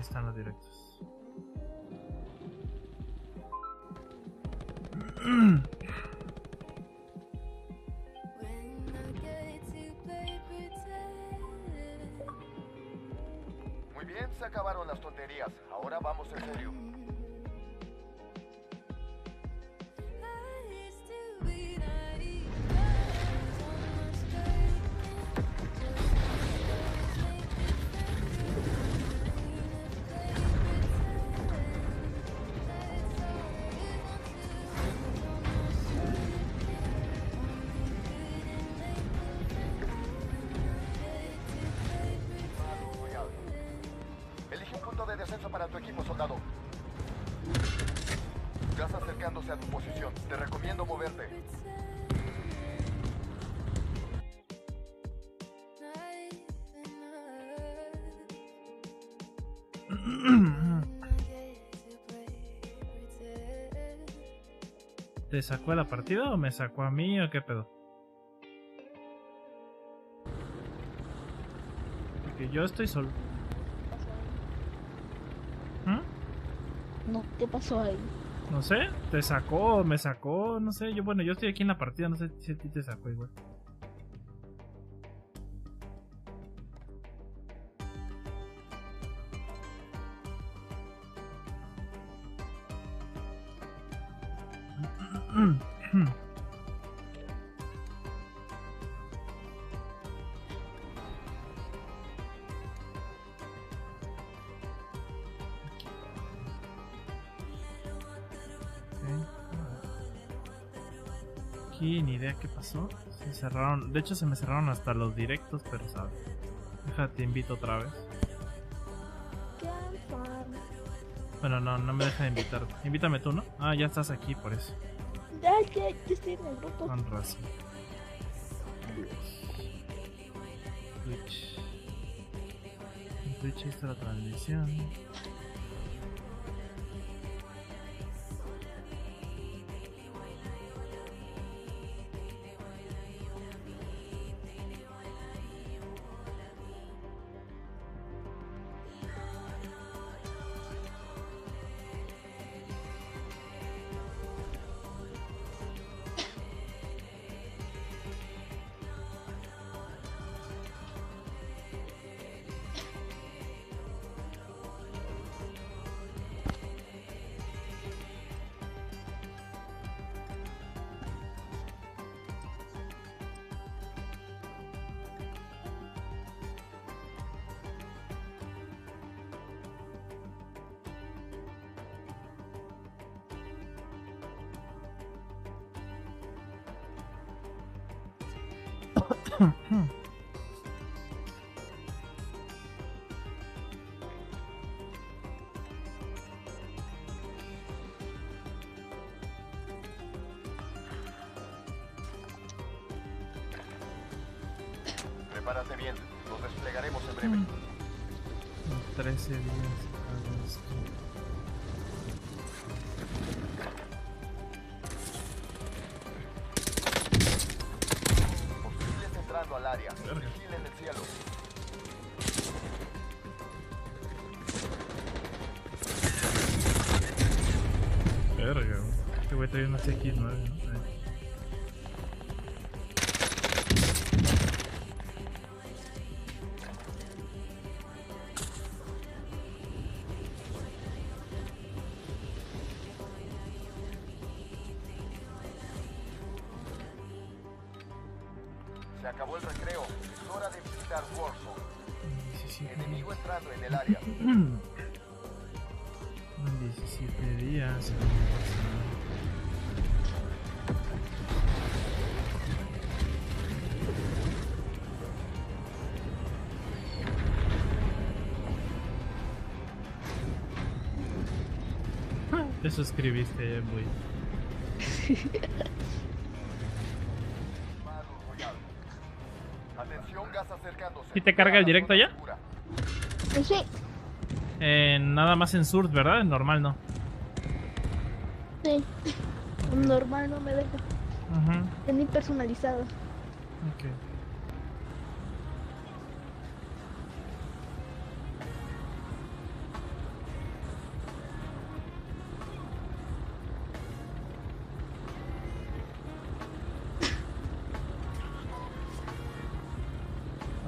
están los directos. Muy bien, se acabaron las tonterías. Ahora vamos en serio. Elige un punto de descenso para tu equipo, soldado. Gas acercándose a tu posición. Te recomiendo moverte. ¿Te sacó de la partida o me sacó a mí o qué pedo? Porque yo estoy solo. No, ¿qué pasó ahí? No sé, te sacó, me sacó, no sé, bueno, yo estoy aquí en la partida, no sé si a ti te sacó igual. Aquí ni idea qué pasó. Se cerraron, de hecho se me cerraron hasta los directos, pero sabes. Déjate, invito otra vez. Bueno, no me deja de invitar. Invítame tú, ¿no? Ah, ya estás aquí por eso. Ya estoy en el grupo. Con razón. Twitch. En Twitch ahí está la transmisión. Prepárate bien, nos desplegaremos en breve. 13 días. Hostiles entrando al área. Vigil en el cielo. Verga, este güey trae una CX9, ¿no? Se acabó el recreo. Es hora de visitar Warzone. 17 Enemigo entrando en el área. 17 días. Te suscribiste, muy. Atención, gas acercándose. ¿Y te carga el directo ya? Sí. Nada más en Surf, ¿verdad? En normal no. Sí. Normal no me deja. Es ni personalizado. Ok.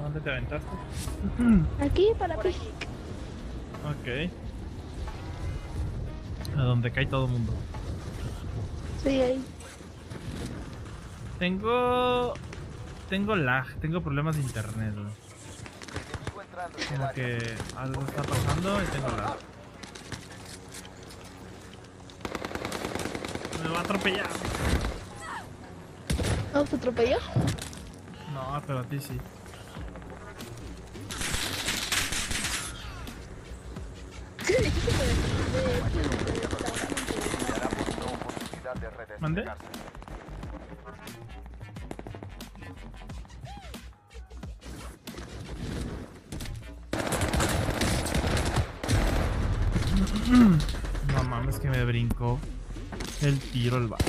¿Dónde te aventaste? Aquí para Por ti. aquí. Ok. A donde cae todo el mundo. Sí, ahí. Tengo lag, tengo problemas de internet, güey. Enemigo entrando en el Como área. que algo está pasando y tengo lag. Me va a atropellar. ¿No se atropelló? No, pero a ti sí. Sí, me dijiste Le damos una oportunidad de ¿Mande? redesplegarse. No mames que me brincó el tiro el vato.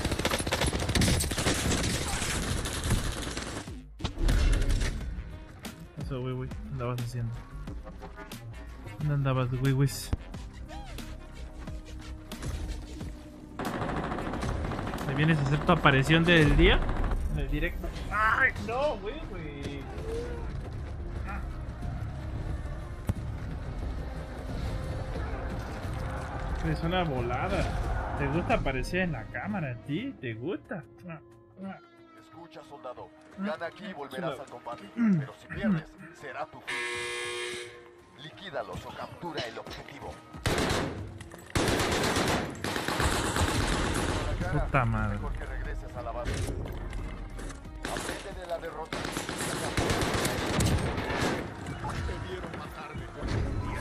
Eso, güey, ¿qué andabas haciendo? ¿Dónde andabas, güey? ¿Me vienes a hacer tu aparición del día? En el directo. ¡Ay, no, güey! Es una volada. ¿Te gusta aparecer en la cámara? ¿A ti? ¿Te gusta? Escucha, soldado. Gana aquí y volverás al combate. Pero si pierdes, será tu fin. Liquídalos o captura el objetivo. Gana, Puta madre. mejor que regreses a la base. Aprende de la derrota. Debieron matarme con el día.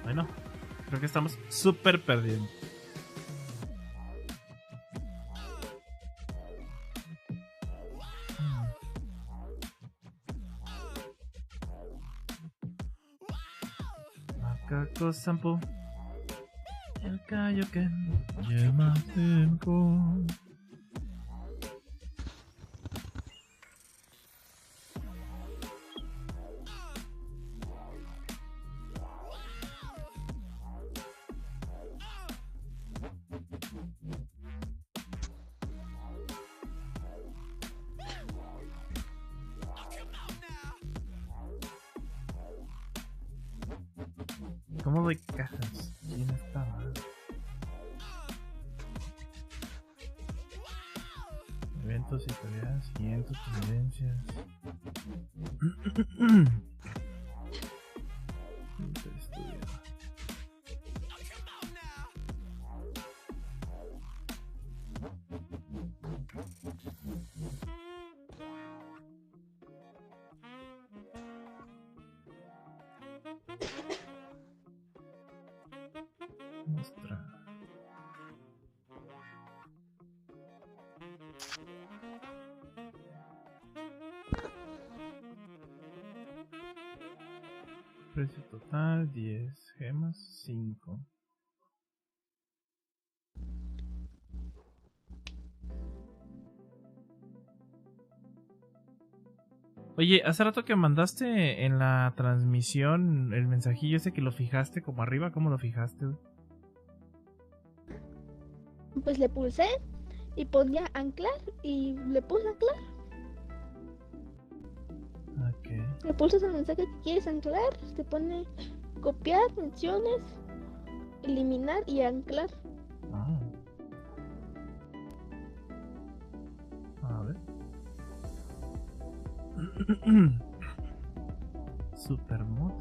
Bueno, creo que estamos súper perdiendo. Macaco sampo. El callo que lleva tiempo. ¿Cómo doy cajas? ¿Quién estaba? Eventos y tareas, siguientes tendencias. Estudio. Mostrar. Precio total 10 gemas 5. Oye, hace rato que mandaste en la transmisión el mensajillo ese que lo fijaste como arriba, ¿cómo lo fijaste, güey? Pues le pulsé y ponía anclar y le puse anclar. Ok. Le pulsas el mensaje que quieres anclar, te pone copiar menciones, eliminar y anclar. Ah. A ver. Supermod.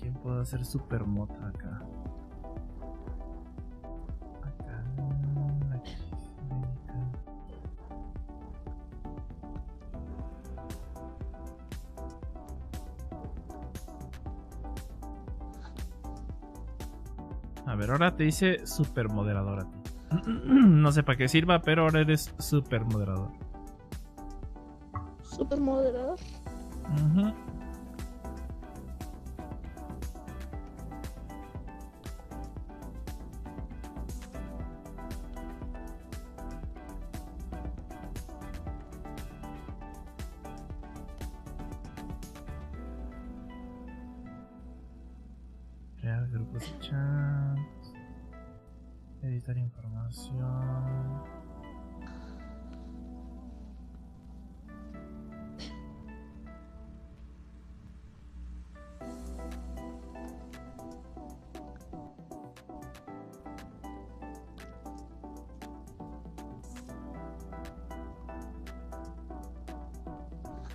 ¿Quién puede hacer supermod acá? Acá. Aquí. A ver, ahora te dice supermoderador a ti. No sé para qué sirva, pero ahora eres supermoderador. Super moderador. Ujú. Crear grupos de chat. Editar información.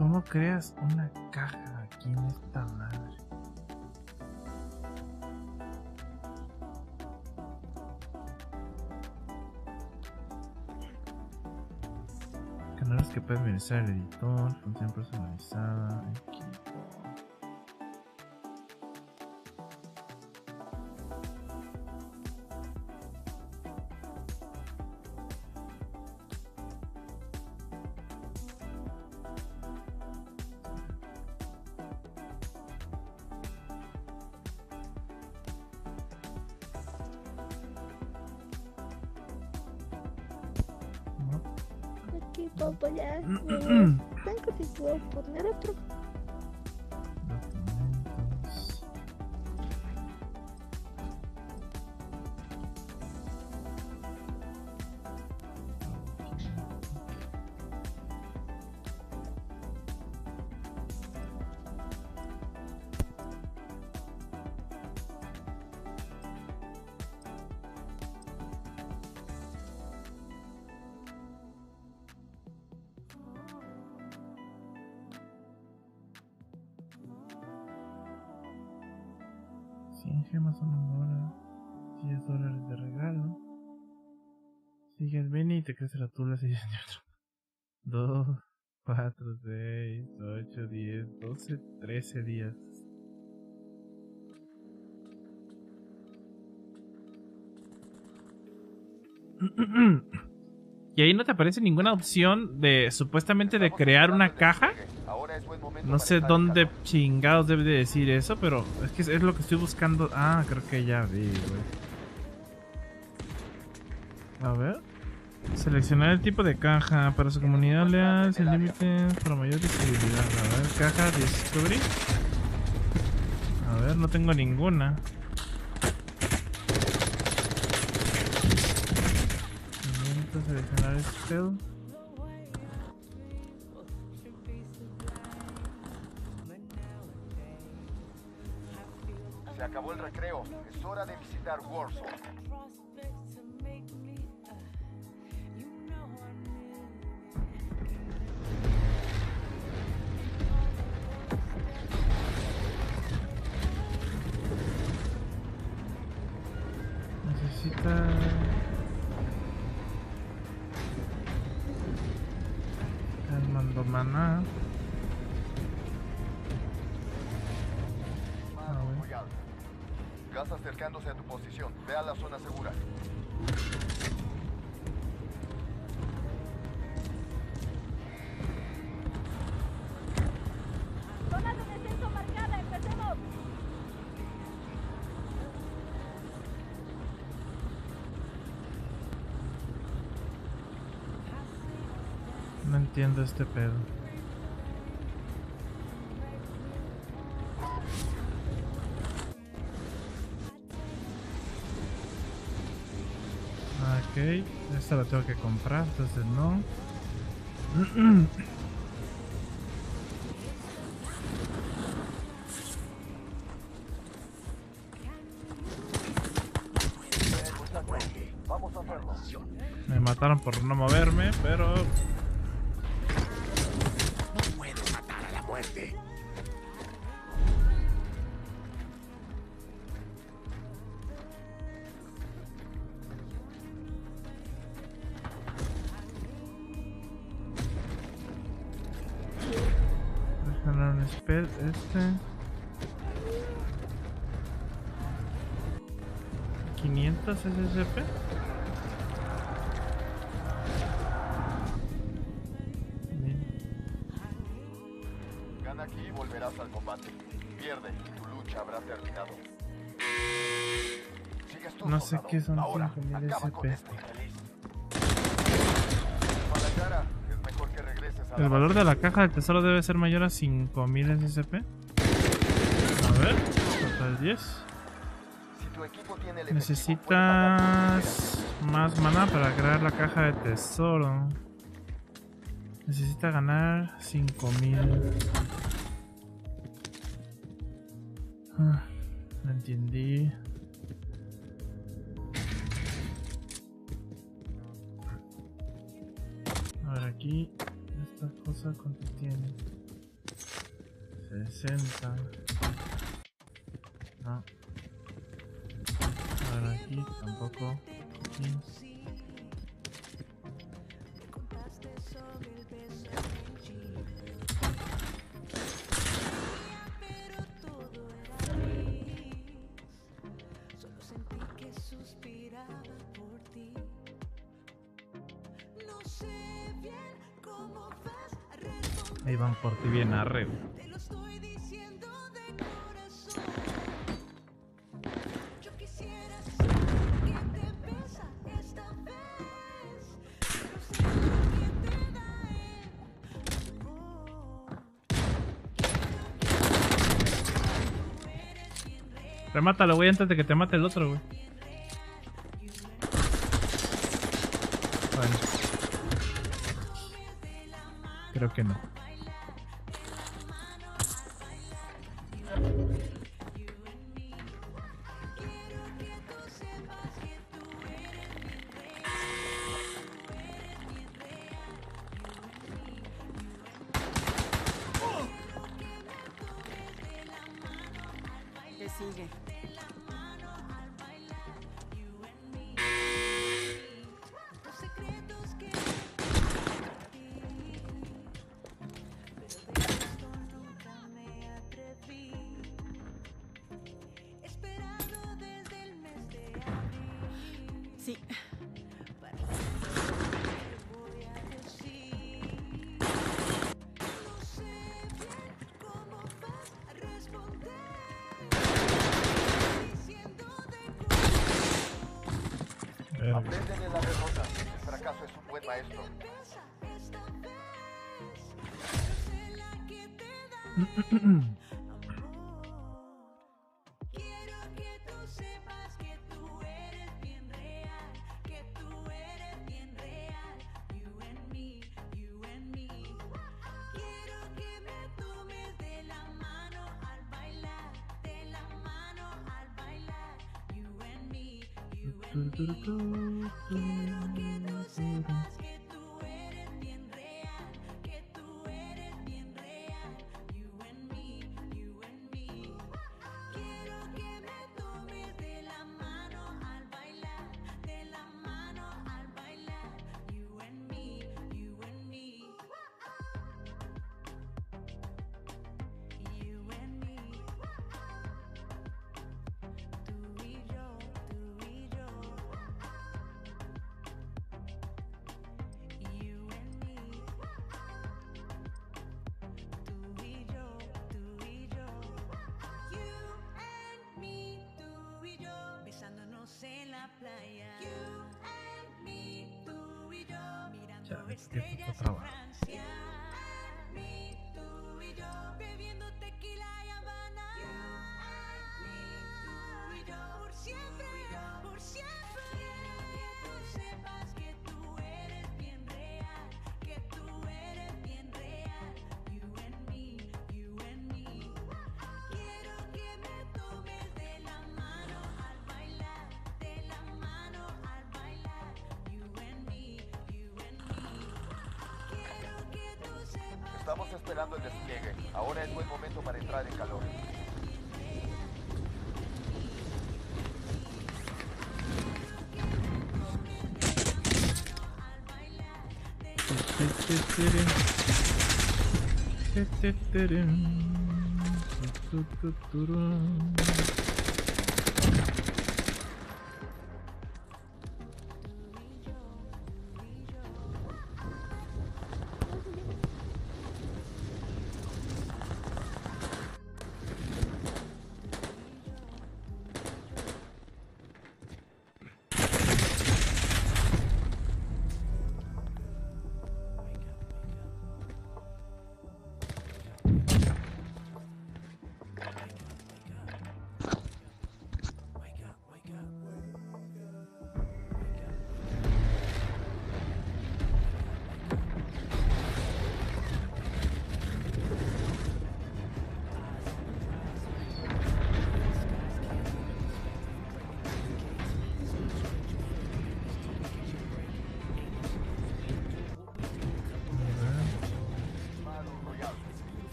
¿Cómo creas una caja aquí en esta madre? Canales que pueden administrar el editor, función personalizada, equipo. Aquí puedo apoyar. Tengo que puedo poner otro. Documentos. Gemas son $1, $10 de regalo. Sigues bien y te crece la tula. 2, 4, 6, 8, 10, 12, 13 días. Y ahí no te aparece ninguna opción de supuestamente de crear una caja. No sé dónde chingados debe de decir eso, pero es que es lo que estoy buscando. Ah, creo que ya vi, güey. A ver. Seleccionar el tipo de caja para su comunidad leal, sin límites, para mayor visibilidad. A ver, caja Discovery. A ver, no tengo ninguna. Seleccionar spell. Se acabó el recreo. Es hora de visitar Warzone. Necesita... el mando maná. Gas acercándose a tu posición. Ve a la zona segura. Zona de descenso marcada, empecemos. No entiendo este pedo. Ok, esta la tengo que comprar, entonces no. Vamos a hacerlo. Me mataron por no moverme, pero... No puedes matar a la muerte. ganar un spell este. 500 SCP. Bien. Gana aquí y volverás al combate. Pierde y tu lucha habrá terminado. Sigues tú, No sé soldado. qué son Ahora, 5000 acaba con SP. este infeliz. Para la cara, es mejor que regreses a El valor de la caja del tesoro debe ser mayor a 5000 SCP. A ver, total 10. Si tu equipo tiene el efectivo, Necesitas más mana para crear la caja de tesoro. Necesita ganar 5000. No entendí. A ver aquí, esta cosa cuánto tiene. 60. No. Ahora aquí tampoco. Aquí. Ahí van por ti bien arreo. Remátalo, güey, antes de que te mate el otro, güey. Bueno. Creo que no. ¿Qué sigue? Sí. Aprende de la derrota. El fracaso es un buen maestro. Ya, es que esto está trabajo. Estamos esperando el despliegue. Ahora es buen momento para entrar en calor.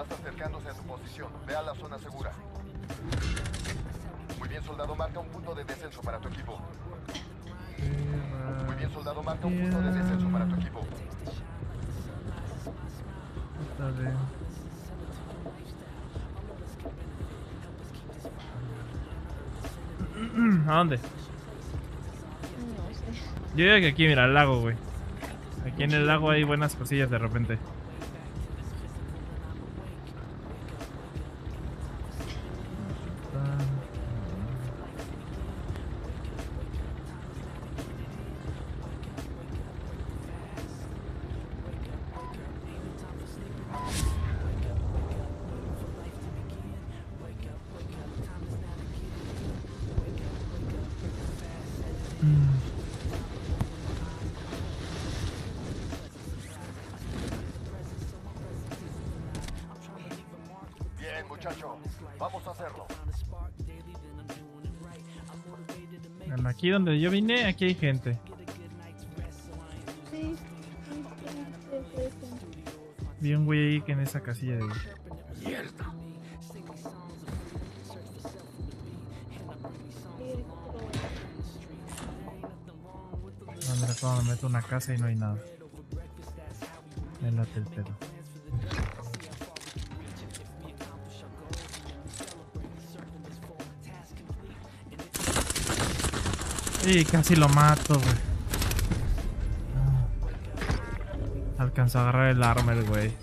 enemigos acercándose a tu posición. Ve a la zona segura. Muy bien, soldado, marca un punto de descenso para tu equipo. Muy bien, soldado, marca un punto de descenso para tu equipo. Está bien. ¿A dónde? No sé. Yo digo que aquí, mira, el lago, güey. Aquí en el lago hay buenas cosillas de repente. Bien, muchacho. Vamos a hacerlo. Bueno, aquí donde yo vine, aquí hay gente. Sí, Vi un güey ahí que en esa casilla de ahí. Mierda. No, mira cómo me meto a una casa y no hay nada. Me late el pedo. Y casi lo mato, güey. Alcanzó a agarrar el arma el güey.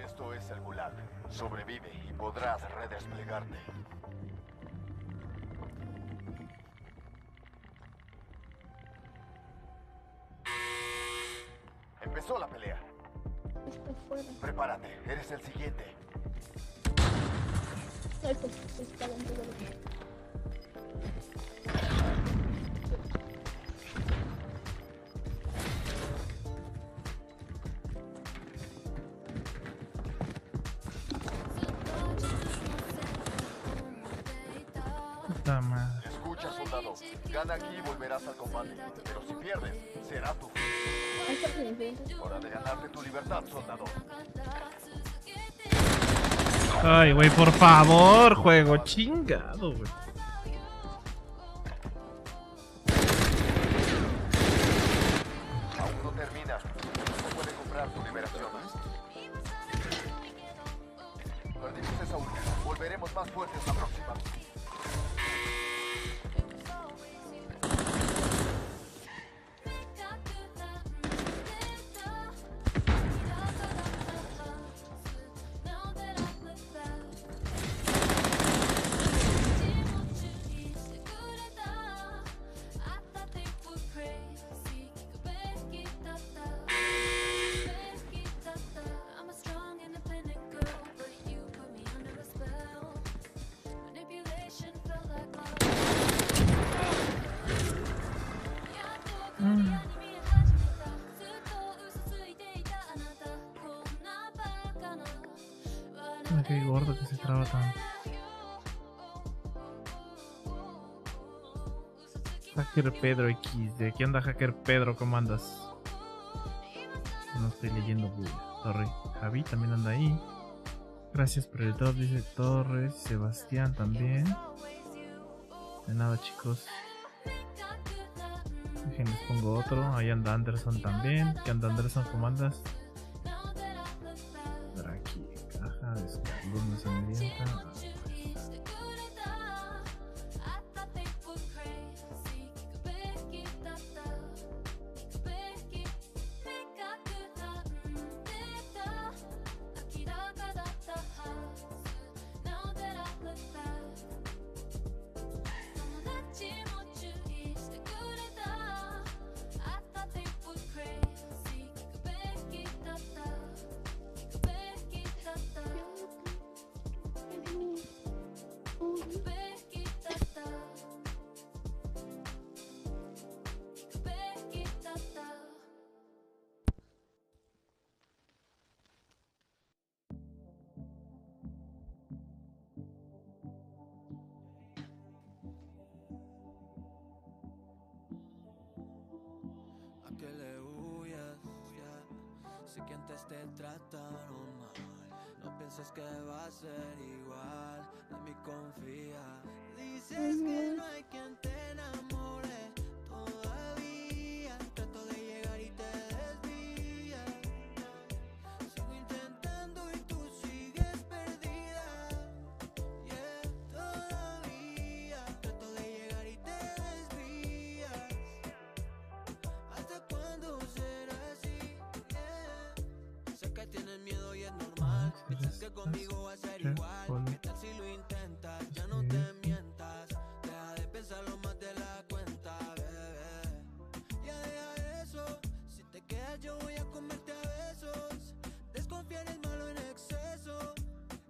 Esto es el Gulag. Sobrevive y podrás redesplegarte. Empezó la pelea. está afuera. Prepárate, eres el siguiente. Ay, pues está dentro de los... Puta madre. Escucha, soldado. Gana aquí y volverás al combate. Pero si pierdes, será tu fin. Ahí está el incidente. Hora de ganarte tu libertad, soldado. Ay, güey, por favor, juego. Chingado, güey. Aún no termina. No puede comprar tu liberación. Perdimos esa última. Volveremos más fuertes la próxima. Ay, qué gordo que se traba tanto. Hacker Pedro XD. ¿Qué onda, Hacker Pedro? ¿Cómo andas? No estoy leyendo Google. Sorry. Javi también anda ahí. Gracias por el top, dice Torres. Sebastián también. De nada, chicos. Déjenles pongo otro. Ahí anda Anderson también. ¿Qué anda, Anderson? ¿Cómo andas? Por aquí. Caja de escalón sangrienta. Sé que antes te trataron mal. No pienses que va a ser igual. De mí confía. Dices que no hay quien te enamore todavía. Trato de llegar y te desvías. Sigo intentando y tú sigues perdida. Yeah, todavía trato de llegar y te desvías. ¿Hasta cuándo será así? Yeah. Sé que tienes miedo y es normal. Piensas que conmigo va a ser igual. ¿Qué tal si lo intentas? Ya no te mientas. Deja de pensarlo más de la cuenta, bebé. Ya deja eso. Si te quedas yo voy a comerte a besos. Desconfiar es malo en exceso.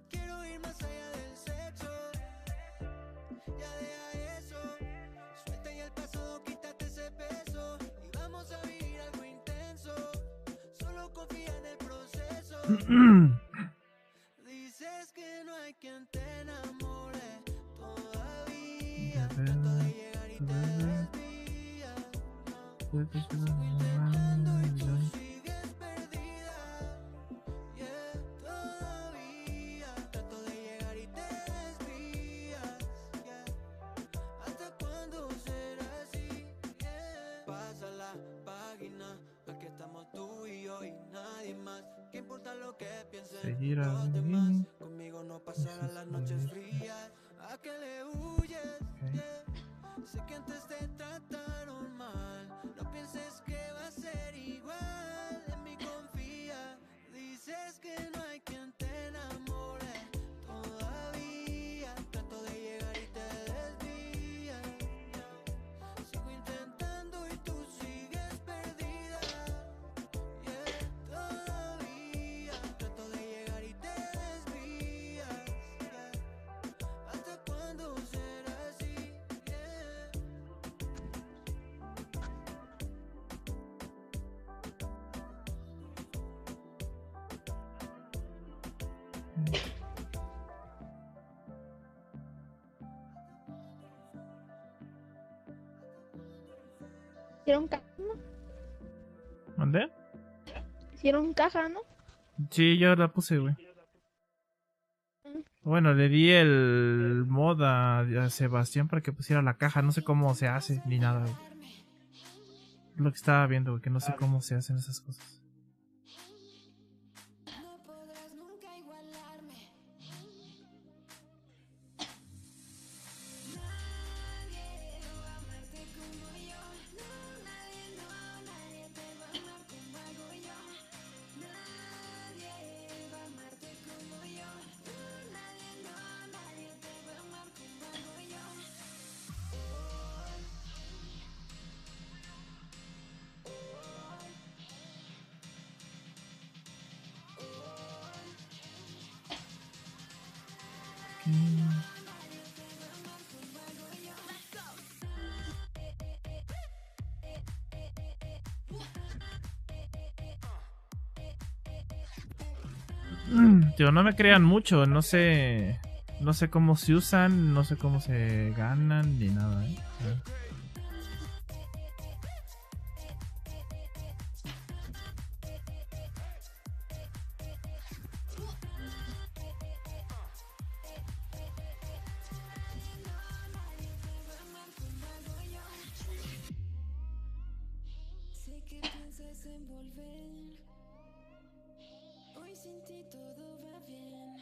Quiero ir más allá del sexo. Ya deja eso. Suelta ya el pasado, quítate ese peso. Y vamos a vivir algo intenso. Solo confía en el proceso. Dices que no hay quien te enamore todavía. Trato de llegar y te desvías. Sigo intentando y tú sigues perdida. Yeah, todavía trato de llegar y te desvías. Yeah. ¿Hasta cuándo será así? Yeah. Pasa la página, aquí estamos tú y yo y nadie más. ¿Qué importa lo que piensen Seguir a los demás? alguien. Conmigo no pasarán las noches frías. ¿A qué le huyes? Yeah. Sé que antes te trataron mal. No pienses que va a ser igual. En mí confía. Dices que no hay quien te enamore todavía. Trato de llegar y te desvías. Sigo intentando y tú sigues perdida. Yeah, todavía trato de llegar y te desvías. Yeah. ¿Hasta cuándo será así? Yeah. Hicieron caja, ¿no? ¿Dónde? Hicieron caja, ¿no? Sí, yo la puse, güey. Bueno, le di el mod a Sebastián para que pusiera la caja. No sé cómo se hace ni nada, güey. Es lo que estaba viendo, güey, que no sé cómo se hacen esas cosas. Tío, no me crean mucho, no sé cómo se usan, no sé cómo se ganan ni nada, ¿eh? Sé que piensas en volver. Hoy sin ti todo va bien.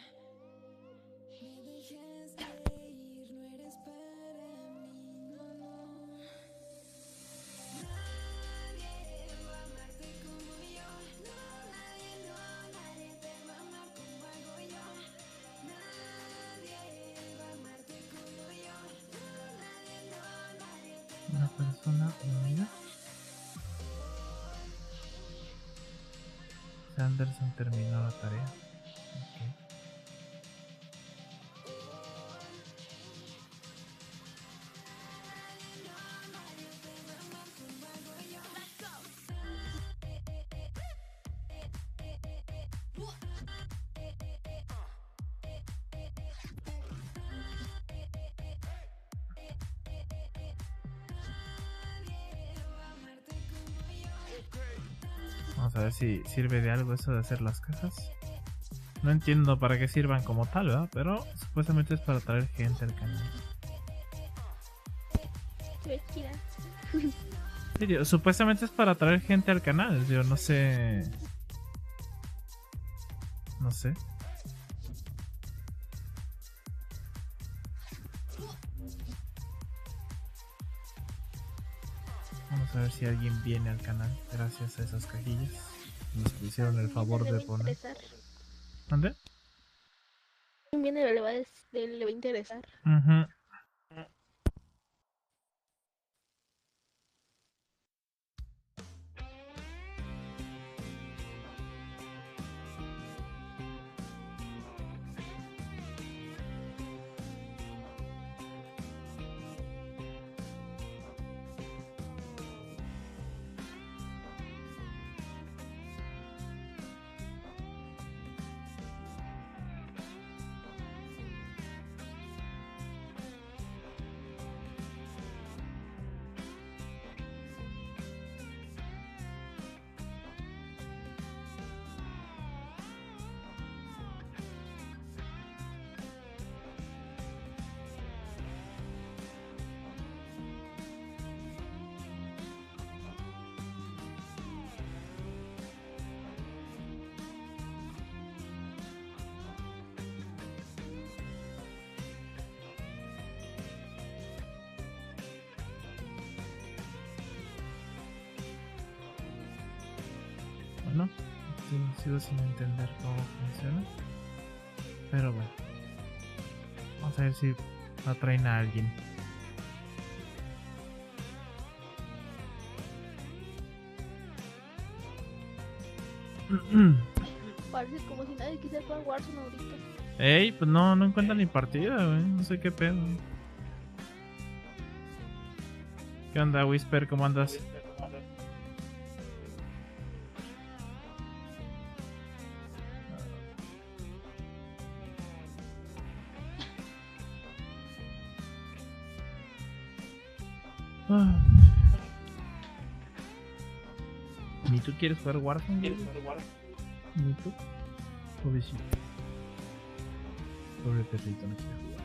Me dejaste ir, no eres para mí, no, no. Nadie va a amarte como yo. No, nadie te va a amar como hago yo. Nadie va a amarte como yo. No, nadie te va a Una persona unida. Anderson terminó la tarea. Okay. Vamos a ver si sirve de algo eso de hacer las cajas. No entiendo para qué sirvan como tal, ¿verdad? Pero supuestamente es para atraer gente al canal. Se ve chida. Sí, tío, supuestamente es para atraer gente al canal. Yo no sé. No sé. Vamos a ver si alguien viene al canal gracias a esas cajillas. Nos hicieron el favor de poner. ¿Dónde? Viene le va a interesar. Ujú. Bueno, sigo sin entender cómo funciona. Pero bueno. Vamos a ver si atraen a alguien. Parece como si nadie quisiera jugar Warzone ahorita. Ey, pues no encuentran ni partida, güey. No sé qué pedo. ¿Qué onda, Whisper? ¿Cómo andas? ¿Ni tú quieres jugar Warzone? ¿Ni tú? Pobrecito. Pobre perrito, no quiere jugar.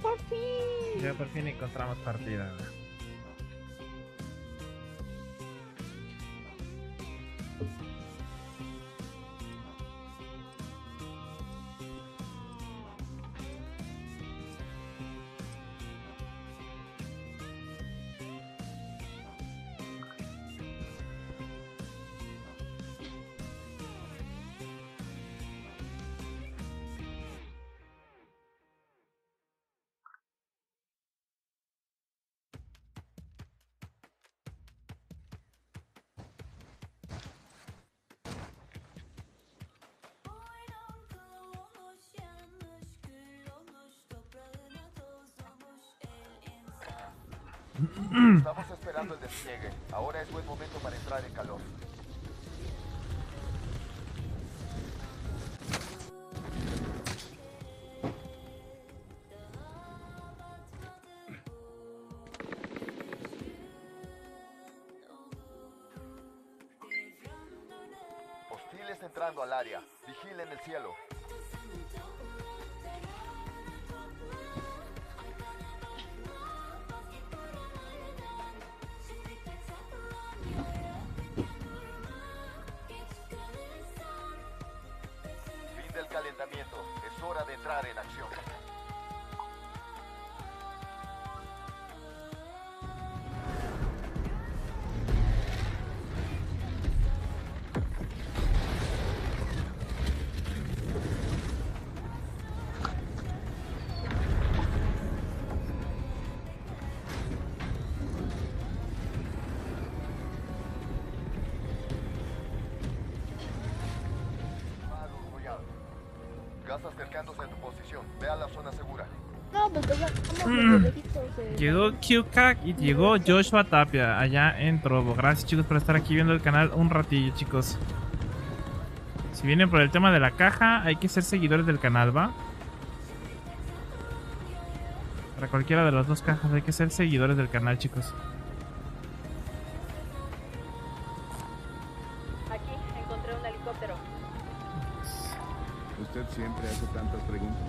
Por fin. Ya por fin encontramos partida. Estamos esperando el despliegue. Ahora es buen momento para entrar en calor. Hostiles entrando al área. Vigilen el cielo. hora de entrar en acción. Gas acercándose a tu posición. Ve a la zona segura. No, pues como de lejitos. Llegó QCAC y llegó Joshua Tapia allá en Trovo. Gracias, chicos, por estar aquí viendo el canal un ratillo, chicos. Si vienen por el tema de la caja, hay que ser seguidores del canal, ¿va? Para cualquiera de las dos cajas hay que ser seguidores del canal, chicos. Aquí encontré un helicóptero. Usted siempre hace tantas preguntas.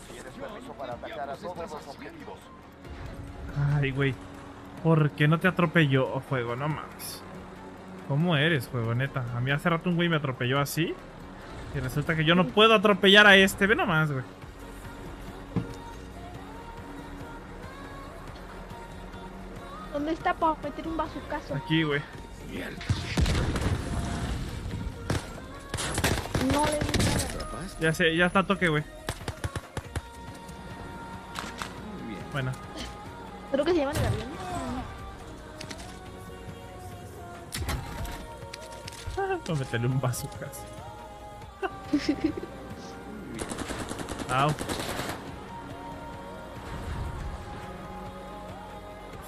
Tienes permiso para atacar a todos los objetivos. Ay, güey. ¿Por qué no te atropelló, juego? No mames. ¿Cómo eres, juego, neta? A mí hace rato un güey me atropelló así. Y resulta que yo no puedo atropellar a este. Ve nomás, güey. ¿Dónde está para meter un bazucazo? Aquí, güey. No le di nada. Ya sé, ya está a toque, güey. Bueno. Creo que se llaman el avión. Voy a meterle un bazucazo. Au.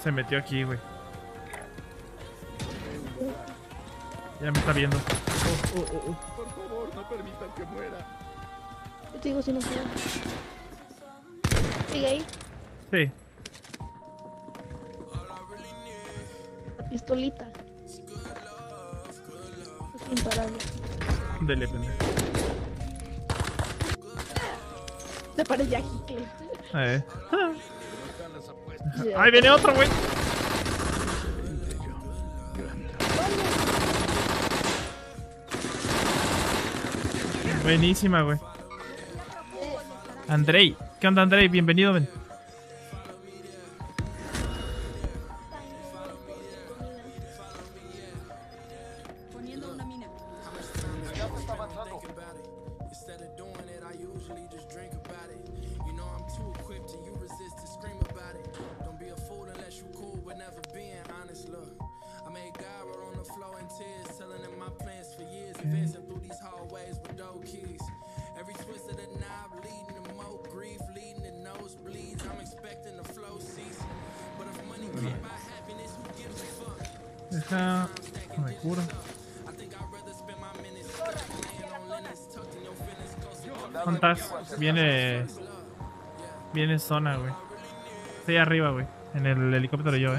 Se metió aquí, güey. Ya me está viendo. Por favor, no permitan que muera. Yo te digo si no puedo. ¿Sigue ahí? Sí. La pistolita. Es imparable. Dele, pendejo. Me parece a Hickle. ¡Ahí viene otro, güey! Buenísima, güey. Andrei. ¿Qué onda, Andrei? Bienvenido, ven. Poniendo una mina. El gas está avanzando. Deja... me curo. ¿Dónde estás? Viene... Viene zona, güey. Estoy arriba, güey. En el helicóptero yo,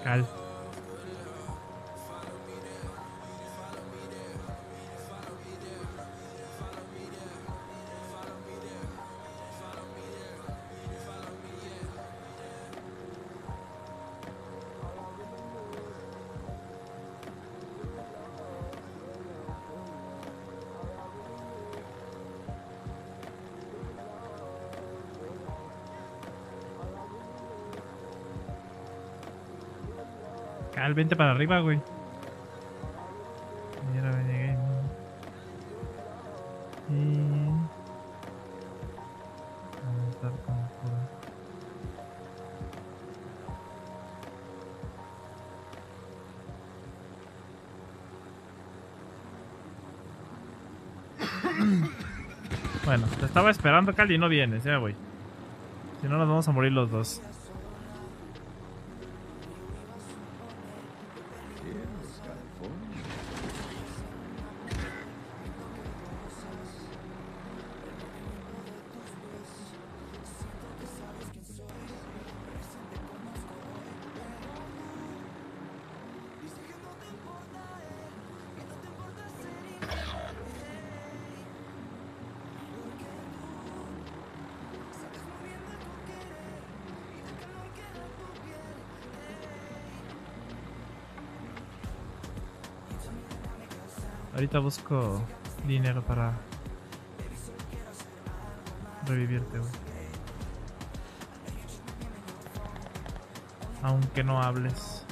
Cal. Cal, vente para arriba, güey. Mira, me llegué. Y... vamos a estar con cura. Bueno, te estaba esperando, Cal, y no vienes, ya voy. Si no, nos vamos a morir los dos. Ahorita busco dinero para revivirte, güey. Aunque no hables.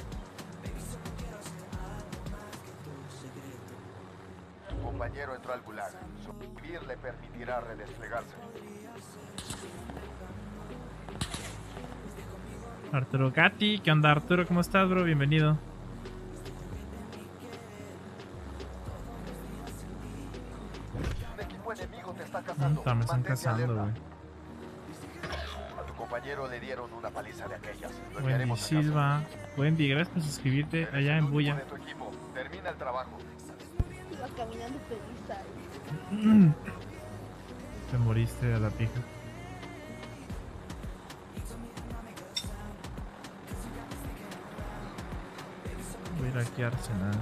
Tu compañero entró al gulag. Sobrevivir le permitirá redesplegarse. Arturo Gatti, ¿qué onda, Arturo? ¿Cómo estás, bro? Bienvenido. Un equipo enemigo te está cazando. Me están Mantente cazando, alerta. güey. A tu compañero le dieron una paliza de aquellas. Lo Wendy enviaremos a casa. Silva. Wendy, gracias por suscribirte Eres allá el en único Bulla. de tu equipo. Termina el trabajo. Iba caminando feliz ahí. Te moriste a la pija. Voy a ir aquí a Arsenal.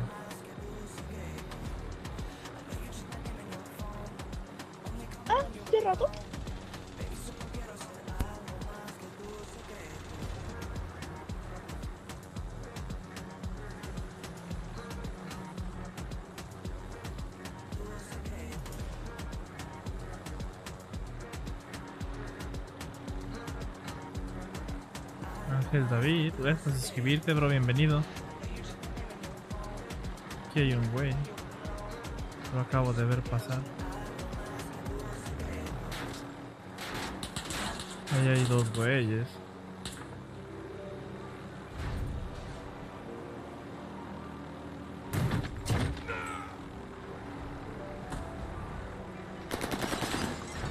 Ah, ¿qué rato? Ángel David, gracias por suscribirte, bro, bienvenido. Aquí hay un güey. Lo acabo de ver pasar. Ahí hay dos güeyes.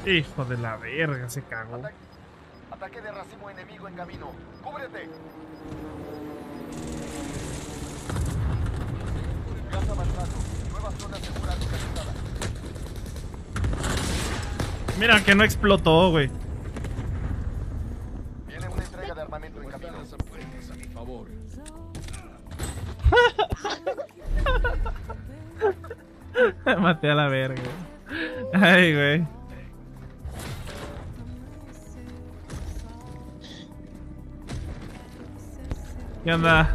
Hijo de la verga, se cagó. Ataque de racimo enemigo en camino. ¡Cúbrete! Gas avanzando. Nueva zona segura localizada. Mira que no explotó, güey. Viene una entrega de armamento en camino. Las apuestas a mi favor. Maté a la verga. Ay, güey. ¿Qué onda?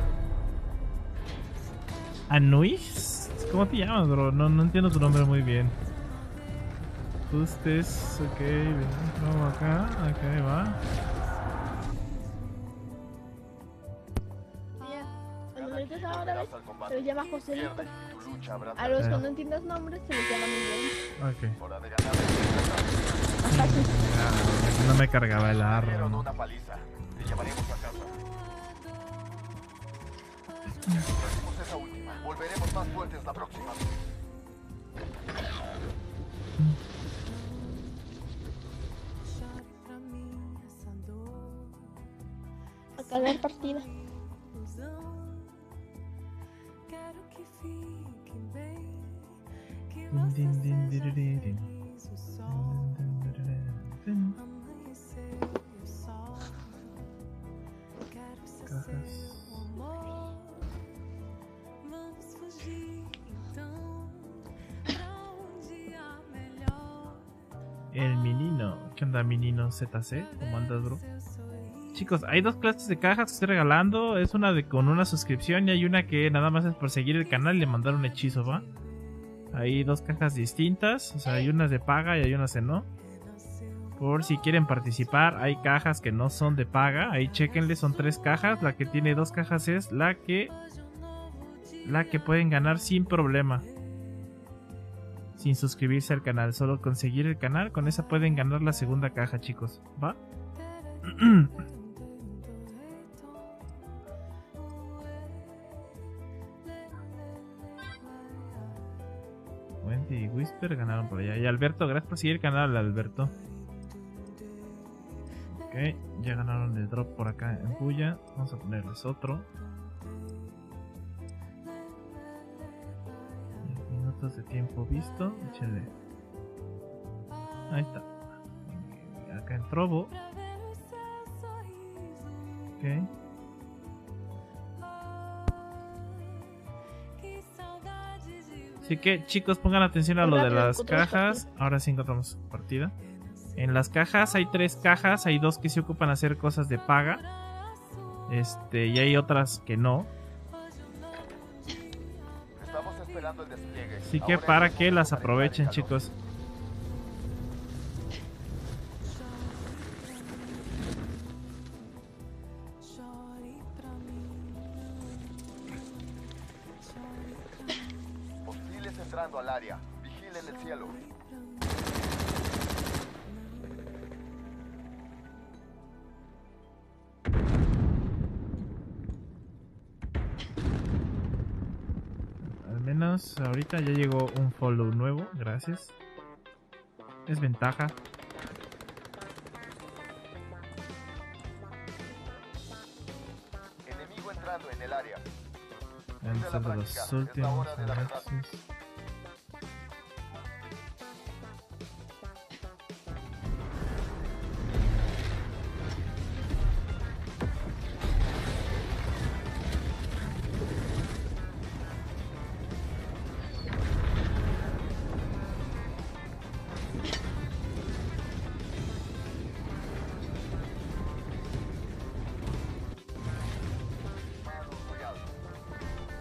¿Anuis? ¿Cómo te llamas, bro? No entiendo tu nombre muy bien. Ustedes, ok, vamos acá, va. Mira, cuando ahorita ahora ves, se les llama Joselito. Pierde. Tu lucha habrá A los que no entiendas nombres se les llama Miguel. Ok. hora de ganar. Más fácil. Ah, no me cargaba el Dieron arma. una paliza. Te llevaremos a casa. Perdimos esa última. Volveremos más fuertes la próxima vez. Acabar partida. Cajas. El menino. ¿Qué onda, menino ZC? ¿Cómo andas, bro? Chicos, hay dos clases de cajas que estoy regalando. Es una de con una suscripción y hay una que nada más es por seguir el canal y le mandar un hechizo, ¿va? Hay dos cajas distintas. O sea, hay unas de paga y hay unas de no. Por si quieren participar, hay cajas que no son de paga. Ahí chequenle, son 3 cajas. La que tiene 2 cajas es la que pueden ganar sin problema. Sin suscribirse al canal. Solo conseguir el canal. Con esa pueden ganar la segunda caja, chicos. ¿Va? Wendy y Whisper ganaron por allá. Y Alberto, gracias por seguir el canal, Alberto. Ok, ya ganaron el drop por acá en Puya. Vamos a ponerles otro. 10 minutos de tiempo visto. Échale. Ahí está. Acá en Trovo. Ok. Así que, chicos, pongan atención a lo de las cajas. Ahora sí encontramos partida. En las cajas hay 3 cajas. Hay 2 que se ocupan hacer cosas de paga. Y hay otras que no. Estamos esperando Comenzando el despliegue. Así que Ahora para es que momento las para aprovechen, entrar en calor. chicos. Hostiles entrando al área. Vigilen el cielo. Al menos ahorita ya llegó un follow nuevo, gracias. Es ventaja. Enemigo entrando en el área. Han Esta es la sido práctica, los es la últimos hora de la verdad. avances.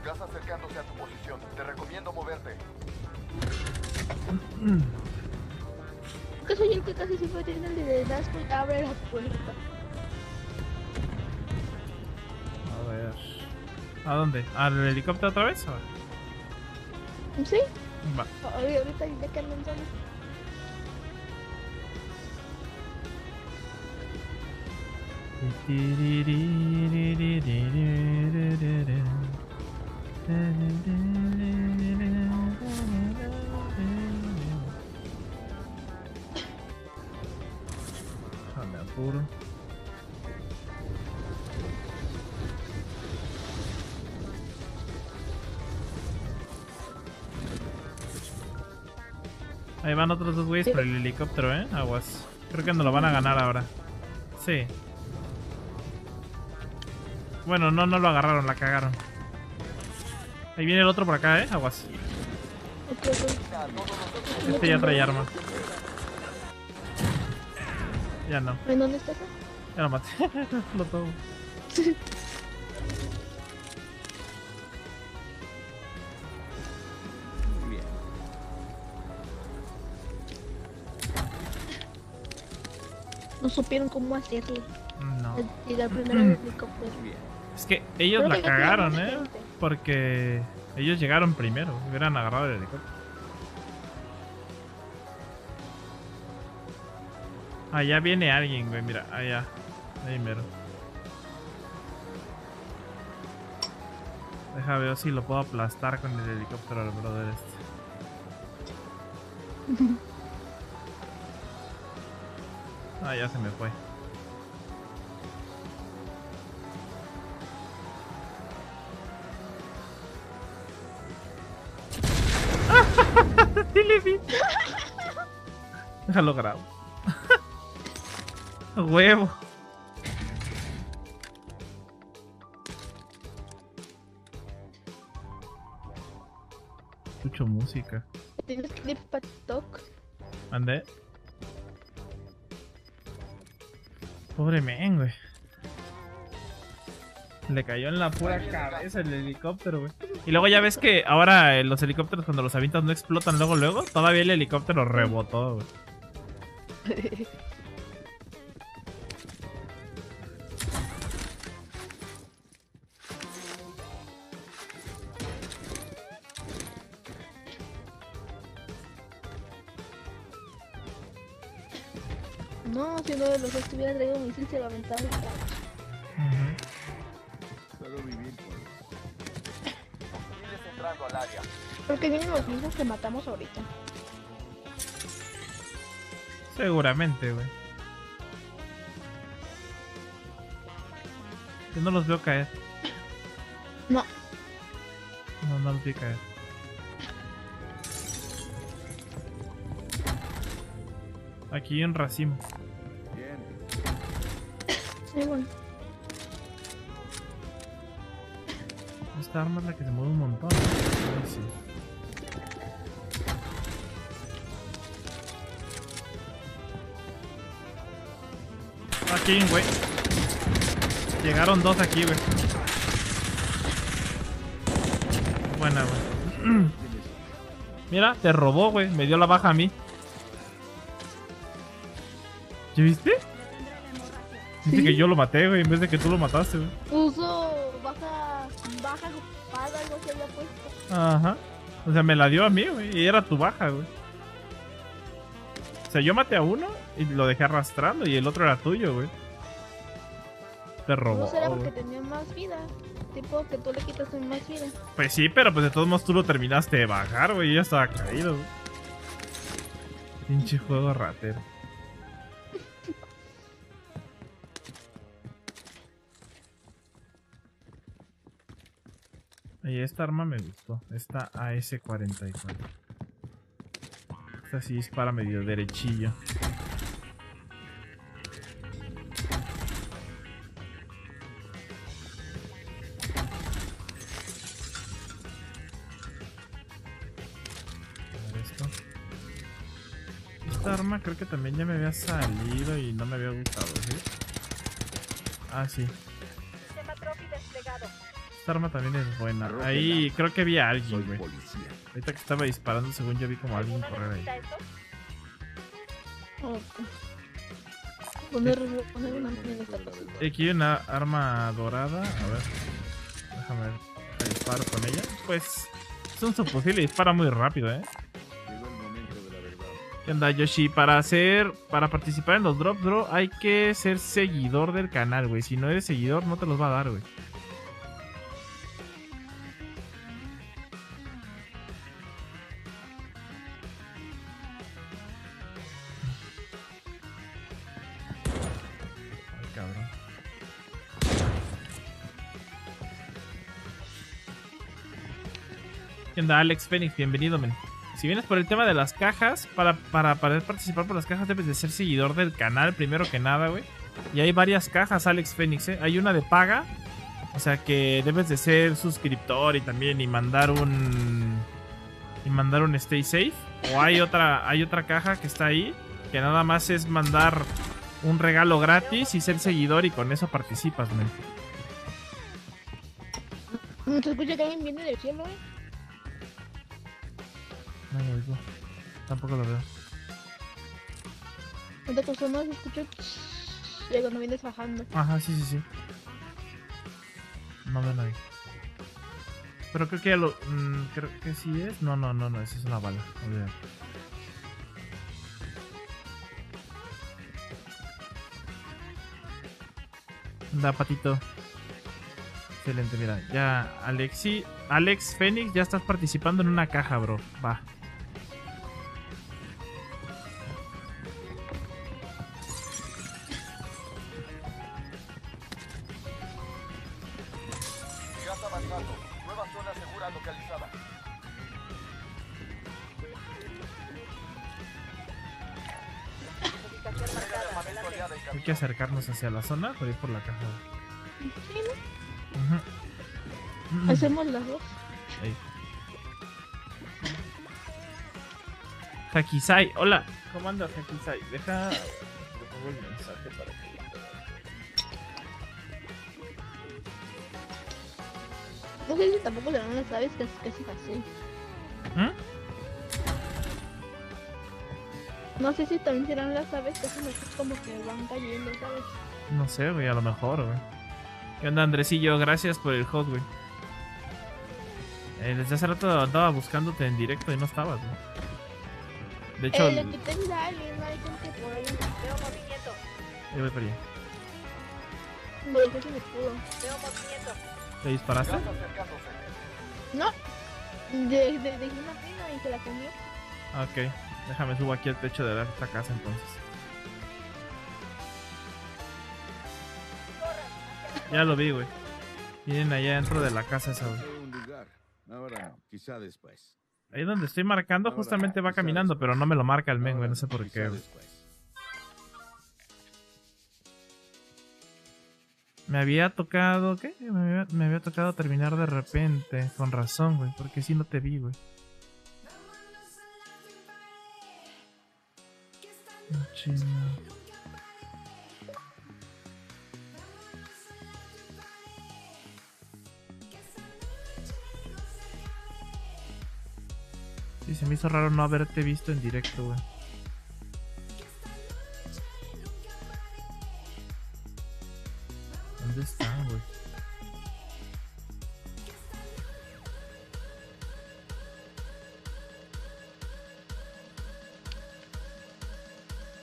Gas acercándose a tu posición. Te recomiendo moverte. Que soy el que casi siempre tiene el liderazgo y abre la puerta. A ver. ¿A dónde? ¿Al helicóptero otra vez? ¿Sí? Va. Ahorita ya que andan solos. Me apuro. Ahí van otros dos güeyes por el helicóptero, aguas. Creo que nos lo van a ganar ahora. Sí. Bueno, no lo agarraron, la cagaron. Ahí viene el otro por acá, aguas. Este ya trae arma. Ya no. ¿En dónde estás? Ya lo maté. Explotó. No supieron cómo hacerle. No. Llegar primero al helicóptero. Es que ellos Creo la que ya cagaron, tiene gente. porque ellos llegaron primero. Hubieran agarrado el helicóptero. Allá viene alguien, güey, mira, allá. Ahí mero. Deja ver si lo puedo aplastar con el helicóptero al brother este. Ah, ya se me fue. Sí le vi. Déjalo grabo. Huevo. Escucho música. ¿Tienes clip para TikTok? ¿Mandé? Pobre men, güey. Le cayó en la pura cabeza el helicóptero, güey. Y luego ya ves que ahora los helicópteros cuando los avientas no explotan luego. Todavía el helicóptero rebotó, güey. No, si uno de los dos tuviera traído un misil se lo aventaba. Solo vivir por... Hostiles entrando al área. Porque vienen los mismos que matamos ahorita. Seguramente, güey. Yo no los veo caer. No. No los vi caer. Aquí hay un racimo. Bien. Sí, bueno. Esta arma es la que se mueve un montón. Ay, sí. Aquí hay un güey. Llegaron dos aquí, güey. Buena, güey. Mira, te robó, güey. Me dio la baja a mí. ¿Ya viste? Dice Sí. que yo lo maté, güey, en vez de que tú lo mataste, güey. Puso baja espada, algo que había puesto. Ajá. O sea, me la dio a mí, güey. Y era tu baja, güey. O sea, yo maté a uno y lo dejé arrastrando y el otro era tuyo, güey. Te robó, No será porque güey. tenía más vida. Tipo que tú le quitas más vida. Pues sí, pero pues de todos modos tú lo terminaste de bajar, güey. Y ya estaba caído, güey. Pinche juego ratero. Y esta arma me gustó. Esta AS-44. Esta sí dispara medio derechillo. A ver esto. Esta arma creo que también ya me había salido y no me había gustado, ¿sí? Ah, sí. Sistema Trophy desplegado. Esta arma también es buena. Arrójela. Ahí creo que había Soy alguien, güey. policía. Ahorita que estaba disparando, según yo vi como alguien correr ahí. ¿Necesita esto? Poner una mina en esta cosa. Aquí hay una arma dorada. A ver. Déjame ver. Disparo con ella. Pues es un subfusil y dispara muy rápido, ¿eh? Llegó el momento de la verdad. ¿Qué onda, Yoshi? Para participar en los drops, bro, hay que ser seguidor del canal, güey. Si no eres seguidor, no te los va a dar, güey. Ay, cabrón. ¿Qué onda, Alex Phoenix? Bienvenido, men. Si vienes por el tema de las cajas, para poder participar por las cajas debes de ser seguidor del canal, primero que nada, güey. Y hay varias cajas, Alex Phoenix, ¿eh? Hay una de paga, o sea que debes de ser suscriptor y también y mandar un stay safe. O hay otra caja que está ahí, que nada más es mandar un regalo gratis y ser seguidor y con eso participas, men. ¿Se escucha que alguien viene del cielo, No lo oigo. Tampoco lo veo. Otra cosa más, se escucha y cuando vienes bajando. Ajá, sí, sí, sí. No veo a nadie. Pero creo que ya lo... creo que sí es. No, esa es una bala. Olvídalo. Da, patito. Excelente, mira. Ya, Alex Phoenix, ya estás participando en una caja, bro. Va. Gas avanzando. Nueva zona segura localizada. Ubicación marcada. Armamento aliado en Hay camino. que acercarnos hacia la zona por ir por la caja. Sí, Ujú. ¿no? Hacemos las dos. Ahí. Hakisai, hola. ¿Cómo andas, Hakisai? Deja... Le pongo el mensaje para que... No sé si tampoco le dan las aves que es casi fácil. ¿Mm? No sé si también serán las aves que hacen así como que van cayendo, ¿sabes? No sé, güey, a lo mejor, güey. ¿Qué onda, Andresillo? Gracias por el hot, güey. Desde hace rato andaba buscándote en directo y no estabas, güey. De hecho, Le quité vida a alguien, no hay gente por ahí. Veo movimiento. yo voy para allá. Me dejé sin escudo. Veo movimiento. ¿Te disparaste? Gas acercándose. No, dejé una pina y se la comió. Ah, ok. Déjame subo aquí al techo de esta casa entonces. Ya lo vi, güey. Vienen allá dentro de la casa esa, güey. Fue un lugar. Ahora no, quizá después. Ahí donde estoy marcando Ahora, justamente va quizá caminando, después. pero no me lo marca el men, güey. Ahora No sé por quizá qué, güey. después. Me había tocado... ¿Qué? Me había tocado terminar de repente. Con razón, güey. Porque si no te vi, güey. Chino. Sí, se me hizo raro no haberte visto en directo, güey. ¿Dónde están, güey?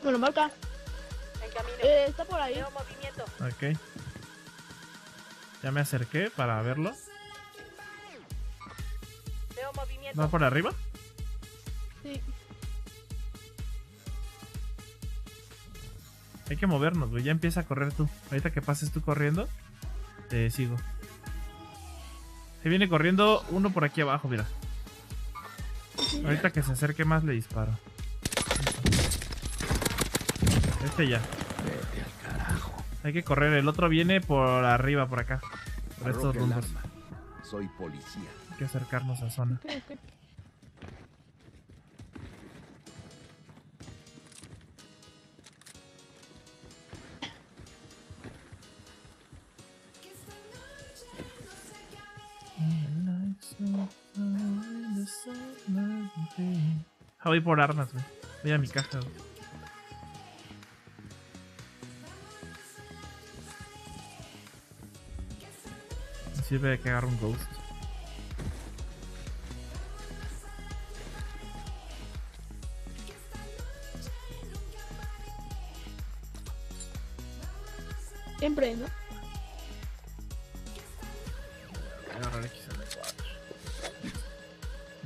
Me lo marca. En camino. Está por ahí. Veo movimiento. Ok. Ya me acerqué para verlo. Veo movimiento. ¿Va por arriba? Sí. Hay que movernos, güey. Ya empieza a correr tú. Ahorita que pases tú corriendo, te sigo. Se viene corriendo uno por aquí abajo, mira. Ahorita que se acerque más le disparo. Este ya. Vete al carajo. Hay que correr. El otro viene por arriba, por acá. Por estos Arroja el rumbos. arma. Soy policía. Hay que acercarnos a zona. Ok, ok. Voy por armas, güey. Voy a mi caja, güey. Me sirve de que agarre un ghost. Siempre, ¿no? Voy a agarrar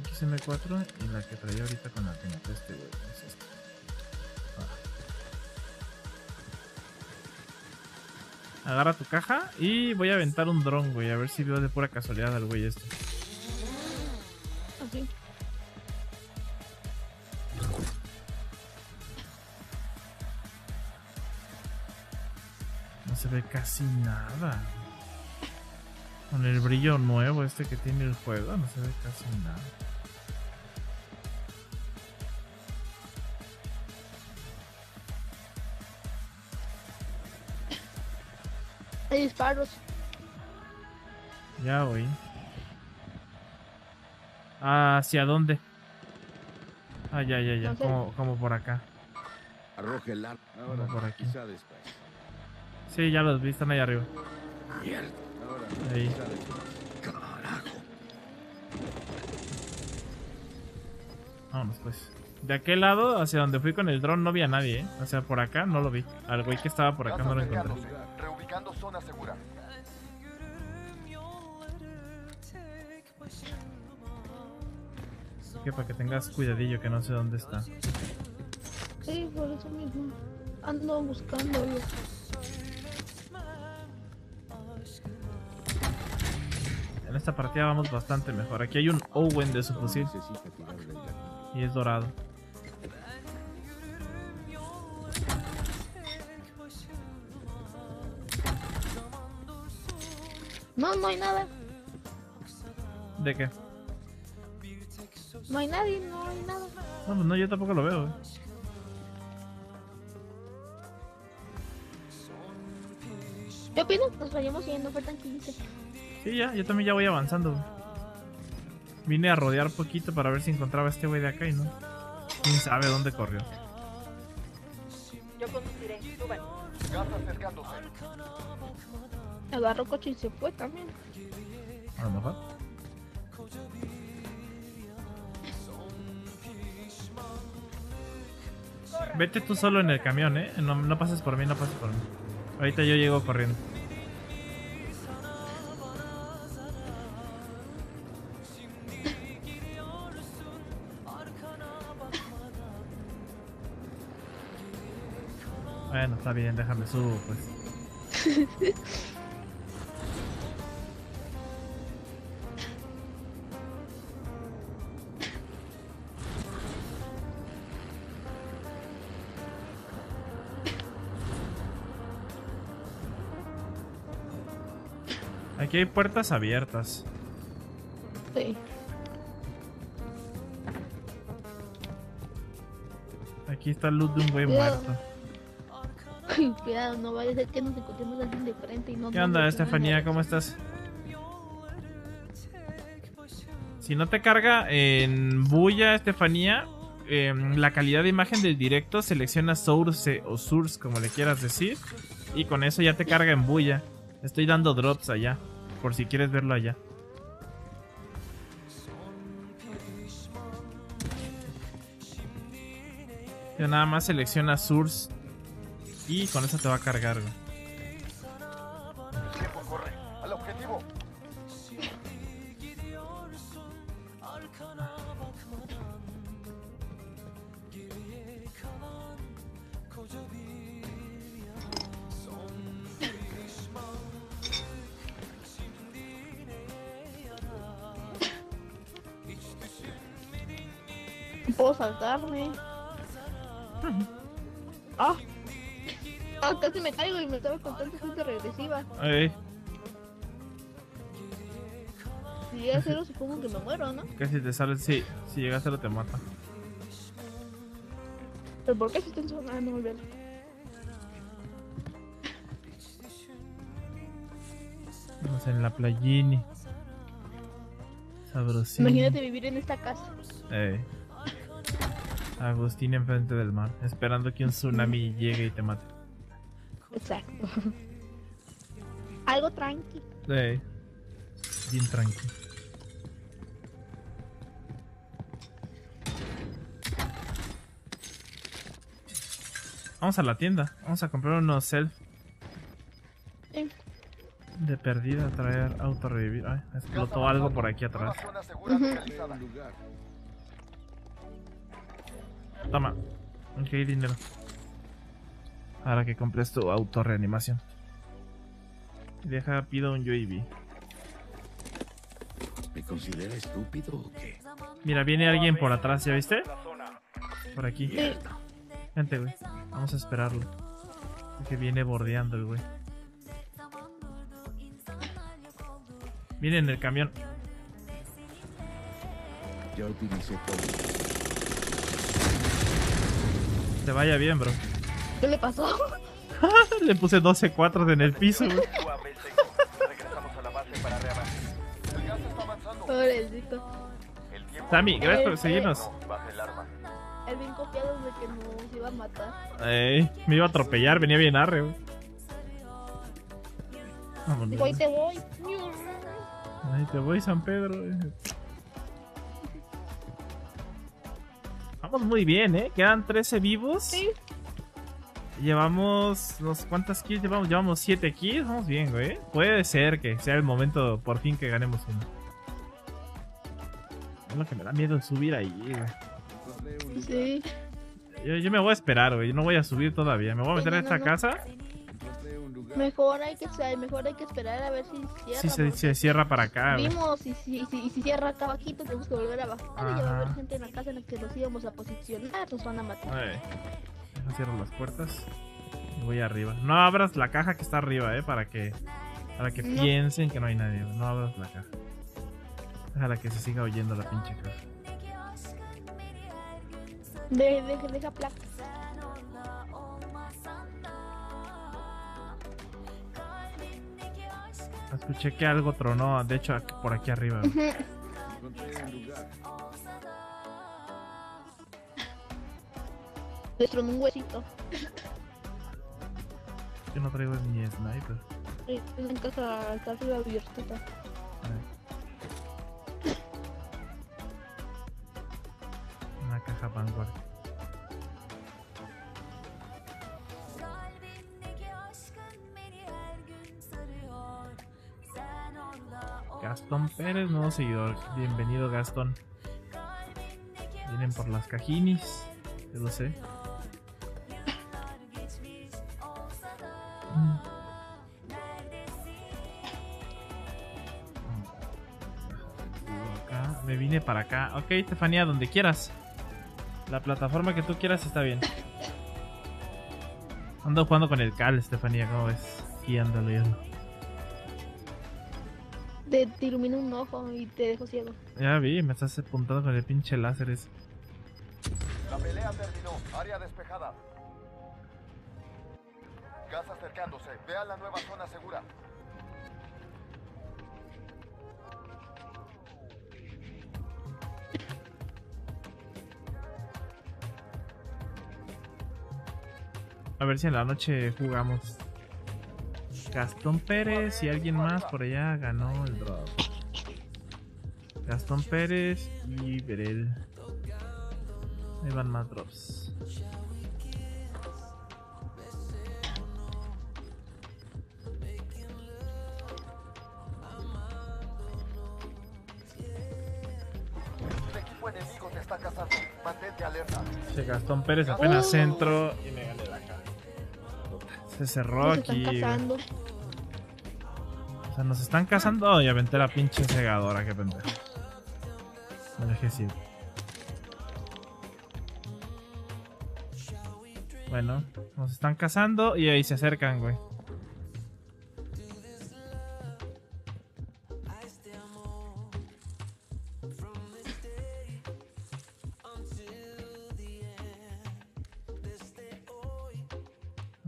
XM4 y la que traía ahorita con la que maté este, güey. Es esta. Agarra tu caja y voy a aventar un dron, güey. A ver si veo de pura casualidad al güey este. Así. No se ve casi nada. Con el brillo nuevo este que tiene el juego, no se ve casi nada. Hay disparos. Ya voy. ¿Hacia dónde? Ah, ya. No sé. Como por acá. Arroja el arma. Como por aquí. Quizá después. Sí, ya los vi, están ahí arriba. Mierda. Ahora, Ahí. quizá después. Carajo. Vámonos pues. De aquel lado, hacia donde fui con el dron, no vi a nadie, ¿eh? O sea, por acá no lo vi. Al güey que estaba por acá Gas no lo encontré. acercándose. Reubicando zona segura. Que para que tengas cuidadillo, que no sé dónde está. Sí, por eso mismo. Ando buscando yo. En esta partida vamos bastante mejor. Aquí hay un Owen de su fusil Necesita tirarle el gatillo. y es dorado. No, no hay nada. ¿De qué? No hay nadie, no hay nada. No, pues no, yo tampoco lo veo, güey. Yo opino que nos vayamos yendo, faltan 15. Sí, ya, yo también ya voy avanzando, güey. Vine a rodear poquito para ver si encontraba a este güey de acá y no. Quién sabe dónde corrió. Yo conduciré. Suban. Gas acercándose. Agarró coche y se fue también. A lo mejor. Vete tú solo en el camión, no, no pases por mí, no pases por mí. Ahorita yo llego corriendo. Bueno, está bien, déjame subo, pues. Aquí hay puertas abiertas. Sí. Aquí está el loot de un güey Cuidado. muerto. Cuidado, no vaya a ser que nos encontremos a alguien de frente y no. ¿Qué onda, Estefanía? ¿Cómo estás? Si no te carga en bulla, Estefanía, la calidad de imagen del directo, selecciona Source o Source, como le quieras decir. Y con eso ya te carga en bulla. Estoy dando drops allá, por si quieres verlo allá. Ya nada más selecciona Source y con eso te va a cargar, güey. El tiempo corre. Al objetivo. Puedo saltarme. Ah. Ah, casi me caigo y me estaba contando gente regresiva. Ey, Si llega a cero supongo que me muero, ¿no? casi te sale, sí, si llega a cero te mata. ¿Pero por qué se está en zona? Ah, no, olvídalo. Vamos en la playini. Sabrosín. Imagínate vivir en esta casa. Ey. Agustín enfrente del mar, esperando que un tsunami llegue y te mate. Exacto. Algo tranqui. Ey. Bien tranqui. Vamos a la tienda, vamos a comprar unos self. Sí. De perdida, traer auto revivir. Ay, explotó algo por aquí atrás. Nueva zona segura localizada. Toma. Ok, dinero. Ahora que compres tu auto reanimación. Pido un UAV. ¿Me considera estúpido o qué? Mira, viene alguien por atrás, ¿ya viste? Por aquí. Sí. Vente, güey. Vamos a esperarlo. Que viene bordeando el güey. Viene en el camión. Ya utilicé todo. Te vaya bien, bro. ¿Qué le pasó? Le puse 12 cuatros en el piso, güey. Regresamos a la base para reabastecer. El gas está avanzando. Pobrecito. El tiempo Sammy, gracias por seguirnos. baja el arma. Él bien confiado de que nos iba a matar. Ey, me iba a atropellar, venía bien arre, güey. Vámonos. Dijo, ahí te voy. Ahí te voy, San Pedro. Vamos muy bien, quedan 13 vivos. Sí. Llevamos, ¿cuántas kills llevamos? Llevamos 7 kills, vamos bien, güey. Puede ser que sea el momento por fin que ganemos uno. Es lo que me da miedo subir ahí, güey. Sí. Yo me voy a esperar, güey. Yo no voy a subir todavía. Me voy a meter en esta casa. Mejor hay que esperar a ver si cierra. Si se cierra para acá, güey. Vimos y si cierra acá abajito tenemos que volver a bajar. Y ya va a haber Ajá. gente en la casa en la que nos íbamos a posicionar, nos van a matar. Ay, deja cierro las puertas. Y voy arriba. No abras la caja que está arriba, para que No. piensen que no hay nadie, güey. No abras la caja. Déjala que se siga oyendo la pinche caja. Deja placa. Escuché que algo tronó, de hecho, por aquí arriba, güey. Les tronó un huesito. Yo no traigo ni sniper. En casa está arriba abiertita. Una caja Vanguard. Gastón Pérez, nuevo seguidor. Bienvenido, Gastón. Vienen por las cajinis. Yo lo sé. Acá. Me vine para acá. Ok, Estefanía, donde quieras. La plataforma que tú quieras está bien. Ando jugando con el Cal, Estefanía, ¿cómo ves? Aquí ando leyendo. Te ilumina un ojo y te dejo ciego. Ya vi, me estás apuntando con el pinche láser ese. La pelea terminó. Área despejada. Gas acercándose. Vean la nueva zona segura. A ver si en la noche jugamos. Gastón Pérez y alguien más por allá ganó el drop. Gastón Pérez y Berel. Ahí van más drops. El equipo enemigo te está cazando. Mantente alerta. Se Gastón Pérez apenas centro y me gané la cara. Se cerró Nos aquí. están cazando. O sea, nos están cazando. Y aventé la pinche cegadora, qué pendejo. Me dejé ir. Bueno, nos están cazando y ahí se acercan, güey.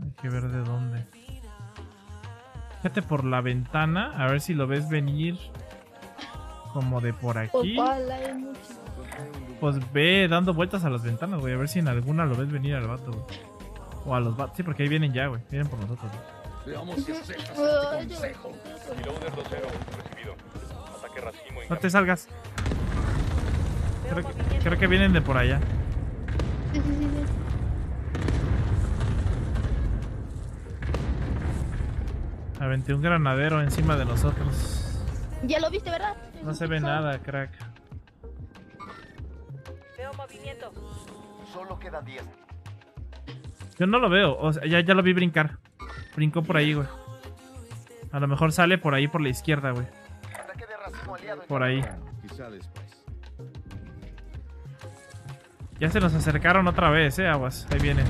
Hay que ver de dónde. Fíjate por la ventana, a ver si lo ves venir como de por aquí. Ojalá hay mucho. Pues ve dando vueltas a las ventanas, güey, a ver si en alguna lo ves venir al vato, güey. O a los vatos, sí, porque ahí vienen ya, güey. Vienen por nosotros, güey. Veamos si aceptas este consejo. Reloader 2-0, recibido. Ataque racimo en No te salgas. Creo que vienen de por allá. Sí, sí, sí, sí. Aventé un granadero encima de nosotros. Ya lo viste, ¿verdad? No se ve nada, crack. Veo movimiento. Solo quedan 10. Yo no lo veo, o sea, ya lo vi brincar. Brincó por ahí, güey. A lo mejor sale por ahí por la izquierda, güey. Ataque de racimo aliado en Por ahí. Quizá después. Ya se nos acercaron otra vez, aguas. Ahí vienen.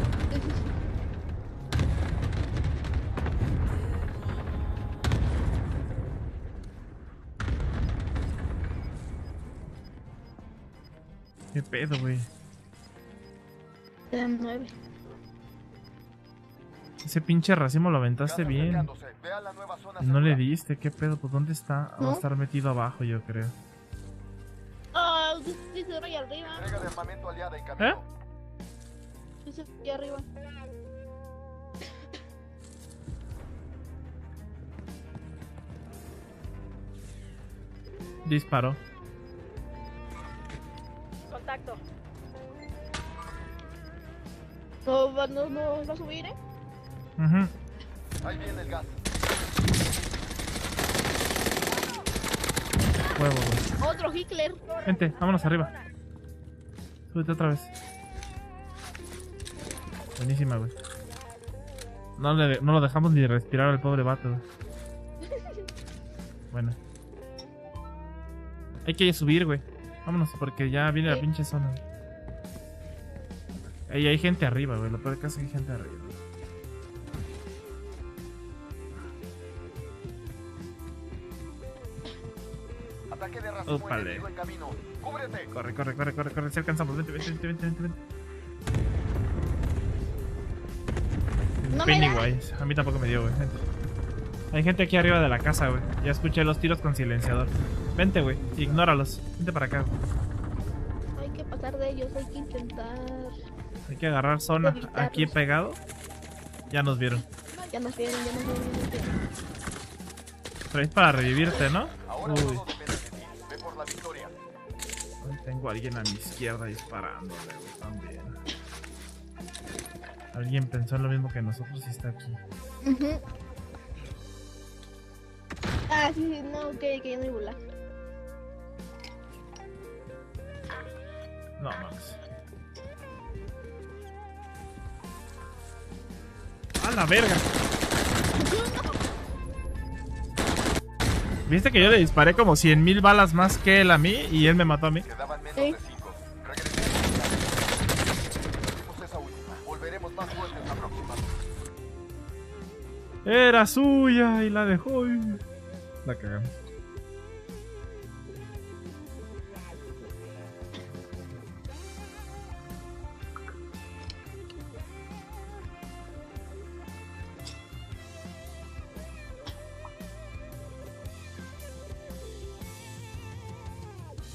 ¿Qué pedo, güey? Quedan 9. Ese pinche racimo lo aventaste Gas bien. acercándose. Ve a la nueva zona No le segura. diste, ¿qué pedo? Pues ¿dónde está? Va ¿No? a estar metido abajo, yo creo. Ah, dice rey arriba. Entrega de armamento aliada en camino. Dice aquí arriba. Disparó. Contacto. No va a subir, Ujú. Ahí viene el gas. Huevo, güey. Otro Hitler. Vente, vámonos arriba. Súbete otra vez. Buenísima, güey. No lo dejamos ni respirar al pobre vato, güey. Bueno. Hay que subir, güey. Vámonos, porque ya viene la pinche zona. Ahí hay gente arriba, güey. Lo peor que es que hay gente arriba. Ataque de racimo Ópale. enemigo en camino. Cúbrete. Corre. Si alcanzamos. Vente. No me da. Pennywise. A mí tampoco me dio, güey. Vente. Hay gente aquí arriba de la casa, güey. Ya escuché los tiros con silenciador. Vente, güey. Ignóralos. Vente para acá, güey. Hay que pasar de ellos, hay que intentar. Hay que agarrar zona Evitarlos. aquí pegado. Ya nos vieron. Ya nos vieron. Traes para revivirte, ¿no? Ahora Uy. todo depende de ti. Ve por la victoria. Tengo a alguien a mi izquierda disparándole, güey, también. Alguien pensó en lo mismo que nosotros y está aquí. Ujú. Ah, sí, no, que ya no hay bola. No, mames. ¡A la verga! ¿Viste que yo le disparé como 100,000 balas más que él a mí y él me mató a mí? Quedaban menos Sí. de 5. Regresemos. Hicimos esa última. Volveremos más fuertes la próxima. Era suya y la dejó y... La cagamos.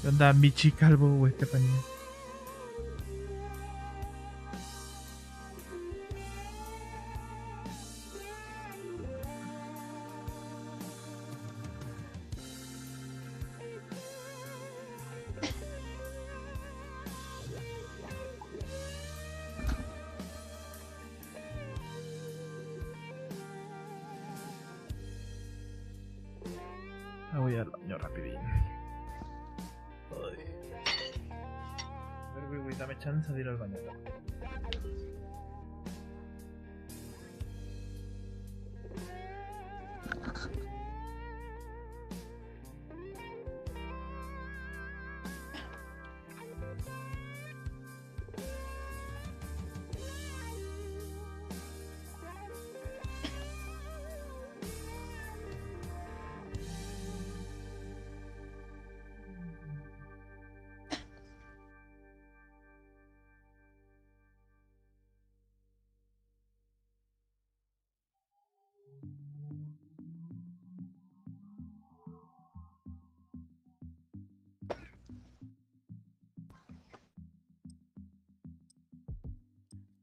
¿Qué onda, Michi Calvo, güey, Estefanía? al baño rapidín. Ay. A ver, güey, dame chance de ir al baño.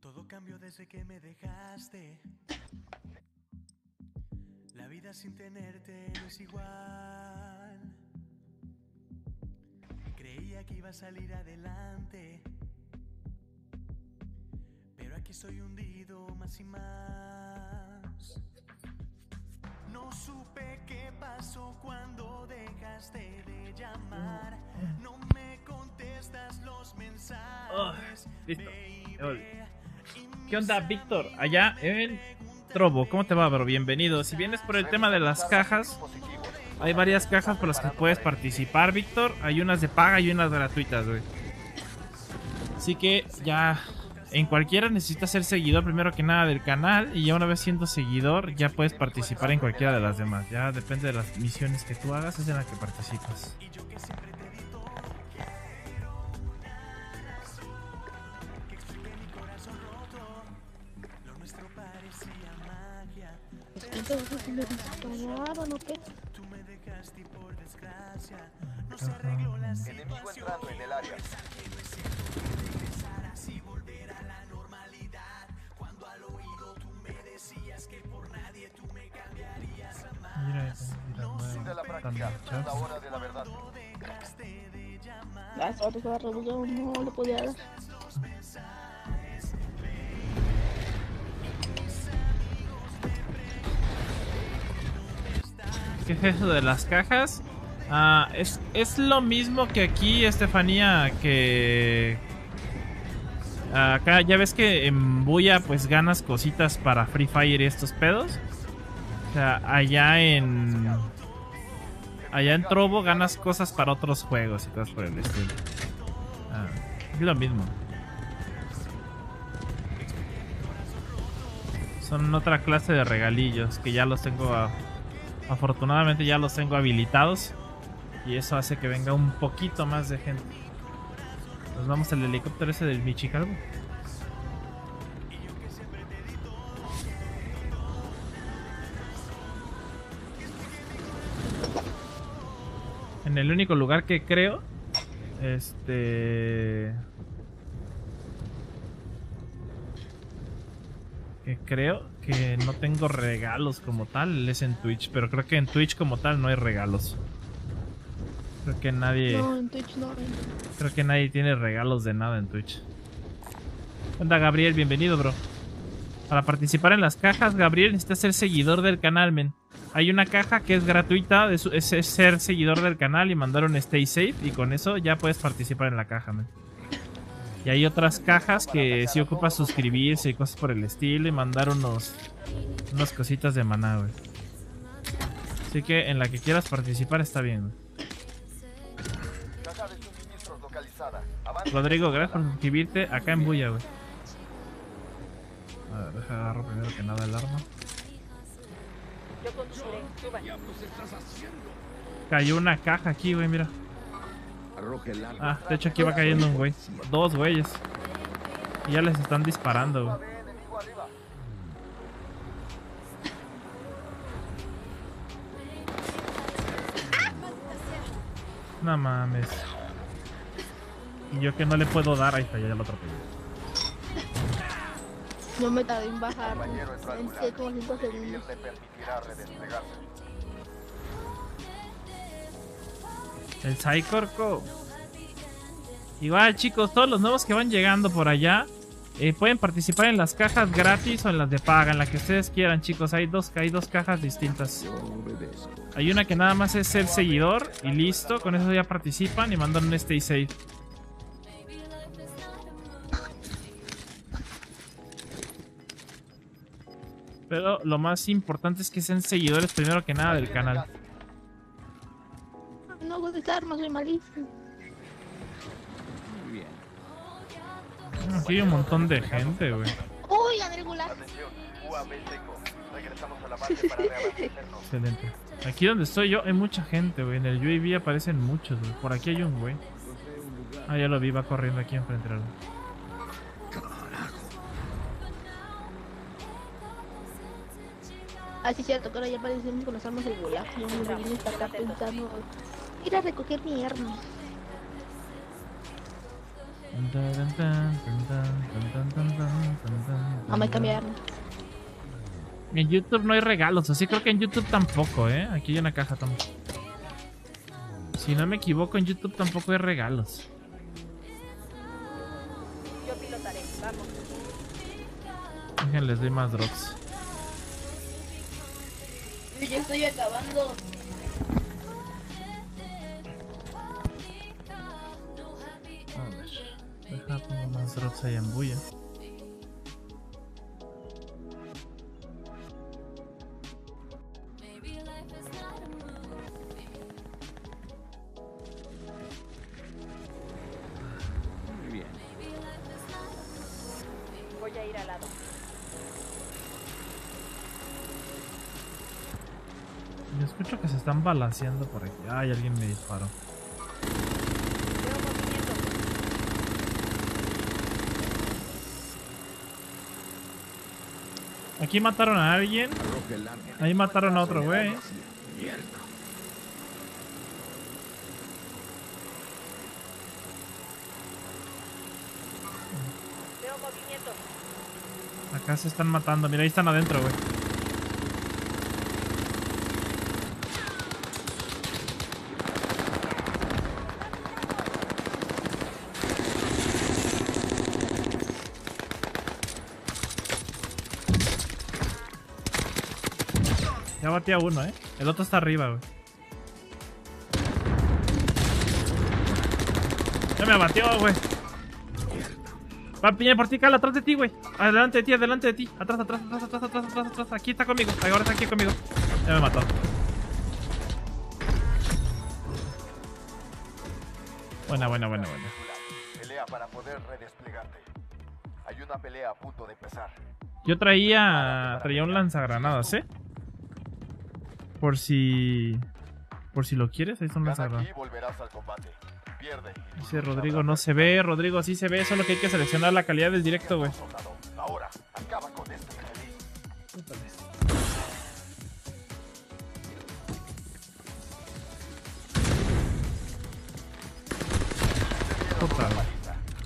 Todo cambió desde que me dejaste. La vida sin tenerte no es igual. Creía que iba a salir adelante, pero aquí estoy hundido más y más. No supe qué pasó cuando dejaste de llamar. No me contestas los mensajes. Listo. ¿Qué onda, Víctor? Allá en Trovo, ¿cómo te va, bro? Bienvenido. Si vienes por el tema de las cajas, hay varias cajas por las que puedes participar, Víctor. Hay unas de paga y unas gratuitas, güey. Así que ya en cualquiera necesitas ser seguidor primero que nada del canal. Y ya una vez siendo seguidor, ya puedes participar en cualquiera de las demás. Ya depende de las misiones que tú hagas, es en la que participas. Entonces, ¿me dispararon o qué? Enemigo entrando en el área. Mira, Sigue la práctica, es la hora de la verdad. Las horas de la revolución no le podía dar. ¿Qué es eso de las cajas? Es lo mismo que aquí, Estefanía, que acá ya ves que en Buya pues ganas cositas para Free Fire y estos pedos. O sea, allá en Trovo ganas cosas para otros juegos y cosas por el estilo. Es lo mismo. Son otra clase de regalillos que ya los tengo afortunadamente ya los tengo habilitados. Y eso hace que venga un poquito más de gente. Nos vamos al helicóptero ese del Michigan. En el único lugar que creo que no tengo regalos como tal es en Twitch, pero creo que en Twitch como tal no hay regalos. Creo que nadie... No, en Twitch no. Creo que nadie tiene regalos de nada en Twitch. Onda, Gabriel, bienvenido, bro. Para participar en las cajas, Gabriel, necesitas ser seguidor del canal, men. Hay una caja que es gratuita, es ser seguidor del canal y mandar un stay safe, y con eso ya puedes participar en la caja, men. Y hay otras cajas que sí ocupas suscribirse y cosas por el estilo y mandar unas cositas de maná, güey. Así que en la que quieras participar está bien, güey. Rodrigo, gracias por suscribirte acá en Buya, güey. A ver, deja agarrar primero que nada el arma. Yo conduciré, suban. Cayó una caja aquí, güey, mira. De hecho aquí va cayendo un güey. Dos güeyes. Y ya les están disparando, güey. No mames. Y yo que no le puedo dar, ahí está, ya lo atropellé. No me tardé en bajar en 7 o 5 segundos. El Psycorco. Igual, chicos, todos los nuevos que van llegando por allá, Pueden participar en las cajas gratis o en las de paga, en la que ustedes quieran, chicos. Hay dos cajas distintas. Hay una que nada más es ser seguidor y listo. Con eso ya participan y mandan un stay safe. Pero lo más importante es que sean seguidores primero que nada del canal. No hago desarmas, soy malísimo. Muy bien. Aquí hay un montón de gente, güey. Uy, Andrés. Atención, UAV seco. Regresamos a la base para reabastecernos. Excelente. Aquí donde estoy yo hay mucha gente, güey. En el UAV aparecen muchos, güey. Por aquí hay un güey. Ah, ya lo vi, va corriendo aquí enfrente. Ah, sí, cierto, que ahora ya parecemos que nos armas el gulag. Yo me vine hasta acá pensando ir a recoger mi arma. No me cambié de arma. En YouTube no hay regalos, así creo que en YouTube tampoco, Aquí hay una caja tampoco. Si no me equivoco, en YouTube tampoco hay regalos. Yo pilotaré, vamos. Déjenles doy más drops. Yo ya estoy acabando. A ver, deja pongo más drops ahí en bulla. Muy bien. Voy a ir al lado. Yo escucho que se están balanceando por aquí. Ay, alguien me disparó. Veo movimiento. Aquí mataron a alguien. Arroje el arma. Ahí mataron a otro güey. Mierda. Veo movimiento. Acá se están matando. Mira, ahí están adentro, güey. Ya batí a uno, El otro está arriba, güey. Ya me batió, güey. Va, viene por ti, Cal, atrás de ti, güey. Adelante de ti, adelante de ti. Atrás, atrás, atrás, atrás, atrás, atrás, atrás. Aquí está conmigo. Ahora está aquí conmigo. Ya me mató. Buena. Pelea para poder redesplegarte. Hay una pelea a punto de empezar. Yo traía un lanzagranadas, Por si lo quieres, ahí está un Gana lanzagranadas. aquí y volverás al combate. Pierde. y tu Dice lucha Rodrigo, habrá no se ve. Rodrigo, sí se ve. Solo que hay que seleccionar la calidad del directo, güey. soldado. Ahora, acaba con este infeliz. Puta.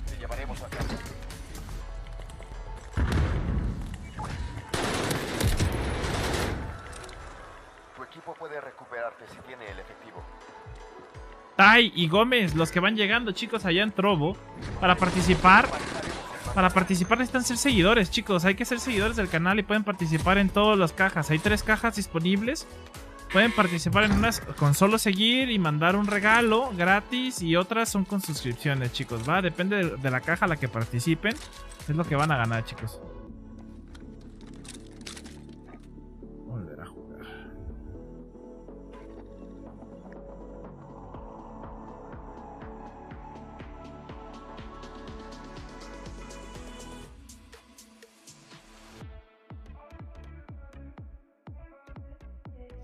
Te llevaremos a casa. Tu equipo puede recuperarte si tiene el efectivo. Tai y Gómez, los que van llegando, chicos, allá en Trovo. Para participar necesitan ser seguidores, chicos. Hay que ser seguidores del canal y pueden participar en todas las cajas. Hay 3 cajas disponibles. Pueden participar en unas con solo seguir y mandar un regalo gratis. Y otras son con suscripciones, chicos, ¿va? Depende de la caja a la que participen. Es lo que van a ganar, chicos. Volver a jugar.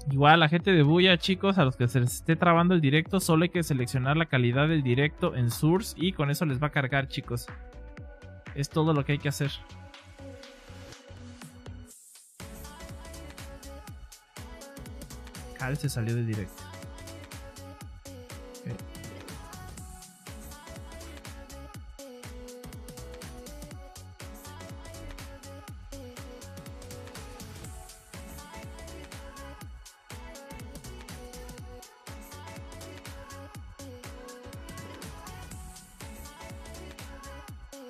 Igual a la gente de Buya, chicos, a los que se les esté trabando el directo, solo hay que seleccionar la calidad del directo en Source y con eso les va a cargar, chicos. Es todo lo que hay que hacer. Cal se salió del directo.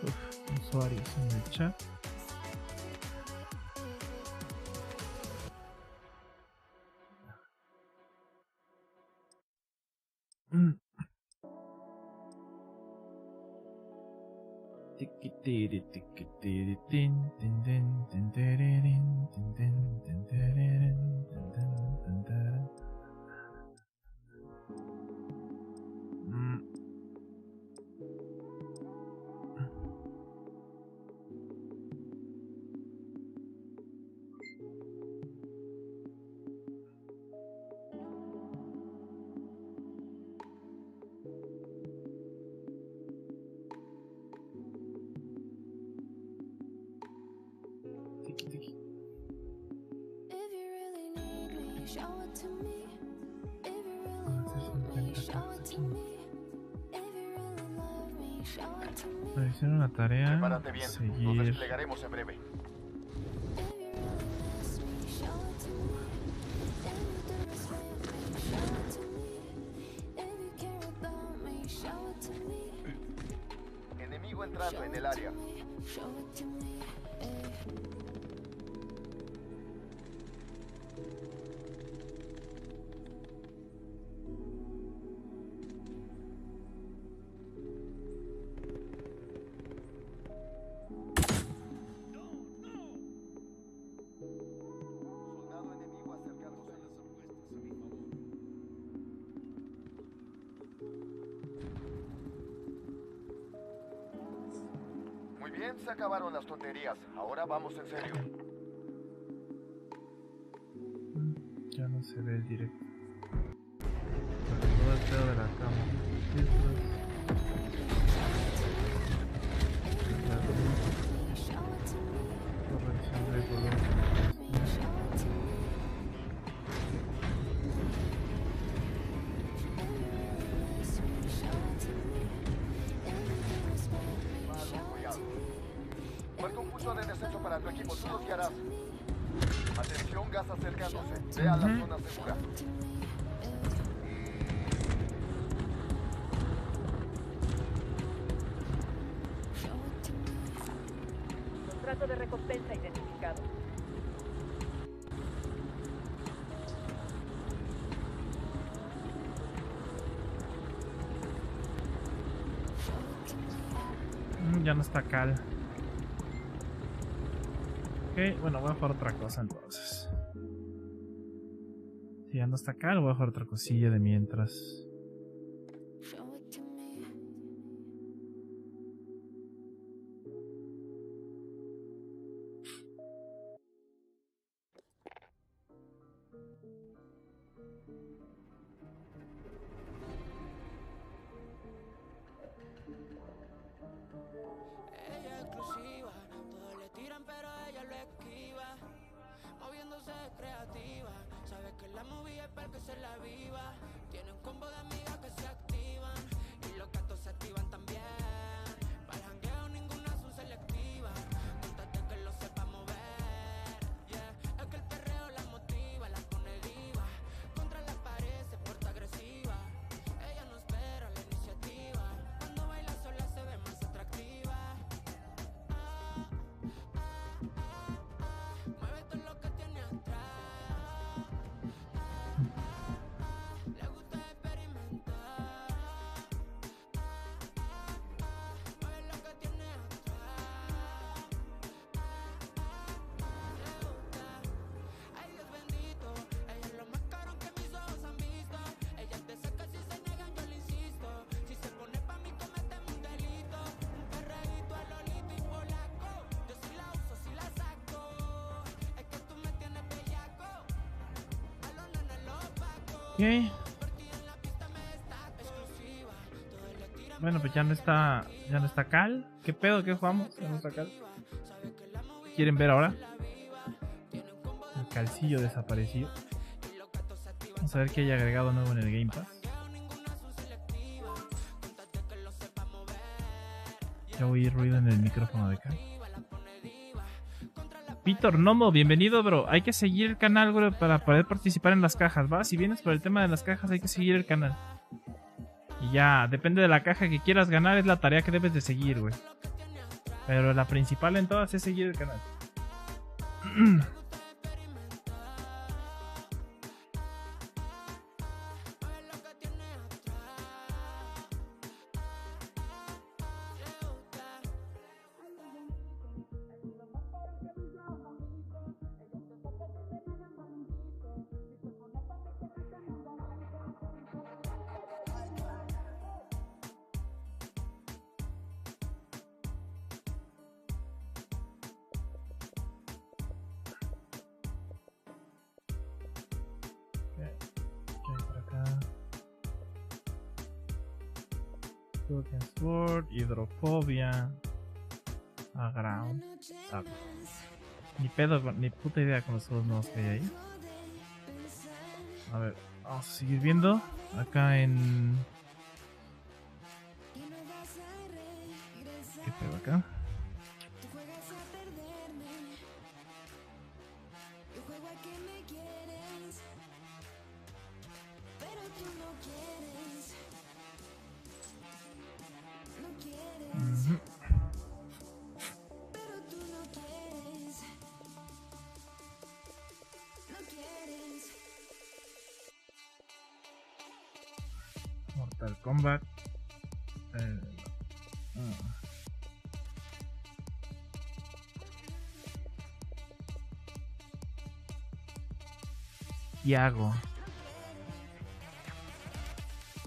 Okay. usuarios en el chat. Realizar una tarea, Prepárate bien, nos seguir. desplegaremos en breve. Enemigo entrando en el área. Soldado enemigo acercándose. Muy bien, se acabaron las tonterías. Ahora vamos en serio. Ya no se ve el directo. Todo el pedo de la cama. Filtros. Corrección de color. Marca un punto de descenso para tu equipo, tú los guiarás. Atención, gas acercándose. Ve a la zona segura. Contrato de recompensa identificado. Ya no está Cal. Ok, bueno, voy a jugar otra cosa entonces. Si ya no está Cal, voy a jugar otra cosilla de mientras. Ella es exclusiva, todos le tiran pero ella lo esquiva, moviéndose creativa, sabe que la movie es para que se la viva, tiene un combo de amigas que se activan, y los gatos se activan también, para el jangueo ninguna son selectivas, contate que lo sepa mover, yeah, es que el perreo la motiva, la pone diva, contra la pared se porta agresiva, ella no espera la iniciativa, cuando baila sola se ve más atractiva. Mueve todo lo que tiene atrás. Le gusta experimentar. Mueve lo que tiene atrás. Le gusta. Ay, Dios bendito. Ella es lo más caro que mis ojos han visto. Ella es de esas que si se niegan yo le insisto. Si se pone pa' mí cometemos un delito. Un perreíto a Lolito y polaco. Yo si la uso, si la saco. Es que tú me tienes bellaco. A los nenes los paco. Ok. Bueno, pues ya no está Cal. ¿Qué pedo? ¿Qué jugamos? Ya no está Cal. ¿Quieren ver ahora? El calcillo desaparecido. Vamos a ver qué hay agregado nuevo en el Game Pass. Ya oí ruido en el micrófono de Cal. Víctor Nomo, bienvenido, bro. Hay que seguir el canal, bro, para poder participar en las cajas, ¿va? Si vienes por el tema de las cajas, hay que seguir el canal. Y ya, depende de la caja que quieras ganar, es la tarea que debes de seguir, güey. Pero la principal en todas es seguir el canal. Sword, hidrofobia, ground. Ni pedo, ni puta idea con los juegos nuevos que hay ahí. A ver, vamos a seguir viendo. Acá en... ¿Qué pedo acá? Mortal Kombat.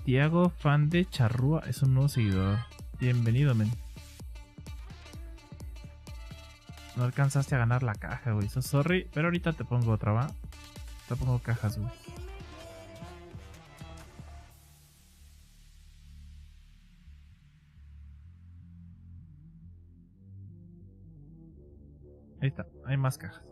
Tiago, fan de Charrúa, es un nuevo seguidor. Bienvenido, men. No alcanzaste a ganar la caja, güey. So sorry, pero ahorita te pongo otra, ¿va? Te pongo cajas, güey. Ahí está, hay más cajas.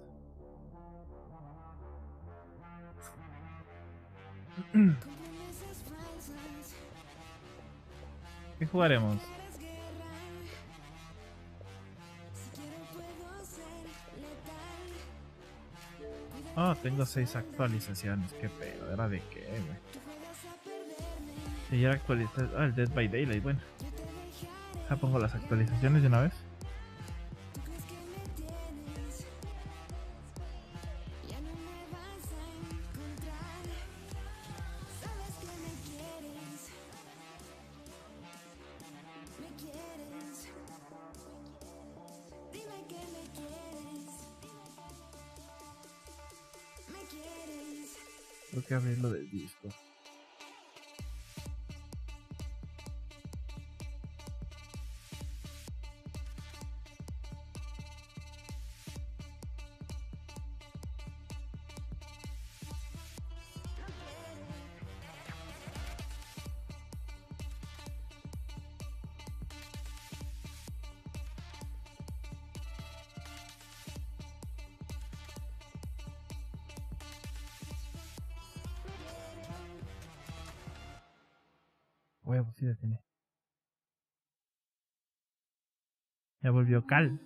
¿Qué jugaremos? Oh, tengo 6 actualizaciones. Qué pedo, ¿era de qué, güey? Si ya actualicé... Ah, el Dead by Daylight, bueno. Ya pongo las actualizaciones de una vez. Tengo que abrirlo del disco. Huevos, sí la tiene. Ya volvió Cal.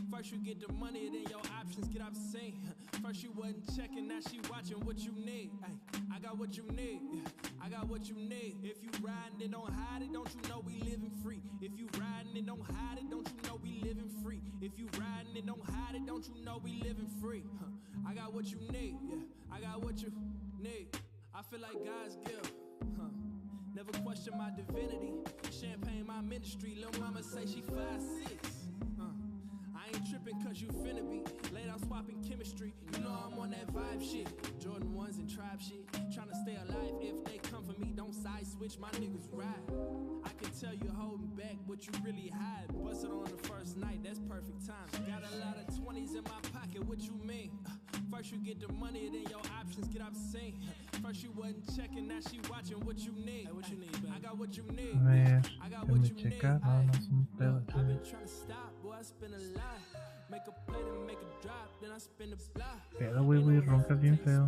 First you get the money, then your options get obscene. First you wasn't checking, now she watching what you need. Ay, I got what you need, I got what you need. If you riding it, don't hide it, don't you know we living free? If you riding it, don't hide it, don't you know we living free? If you riding it, don't hide it, don't you know we living free? I got what you need, yeah, I got what you need. I feel like God's gift, never question my divinity. Champagne my ministry, lil' mama say she 5'6". I ain't tripping cause you finna be laid out swapping chemistry. You know I'm on that vibe shit. Jordan 1s and tribe shit. Tryna stay alive if they come for me. Don't side switch, my niggas ride. I can tell you holding back, but you really hide. Bust it on the first night, that's perfect time. Got a lot of 20s in my pocket, what you mean? First you get the money, then your options get obscene. First you wasn't checking, now she watching what you need. Hey, what you need, baby? I got what you need. I got what you need. I've been trying to stop, boy, I spend a lot. Make a play to make a drop, then I spend a block. Pero güey, roncas bien feo.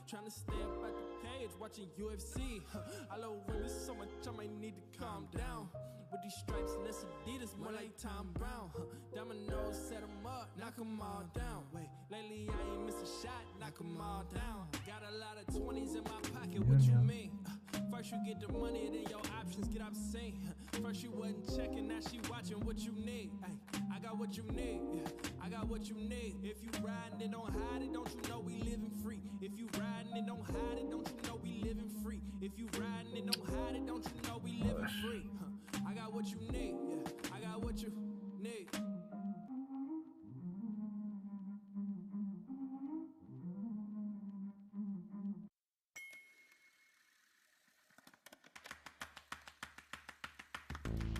Trying to stay up at the pay, kids watching UFC. I love women so much I might need to calm down. With these stripes, less Adidas, more like Tom Brown. Dominoes, set 'em up, knock 'em all down. Wait, lately I ain't missed a shot, knock 'em all down. Got a lot of 20s in my pocket, what you mean? First you get the money, then your options get obscene. First you wasn't checking, now she watching what you need. Ay, I got what you need, I got what you need. If you riding it, don't hide it, don't you know we living free? If you riding it, don't hide it, don't you know we living free? If you riding it, don't hide it, don't you know we living free? I got what you need, yeah, I got what you need.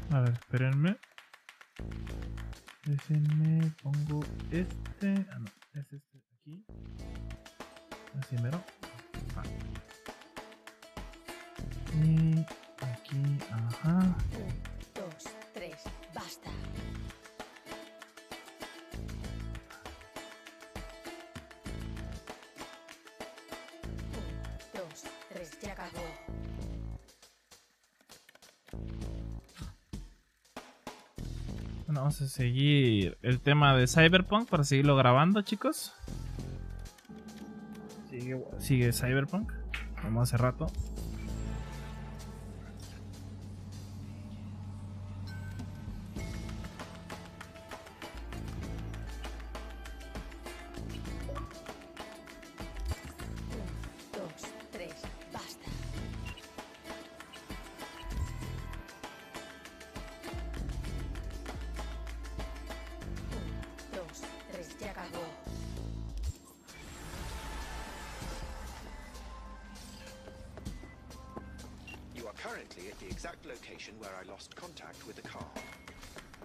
A ver, espérenme. Déjenme, pongo este. Ah, no, es este aquí. Así mero. Ah. Y aquí, ajá. 1, 2, 3, basta. 1, 2, 3, ya acabó. Bueno, vamos a seguir el tema de CyberPunk para seguirlo grabando, chicos. Sigue CyberPunk, como hace rato. Currently at the exact location where I lost contact with the car.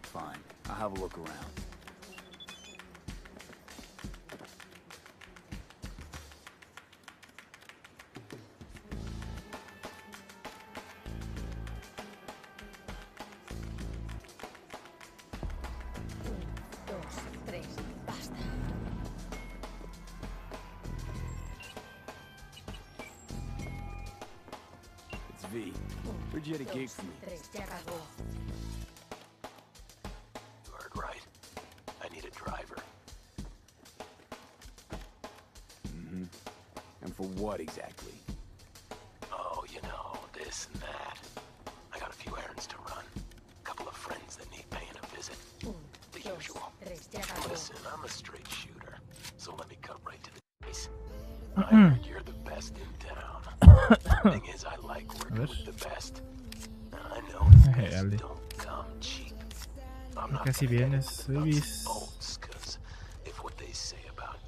Fine. I'll have a look around. Where'd you get a gig for me? You heard right. I need a driver. Mm-hmm. And for what exactly? Oh, you know, this and that. I got a few errands to run. A couple of friends that need paying a visit. The usual. Listen, I'm a straight shooter, so let me cut right to the chase. I heard you're the best in town. Thing is, I like working with the best. I know the don't come cheap. I'm not casi vienes, babies.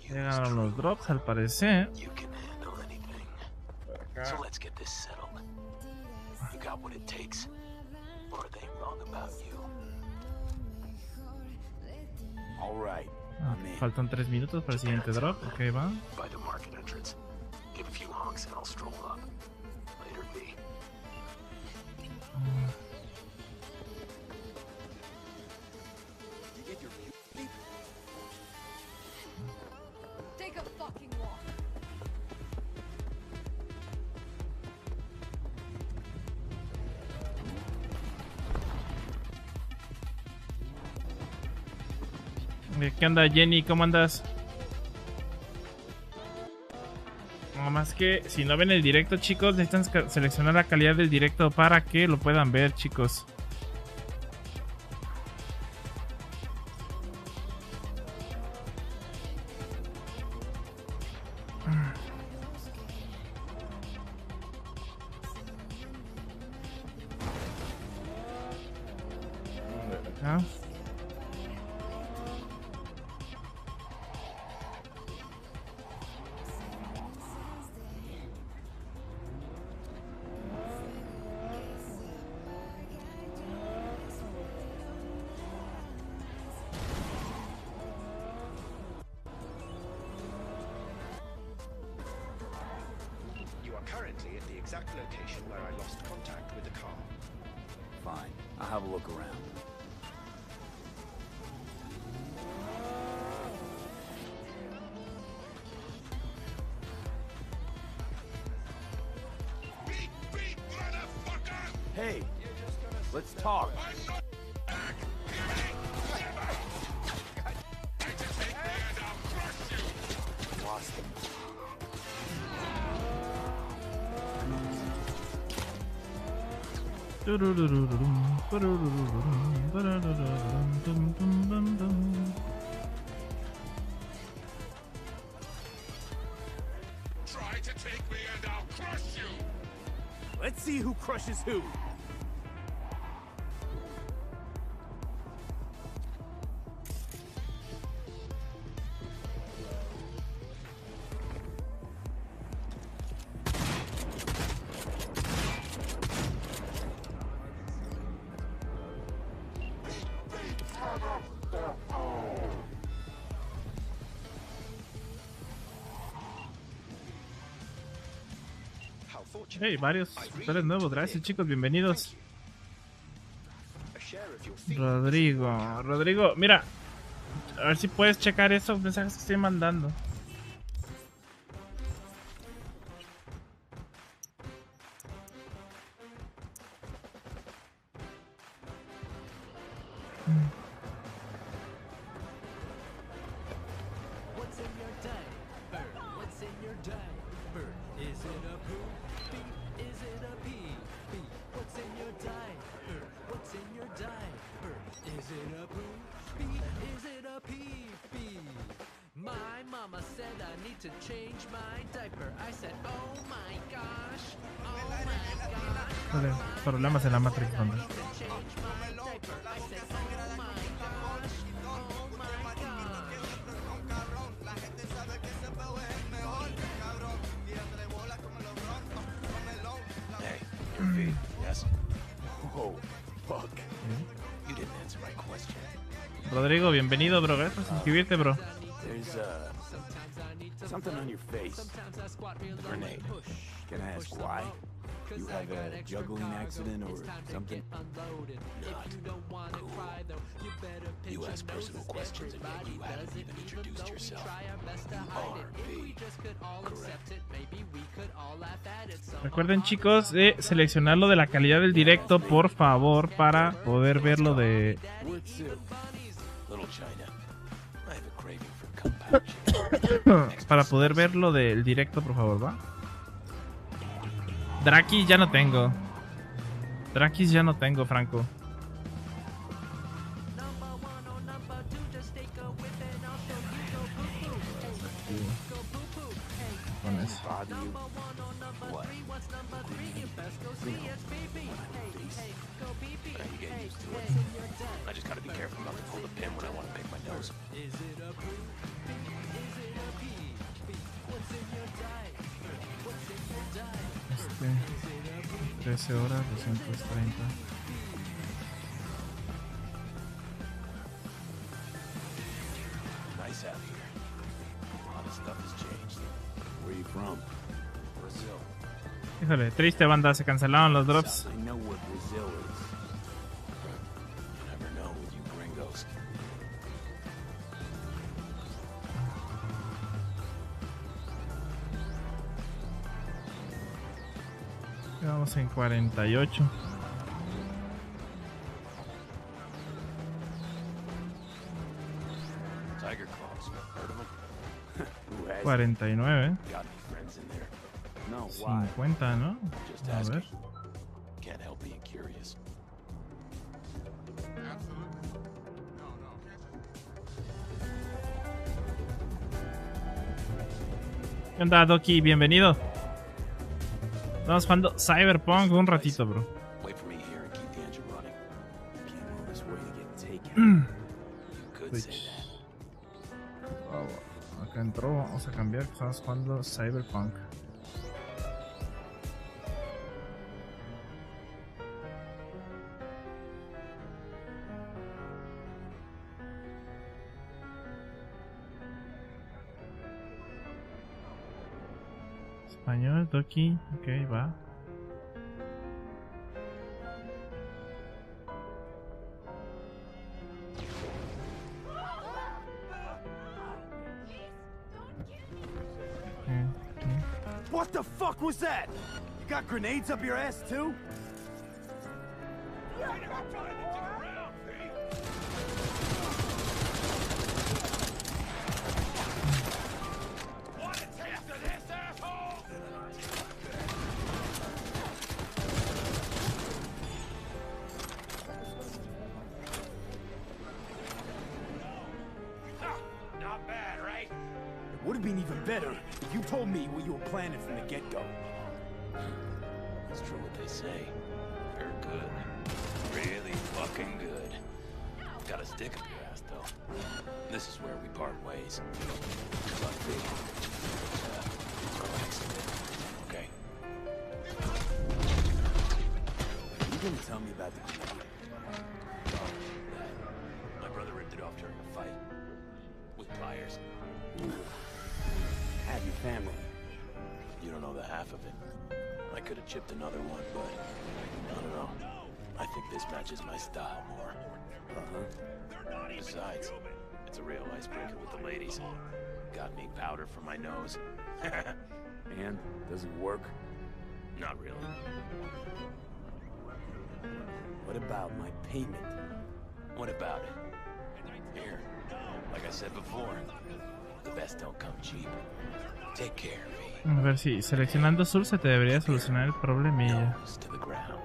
Llegaron los drops al parecer. You can handle anything. So let's get this settled. You got what it takes, or they wrong about you. All right. Faltan 3 minutos para el siguiente drop. Ok, va. By the market entrance. Give a few honks and I'll stroll up. Later, B. Take a fucking walk. ¿Qué onda, Jenny? ¿Cómo andas? Nada más que si no ven el directo, chicos, necesitan seleccionar la calidad del directo para que lo puedan ver, chicos. Acá. Currently at the exact location where I lost contact with the car. Fine. I'll have a look around. Hey, let's talk. Lost him. Try to take me and I'll crush you. Let's see who crushes who. Hey, varios suscriptores nuevos, gracias chicos, bienvenidos. Rodrigo, mira, a ver si puedes checar esos mensajes que estoy mandando. Problemas en la Matrix, ¿dónde? Hey, you're V, yes? Oh, fuck. You didn't answer my question. Rodrigo, bienvenido, bro. Gracias por suscribirte, bro. There's something on your face. Grenade. Can I ask why? You have a juggling accident or something? Not cool. You ask personal questions and yet you haven't even introduced yourself. You are V. Correct. Recuerden chicos de seleccionar lo de la calidad del directo, por favor, para poder verlo de... para poder verlo del directo, por favor, ¿va? Drakis ya no tengo. Drakis ya no tengo, Franco. Con eso. I just gotta be careful not to pull the pin when I want to pick my nose. 13 horas, 230. Nice out here. A lot of stuff has changed. Where are you from? Brazil. Híjole, triste banda, se cancelaron los drops. I know what Brazil is. You never know with you gringos. Vamos en 48. Tiger claws. Heard of them? Who has 49. Got any friends in there? No, why? 50, ¿no? Just A ver. asking. Can't help being curious. ¿Qué onda, Doki? Bienvenido. Estamos jugando CyberPunk un ratito, bro. Wait for me here and keep the engine running. Came all this way to get taken. You could say that. Acá entró, vamos a cambiar. Estamos jugando CyberPunk. Español, Doki, ok, va. What the fuck was that? You got grenades up your ass too? Not bad, right? It would have been even better if you told me what you were planning from the get-go. It's true what they say. You're good. Really fucking good. Got a stick up your ass, though. This is where we part ways. But relax a bit, okay? You didn't tell me about the grenade. My brother ripped it off during a fight. With pliers. Have your family. You don't know the half of it. I could have chipped another one, but I don't know. I think this matches my style more. Besides, it's a real icebreaker with the ladies. Got me powder for my nose. And does it work? Not really. What about my payment? What about it? Here, like I said before, the best don't come cheap. Take care, V. A ver si seleccionando azul se te debería solucionar el problemilla. To the ground.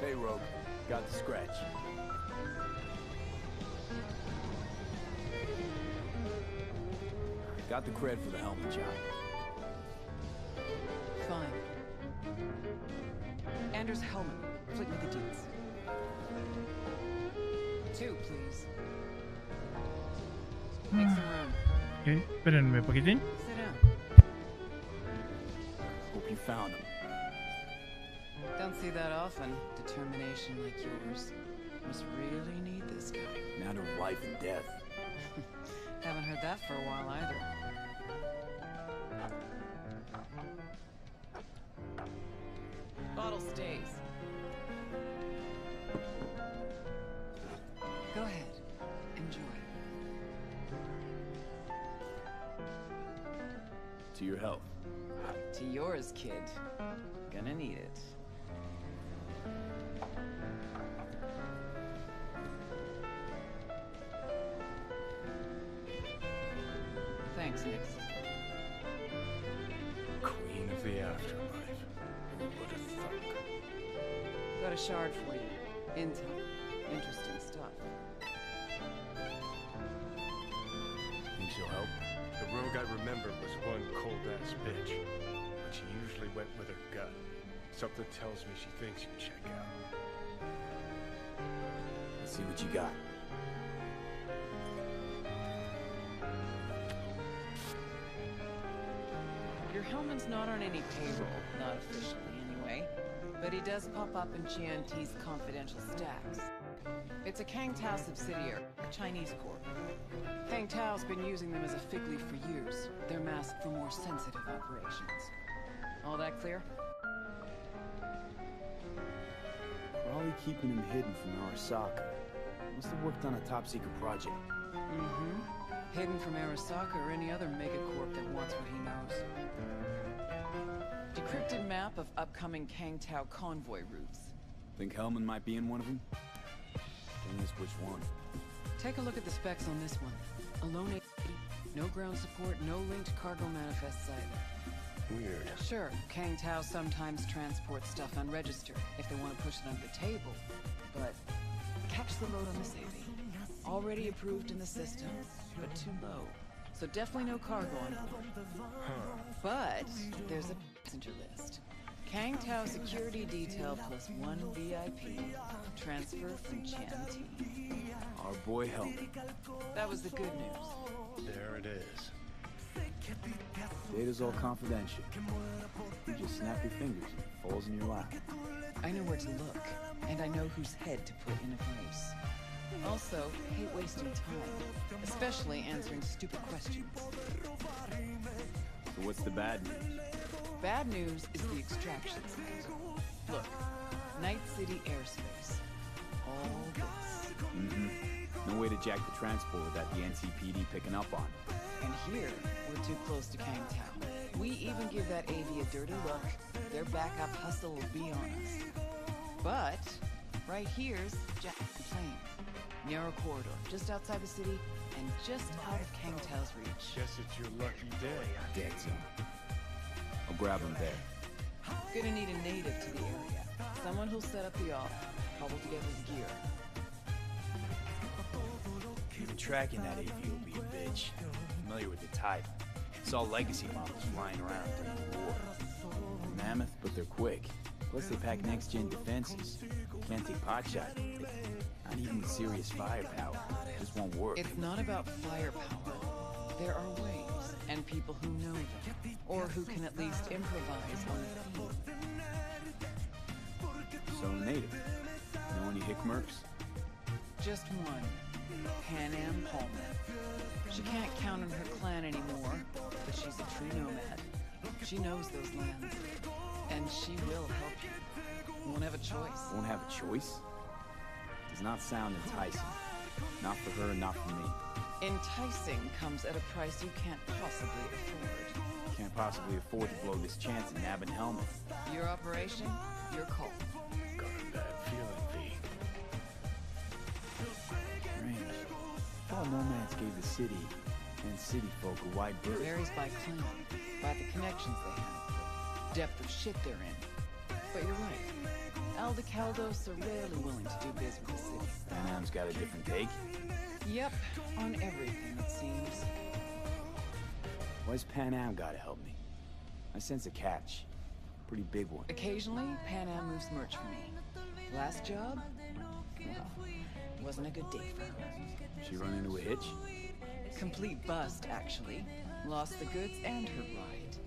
Hey, Rogue. Got the scratch. Got the cred for the helmet job. Fine. Anders Hellman, flick me the deeds. 2, please. Make some room. Ok, espérenme poquitín. Sit down. Hope you found him. Don't see that often. Determination like yours. Must really need this guy. Matter of life and death. Haven't heard that for a while either. Bottle stays. Go ahead. Enjoy. To your health. To yours, kid. Gonna need it. Thanks, Nix. Queen of the afterlife. Who would have thunk? Got a shard for you. Intel. Interesting stuff. Think she'll help? The rogue I remember was one cold-ass bitch. But she usually went with her gut. Something tells me she thinks you check out. Let's see what you got. Your Hellman's not on any payroll, not officially anyway. But he does pop up in GNT's confidential stacks. It's a Kang Tao subsidiary, a Chinese corp. Kang Tao's been using them as a fig leaf for years. They're masked for more sensitive operations. All that clear? Probably keeping him hidden from Arasaka. Must have worked on a top-secret project. Mm-hmm. Hidden from Arasaka or any other megacorp that wants what he knows. Decrypted map of upcoming Kang Tao convoy routes. Think Hellman might be in one of them? Don't ask which one. Take a look at the specs on this one. Alone 80, no ground support, no linked cargo manifests either. Weird. Sure, Kang Tao sometimes transports stuff unregistered if they want to push it under the table. But catch the load on this AV. Already approved in the system, but too low. So definitely no cargo on board. Huh. But there's a passenger list. Kang Tao security detail plus 1 VIP. Transfer from Chianti. Our boy Helmet. That was the good news. There it is. Data's all confidential. You just snap your fingers and it falls in your lap. I know where to look, and I know whose head to put in a place. Also, hate wasting time, especially answering stupid questions. So what's the bad news? Bad news is the extraction site. Look, Night City airspace. All this. No way to jack the transport without the NCPD picking up on it. And here, we're too close to Kang Tao. We even give that AV a dirty look, their backup hustle will be on us. But, right here's Jack the Plane. Narrow corridor, just outside the city, and just out of Kang Tao's reach. Guess it's your lucky day. Dead zone. I'll grab him there. Gonna need a native to the area. Someone who'll set up the off, cobble together the gear. Even tracking that AV will be a bitch. Familiar with the type. Saw legacy models flying around during the war. Mammoth, but they're quick. Plus they pack next-gen defenses. Can't take potshots. Not even with serious firepower. Just won't work. It's not about firepower. There are ways, and people who know them, or who can at least improvise on the field. So native. Know any Hickmerks? Just one. Pan Am Palmer. She can't count on her clan anymore, but she's a true nomad. She knows those lands, and she will help you. Won't have a choice. Won't have a choice? Does not sound enticing. Not for her, not for me. Enticing comes at a price you can't possibly afford. Can't possibly afford to blow this chance in nabbing Helmet. Your operation, your call. Got a bad feeling, V. Strange. All nomads gave the city and city folk a wide berth. Varies by clan, by the connections they have, the depth of shit they're in. But you're right. Aldecaldos are rarely willing to do biz with the city. Pan Am's got a different take? Yep, on everything it seems. Why's Pan Am gotta help me? I sense a catch. Pretty big one. Occasionally, Pan Am moves merch for me. Last job? Well, wasn't a good day for her. She run into a hitch? Complete bust, actually. Lost the goods and her ride.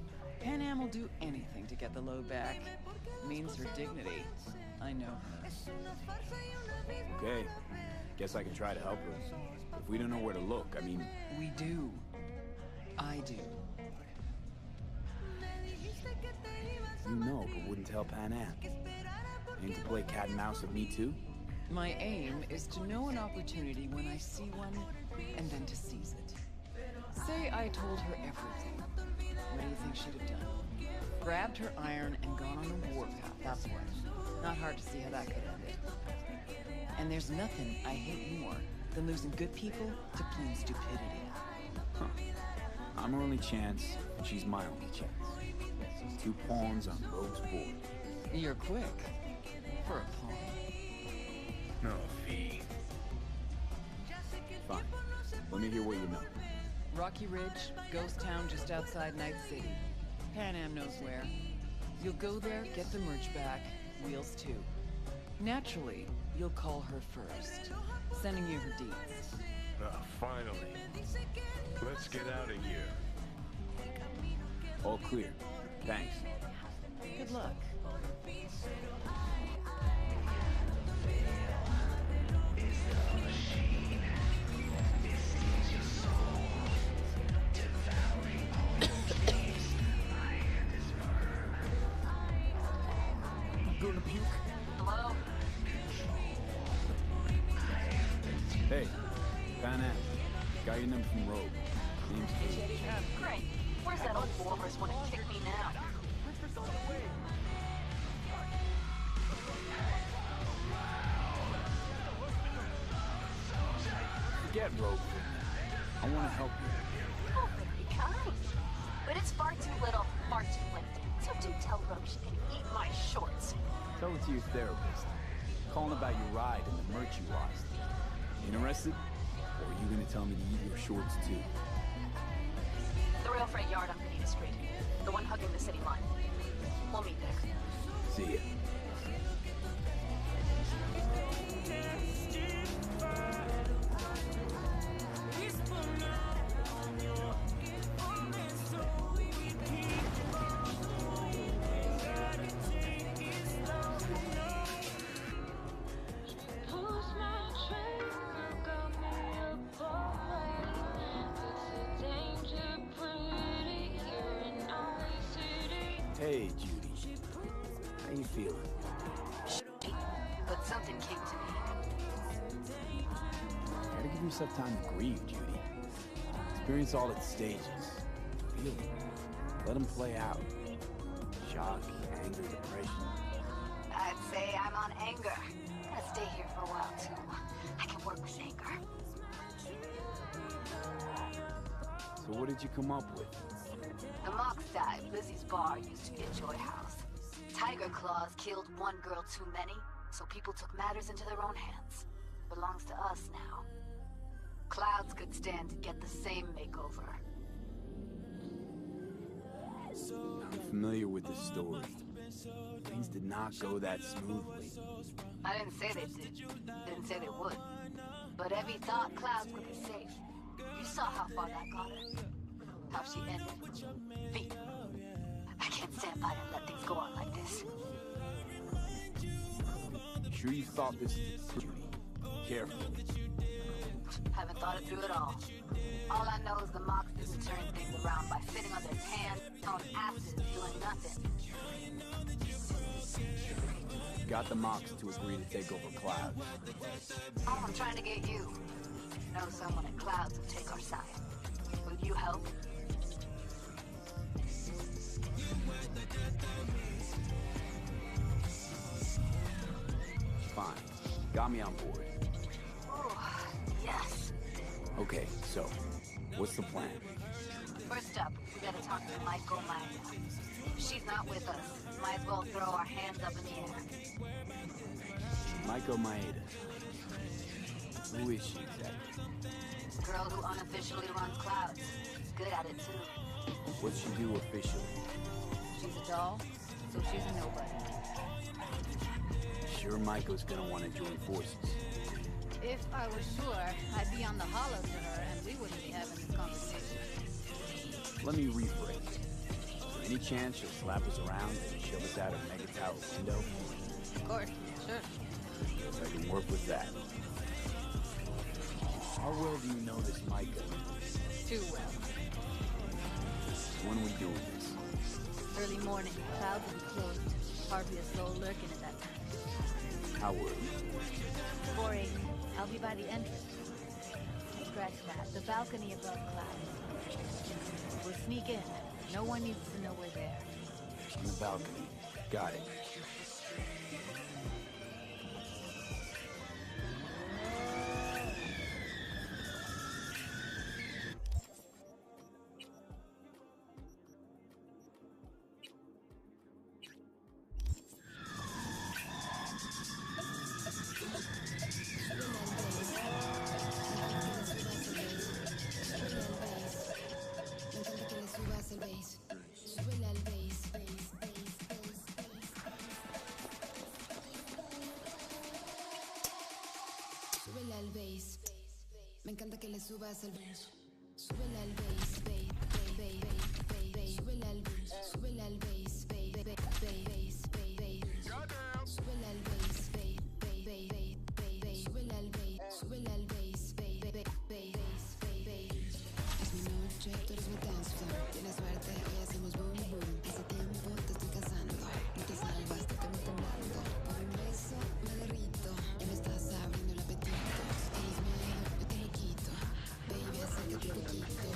Pan Am will do anything to get the load back. Means her dignity. I know her. Okay. Guess I can try to help her. If we don't know where to look, I mean... We do. I do. You know, but wouldn't tell Pan Am. Aim to play cat and mouse with me too? My aim is to know an opportunity when I see one, and then to seize it. Say I told her everything. What do you think she'd have done? Grabbed her iron and gone on a warpath, that's what. Not hard to see how that could end it. And there's nothing I hate more than losing good people to plain stupidity. Huh. I'm her only chance, and she's my only chance. 2 pawns on Rogue's board. You're quick. For a pawn. No, V. Fine. Let me hear what you know. Rocky Ridge, ghost town just outside Night City. Pan Am knows where. You'll go there, get the merch back, wheels too. Naturally, you'll call her first, sending you her deeds. Finally. Let's get out of here. All clear. Thanks. Good luck. Gonna puke? Hello? Hey, Pan Am. Got your number from Rogue. Name's Kate. Great. Where's that old walrus want to kick me now? Forget Rogue. I want to help you. Oh, very kind. But it's far too little, far too late. So do tell Rogue she can eat my shorts. Tell it to your therapist. Calling about your ride and the merch you lost. Interested? Or are you gonna tell me to eat your shorts too? The rail freight yard on Benita Street. The one hugging the city line. We'll meet there. Hey, Judy. How you feeling? But something came to me. Gotta give yourself time to grieve, Judy. Experience all its stages. Feel it. Let them play out. Shock, anger, depression. I'd say I'm on anger. I'm gonna stay here for a while, too. I can work with anger. So what did you come up with? The Mox died. Lizzie's bar used to be a joy house. Tiger Claws killed one girl too many, so people took matters into their own hands. Belongs to us now. Clouds could stand to get the same makeover. I'm familiar with this story. Things did not go that smoothly. I didn't say they did. Didn't say they would. But Evie thought Clouds would be safe. You saw how far that got her. How she ended. V. I can't stand by and let things go on like this. Sure you thought this through, Judy? Careful. Haven't thought it through at all. All I know is the Mox didn't turn things around by sitting on their tan, on acid, doing nothing. Got the Mox to agree to take over Cloud. Oh, I'm trying to get you. Know someone at Clouds will take our side. Will you help? Fine. Got me on board. Oh, yes. Okay, so, what's the plan? First up, we gotta talk to Michael Maeda. If she's not with us, might as well throw our hands up in the air. Maiko Maeda. Who is she exactly? Girl who unofficially runs Clouds. Good at it, too. What's she do officially? She's a doll, so she's a nobody. Sure Maiko's gonna want to join forces. If I was sure, I'd be on the hollow to her and we wouldn't be having this conversation. Let me rephrase. Is there any chance she'll slap us around and shove us out of Mega Tower window? Of course, sure. Guess I can work with that. How well do you know this Maiko? Too well. When are we doing this? Early morning, Clouds will be closed. Hardly a soul lurking at that time. How early? 4 a.m. I'll be by the entrance. Scratch that. The balcony above Clouds. We'll sneak in. No one needs to know we're there. On the balcony. Got it. Súbele al bass. Me encanta que le subas el bass. Súbele al bass, bass, bass, bass, bass. Súbele al bass, súbele al bass, bass, bass, bass, bass. Súbele al bass, bass, bass, bass, bass. Súbele al bass, súbele al bass, bass, bass, bass, bass. Es mi noche, tú eres mi dance floor. Tienes suerte, hoy hacemos boom boom. Hace tiempo te estoy cazando. No te salvas, te tengo temblando. Por un beso me derrito. Ya me estás abriendo el apetito. Eres mío, yo te lo quito. Baby, acércate un poquito.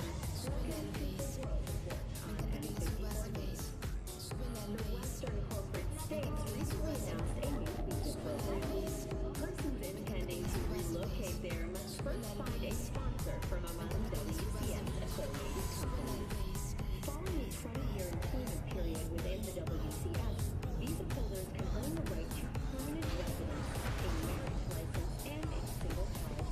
Súbele al bass. Me encanta que le subas al bass. Súbele al bass. Me encanta que le subas al bass. Súbele al bass. Persons intending to relocate there must first find a sponsor from among WCS-affiliated companies. Following a 20-year employment period within the WCS, visa holders can earn the right to permanent residence, a marriage license, and a single child.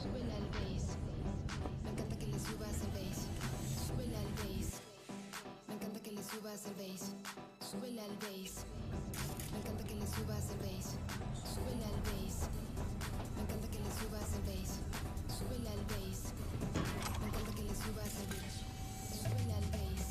Súbele al bass. Me encanta que le subas al bass. Súbele al bass. Me encanta que le subas al bass. Súbele al bass. Me encanta que le subas al bass. Súbele al bass. Me encanta que le subas al bass. Súbele al bass. Me encanta que le subas al bass. Súbele al bass.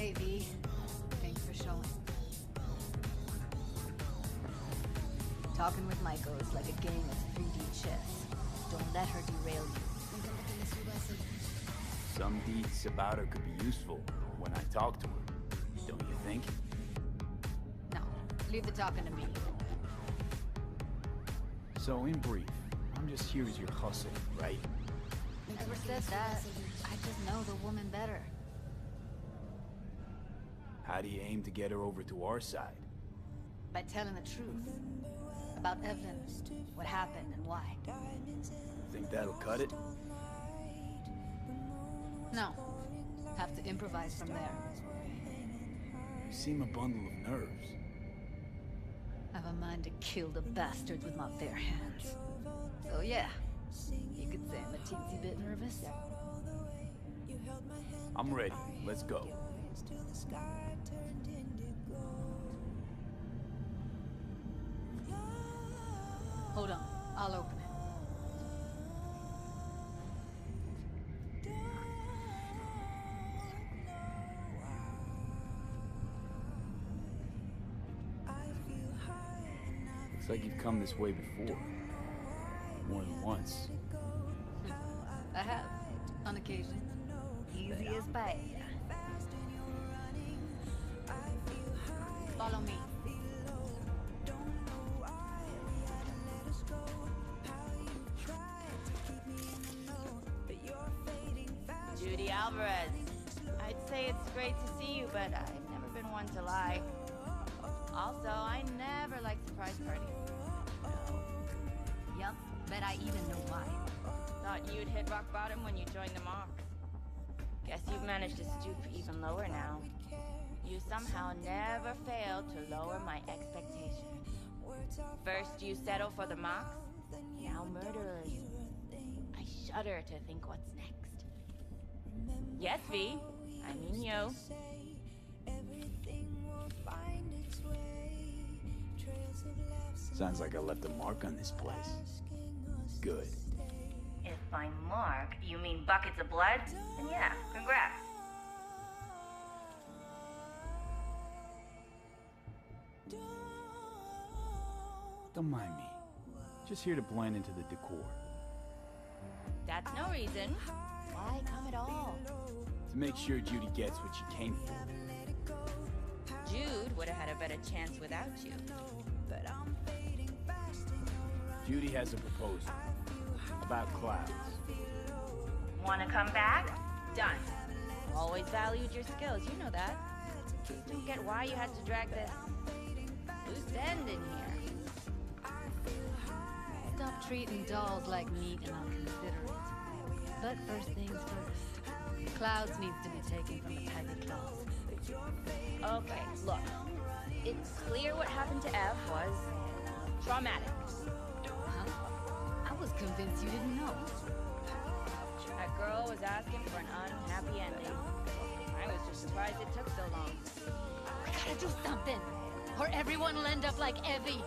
Hey, V. Thanks for showing. Talking with Michael is like a game of 3D chess. Don't let her derail you. Some deeds about her could be useful when I talk to her, don't you think? No, leave the talking to me. So, in brief, I'm just here as your hustle, right? Never said that. I just know the woman better. How do you aim to get her over to our side? By telling the truth. About Evelyn, what happened and why. Think that'll cut it? No. Have to improvise from there. You seem a bundle of nerves. I've a mind to kill the bastards with my bare hands. So yeah, you could say I'm a teensy bit nervous. I'm ready. Let's go. Hold on, I'll open it. Looks like you've come this way before. More than once. I have, on occasion. Easy as pie. Follow me. Judy Alvarez. I'd say it's great to see you, but I've never been one to lie. Also, I never liked surprise parties. Yup, bet I even know why. Thought you'd hit rock bottom when you joined the Mox. Guess you've managed to stoop even lower now. You somehow never failed to lower my expectations. First you settle for the Mox, now murderers. I shudder to think what's next. Yes, V. I mean you. Sounds like I left a mark on this place. Good. If by mark you mean buckets of blood, then yeah, congrats. Don't mind me. Just here to blend into the decor. That's no reason. Why come at all? To make sure Judy gets what she came for. Jude would have had a better chance without you. Judy has a proposal. About clouds. Wanna come back? Done. Always valued your skills, you know that. Just don't get why you had to drag this loose end in here. Stop treating dolls like meat and I'll consider it. But first things first. Clouds needs to be taken from the Tiger Claws. Okay, look. It's clear what happened to Ev was traumatic. Huh? I was convinced you didn't know. That girl was asking for an unhappy ending. I was just surprised it took so long. We gotta do something, or everyone will end up like Evie.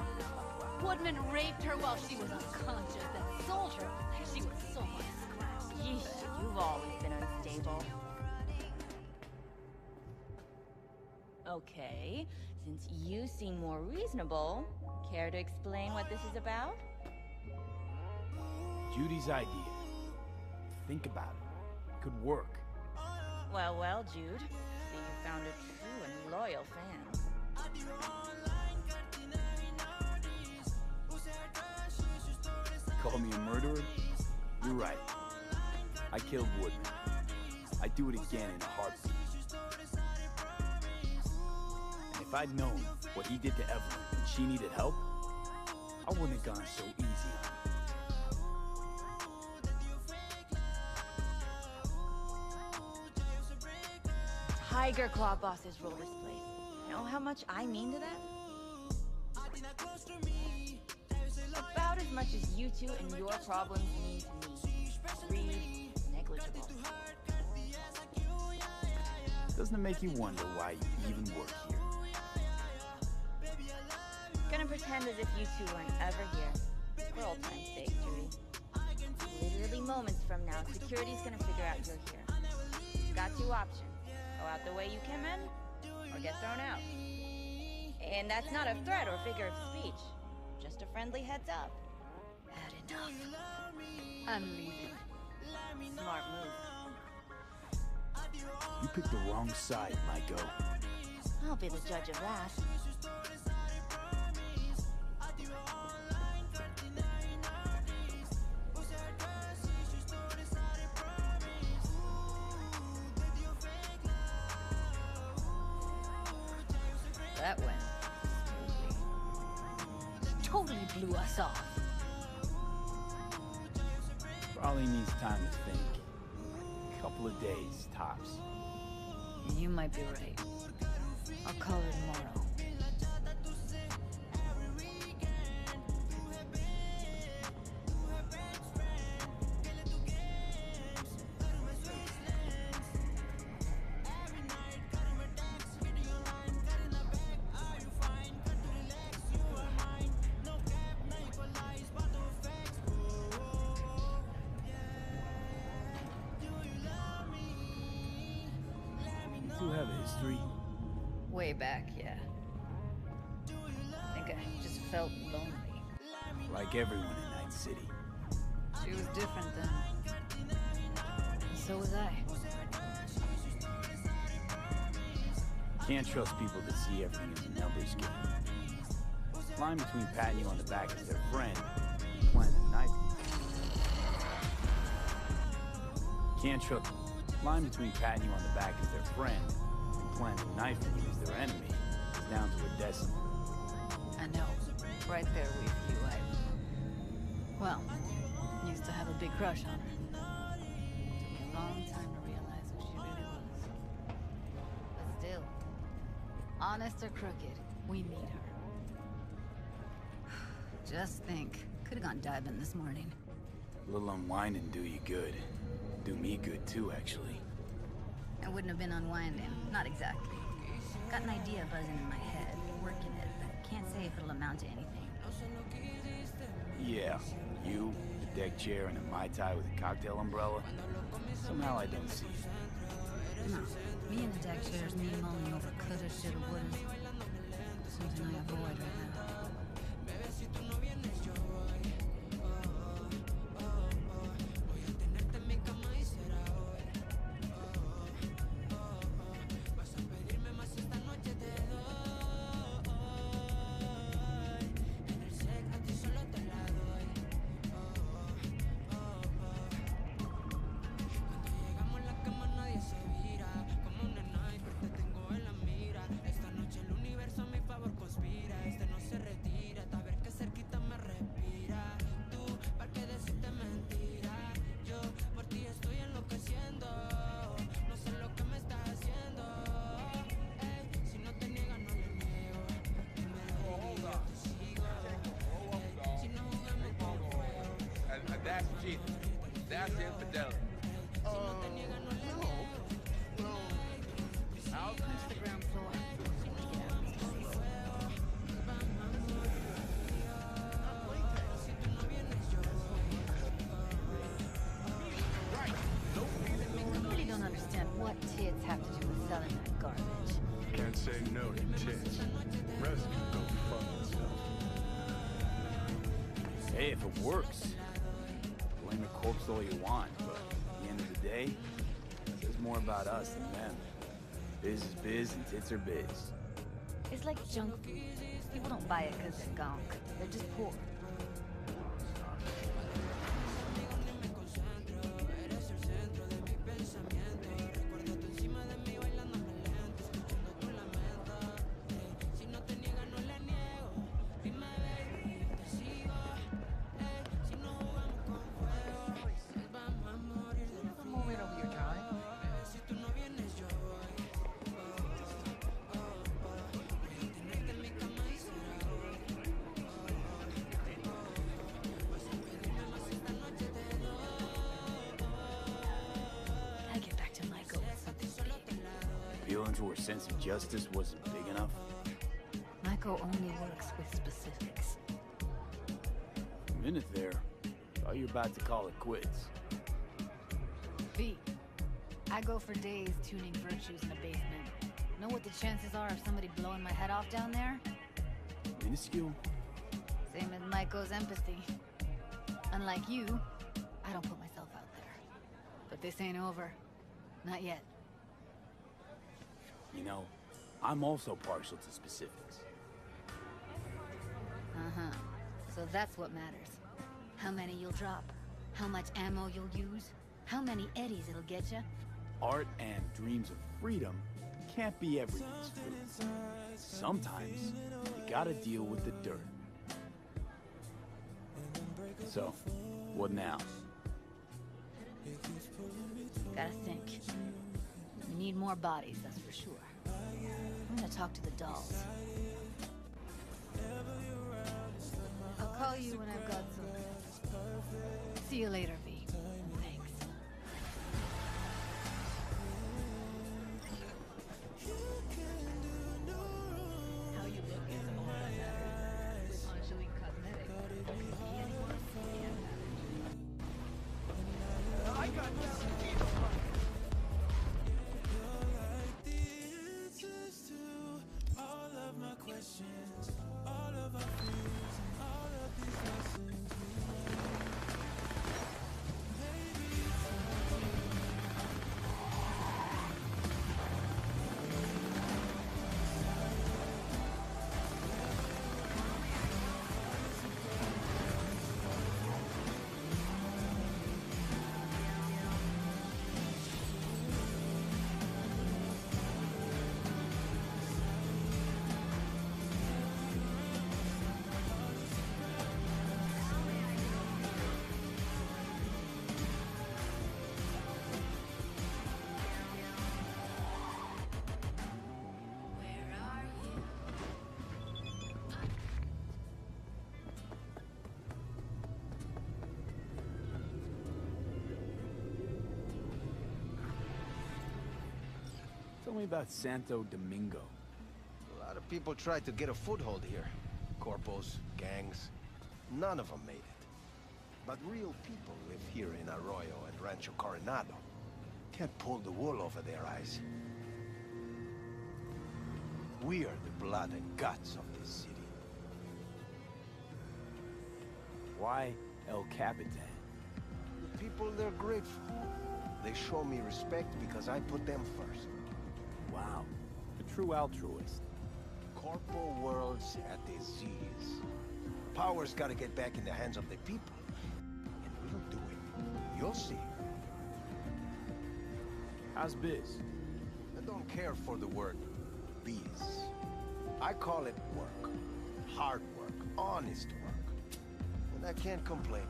Woodman raped her while she was unconscious and sold her like she was someone's scrap. Yeesh, you've always been unstable. Okay, since you seem more reasonable, care to explain what this is about? Judy's idea. Think about it. Could work. Well, well, Jude. See, you found a true and loyal fan. Call me a murderer? You're right. I killed Woodman. I'd do it again in a heartbeat. And if I'd known what he did to Evelyn when she needed help, I wouldn't have gone so easy on her. Tiger Claw bosses rule this place. Know how much I mean to them? About as much as you two and your problems mean to me. Read, negligible. Doesn't it make you wonder why you even work here? Gonna pretend as if you two weren't ever here. For old time's sake, Judy. Literally moments from now, security's gonna figure out you're here. You've got two options. out the way you came in, or get thrown out. And that's not a threat or figure of speech. Just a friendly heads up. Had enough. I'm leaving. Smart move. You picked the wrong side, Maiko. I'll be the judge of that. That went totally blew us off. Probably needs time to think. A couple of days, tops. You might be right. I'll call her tomorrow. You have a history? Way back, yeah. I think I just felt lonely. Like everyone in Night City. She was different then. And so was I. Can't trust people that see everything as a numbers game. Line between patting you on the back as their friend and planting a knife. Can't trust. Line between patting you on the back as their friend and planting a knife in you as their enemy is down to a decimal. I know. Right there with you, well, used to have a big crush on her. Took me a long time to realize who she really was. But still, honest or crooked, we need her. Just think, could have gone diving this morning. A little unwinding do you good. Do me good too, actually. I wouldn't have been unwinding, not exactly. Got an idea buzzing in my head, working it, but can't say if it'll amount to anything. Yeah, you, a deck chair, and a Mai Tai with a cocktail umbrella. Somehow I don't see it. No, me and the deck chairs, me mulling over coulda, shoulda, woulda. Something I avoid right now. That's cheating. That's infidelity. No. I'll punch the ground floor. I really don't understand what tits have to do with selling that garbage. Can't say no to tits. Rest can go fuck themselves. Hey, if it works, blame the corpse all you want, but at the end of the day, it says more about us than them. Biz is biz and tits are biz. It's like junk food. People don't buy it because they're gunk. They're just poor. Appealing to her sense of justice wasn't big enough. Michael only works with specifics. A minute there, thought you were about to call it quits. V, I I go for days tuning virtues in the basement. Know what the chances are of somebody blowing my head off down there? Minuscule. Same as Maiko's empathy. Unlike you, I don't put myself out there. But this ain't over. Not yet. You know, I'm also partial to specifics. Uh-huh. So that's what matters. How many you'll drop. How much ammo you'll use. How many eddies it'll get you. Art and dreams of freedom can't be everyone's food. Sometimes, you gotta deal with the dirt. So, what now? Gotta think. We need more bodies, that's for sure. I'm gonna talk to the dolls. I'll call you when I've got some. See you later, V. And thanks. How you look is all that matters. With Angeline Cosmetics, I got all of my questions, all of our fears, and all of these lessons Tell me about Santo Domingo. A lot of people tried to get a foothold here. Corpos, gangs. None of them made it. But real people live here in Arroyo and Rancho Coronado. Can't pull the wool over their eyes. We are the blood and guts of this city. Why El Capitan? The people, they're grateful. They show me respect because I put them first. Wow, a true altruist. Corpo world's at disease. Power's gotta get back in the hands of the people. And we'll do it. You'll see. How's biz? I don't care for the word biz. I call it work. Hard work. Honest work. And I can't complain.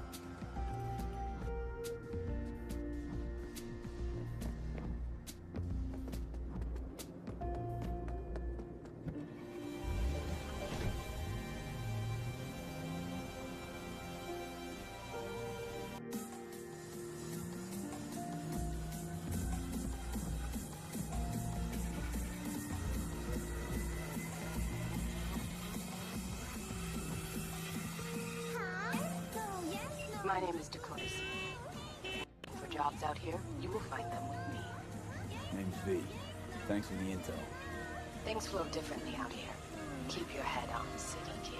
My name is Dakota. For jobs out here, you will find them with me. Name's V. Thanks for the intel. Things flow differently out here. Keep your head on the city, kid.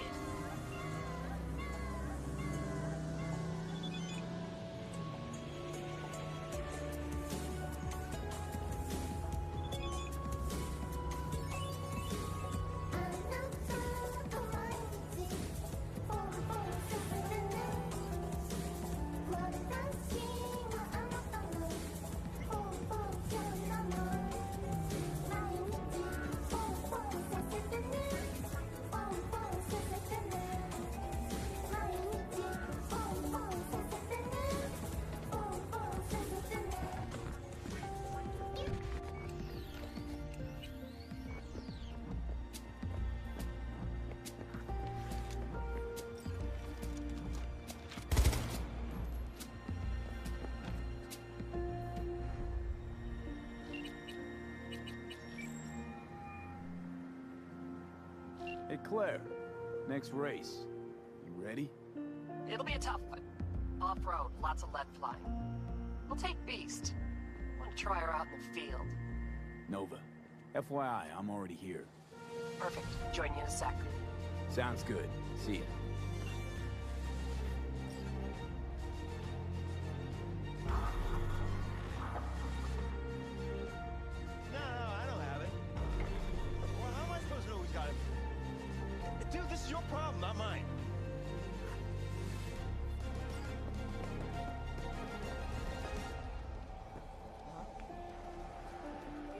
Hey, Claire. Next race. You ready? It'll be a tough one. Off-road, lots of lead flying. We'll take Beast. One Try her out in the field. Nova, FYI, I'm already here. Perfect. Join you in a sec. Sounds good. See ya. No, I don't have it. Well, how am I supposed to know who's got it? Dude, this is your problem, not mine.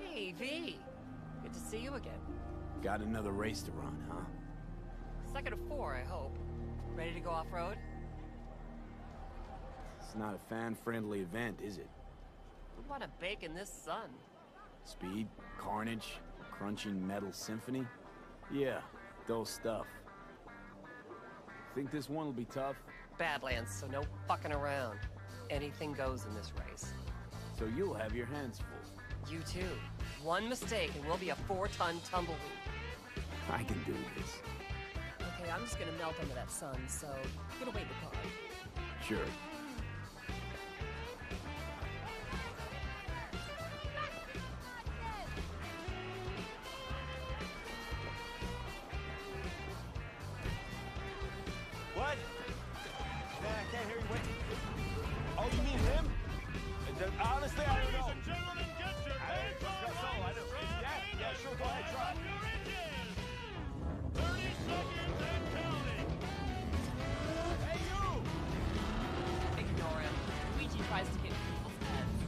Hey, V. Good to see you again. Got another race to run, huh? Second of 4, I hope. Ready to go off-road? It's not a fan-friendly event, is it? Who'd want to bake in this sun? Speed, carnage, crunching metal symphony? Yeah, dull stuff. Think this one will be tough? Badlands, so no fucking around. Anything goes in this race. So you'll have your hands full. You too. One mistake and we'll be a 4-ton tumbleweed. I can do this. Okay, I'm just gonna melt under that sun, so I'm gonna wait in the car. Sure. What? Nah, I can't hear you. Wait. Oh, you mean him? Honestly, I don't know. Ladies and gentlemen, get your hands on the right. Yeah, sure, go ahead, try. 30 seconds and counting. Hey, you! Ignore him. Luigi tries to get in people's heads.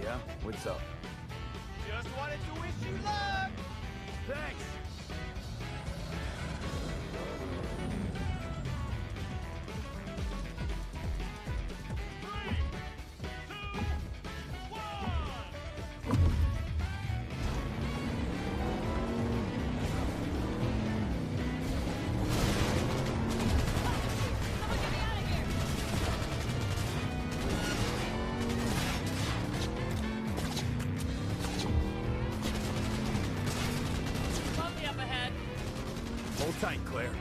Yeah? What's up? Just wanted to wish you luck. Thanks! Bumpy up ahead. Hold tight, Claire.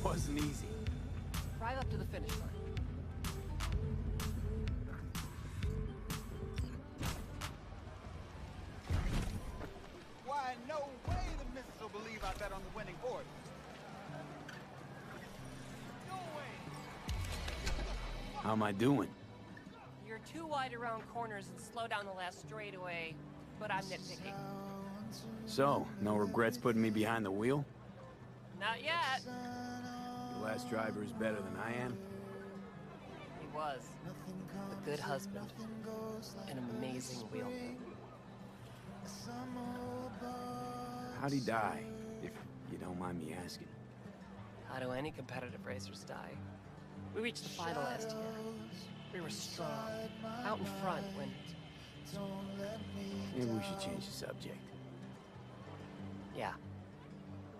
Wasn't easy. Drive up to the finish line. Why, no way the missus will believe I bet on the winning horse. No way. How am I doing? You're too wide around corners and slow down the last straightaway, but I'm nitpicking. So, no regrets putting me behind the wheel? Not yet. The last driver is better than I am? He was. A good husband. An amazing wheel. How'd he die, if you don't mind me asking? How do any competitive racers die? We reached the final last year. We were strong, out in front when... Maybe we should change the subject. Yeah.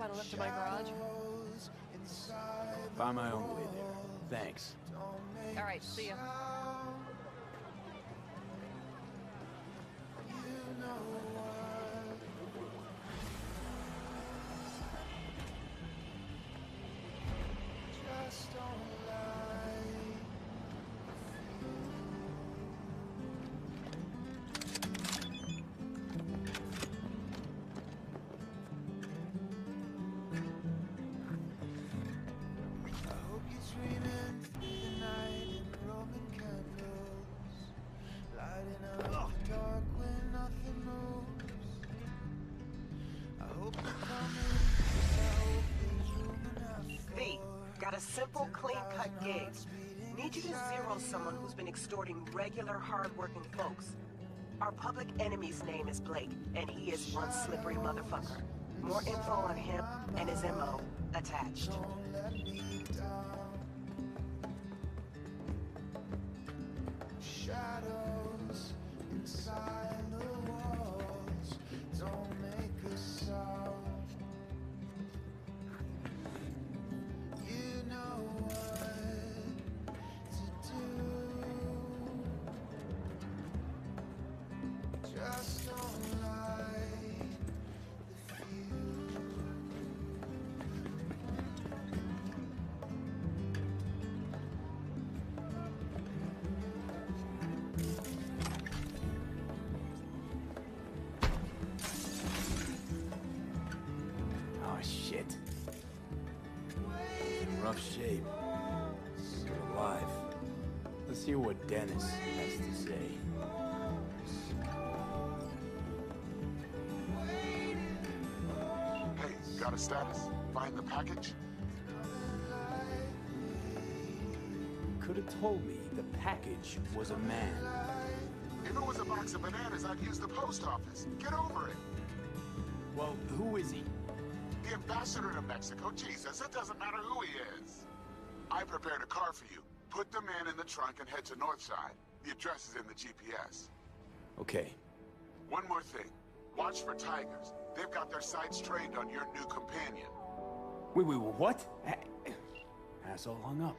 Want a lift to my garage? Find my own way there. Thanks. All right, see ya. Got a simple, clean-cut gig. Need you to zero someone who's been extorting regular, hard-working folks. Our public enemy's name is Blake, and he is one slippery motherfucker. More info on him and his MO attached. Shadows inside the walls don't make a sound. You know what to do. Just don't light the fuse. Oh, shit. In rough shape. But alive. Let's hear what Dennis has to say. Hey, got a status? Find the package? Could have told me the package was a man. If it was a box of bananas, I'd use the post office. Get over it. Well, who is he? The ambassador to Mexico. Jesus, it doesn't matter who he is. I prepared a car for you. Put the man in the trunk and head to Northside. The address is in the GPS. Okay. One more thing. Watch for tigers. They've got their sights trained on your new companion. Wait, what? Asshole hung up.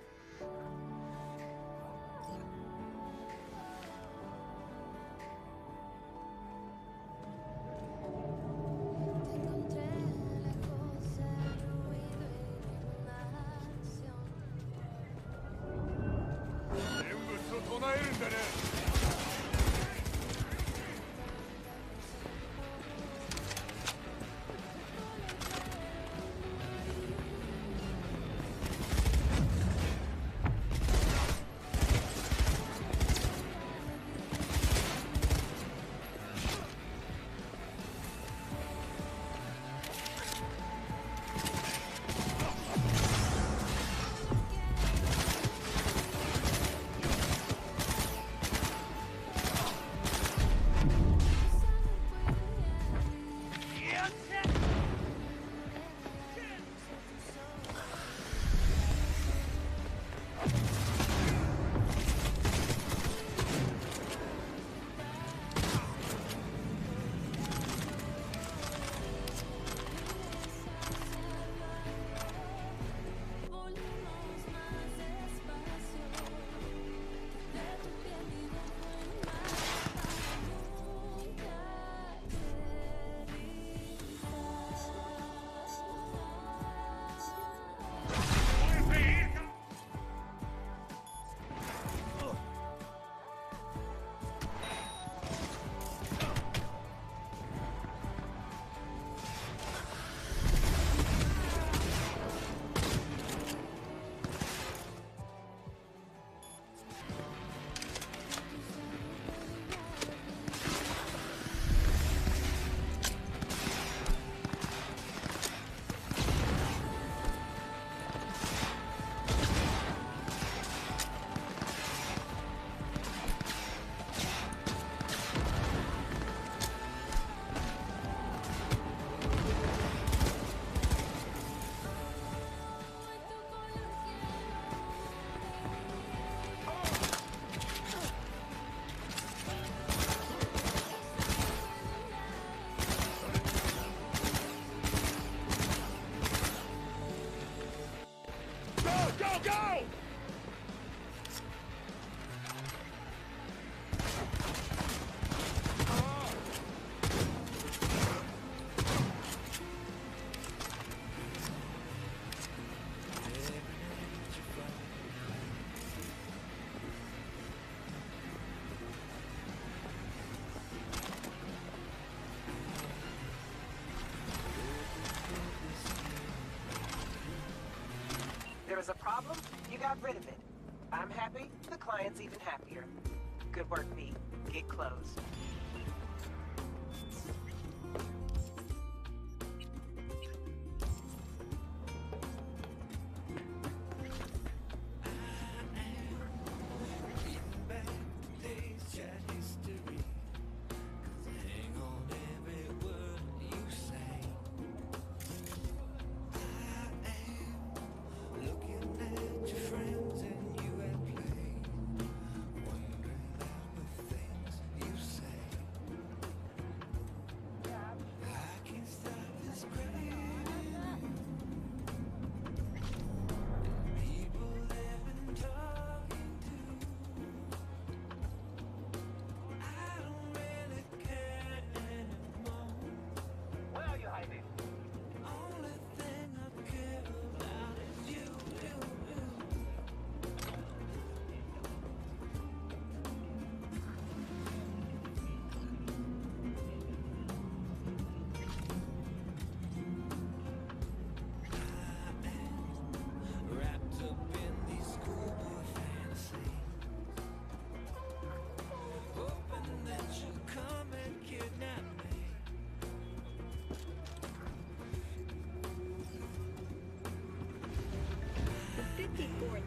was a problem, you got rid of it. I'm happy, the client's even happier. Good work, V. Get closed.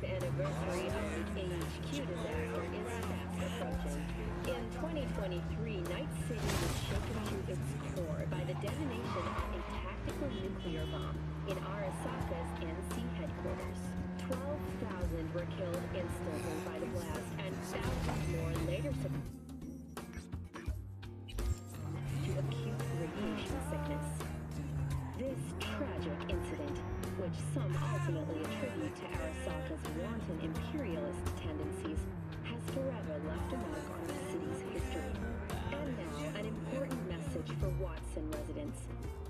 Anniversary of the AHQ disaster is fast approaching. In 2023, Night City was shaken to its core by the detonation of a tactical nuclear bomb in Arasaka's NC headquarters. 12,000 were killed instantly by the blast, and thousands more later succumbed to acute radiation sickness. This tragic incident, which some ultimately attribute to Arasaka's wanton imperialist tendencies, has forever left a mark on the city's history. And now, an important message for Watson residents.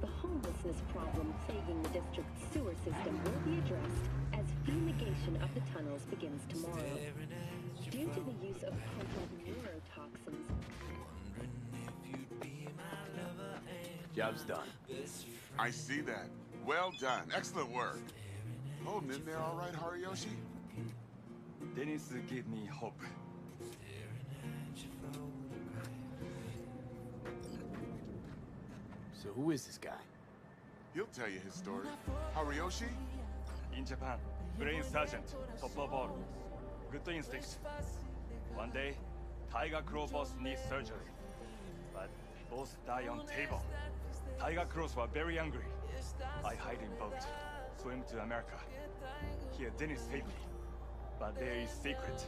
The homelessness problem plaguing the district's sewer system will be addressed as fumigation of the tunnels begins tomorrow. Due to the use of potent neurotoxins, Job's done. I see that. Well done. Excellent work. Holding in there all right, Hariyoshi? Dennis gave me hope. So who is this guy? He'll tell you his story. Hariyoshi? In Japan, brain sergeant, top of all. Good instinct. One day, Tiger Claw boss needs surgery. But both die on table. Tiger Claws were very angry. I hide in boat, swim to America. Here, Dennis saved me. But there is secret.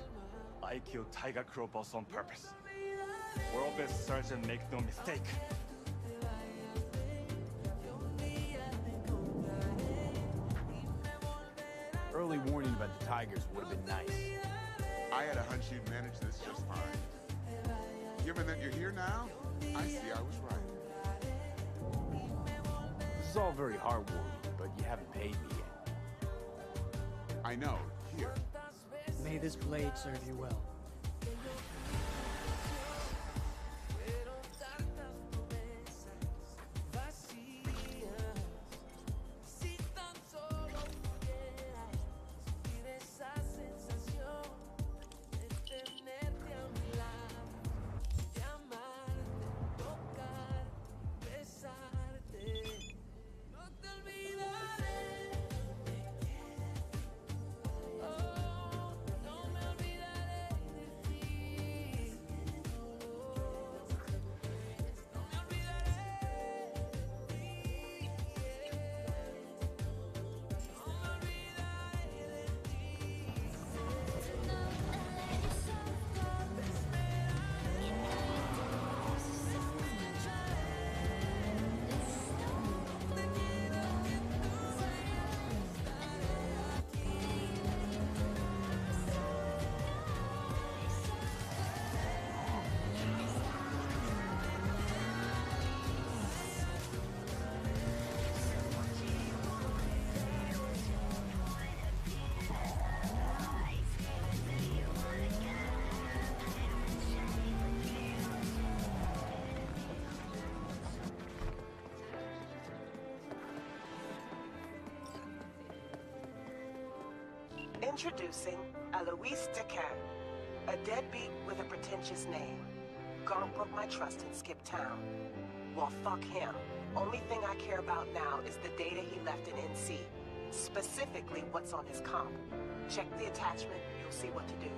I killed Tiger Claw boss on purpose. World best surgeon, make no mistake. Early warning about the Tigers would have been nice. I had a hunch you'd manage this just fine. Given that you're here now, I see I was right. This is all very heartwarming, but you haven't paid me yet. I know. Here. May this blade serve you well. Introducing Alois Decker, a deadbeat with a pretentious name. Garm broke my trust and skipped town. Well, fuck him. Only thing I care about now is the data he left in NC. Specifically, what's on his comp. Check the attachment, you'll see what to do.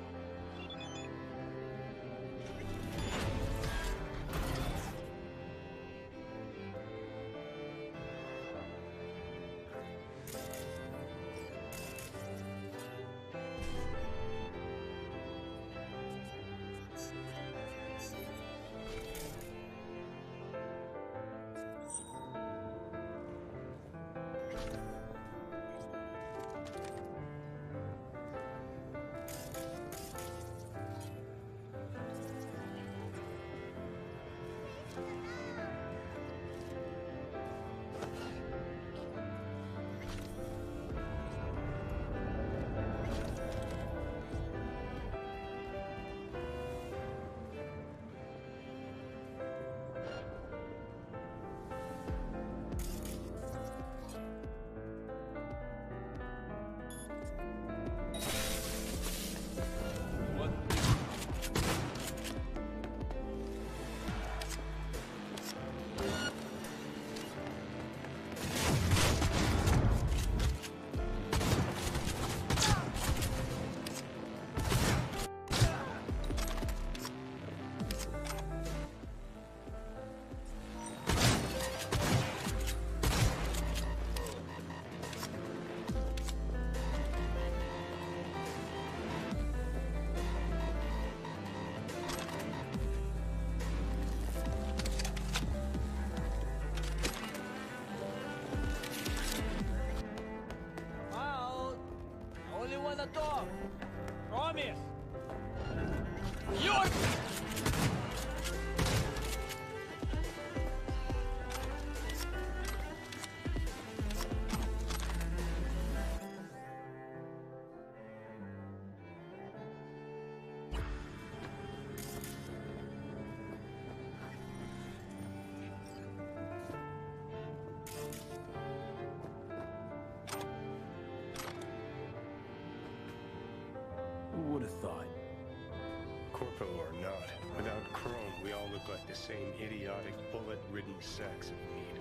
Door. Promise. You're... Who would have thought? Corpo or not, without Chrome, we all look like the same idiotic, bullet-ridden sacks of meat.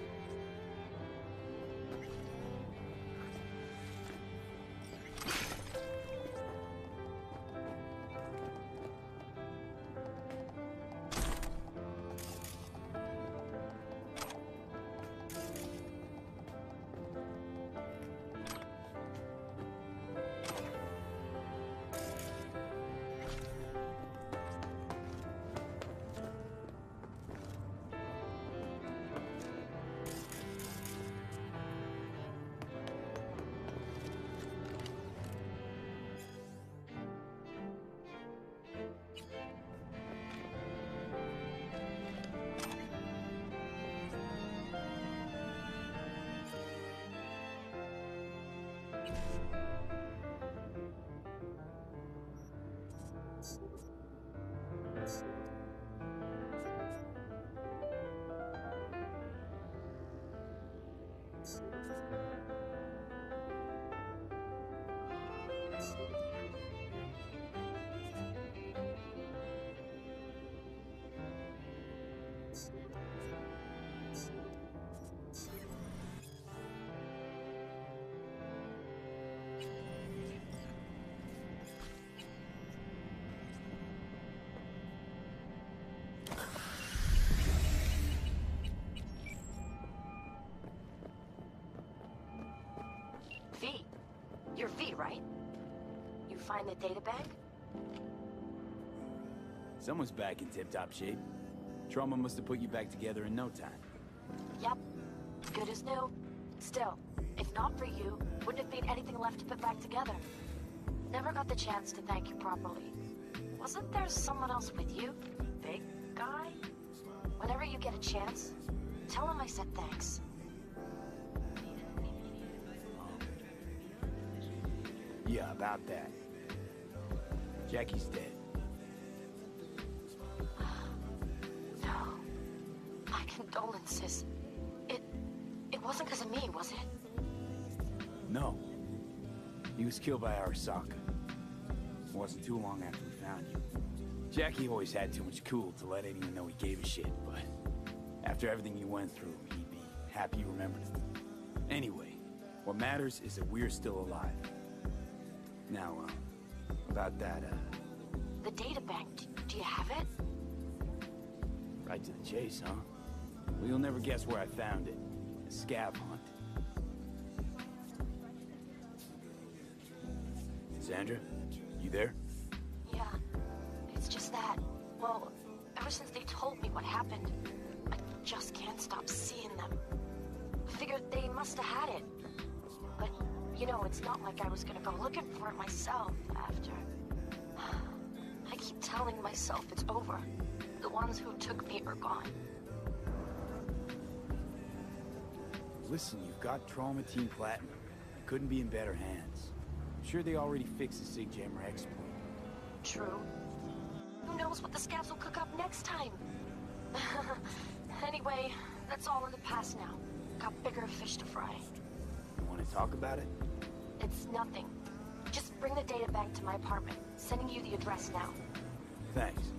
V. You're V, right? You find the databank? Someone's back in tip-top shape. Trauma must have put you back together in no time. Yep. Good as new. Still, if not for you, wouldn't have been anything left to put back together. Never got the chance to thank you properly. Wasn't there someone else with you? Big guy? Whenever you get a chance, tell him I said thanks. Yeah, about that. Jackie's dead. No. My condolences. It wasn't because of me, was it? No. He was killed by Arasaka. It wasn't too long after we found you. Jackie always had too much cool to let anyone know he gave a shit, but after everything you went through, he'd be happy you remembered him. Anyway, what matters is that we're still alive. Now, about that, The data bank, do you have it? right to the chase, huh? Well, you'll never guess where I found it. A scav hunt. Sandra, you there? Yeah. It's just that, well, ever since they told me what happened, I just can't stop seeing them. I figured they must have had it. But, you know, it's not like I was gonna go looking for it myself after. I keep telling myself it's over. The ones who took me are gone. Listen, you've got Trauma Team Platinum. You couldn't be in better hands. I'm sure they already fixed the Sig Jammer exploit. True. Who knows what the scabs will cook up next time? Anyway, that's all in the past now. Got bigger fish to fry. You want to talk about it? It's nothing. Just bring the data bank to my apartment. Sending you the address now. Thanks.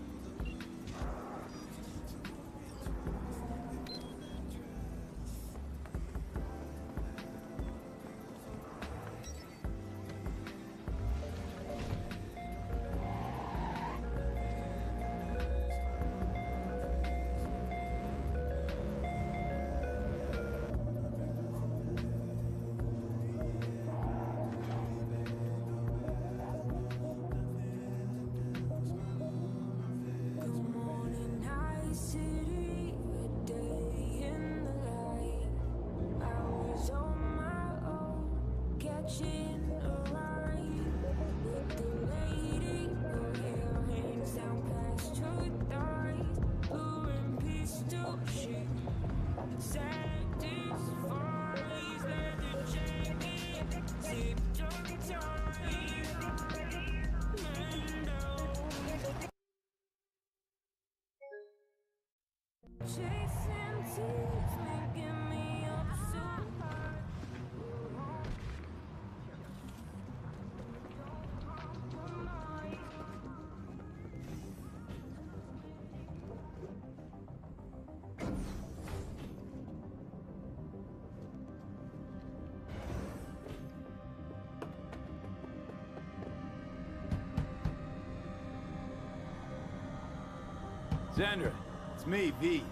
Sandra, it's me, V.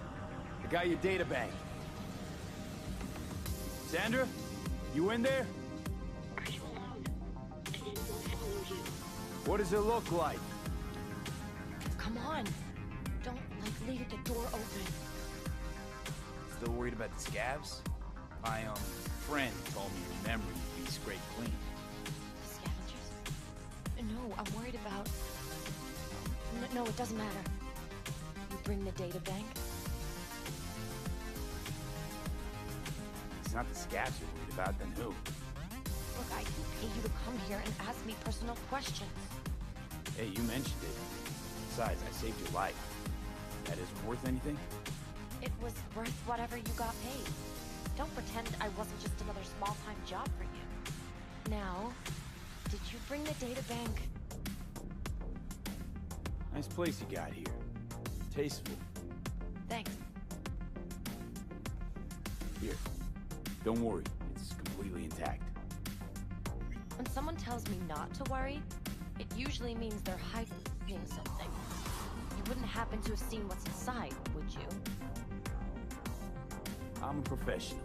I got your data bank. Sandra? You in there? What does it look like? Come on. Don't, leave the door open. Still worried about the scabs? My, friend told me your memory would be scraped clean. Scavengers? No, I'm worried about... No, it doesn't matter. You bring the data bank? It's not the scabs you're worried about, then who? Look, I didn't pay you to come here and ask me personal questions. Hey, you mentioned it. Besides, I saved your life. That isn't worth anything? It was worth whatever you got paid. Don't pretend I wasn't just another small-time job for you. Now, did you bring the data bank? Nice place you got here. Tasteful. Thanks. Here. Don't worry. It's completely intact. When someone tells me not to worry, it usually means they're hiding something. You wouldn't happen to have seen what's inside, would you? I'm a professional.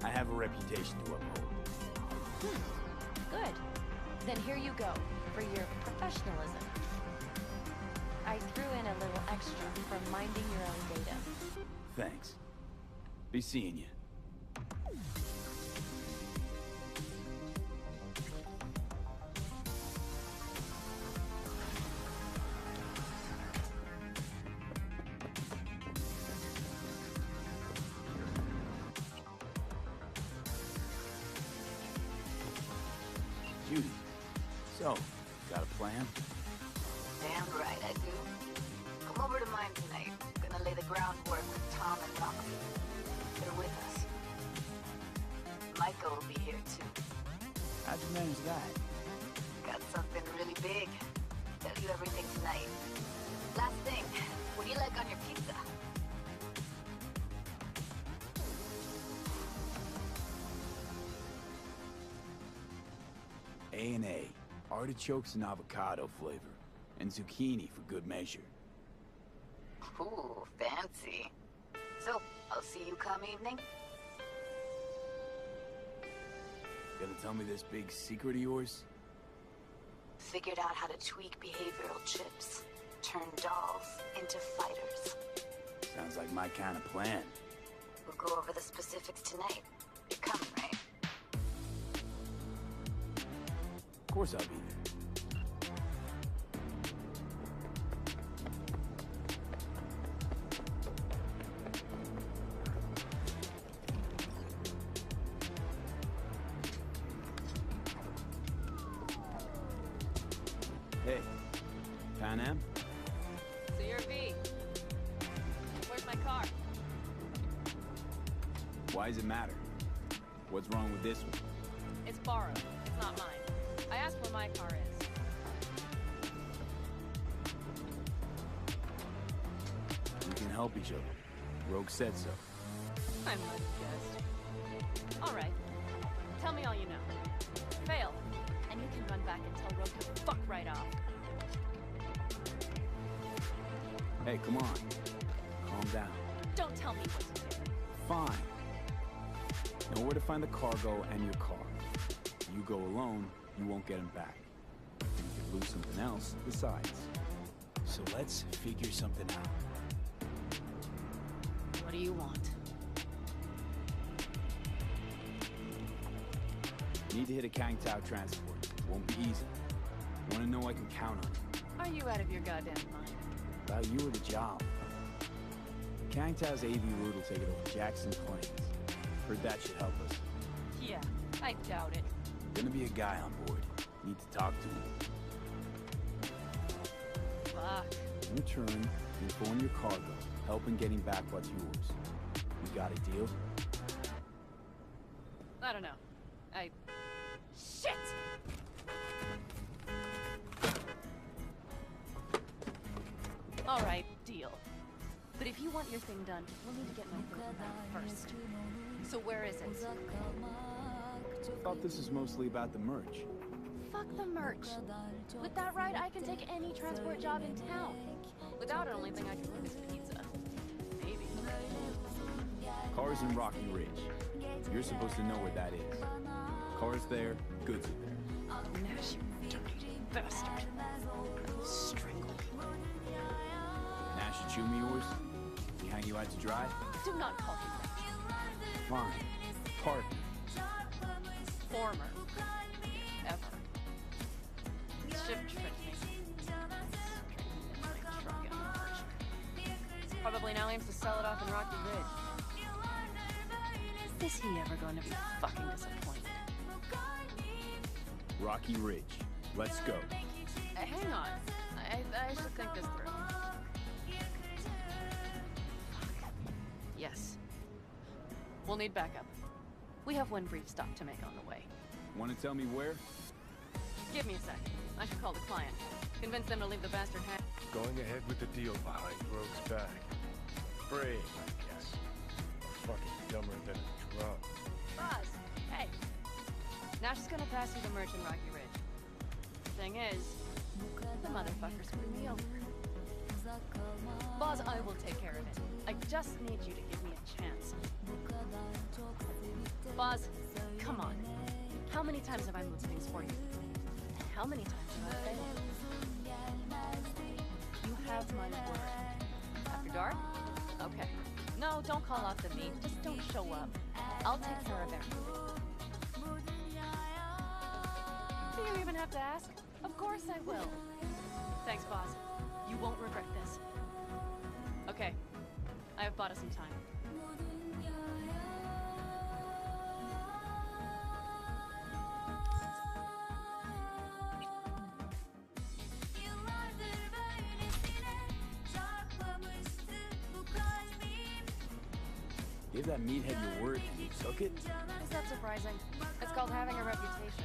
I have a reputation to uphold. Good. Then here you go, for your professionalism. I threw in a little extra for minding your own data. Thanks. Be seeing you. Judy, so, got a plan? Damn right I do. Come over to mine tonight. Gonna lay the groundwork with Tom and Moxie. They're with us. Michael will be here too. How'd you manage that? got something really big. Tell you everything tonight. Last thing, what do you like on your pizza? A&A. Artichokes and avocado flavor. And zucchini for good measure. Ooh, fancy. So, I'll see you come evening? Gonna tell me this big secret of yours? Figured out how to tweak behavioral chips. Turn dolls into fighters. Sounds like my kind of plan. We'll go over the specifics tonight. You're coming, right? Of course I'll be there. Hey, Pan Am? CRV. Where's my car? Why does it matter? What's wrong with this one? It's borrowed. It's not mine. I asked where my car is. We can help each other. Rogue said so. I'm not guessed. All right. Tell me all you know. Fail, and you can run back and tell Rogue to fuck right off. Hey, come on. Calm down. Don't tell me what to do. Fine. Know where to find the cargo and your car. If you go alone, you won't get him back. You could lose something else besides. So let's figure something out. What do you want? Need to hit a Kang Tao transport. Won't be easy. Want to know I can count on you. Are you out of your goddamn mind? About you or the job. Kang Tao's AV route will take it over Jackson Plains. Heard that should help us. Yeah, I doubt it. Gonna be a guy on board. Need to talk to him. Fuck. In return, info on your cargo. Help in getting back what's yours. We got a deal? I don't know. Shit! All right, deal. But if you want your thing done, we'll need to get my thing back first. So where is it? Thought this was mostly about the merch. Fuck the merch. With that ride, I can take any transport job in town. Without it, only thing I can cook is pizza. Maybe. Car's in Rocky Ridge. You're supposed to know where that is. Car's there, goods are there. Nash, you dirty bastard. I will strangle you. Nash should chew me yours? He hang you out to dry? Do not call him that. Fine. Partner. Former. Ever. Ship tricked me. Probably now aims to sell it off in Rocky Ridge. Is he ever going to be fucking disappointed? Rocky Ridge. Let's go. Hang on. I should think this through. Fuck. Yes. We'll need backup. We have one brief stop to make on the way. Want to tell me where? Give me a sec. I should call the client. Convince them to leave the bastard hang. Going ahead with the deal behind Rogue's back. Brave, I guess. Or fucking dumber than a drum. Boss, hey. Nash is gonna pass you the merch in Rocky Ridge. Thing is, the motherfucker screwed me over. Boss, I will take care of it. I just need you to give me a chance. Boss, come on. How many times have I moved things for you? How many times have I failed? You have my word. After dark? Okay. No, don't call off the meet. Just don't show up. I'll take care of everything. Do you even have to ask? Of course I will. Thanks, boss. You won't regret this. Okay. I have bought us some time. Give that meathead your word and you took it? Is that surprising? It's called having a reputation.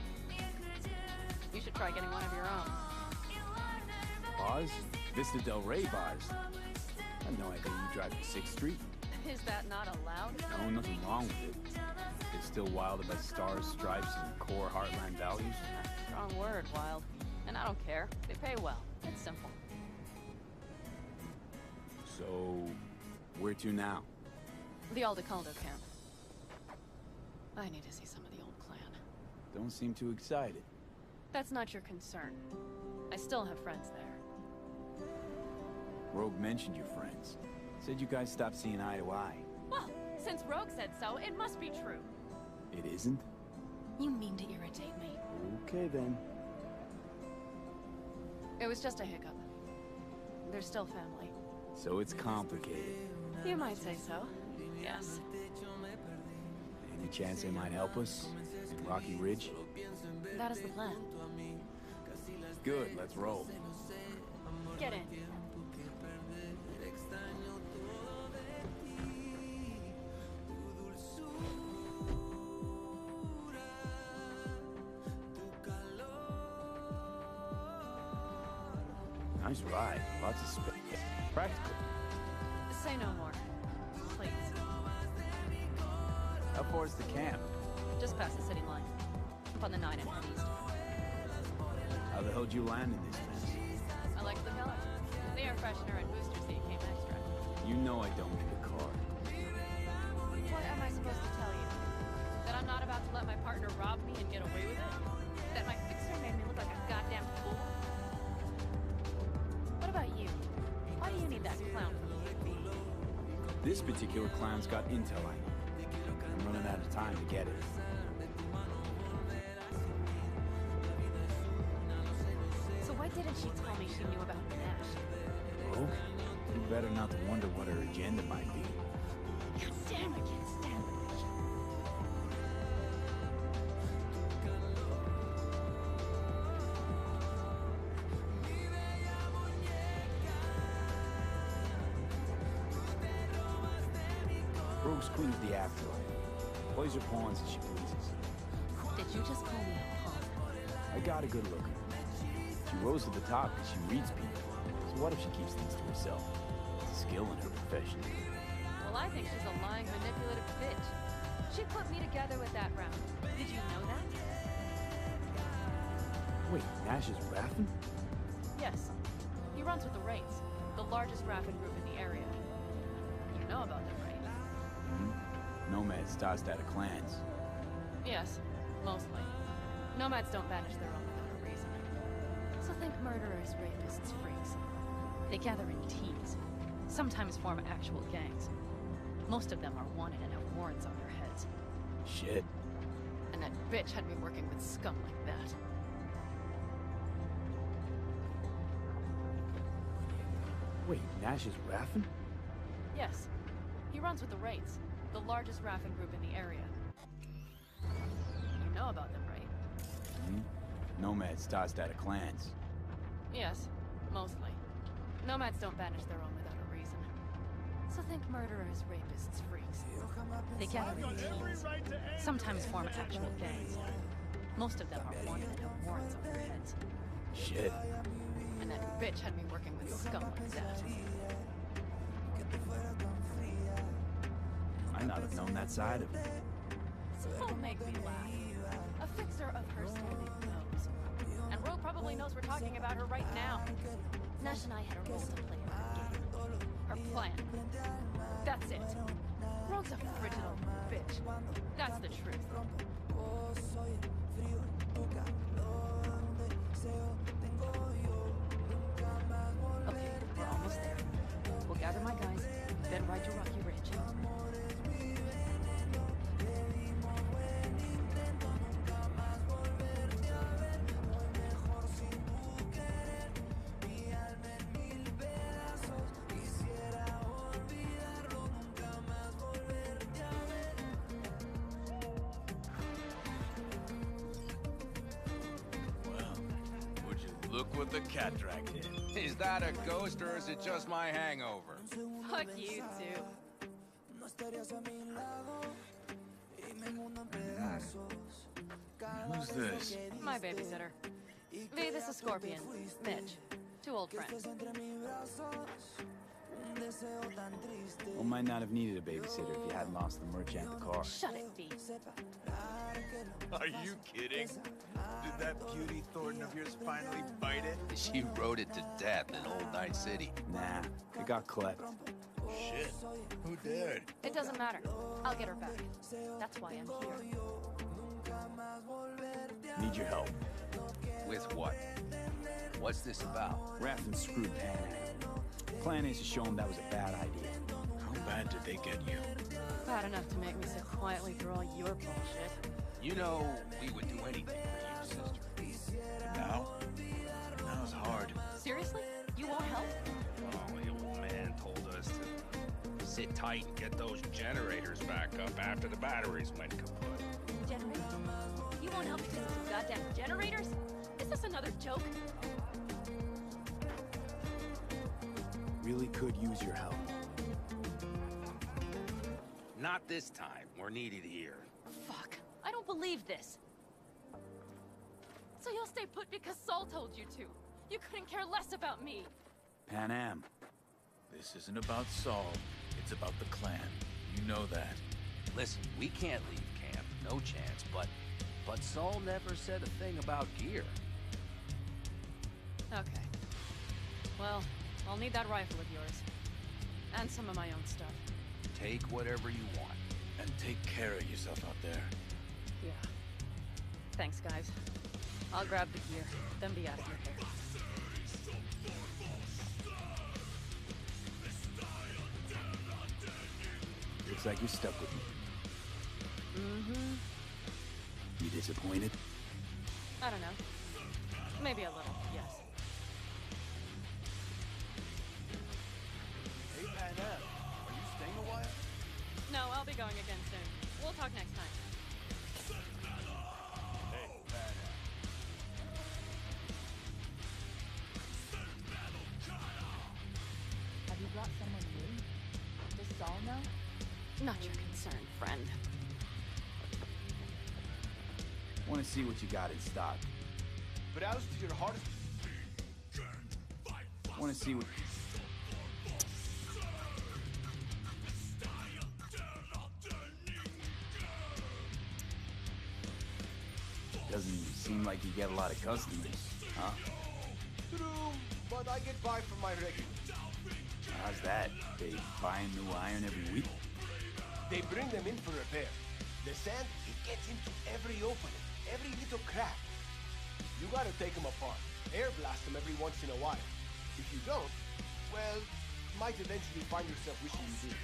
You should try getting one of your own. Bars? Vista Del Rey bars. I had no idea you drive to 6th Street. Is that not allowed? No, nothing wrong with it. They're still wild about stars, stripes, and core heartland values. Strong word, wild. And I don't care. They pay well. It's simple. So, where to now? The Aldecaldo camp. I need to see some of the old clan. Don't seem too excited. That's not your concern. I still have friends there. Rogue mentioned your friends. Said you guys stopped seeing eye to eye. Well, since Rogue said so, it must be true. It isn't? You mean to irritate me. Okay then. It was just a hiccup. They're still family. So it's complicated. You might say so. Yes. Any chance they might help us? In Rocky Ridge? That is the plan. Good, let's roll. Get in. Nice ride. Lots of space. Practical. Say no more. Please. How far is the camp? Just past the city line. Up on the 9 and head east. How the hell did you land in this mess? I like the color. The air freshener and booster seat came extra. You know I don't need a car. What am I supposed to tell you? That I'm not about to let my partner rob me and get away with it? That my fixer made me look like a goddamn fool? What about you? Why do you need that clown from the UP? This particular clown's got intel I need. I'm running out of time to get it. So why didn't she tell me she knew about Nash? Rogue? You better not to wonder what her agenda might be. God damn, I can't stand the bitch. Rogue's queen of the afterlife. Plays her pawns as she pleases. Did you just call me a pawn? I got a good look at her. She rose to the top because she reads people. So what if she keeps things to herself? It's a skill in her profession. Well, I think she's a lying, manipulative bitch. She put me together with that round. Did you know that? Wait, Nash is Raffen? Yes. He runs with the Wraiths, the largest Raffen group in the area. You know about them, right? Nomads tossed out of clans. Yes, mostly. Nomads don't banish their own without a reason. So think murderers, rapists, freaks. They gather in teams, sometimes form actual gangs. Most of them are wanted and have warrants on their heads. Shit. And that bitch had me working with scum like that. Wait, Nash is Raffen? Yes. He runs with the Wraiths, the largest Raffen group in the area. You know about them, right? Nomads tossed out of clans. Yes, mostly. Nomads don't banish their own without a reason. So think murderers, rapists, freaks. They gather in teams, sometimes form actual gangs. Most of them are wanted and have warrants on their heads. Shit. And that bitch had me working with scum like that. Might not have known that side of it. Don't make me laugh. A fixer of her certainly knows. And Rogue probably knows we're talking about her right now. Nash and I had a role to play in her game. Her plan. That's it. Rogue's a frigid old bitch. That's the truth. Okay, we're almost there. We'll gather my guys, then ride to Rocky Ridge. Look what the cat dragged in. Is that a ghost or is it just my hangover? Fuck you too. Who's this? My babysitter. V, this is Scorpion. Mitch. Two old friends. Well, might not have needed a babysitter if you hadn't lost the merch and the car. Shut it, V. Are you kidding? Did that beauty Thornton of yours finally bite it? She rode it to death in Old Night City. Nah, it got clipped. Shit. Who dared? It doesn't matter. I'll get her back. That's why I'm here. Need your help. With what? What's this about? Raft screwed Pan. Plan is to show him that was a bad idea. How bad did they get you? Bad enough to make me sit quietly through all your bullshit. You know, we would do anything for you, sister. But now? Now's hard. Seriously? You won't help? Oh, the old man told us to sit tight and get those generators back up after the batteries went kaput. Generators? You won't help fix some goddamn generators? Is this another joke? Really could use your help. Not this time. We're needed here. Fuck. I don't believe this. So you'll stay put because Saul told you to. You couldn't care less about me. Pan Am. This isn't about Saul. It's about the clan. You know that. Listen, we can't leave camp. No chance, but Saul never said a thing about gear. Okay. Well, I'll need that rifle of yours. And some of my own stuff. Take whatever you want. And take care of yourself out there. Yeah. Thanks, guys. I'll grab the gear, then be out of your hair. Looks like you're stuck with me. Mm-hmm. You disappointed? I don't know. Maybe a little, yes. Hey, Pan Am, are you staying a while? No, I'll be going again soon. We'll talk next time. Hey, Pan Am. Have you brought someone new? Does Saul know? Not your concern, friend. Want to see what you got in stock. Browse to your heart's... Want to see what... Doesn't seem like you get a lot of customers, huh? True, but I get by from my regular. How's that? They buy a new iron every week? They bring them in for repair. The sand, it gets into every opening, every little crack. You gotta take them apart, air blast them every once in a while. If you don't, well, you might eventually find yourself wishing you did.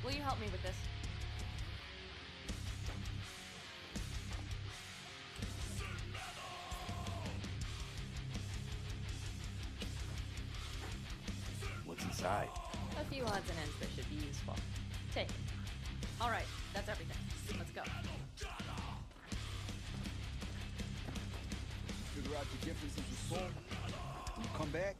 Will you help me with this? What's inside? A few odds and ends that should be useful. Take it. All right, that's everything. Let's go. Figure out the difference in your soul. When you come back,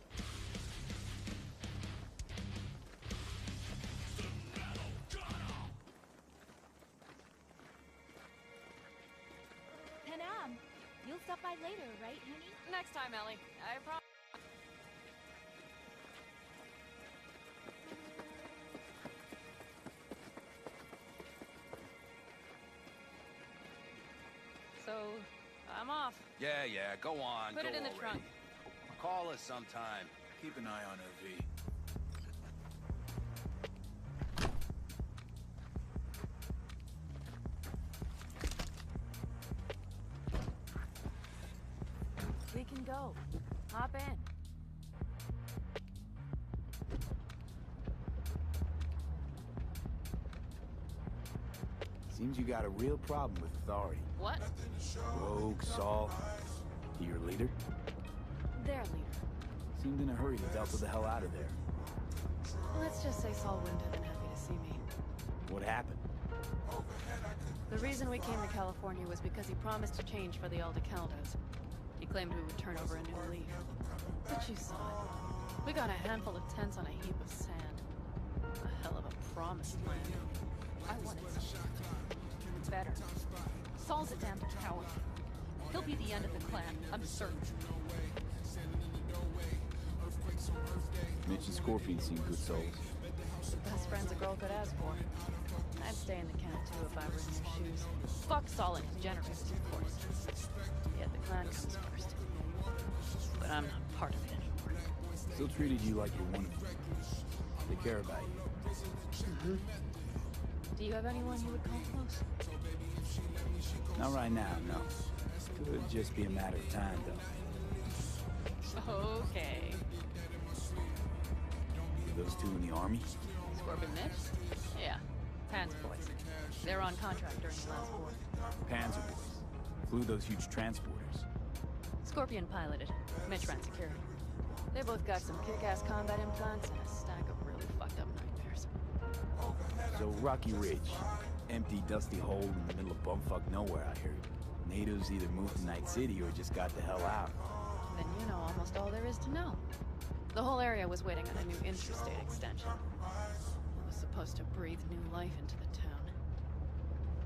Panam, you'll stop by later, right, honey? Next time, Ellie. I promise. So, I'm off. Yeah, go on. Put go it in the already. trunk. Call us sometime. Keep an eye on her, V. We can go. Hop in. Seems you got a real problem with authority. What? Rogue, Saul, he your leader? Their leader. Seemed in a hurry to delta the hell out of there. Let's just say Saul wouldn't have been happy to see me. What happened? The reason we came to California was because he promised to change for the Aldecaldos. He claimed we would turn over a new leaf. But you saw it. We got a handful of tents on a heap of sand. A hell of a promised land. I wanted something better. Saul's a damned coward. He'll be the end of the clan, I'm certain. Mitch and Scorpion seem good souls. Best friends a girl could ask for. I'd stay in the camp too if I were in their shoes. Fuck Saul and his generous, of course. Yet the clan comes first. But I'm not part of it anymore. Still treated you like you're one of them. They care about you. Do you have anyone you would call close? Not right now, no. Could just be a matter of time, though. Okay. Are those two in the army? Scorpion Mitch? Yeah. Panzer boys. They're on contract during the last war. Panzer boys. Flew those huge transporters. Scorpion piloted. Mitch ran security. They both got some kick-ass combat implants and a stack of really fucked up nightmares. So Rocky Ridge. Empty, dusty hole in the middle of bumfuck nowhere, I heard. Natives either moved to Night City or just got the hell out. Then you know almost all there is to know. The whole area was waiting on a new interstate extension. It was supposed to breathe new life into the town.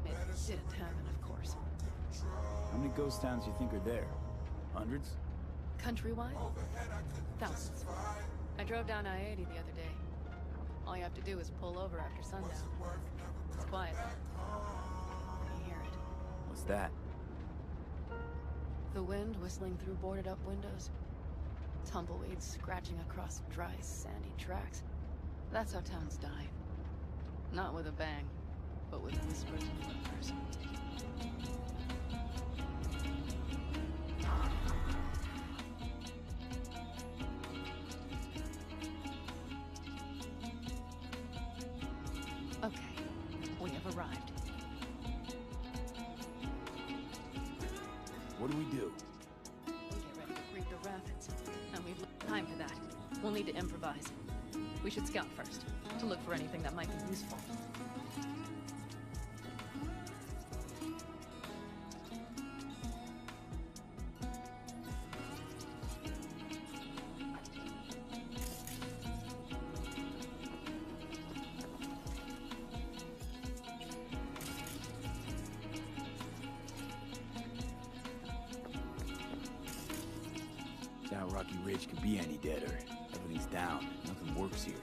It didn't happen, of course. How many ghost towns do you think are there? Hundreds? Countrywide? Thousands. I drove down I-80 the other day. All you have to do is pull over after sundown. It's quiet. You hear it. What's that? The wind whistling through boarded-up windows. Tumbleweeds scratching across dry, sandy tracks. That's how towns die. Not with a bang, but with whispers and whimpers. Okay, we have arrived. What do we do? We get ready to greet the rapids, and we've time for that. We'll need to improvise. We should scout first, to look for anything that might be useful. Doubt Rocky Ridge could be any deader. Everything's down. Nothing works here.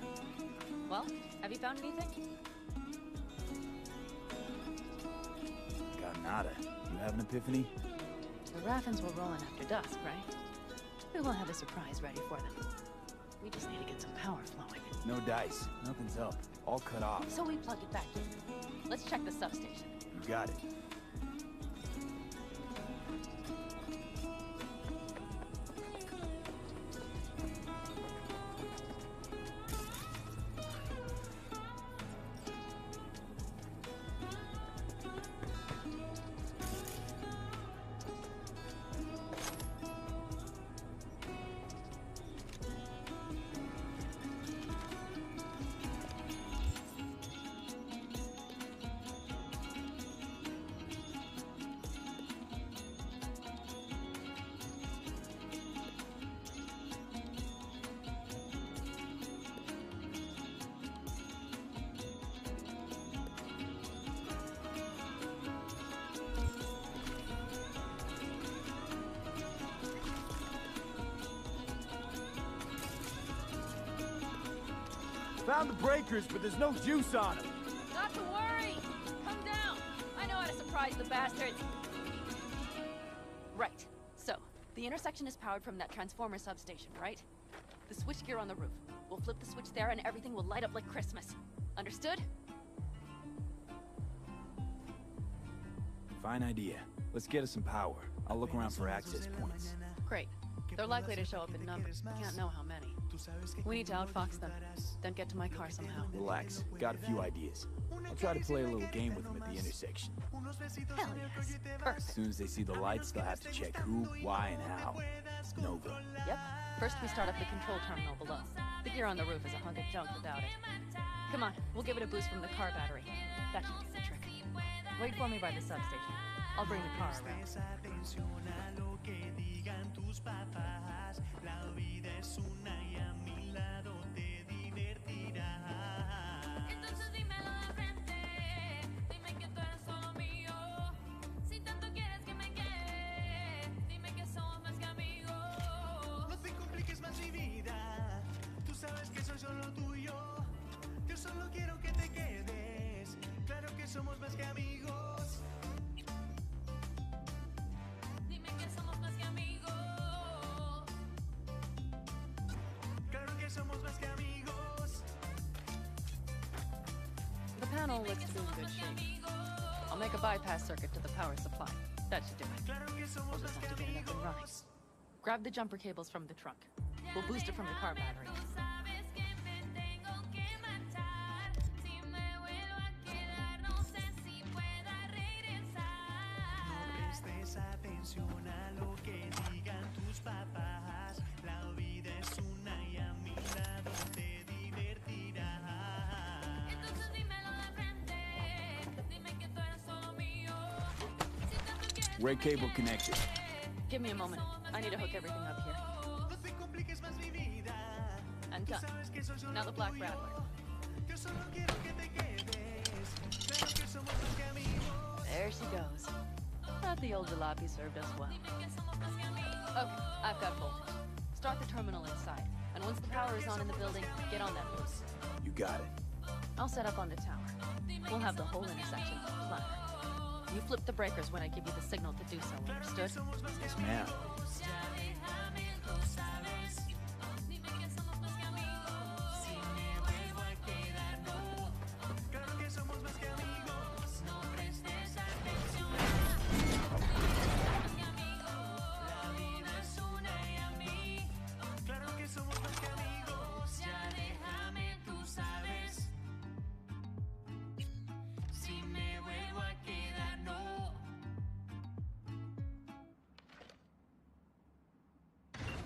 Well, have you found anything? Got nada. You have an epiphany? The Raffins will roll in after dusk, right? We will have a surprise ready for them. We just need to get some power flowing. No dice. Nothing's up. All cut off. So we plug it back in. Let's check the substation. You got it. Found the breakers, but there's no juice on them. Not to worry! Come down! I know how to surprise the bastards! Right. So, the intersection is powered from that transformer substation, right? The switchgear on the roof. We'll flip the switch there and everything will light up like Christmas. Understood? Fine idea. Let's get us some power. I'll look around for access points. Great. They're likely to show up in numbers. Can't know how many. We need to outfox them, then get to my car somehow. Relax. Got a few ideas. I'll try to play a little game with them at the intersection. Hell yes. As Perfect. soon as they see the lights, they'll have to check who, why, and how. No go. Yep. First we start up the control terminal below. The gear on the roof is a hunk of junk without it. Come on, we'll give it a boost from the car battery. That should do the trick. Wait for me by the substation. I'll bring the car around. Somos más que amigos. Dime que somos más que amigos. Claro que somos más que amigos. The panel looks to be in good shape. I'll make a bypass circuit to the power supply. That should do it. We'll just have to get it up and running. Grab the jumper cables from the trunk. We'll boost it from the car battery. Atención a lo que digan tus papás. La vida es una y a mi lado te divertirás. Entonces dímelo de frente. Dime que tú eres solo mío. Red cable connected. Give me a moment. I need to hook everything up here. No te compliques más mi vida. And done. Now the black rattler. Yo solo quiero que te quedes. Claro que somos más que amigos. There she goes. But the old jalopy served us well. Okay, I've got voltage. Start the terminal inside. And once the power is on in the building, get on that boost. You got it. I'll set up on the tower. We'll have the whole intersection on the platter. You flip the breakers when I give you the signal to do so, understood? Yes, ma'am.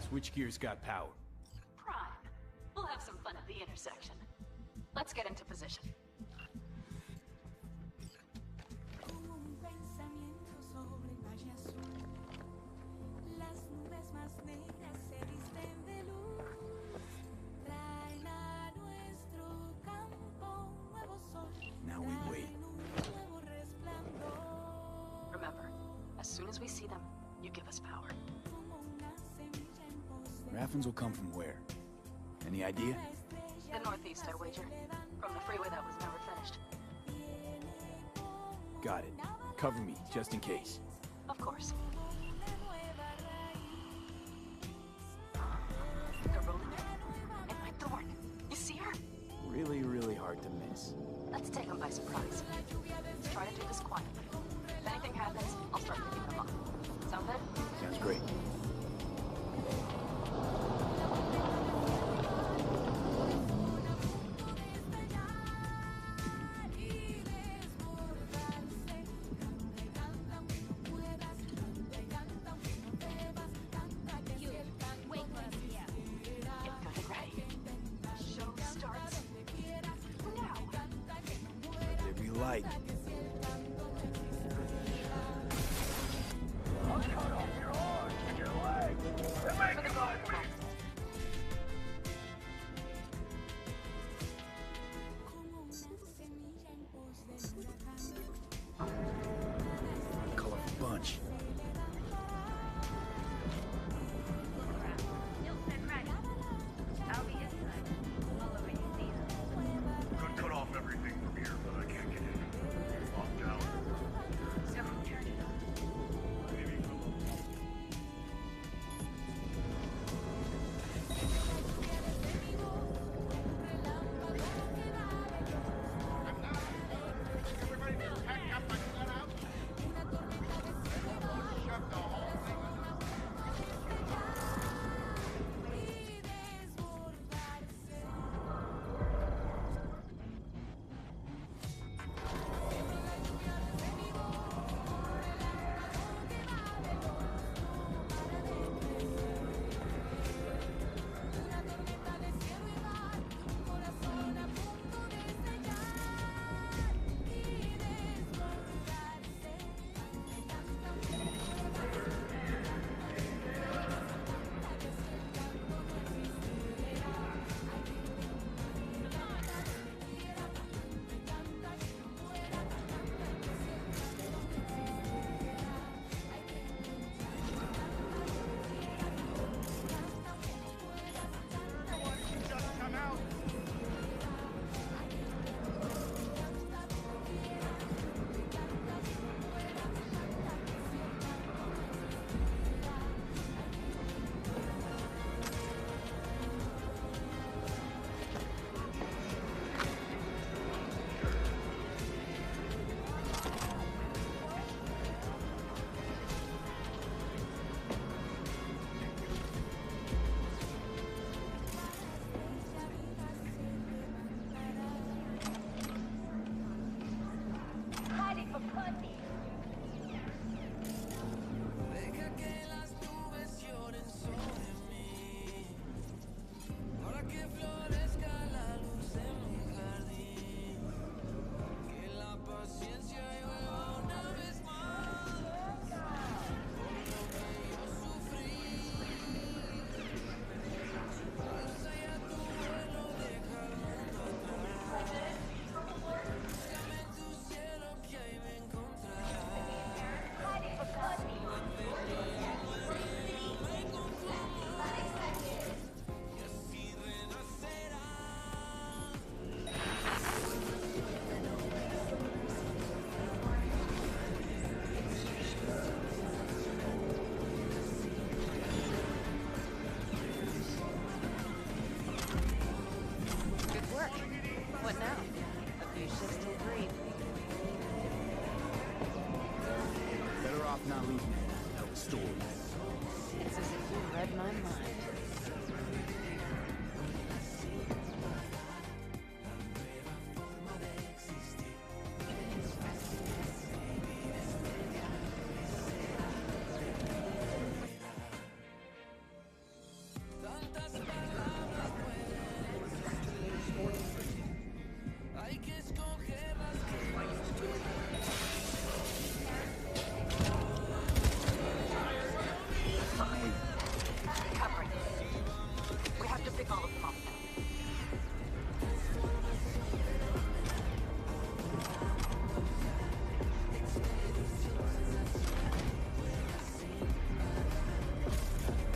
Switchgear's got power. Prime. We'll have some fun at the intersection. Let's get into position. Now we wait. Remember, as soon as we see them, you give us power. Raffens will come from where? Any idea? The northeast, I wager. From the freeway that was never finished. Got it. Cover me, just in case. Of course. They're rolling in. And my Thorn. You see her? Really, really hard to miss. Let's take them by surprise. Let's try to do this quietly. If anything happens, I'll start picking them up. Sound good? Sounds great. Light. I'll cut off your arms and your legs and make them like me. Colorful bunch. Could cut off everything from here, but I can't get in. Deja que las nubes lloren sobre mí. Ahora que florezca la luz en mi jardín. Que la paciencia llueva una vez más. Por lo que yo sufrí. Alza ya tu vuelo, deja el mundo atrás. Búscame en tu cielo que ahí me encontrarás. Good work. What now? A few ships till breathe. Better off not leaving no story. It's as if you read my mind. Tantas palabras pueden. Hay que escoger las que Covering. We have to pick all of them off now.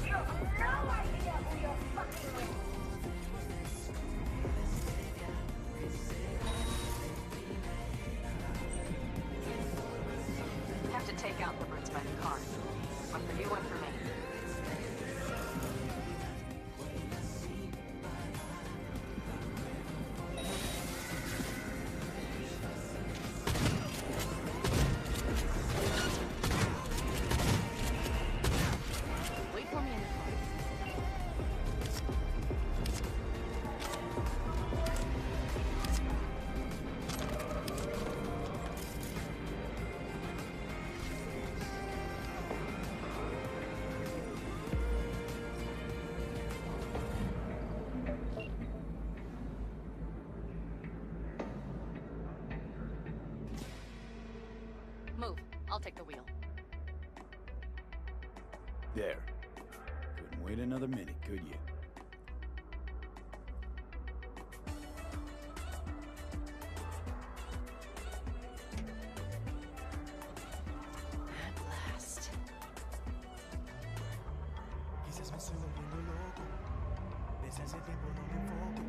You have no idea who you're fucking with. We have to take out the brutes by the car. One for you, one for me. Wait for me in the car. Move. I'll take the wheel. There. Couldn't wait another minute, could you? At last. Quizás me estoy volviendo loco. Desde hace tiempo no me enfoco.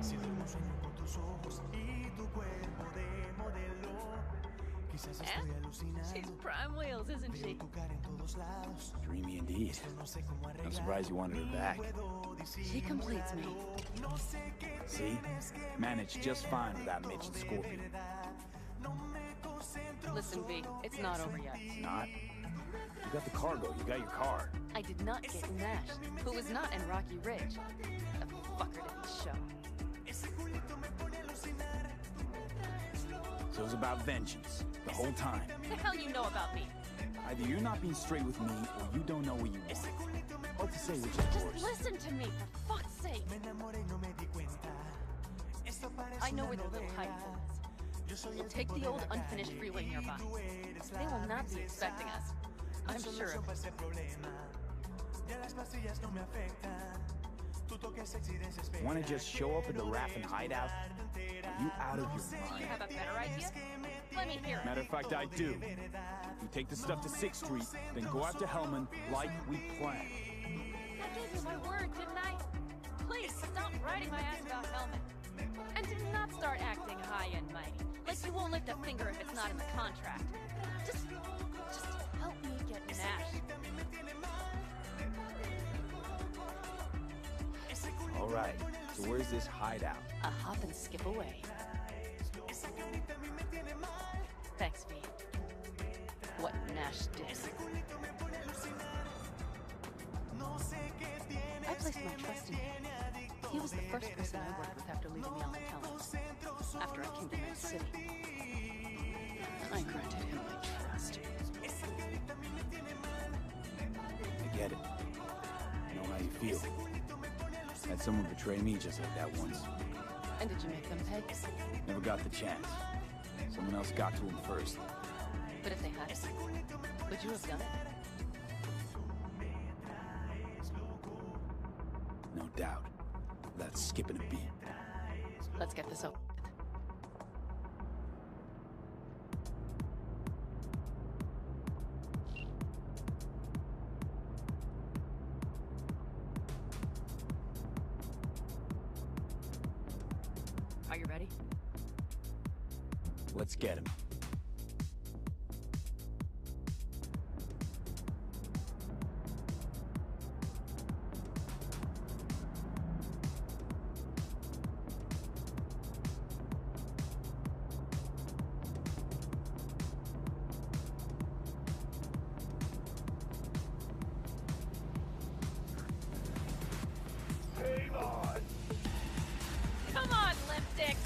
Si duermo sueño con tus ojos y tu cuerpo de modelo. Quizás estoy alucinando. She's prime wheels, isn't she? Tu cara en todos lados. Dreamy indeed. I'm surprised you wanted her back. She completes me. See? Managed just fine without Mitch and Scorpion. Listen, V, it's not over yet. It's not? You got the cargo, you got your car. I did not get Nash, who was not in Rocky Ridge. The fucker didn't show. So it was about vengeance, the whole time. The hell you know about me? Either you're not being straight with me, or you don't know what you want. Hard to say which is Just worse. listen to me, for fuck's sake. I know where the little hiding hole is. We'll take the old unfinished freeway nearby. They will not be expecting us. I'm sure of it. Want to just show up at the Raffin hideout? Are you out of your mind? You have a better idea? Let me hear it. Matter of fact, I do. You take the stuff to 6th Street, then go after Hellman like we planned. I gave you my word, didn't I? Please stop riding my ass about Hellman. And do not start acting high and mighty. Like you won't lift a finger if it's not in the contract. Just help me get Nash. All right, so where's this hideout? A hop and skip away. Thanks, V. What Nash did. I placed my trust in him. He was the first person I worked with after leaving the Allen Talents. After I came to Night City. I feel. Had someone betray me just like that once. And did you make them pay? Never got the chance. Someone else got to him first. But if they had, would you have done it? No doubt. Without skipping a beat. Let's get this over with. Are you ready? Let's get him. Come on, lipstick!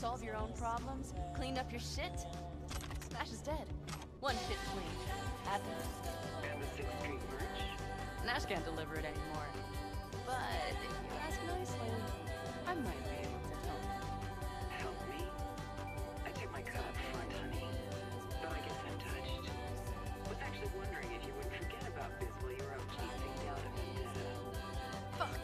solve your own problems, cleaned up your shit. Smash is dead. One shit clean. Happiness. And the 6th Street merch? Nash can't deliver it anymore. But if you ask nicely, I might be able to help. Help me? I took my cut up front, honey. But I guess I'm touched. Was actually wondering if you wouldn't forget about Biz while you were out chasing down a vendetta. Fuck.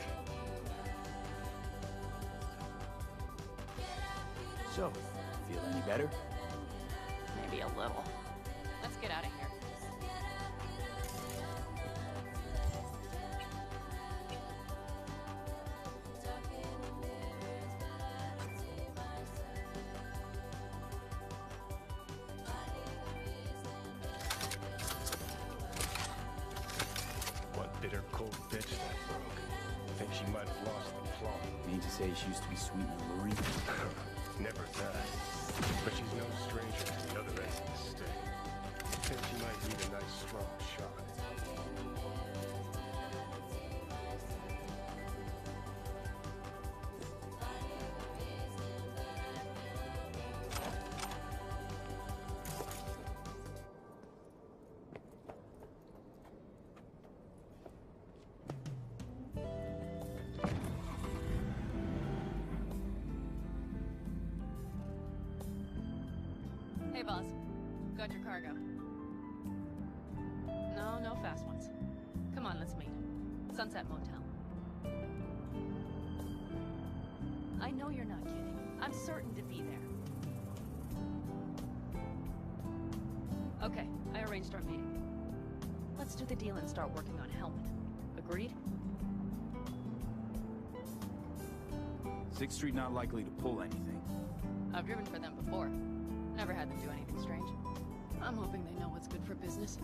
So, feel any better? Maybe a little. Let's get out of here. One bitter, cold bitch that broke. Think she might have lost the plot. Mean to say she used to be sweet and alluring? Never that. But she's no stranger to the other end of the stick. Think she might need a nice, strong shot. Hey, boss. Got your cargo. No, no fast ones. Come on, let's meet. Sunset Motel. I know you're not kidding. I'm certain to be there. Okay, I arranged our meeting. Let's do the deal and start working on Hellman. Agreed? 6th Street not likely to pull anything. I've driven for them before. Never had them do anything strange. I'm hoping they know what's good for business.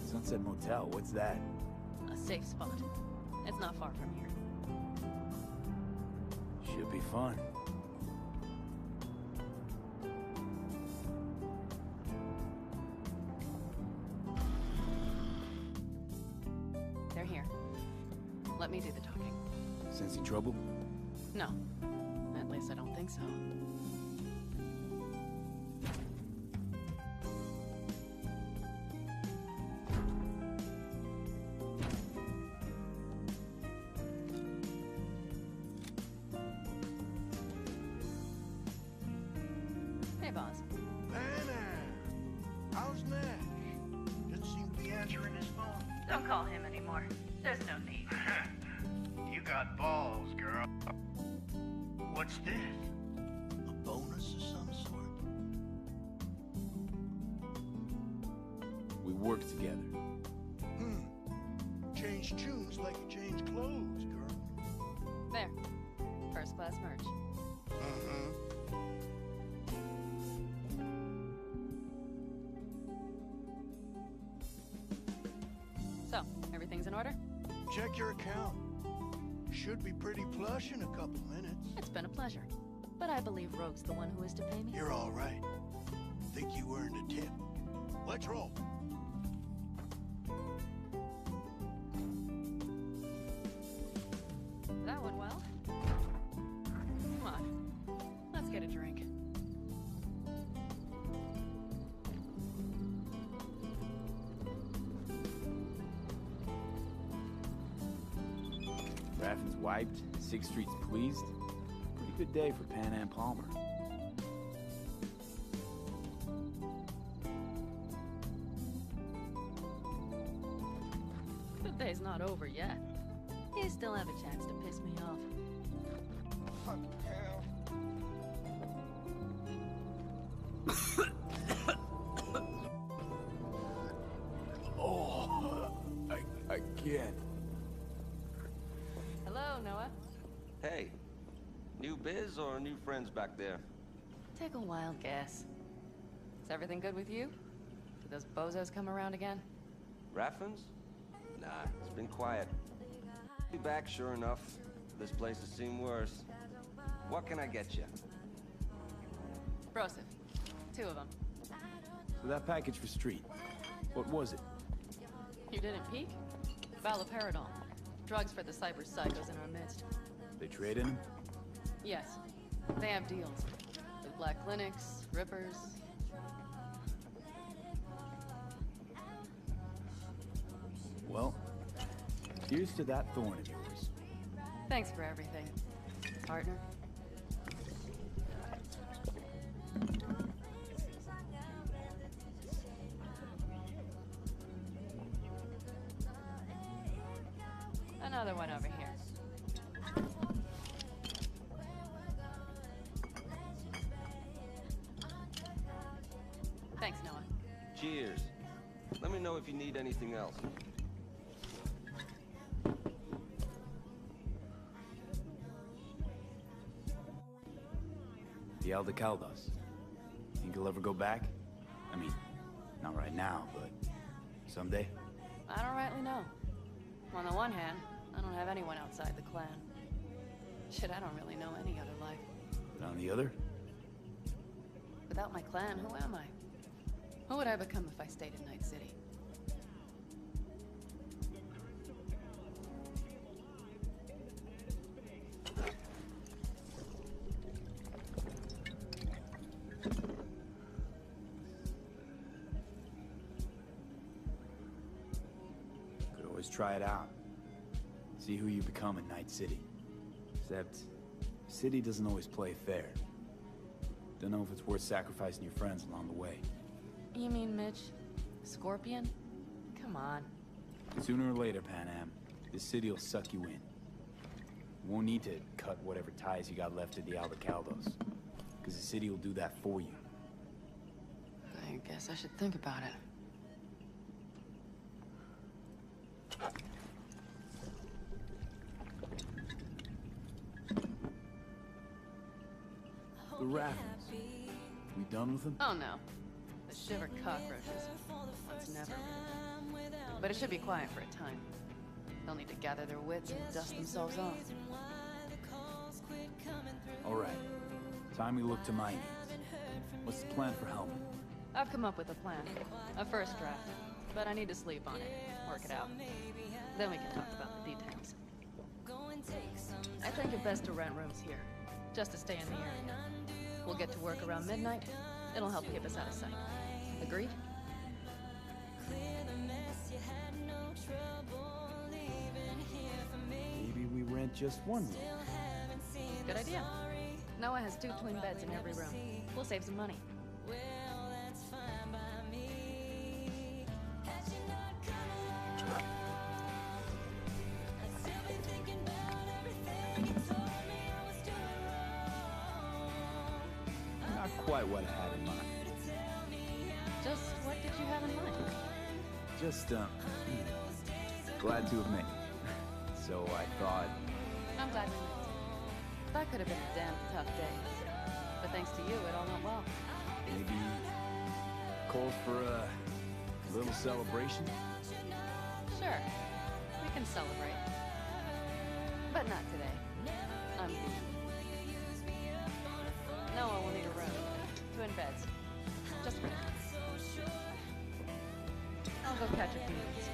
Sunset Motel, what's that? A safe spot. It's not far from here. Should be fun. They're here. Let me do the talking. Sensing trouble? No. At least I don't think so. Hey, boss. How's Nash? Doesn't seem to be answering his phone. Don't call him anymore. There's no need. You got balls, girl. What's this? A bonus of some sort? We work together. Change tunes like you change clothes, girl. There. First class merch. So, everything's in order? Check your account. Should be pretty plush in a couple minutes. It's been a pleasure. But I believe Rogue's the one who is to pay me. You're all right. Think you earned a tip. Let's roll. That went well. Come on. Let's get a drink. Raffin's wiped, 6th Street's pleased. Pretty good day for Pan Am Palmer. The day's not over yet. You still have a chance to piss me off. Fucking hell. I can't. Hello, Noah. Hey, new biz or new friends back there? Take a wild guess. Is everything good with you? Did those bozos come around again? Raffins? Nah, it's been quiet. Be back, sure enough. This place has seen worse. What can I get you? Broseph. 2 of them. So that package for Street, what was it? You didn't peek? Valoperidol. Drugs for the cyber psychos in our midst. They trade in them? Yes. They have deals with black clinics, rippers. Well, here's to that thorn of yours. Thanks for everything, partner. Another one over here. Thanks, Noah. Cheers. Let me know if you need anything else. The Aldecaldos. Think you'll ever go back? I mean, not right now, but someday? I don't rightly know. On the one hand, I don't have anyone outside the clan. Shit, I don't really know any other life. But on the other? Without my clan, who am I? Who would I become if I stayed in Night City? Could always try it out. See who you become in Night City. Except, the city doesn't always play fair. Don't know if it's worth sacrificing your friends along the way. You mean Mitch? Scorpion? Come on. Sooner or later, Pan Am, this city will suck you in. You won't need to cut whatever ties you got left to the Aldecaldos, because the city will do that for you. I guess I should think about it. The raffles. We done with them? Oh no. The shiver cockroaches. That's never. But it should be quiet for a time. They'll need to gather their wits and dust themselves off. All right. Time we look to my needs. What's the plan for Helmet? I've come up with a plan. A first draft. But I need to sleep on it. Work it out. Then we can talk about the details. I think it best to rent rooms here. Just to stay in the area. We'll get to work around midnight. It'll help keep us out of sight. Agreed? Maybe we rent just one room. Good idea. Noah has 2 twin beds in every room. We'll save some money. Not quite what I had in mind. Just what did you have in mind? Just, glad to have met you. So I thought... I'm glad we met. That could have been a damn tough day. But thanks to you, it all went well. Maybe... calls for a little celebration? Sure. We can celebrate. But not today. I'm busy. Noah will need a room. Twin beds. Just for now. I'll go catch a few minutes.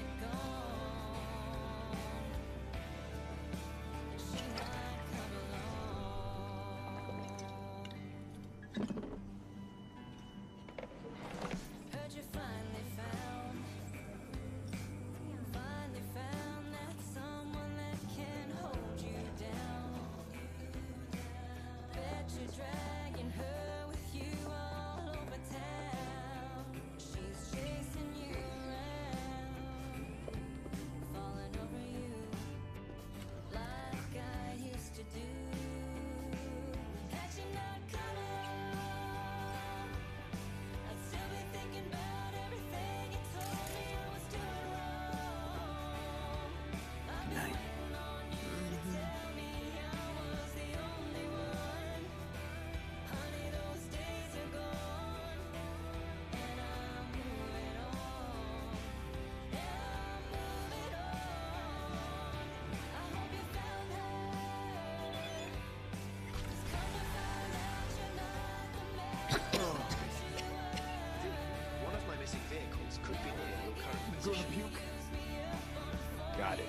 Got it.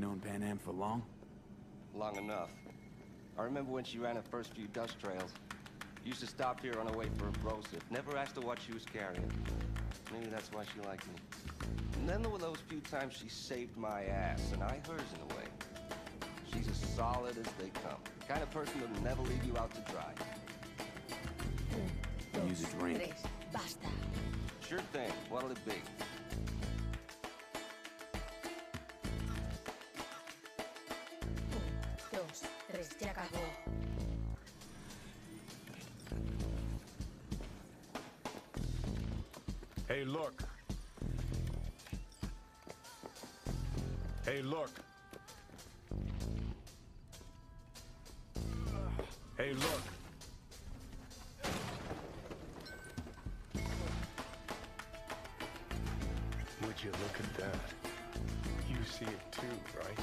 known Pan Am for long? Long enough. I remember when she ran her first few dust trails. Used to stop here on her way for a brosif. Never asked her what she was carrying. Maybe that's why she liked me. And then there were those few times she saved my ass, and I hers in a way. She's as solid as they come. The kind of person that'll never leave you out to dry. Use a drink. Basta. Sure thing. What'll it be? Dos, tres, ya acabó. Hey, look. Hey, look. Hey, look. Would you look at that? You see it too, right?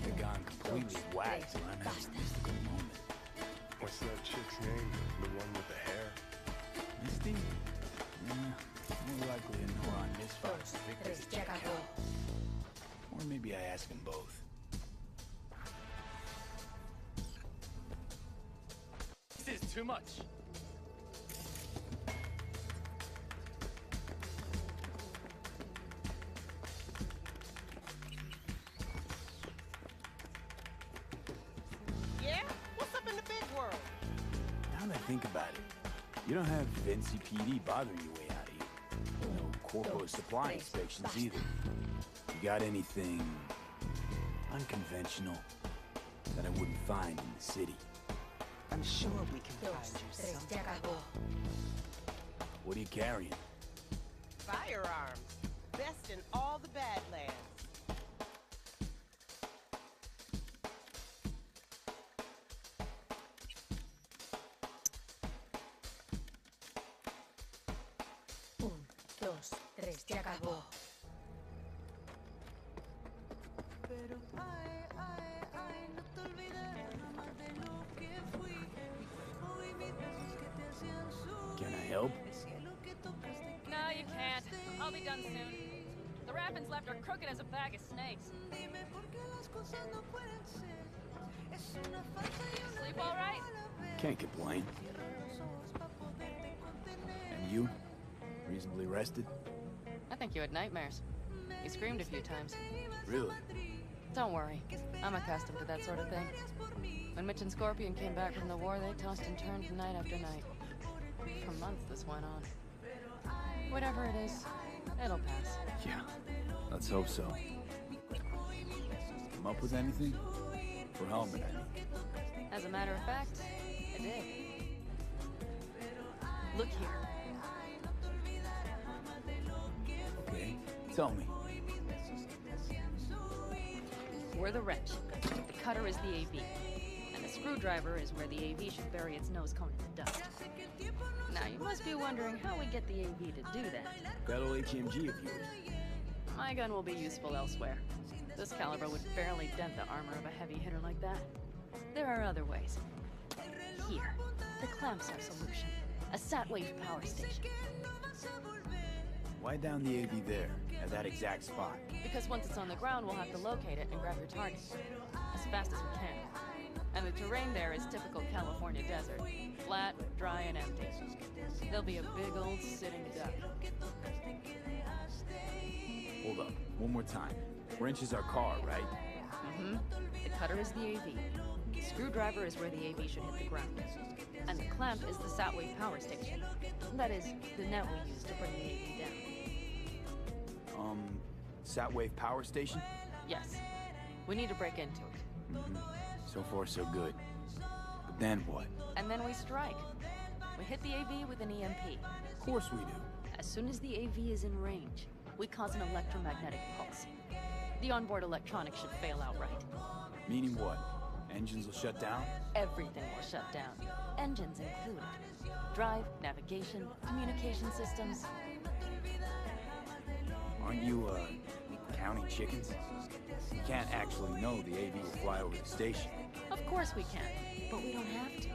They're gone completely whacked, so I'm having a mystical moment. What's that chick's name? The one with the hair? Misty? More likely a neuron misfires Victor's account. Or maybe I ask them both. This is too much. Yeah? What's up in the big world? Now that I think about it, you don't have NCPD bothering your way out of here. No corpo supply inspections either. You got anything unconventional that I wouldn't find in the city? I'm sure we can find you something. What are you carrying? Firearms. Best in all the Badlands. Dos, tres, ya acabó. Can I help? No, you can't. I'll be done soon. The Raffins left are crooked as a bag of snakes. Sleep all right? Can't complain. And you? Reasonably rested? I think you had nightmares. You screamed a few times. Really? Don't worry. I'm accustomed to that sort of thing. When Mitch and Scorpion came back from the war, they tossed and turned night after night. For months this went on. Whatever it is, it'll pass. Yeah, let's hope so. Come up with anything? For helmet, I mean. As a matter of fact, I did. Look here. Okay, tell me. We're the wrench. The cutter is the AV. And the screwdriver is where the AV should bury its nose cone in the dust. Now, you must be wondering how we get the AV to do that. That old HMG of yours. My gun will be useful elsewhere. This caliber would barely dent the armor of a heavy hitter like that. There are other ways. Here, the clamps are solution. A sat-wave power station. Why down the AV there, at that exact spot? Because once it's on the ground, we'll have to locate it and grab your target. As fast as we can. And the terrain there is typical California desert. Flat, dry, and empty. There'll be a big old sitting duck. Hold up, one more time. Wrench is our car, right? Mm-hmm. The cutter is the AV. The screwdriver is where the AV should hit the ground. And the clamp is the sat-wave power station. That is, the net we use to bring the AV down. Sat-wave power station? Yes. We need to break into it. Mm-hmm. So far, so good. But then what? And then we strike. We hit the AV with an EMP. Of course we do. As soon as the AV is in range, we cause an electromagnetic pulse. The onboard electronics should fail outright. Meaning what? Engines will shut down? Everything will shut down. Engines included. Drive, navigation, communication systems. Aren't you, counting chickens? You can't actually know the AV will fly over the station. Of course we can, but we don't have to.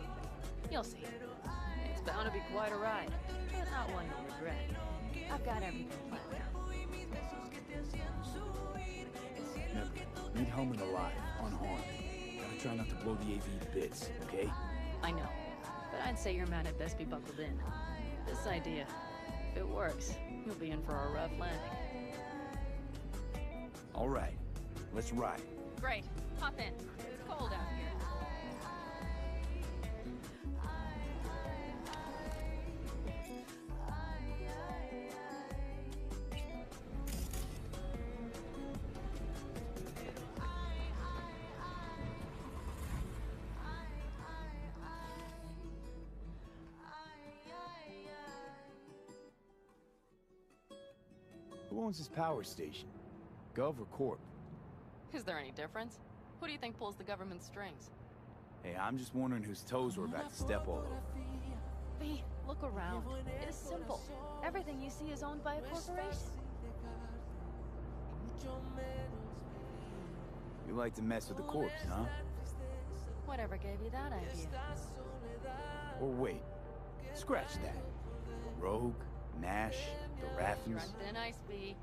You'll see. It's bound to be quite a ride, but not one you'll regret. I've got everything planned out. Meet Hellman alive, unharmed. Gotta try not to blow the AV to bits, okay? I know, but I'd say your man had best be buckled in. This idea, if it works, you'll be in for a rough landing. All right, let's ride. Great, hop in. It's cold out here. Who owns this power station? Gov or Corp? Is there any difference? Who do you think pulls the government's strings? Hey, I'm just wondering whose toes we're about to step all over. V, look around. It is simple. Everything you see is owned by a corporation. You like to mess with the corpse, huh? Whatever gave you that idea? Or wait, scratch that. Rogue, Nash, the Raffens. Run thin ice, V.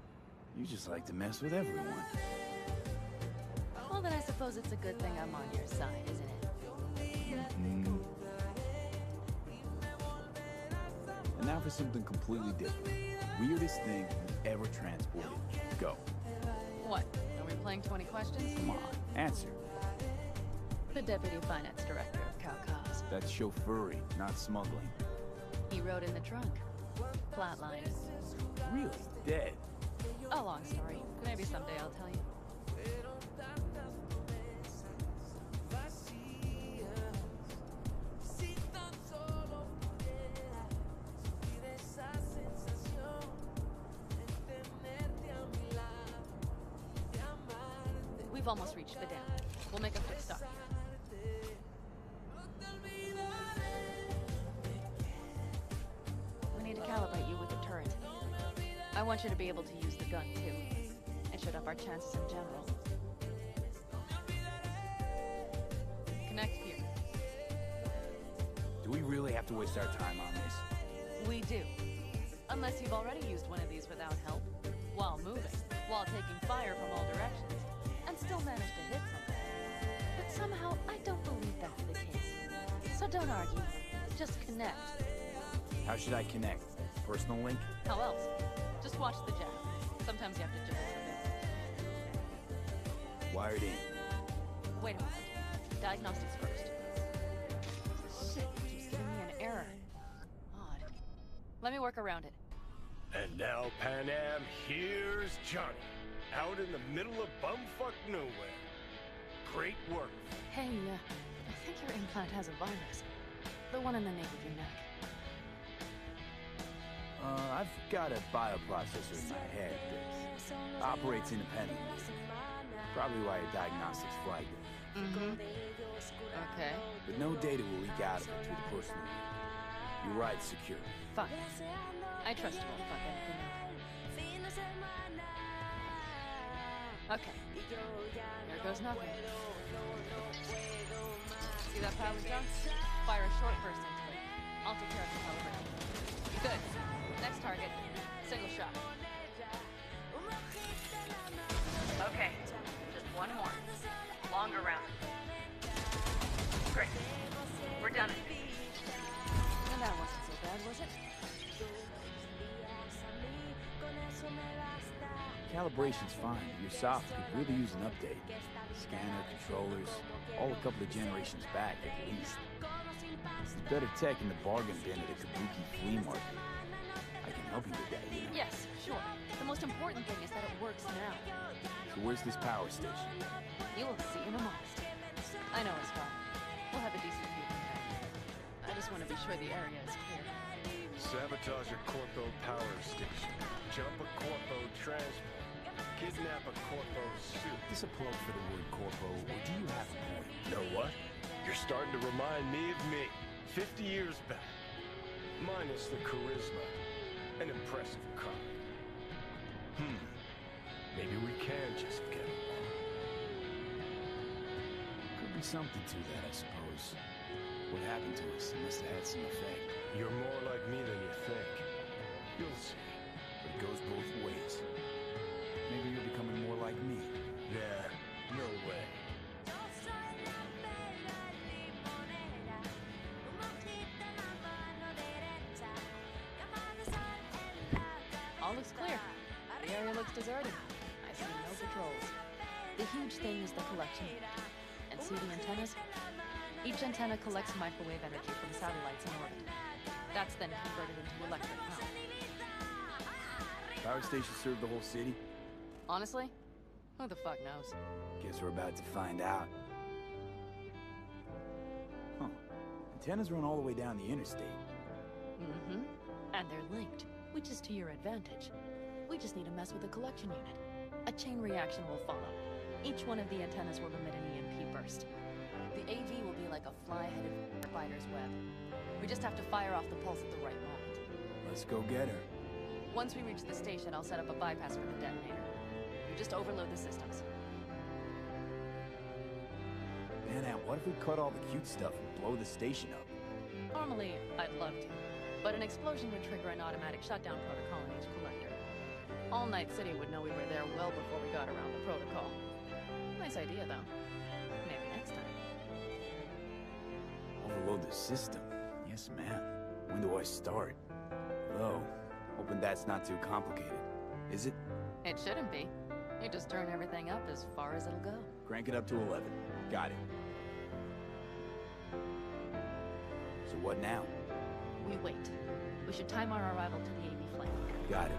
You just like to mess with everyone. Well, then I suppose it's a good thing I'm on your side, isn't it? Mm. And now for something completely different. Weirdest thing you've ever transported. Go. What? Are we playing 20 questions? Come on, answer. The Deputy Finance Director of Caucase. That's chauffeury, not smuggling. He rode in the trunk. Flatlined. Really? Dead? A long story. Maybe someday I'll tell you. We've almost reached the dam. We'll make a quick stop. We need to calibrate you with the turret. I want you to be able to use the gun, too. It should up our chances in general. Connect here. Do we really have to waste our time on this? We do. Unless you've already used one of these without help, while moving, while taking fire from all directions, and still managed to hit something. But somehow, I don't believe that's the case. So don't argue. Just connect. How should I connect? Personal link? How else? Just watch the jack. Sometimes you have to jiggle a bit. Wired in. Wait a moment. Diagnostics first. Shit, it keeps giving me an error. Odd. Let me work around it. And now, Pan Am, here's Johnny. Out in the middle of bumfuck nowhere. Great work. Hey, I think your implant has a virus. The one in the nape of your neck. I've got a bioprocessor in my head that operates independently. Probably why your diagnostics flagged it. Mm-hmm. Okay. But no data will leak out of it through the personal link. Your ride's secure. Fine. I trust you won't fuck anything up. Okay. There goes nothing. See that power jump? Fire a short burst into it. I'll take care of the calibration. Good. Next target. Single shot. Okay. Just one more. Longer round. Great. We're done it. And that wasn't so bad, was it? Calibration's fine, but your soft could really use an update. Scanner, controllers, all a couple of generations back at least. There's better tech in the bargain bin at a kabuki flea market. I can help you with that, you know? Yes, sure. The most important thing is that it works now. So where's this power station? You will see in a moment. I know it's fun. We'll have a decent view from there. I just want to be sure the area is clear. Sabotage a Corpo power station. Jump a Corpo transport. Kidnap a Corpo suit. Is this a plug for the word Corpo, or do you have a point? Know what? You're starting to remind me of me. 50 years back. Minus the charisma. An impressive cop. Maybe we can just get along. Could be something to that, I suppose. What happened to us? It must have had some effect. You're more like me than you think. You'll see. But it goes both ways. Maybe you're becoming more like me. Nah, no looks clear. The area looks deserted. I see no patrols. The huge thing is the collection unit. And see the antennas? Each antenna collects microwave energy from satellites in orbit. That's then converted into electric power. Power stations serve the whole city? Honestly? Who the fuck knows? Guess we're about to find out. Huh. Antennas run all the way down the interstate. Mm-hmm. And they're linked, which is to your advantage. We just need to mess with the collection unit. A chain reaction will follow. Each one of the antennas will emit an EMP burst. The AV will be like a fly-headed spider's web. We just have to fire off the pulse at the right moment. Let's go get her. Once we reach the station, I'll set up a bypass for the detonator. You just overload the systems. Man, what if we cut all the cute stuff and blow the station up? Normally, I'd love to. But an explosion would trigger an automatic shutdown protocol in each collector. All Night City would know we were there well before we got around the protocol. Nice idea, though. Maybe next time. Overload the system? Yes, ma'am. When do I start? Oh, hoping that's not too complicated. Is it? It shouldn't be. You just turn everything up as far as it'll go. Crank it up to 11. Got it. So what now? We wait. We should time our arrival to the AV flame. Got it.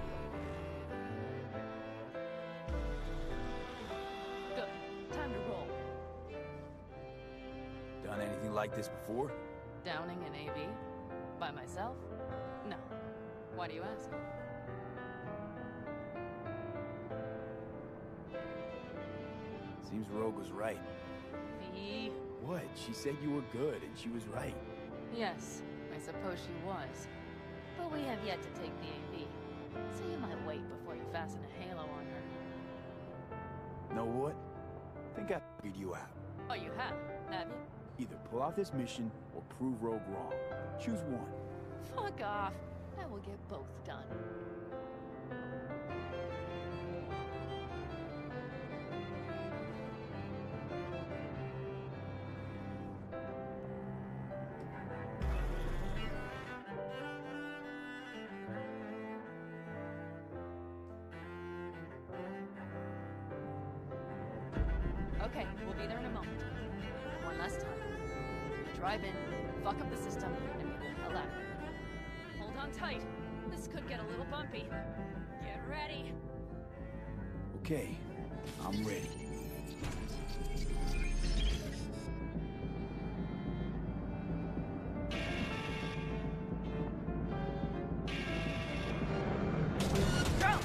Good. Time to roll. Done anything like this before? Downing an AV? By myself? No. Why do you ask? Seems Rogue was right. V. What? She said you were good, and she was right. Yes, I suppose she was. But we have yet to take the AV. So you might wait before you fasten a halo on her. Know what? Think I figured you out. Oh, you have you? Either pull off this mission, or prove Rogue wrong. Choose one. Fuck off. I will get both done. Okay, we'll be there in a moment. One last time. Drive in, fuck up the system, and get the hell out of here. Hold on tight. This could get a little bumpy. Get ready. Okay, I'm ready. Drone!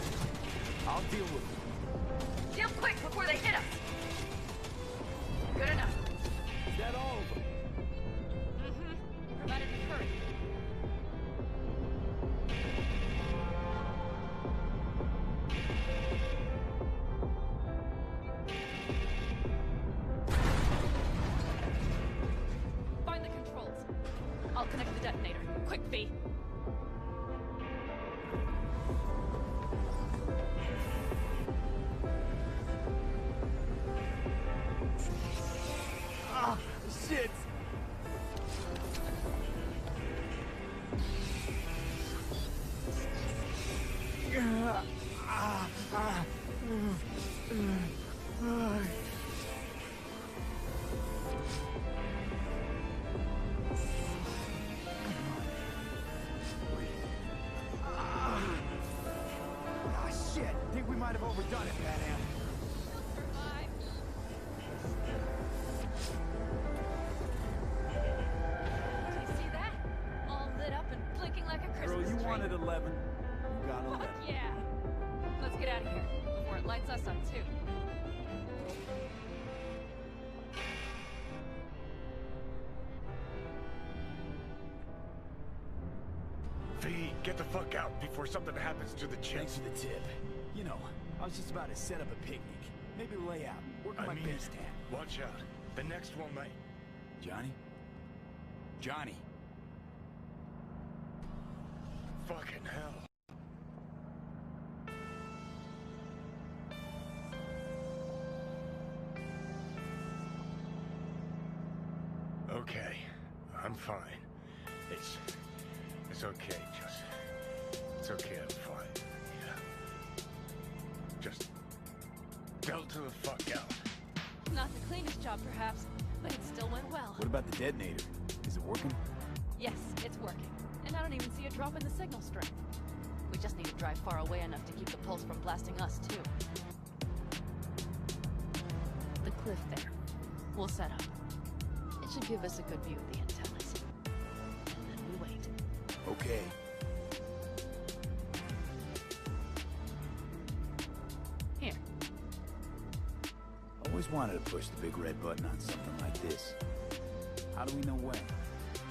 I'll deal with it. Deal quick before they hit us! Good enough. Is that all of them? Mm-hmm. Provided we hurry. Find the controls. I'll connect the detonator. Quick, V. Ah, shit! Shit! Think we might have overdone it, Madam. Girl, you wanted 11. You got 11. Fuck yeah! Let's get out of here before it lights us up too. V, get the fuck out before something happens to the chick. Thanks for the tip. You know, I was just about to set up a picnic. Maybe lay out, work on my base stand. Watch out. The next one might... Johnny? Johnny! Fucking hell. Okay, I'm fine. It's okay, just... It's okay, I'm fine. Yeah. Sell to the fuck out. Not the cleanest job, perhaps, but it still went well. What about the detonator? Is it working? Yes, it's working. And I don't even see a drop in the signal strength. We just need to drive far away enough to keep the pulse from blasting us, too. The cliff there. We'll set up. It should give us a good view of the antennas. And then we wait. Okay. Here. Always wanted to push the big red button on something like this. How do we know when?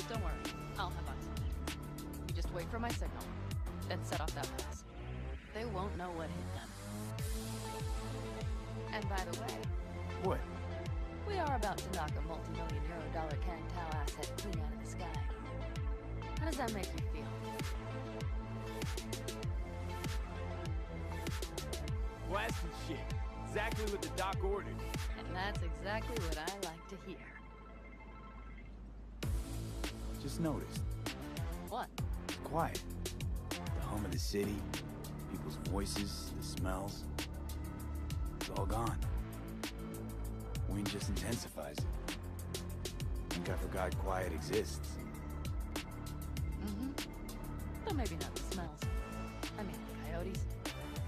Don't worry. I'll have eyes on it. You just wait for my signal. Then set off that pulse. They won't know what hit them. And by the way... What? We are about to knock a multi-million euro Kang Tao asset clean out of the sky. How does that make you feel? Blasting shit. Exactly what the doc ordered. And that's exactly what I like to hear. Just noticed. What? It's quiet. The hum of the city, people's voices, the smells. It's all gone. Wind just intensifies it. Think I forgot quiet exists. Mm-hmm. Though maybe not the smells. I mean, the coyotes.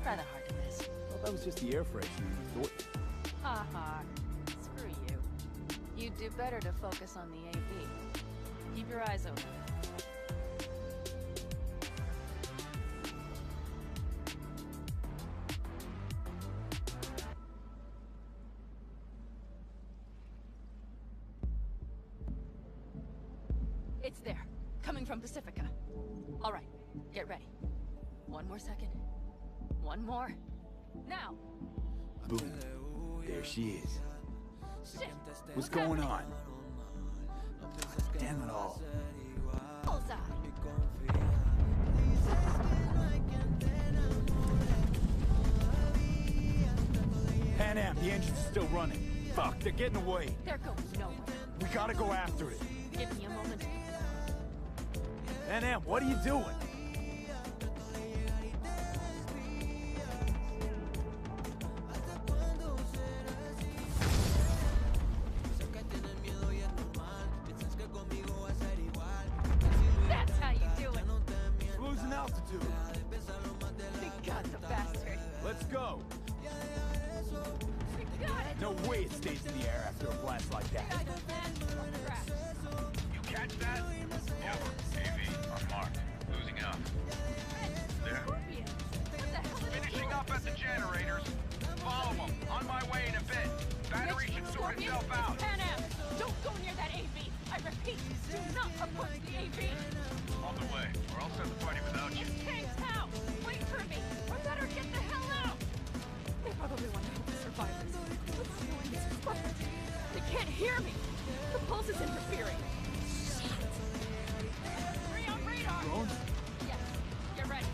Rather hard to miss. Well, that was just the air freshener in the thought. Ha-ha. Screw you. You'd do better to focus on the AV. Keep your eyes open. It's there. Coming from Pacifica. All right. Get ready. One more second. One more. Now! Boom. There she is. Shit! What's going on? Damn it all. Bullseye! Pan Am, the engine's still running. Fuck, they're getting away. They're going nowhere. We gotta go after it. Give me a moment. Pan Am, what are you doing? That's how you do it. Losing altitude. We got the bastard. Let's go. We got it. No way it stays in the air after a blast like that. Guys, land on the grass. You catch that? Over. AV unmarked. Losing out. There. Scorpions. What the hell is Finishing up at the generators. Follow them. On my way in a bit. Battery should sort itself out. Pan Am, don't go near that AV. I repeat, do not approach the AV. On the way, or I'll start the party without you. It's Kang's house. Wait for me. Or better get the hell out. They probably want to help the survivors. What's doing this fucker? They can't hear me. The pulse is interfering. Three on radar. Drones? Yes, get ready.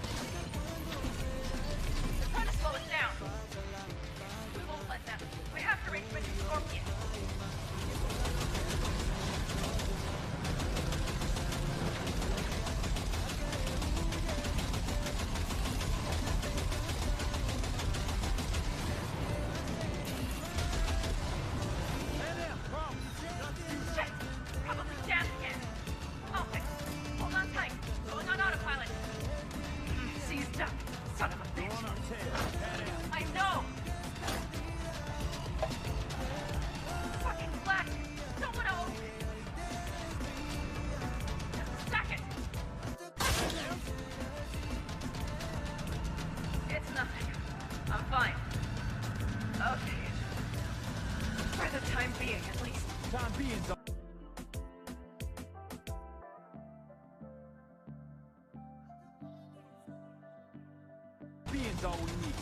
They're trying to slow us down. We won't let them. We have to reach Mr. Scorpion. Shit! Probably gas again. I'll fix it. Hold on tight. Going on autopilot. Seized up. Son of a bitch. I know! Fucking black! Don't wanna open it! Just a second! It's nothing. I'm fine. Okay. For the time being, at least. Time being's all we need.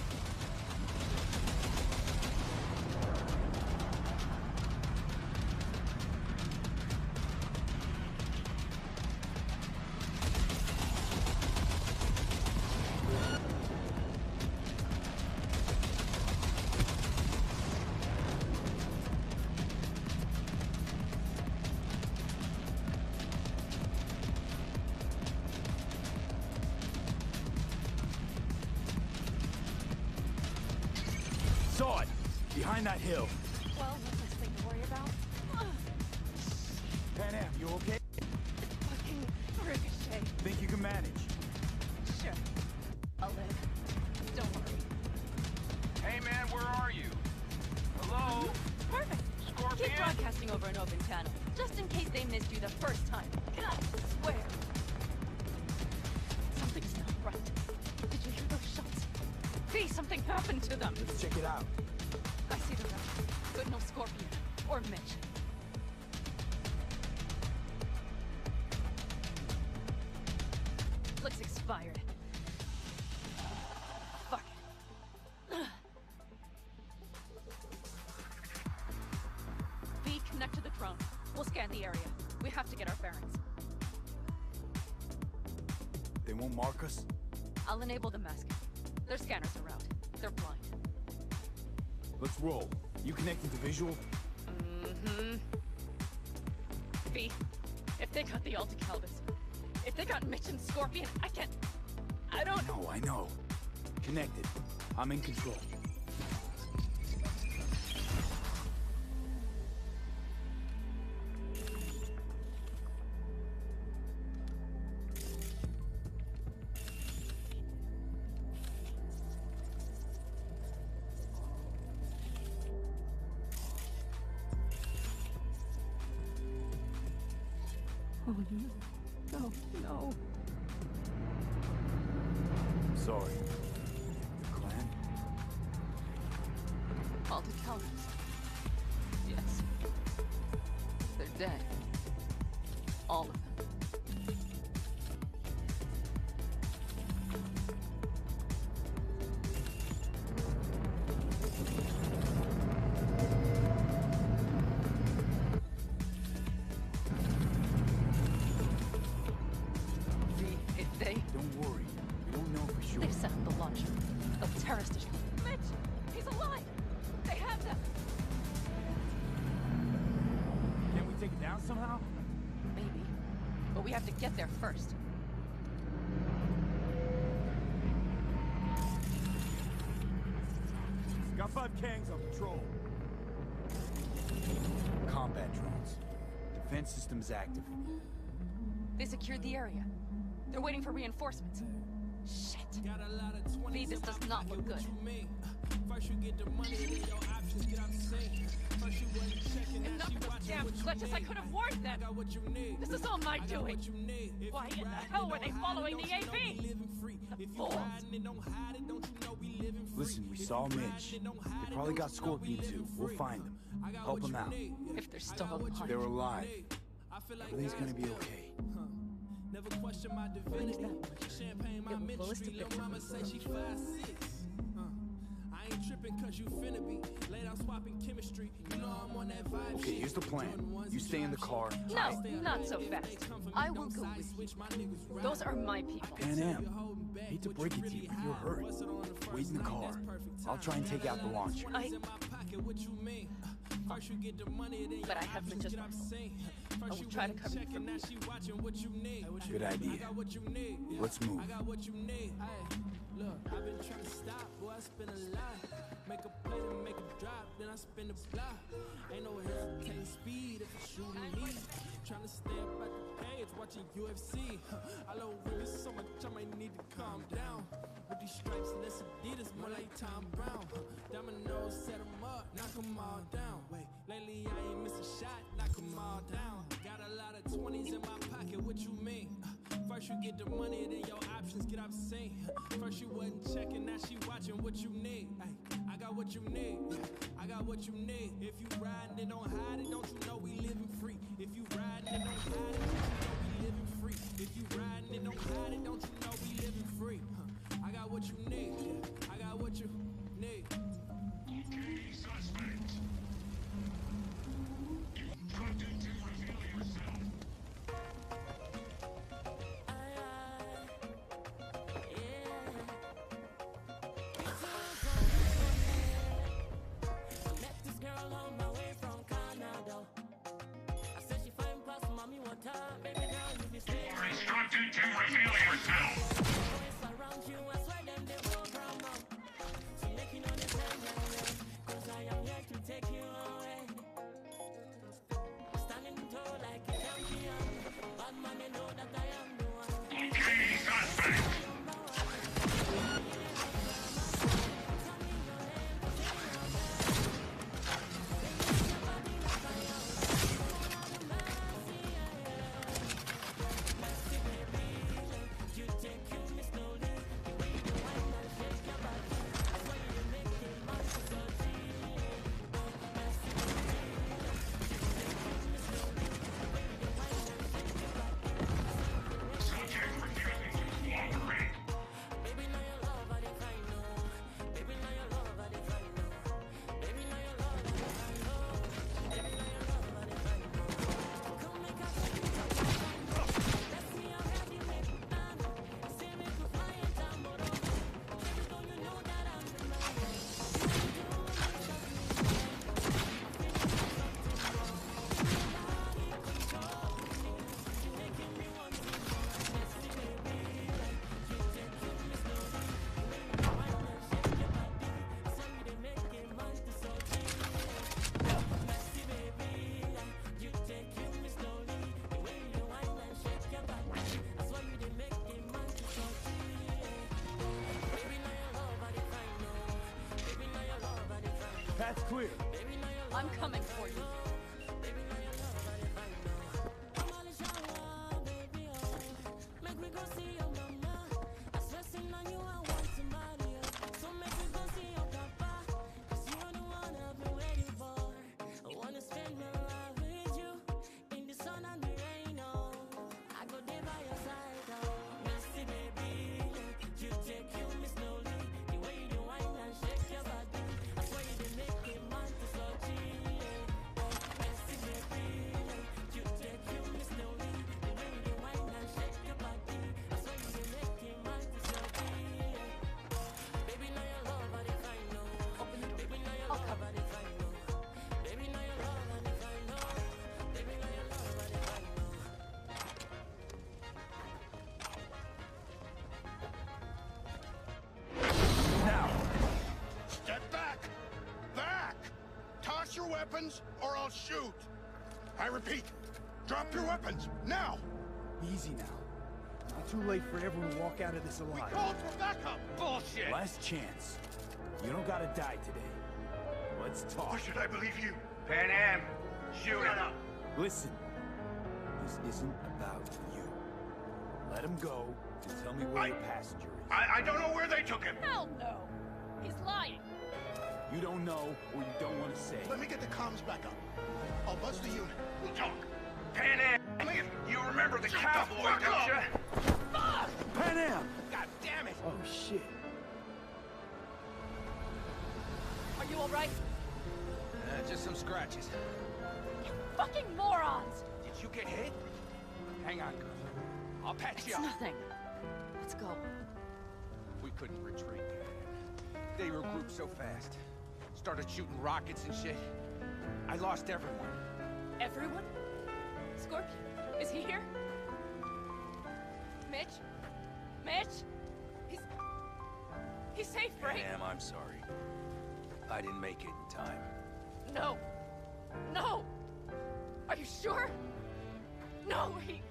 Behind that hill. Well, what's this thing to worry about? Pan Am, you okay? Fucking ricochet. Think you can manage? Sure. I'll live. Don't worry. Hey man, where are you? Hello? Perfect. Scorpion? Keep broadcasting over an open channel, just in case they missed you the first time. God, I swear. Something's not right. Did you hear those shots? V, something happened to them. Let's check it out. I see the rest, but no Scorpion or Mitch. Looks expired. Fuck it. V, connect to the drone. We'll scan the area. We have to get our bearings. They won't mark us? I'll enable the masking. Their scanners are out. They're blind. Let's roll. You connecting to visual? Mm-hmm. V, if they got the Alta Calvis, if they got Mitch and Scorpion, I don't... No, I know. Connected. I'm in control. Oh, no. No, no. Sorry. The clan? Alta Calvis. Yes. They're dead. All of them. Don't worry. We don't know for sure. They've set up the launcher. A terrorist issue. Mitch! He's alive! They have them! Can we take it down somehow? Maybe. But we have to get there first. Got 5 Kangs on patrol. Combat drones. Defense systems active. They secured the area. They're waiting for reinforcements. Shit. V, this does not look good. First you get the money, then your options get obscene. First you wasn't checking, now she watching Damn what you glitches, I need. could have warned them. I got what you need. This is all my I got doing. what you need. If Why you in the riding, hell then were they don't following hide the it, don't you know AV? we living free. If you riding and don't hide it, don't you know we living free. Listen, we saw Mitch. They probably got Scorpion too. We'll find them. Help them out. If they're still alive. They're alive. I feel like Everything's gonna be okay. Never question my divinity. Champagne, my ministry. Lil' mama say she 5'6". I ain't tripping cause you finna be. Laid out swapping chemistry. You know I'm on that vibe. Okay, here's the plan. You stay in the car. No, not so fast. I will go with you. Those are my people. Pan Am. Hate to break it to you, but you're hurt. Wait in the car. I'll try and take out the launcher. But I have Mitch's rifle. I will try to cover you from here. Good idea. Let's move. Look, I've been trying to stop, boy, I spend a lot. Make a play to make a drop, then I spin the block. Ain't no hesitating speed if it's shooting me. Trying to stay up at the page, watching UFC. I love women so much, I might need to calm down. With these stripes, less Adidas, more like Tom Brown. Dominoes, set them up, knock them all down. Wait, lately I ain't miss a shot, knock them all down. Got a lot of 20s in my pocket, what you mean? First you get the money, then your options get obscene. First you wasn't checking, now she watching what you need. Ay, I got what you need, I got what you need. If you riding and don't hide it, don't you know we living free? If you riding and don't hide it, don't you know we living free? If you riding and don't hide it, don't you know we living free? I got what you need, I got what you need. Okay, suspect. Instructed to reveal yourself. Instructed to reveal yourself. So make you know this, cause I am here. Path's clear. I'm coming for you. Weapons, or I'll shoot. I repeat, drop your weapons, now! Easy now. Not too late for everyone to walk out of this alive. Call for backup! Bullshit! Last chance. You don't gotta die today. Let's talk. Or should I believe you? Pan Am, shoot him! Listen. This isn't about you. Let him go and tell me where your passenger is. I don't know where they took him! Hell no! He's lying! You don't know, or you don't want to say. Let me get the comms back up. I'll buzz the unit. We'll talk. Pan Am, you remember the cowboy, don't you? Fuck! Pan Am! God damn it! Oh, shit. Are you alright? Just some scratches. You fucking morons! Did you get hit? Hang on, girl. I'll patch you up. It's nothing. Let's go. We couldn't retreat. They regrouped so fast. Started shooting rockets and shit. I lost everyone. Everyone? Scorpion, is he here? Mitch? Mitch? He's safe, right? Ma'am, I'm sorry. I didn't make it in time. No. No! Are you sure? No, he...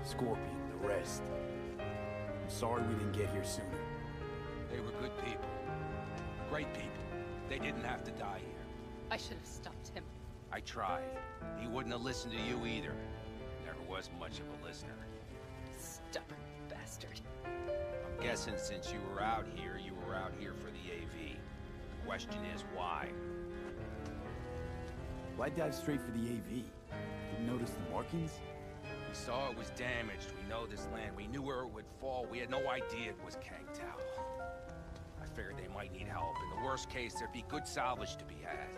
Scorpion, the rest. I'm sorry we didn't get here sooner. They were good people. Great people. They didn't have to die here. I should have stopped him. I tried. He wouldn't have listened to you either. Never was much of a listener. Stubborn bastard. I'm guessing since you were out here for the AV. The question is, why? Why dive straight for the AV? Didn't notice the markings? We saw it was damaged. We know this land. We knew where it would fall. We had no idea it was Kangtao. I figured they might need help. In the worst case, there'd be good salvage to be had.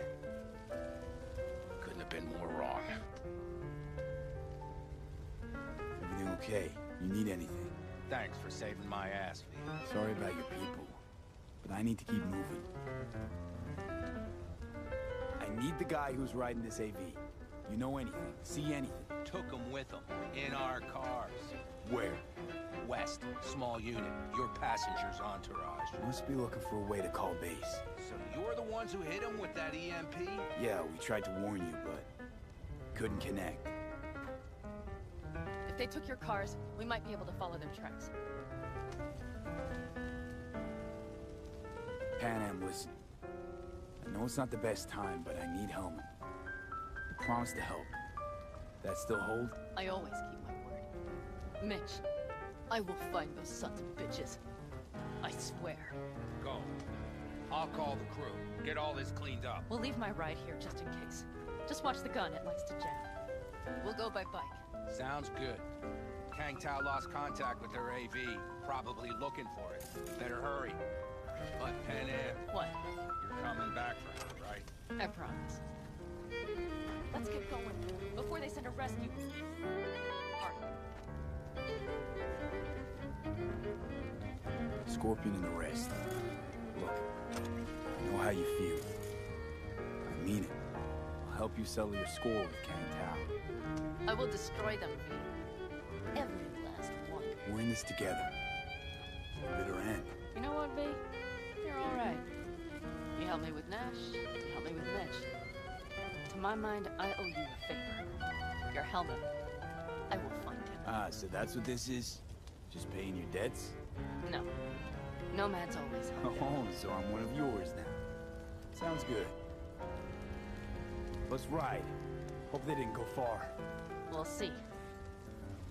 Couldn't have been more wrong. Everything okay? You need anything? Thanks for saving my ass, V. Sorry about your people, but I need to keep moving. I need the guy who's riding this AV. You know anything? See anything? Took them with them. In our cars. Where? West. Small unit. Your passenger's entourage. Must be looking for a way to call base. So you're the ones who hit him with that EMP? Yeah, we tried to warn you, but couldn't connect. If they took your cars, we might be able to follow their tracks. Pan Am, listen. I know it's not the best time, but I need Hellman. You promised to help. That still hold? I always keep my word. Mitch, I will find those sons of bitches. I swear. Go. I'll call the crew. Get all this cleaned up. We'll leave my ride here just in case. Just watch the gun, it likes to jam. We'll go by bike. Sounds good. Kangtao lost contact with their AV. Probably looking for it. Better hurry. But Pan Am. What? You're coming back for her, right? I promise. Let's get going, before they send a rescue party. Scorpion and the rest. Look, I know how you feel. I mean it. I'll help you settle your score with Kangtao. I will destroy them, V. Every last one. We're in this together. To the bitter end. You know what, V? You're alright. You helped me with Nash, you helped me with Mitch. To my mind, I owe you a favor. Your helmet. I will find it. Ah, so that's what this is? Just paying your debts? No. Nomad's always hungry. Oh, so I'm one of yours now. Sounds good. Let's ride. Hope they didn't go far. We'll see.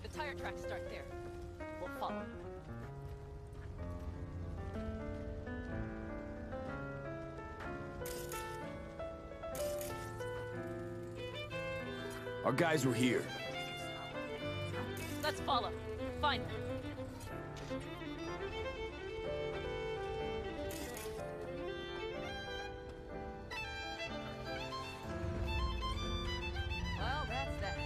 The tire tracks start there. We'll follow. Our guys were here. Let's follow. Find them. Well, that's that.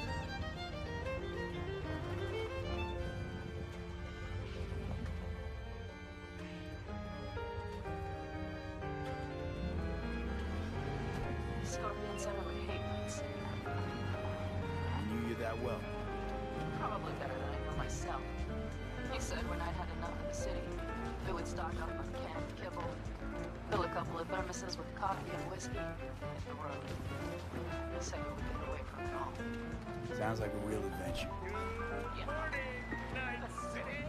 Scorpion said I would hate nights. I knew you that well. Probably better than I know myself. He said when I'd had enough of the city, they would stock up on canned kibble, fill a couple of thermoses with coffee and whiskey, hit the road. He said we would get away from it all. Sounds like a real adventure. Yeah. Night City.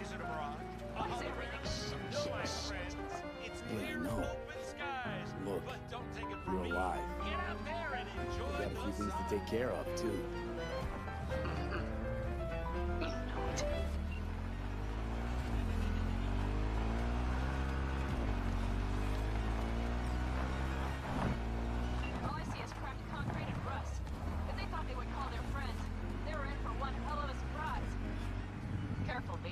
Is it abroad? Why is everything shit? It's Hey, clear no. open skies. Look, But don't take it from you're me. alive. Get out there and We enjoy got a few the things to take care of, too. You know it. All I see is cracked concrete and rust. If they thought they would call their friends, they were in for one hell of a surprise. Careful, V.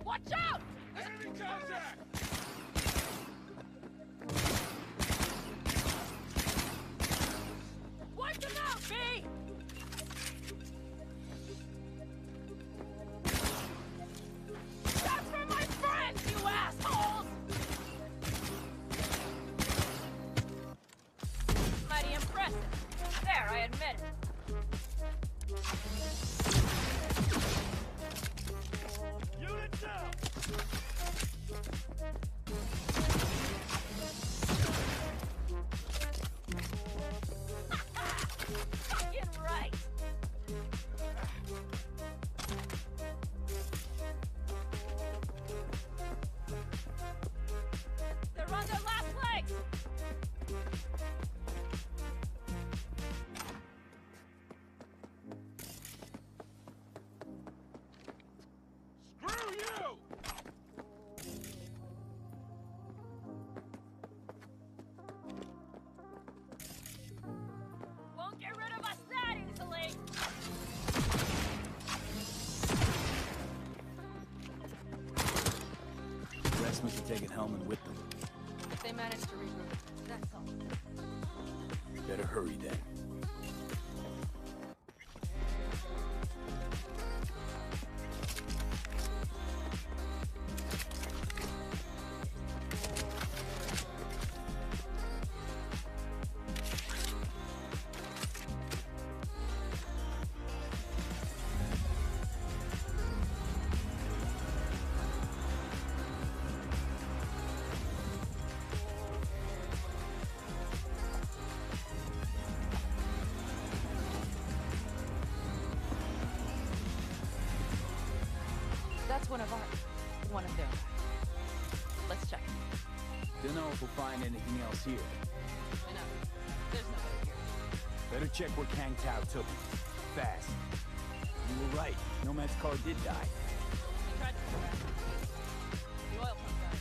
Watch out! enemy contact! Wipe them out, B! That's for my friends, you assholes! Mighty impressive. There, I admit it. Unit down! Fucking right! They're on their last legs! Screw you! Won't get rid of us that easily! The rest must have taken Hellman with them. If they manage to regroup, that's all. Better hurry then. That's one of their. Let's check. Don't know if we'll find anything else here. Enough. There's nobody here. Better check where Kang Tao took him. Fast. You were right. Nomad's car did die. He tried to come back. The oil pump died.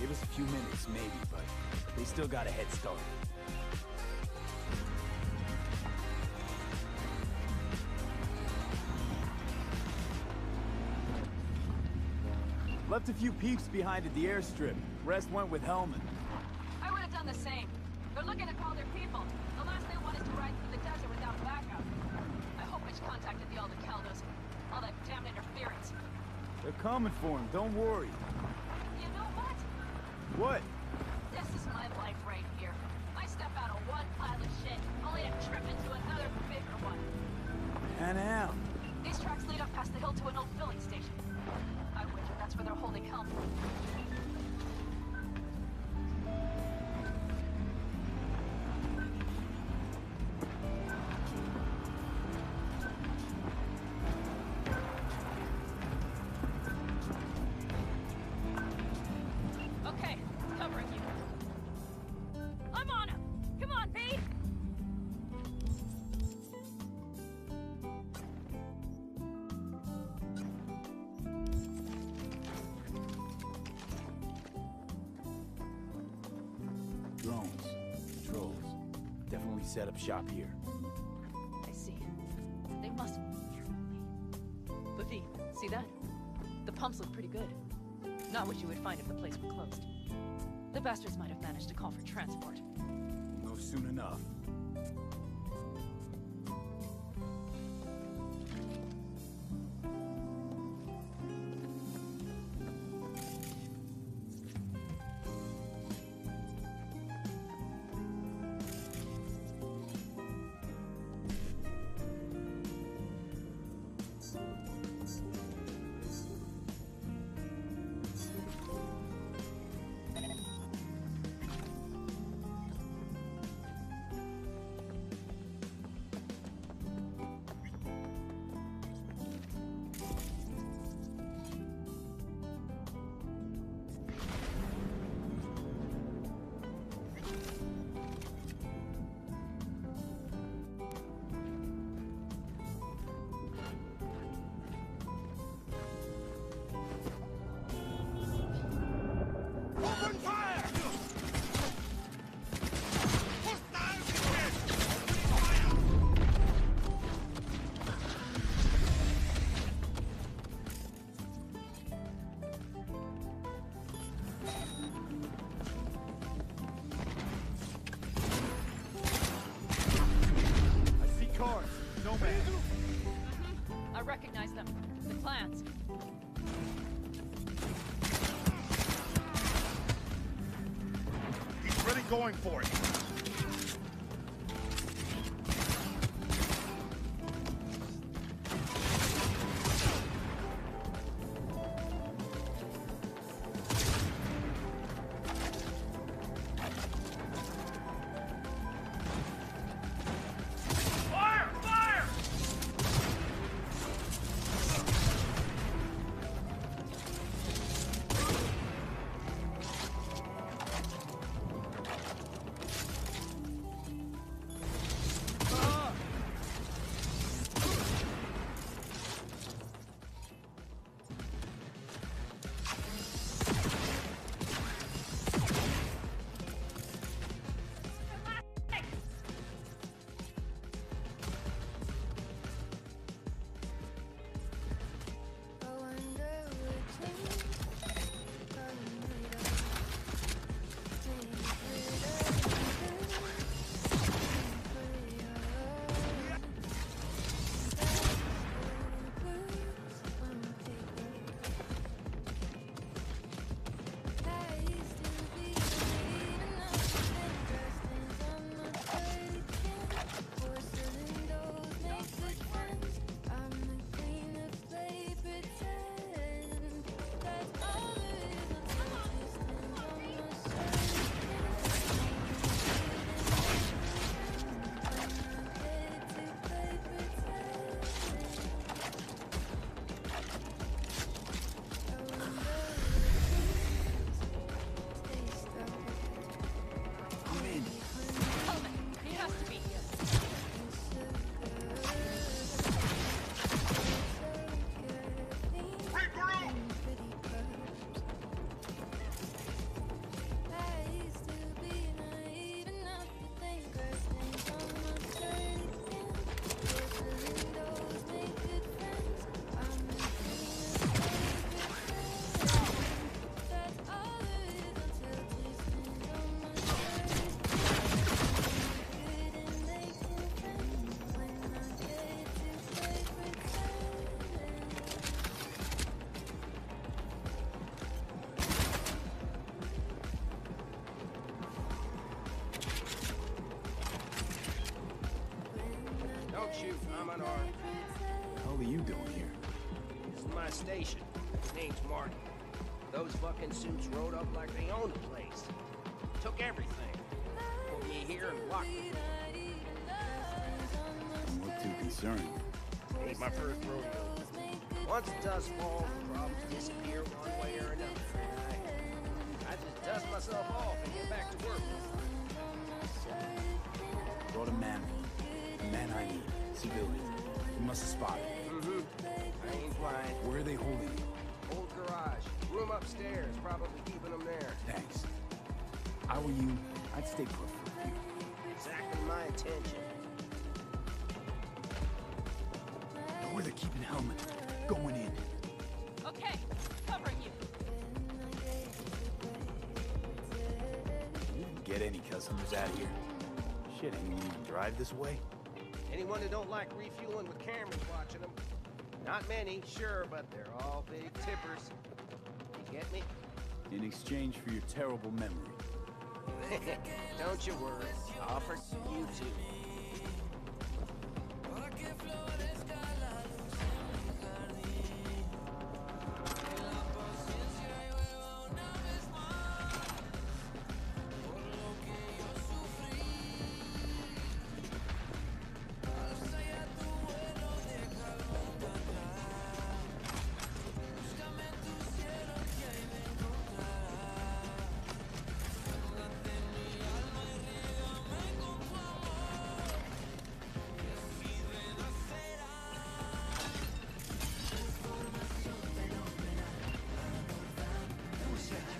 Give us a few minutes, maybe, but they still got a head start. Left a few peeps behind at the airstrip. Rest went with Hellman. I would have done the same. They're looking to call their people. The last they want is to ride through the desert without backup. I hope Mitch contacted the Aldecaldos. All that damn interference. They're coming for him, don't worry. You know what? What? This is my life right here. I step out of one pile of shit, only to trip into another bigger one. And out. These tracks lead up past the hill to an old filling station. drones. Patrols. Definitely set up shop here. I see. They must... But V, see that? The pumps look pretty good. Not what you would find if the place were closed. The bastards might have managed to call for transport. We'll know soon enough. I recognize them. The clans. He's really going for it. Shoot, I'm unarmed. What the hell are you doing here? This is my station. His name's Martin. Those fucking suits rode up like they owned the place. Took everything. Put me here and locked me. I'm not too concerned. Ain't my first rodeo. Once the dust falls, the problems disappear one way or another. I just dust myself off and get back to work. Brought a man. The man I need. Civilian. You must have spotted. I ain't blind. Where are they holding you? Old garage. Room upstairs. Probably keeping them there. Thanks. How are you? I'd stay put for a few. Exactly my intention. Know where they're keeping Hellman. Going in. Okay, covering you. You didn't get any customers out here. Shit, anyone even drive this way? Anyone who don't like refueling with cameras watching them. Not many, sure, but they're all big tippers. You get me? In exchange for your terrible memory. Don't you worry. I offered you too.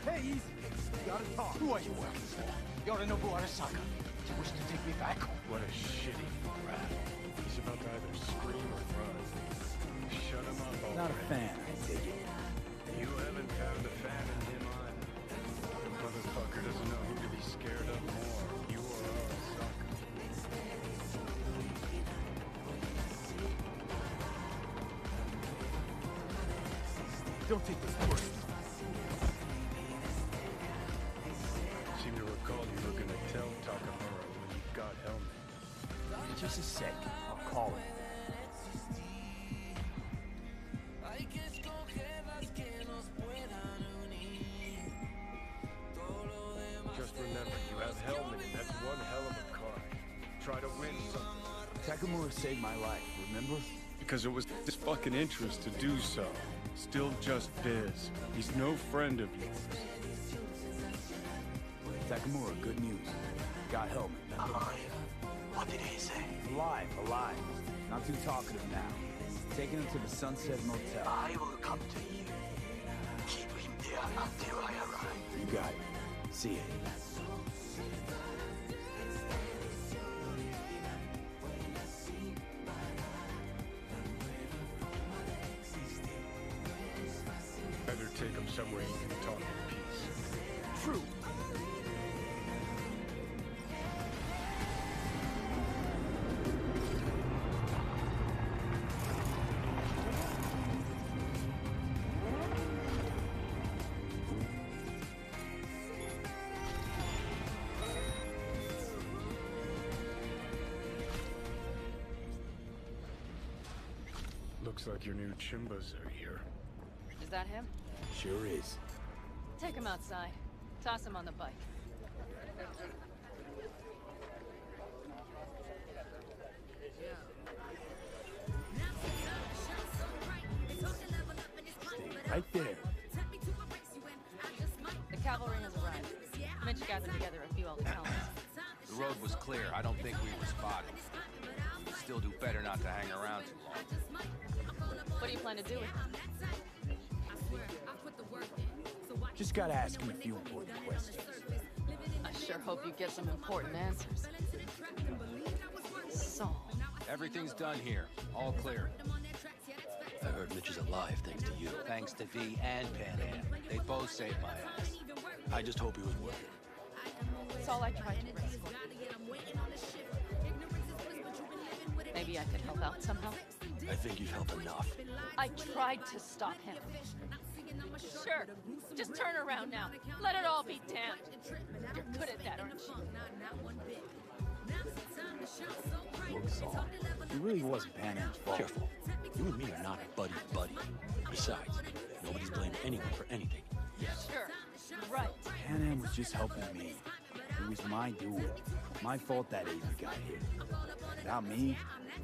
Hey, easy. You gotta talk. Who are you working for? Yorinobu Arasaka. Do you wish to take me back home? What a shitty rat. He's about to either scream or run. Shut him up already. Not a fan, I take it. You haven't found a fan in him either. The motherfucker doesn't know who to be scared of more. You or Arasaka. Don't take this personally. Seem to recall you were gonna tell Takamura when you got Hellman. In just a sec, I'll call him. Just remember, you have Hellman, and that's one hell of a card. Try to win something. Takamura saved my life, remember? Because it was his fucking interest to do so. Still just biz. He's no friend of yours. Takamura, good news. Got Hellman. Alive? What did he say? Alive. Not too talkative now. Taking him to the Sunset Motel. I will come to you. Keep him there until I arrive. You got it. See ya. Better take him somewhere you can talk in peace. True. Looks like your new Chimbas are here. Is that him? Sure is. Take him outside. Toss him on the bike. Stay right there. The cavalry has arrived. Mitch gathered together a few old helmets. The road was clear. I don't think we were spotted. We'd still do better not to hang around too long. What do you plan to do with him? Just gotta ask him a few important questions. I sure hope you get some important answers. So, Everything's done here. All clear. I heard Mitch is alive thanks to you. Thanks to V and Pan Am. They both saved my ass. I just hope he was worth it. that's all I tried to risk. Maybe I could help out somehow. I think you've helped enough. I tried to stop him. Sure, just turn around now. Let it all be damned. You're good at that, aren't you? Look, Saul, it really wasn't Pan Am's fault. Careful. You and me are not buddy-buddy. Besides, nobody's blamed anyone for anything. Yes. Sure, right. Pan Am was just helping me. It was my doing. My fault that Avery got hit. Without me,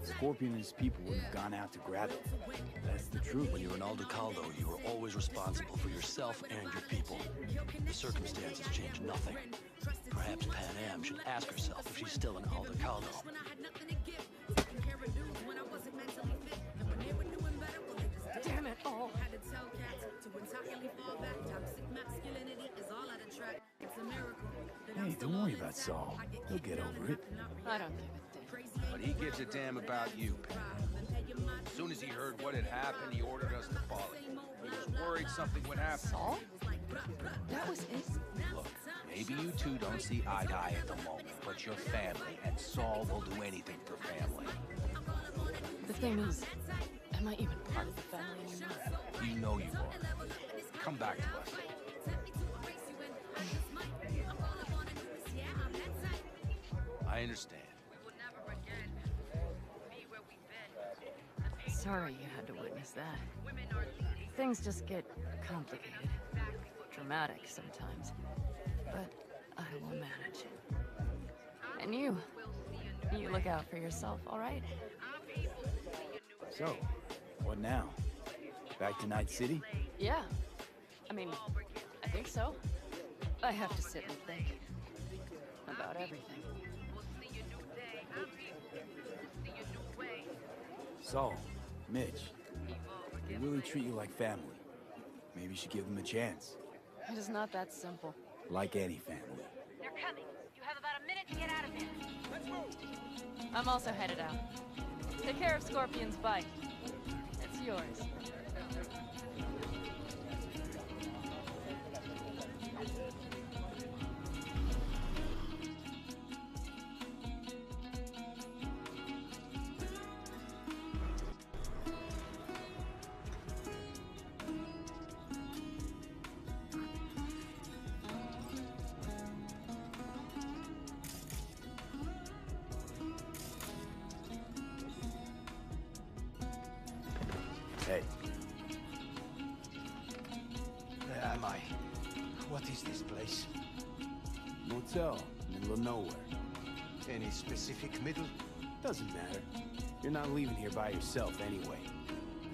Scorpion and his people wouldn't have gone out to grab it. That's the truth. When you're an Aldecaldo, you are always responsible for yourself and your people. The circumstances change nothing. Perhaps Pan Am should ask herself if she's still an Aldecaldo. Damn it all. Hey, don't worry about Saul. He'll get over it. I don't give a damn. But he gives a damn about you, Pam. As soon as he heard what had happened, he ordered us to follow. He was worried something would happen. Saul? That was it? Look, maybe you two don't see eye to eye at the moment, but you're family, and Saul will do anything for family. The thing is, am I even part of the family anymore? You know you are. Come back to us. I understand. Sorry you had to witness that. Things just get complicated. Dramatic sometimes. But I will manage. And you look out for yourself, all right? So, what now? Back to Night City? Yeah. I mean, I think so. I have to sit and think. About everything. Saul, Mitch, they really treat you like family. Maybe you should give them a chance. It is not that simple. Like any family. They're coming. You have about a minute to get out of here. Let's move. I'm also headed out. Take care of Scorpion's bike. It's yours. Hey. Where am I? What is this place? Motel, middle of nowhere. Any specific middle? Doesn't matter. You're not leaving here by yourself anyway.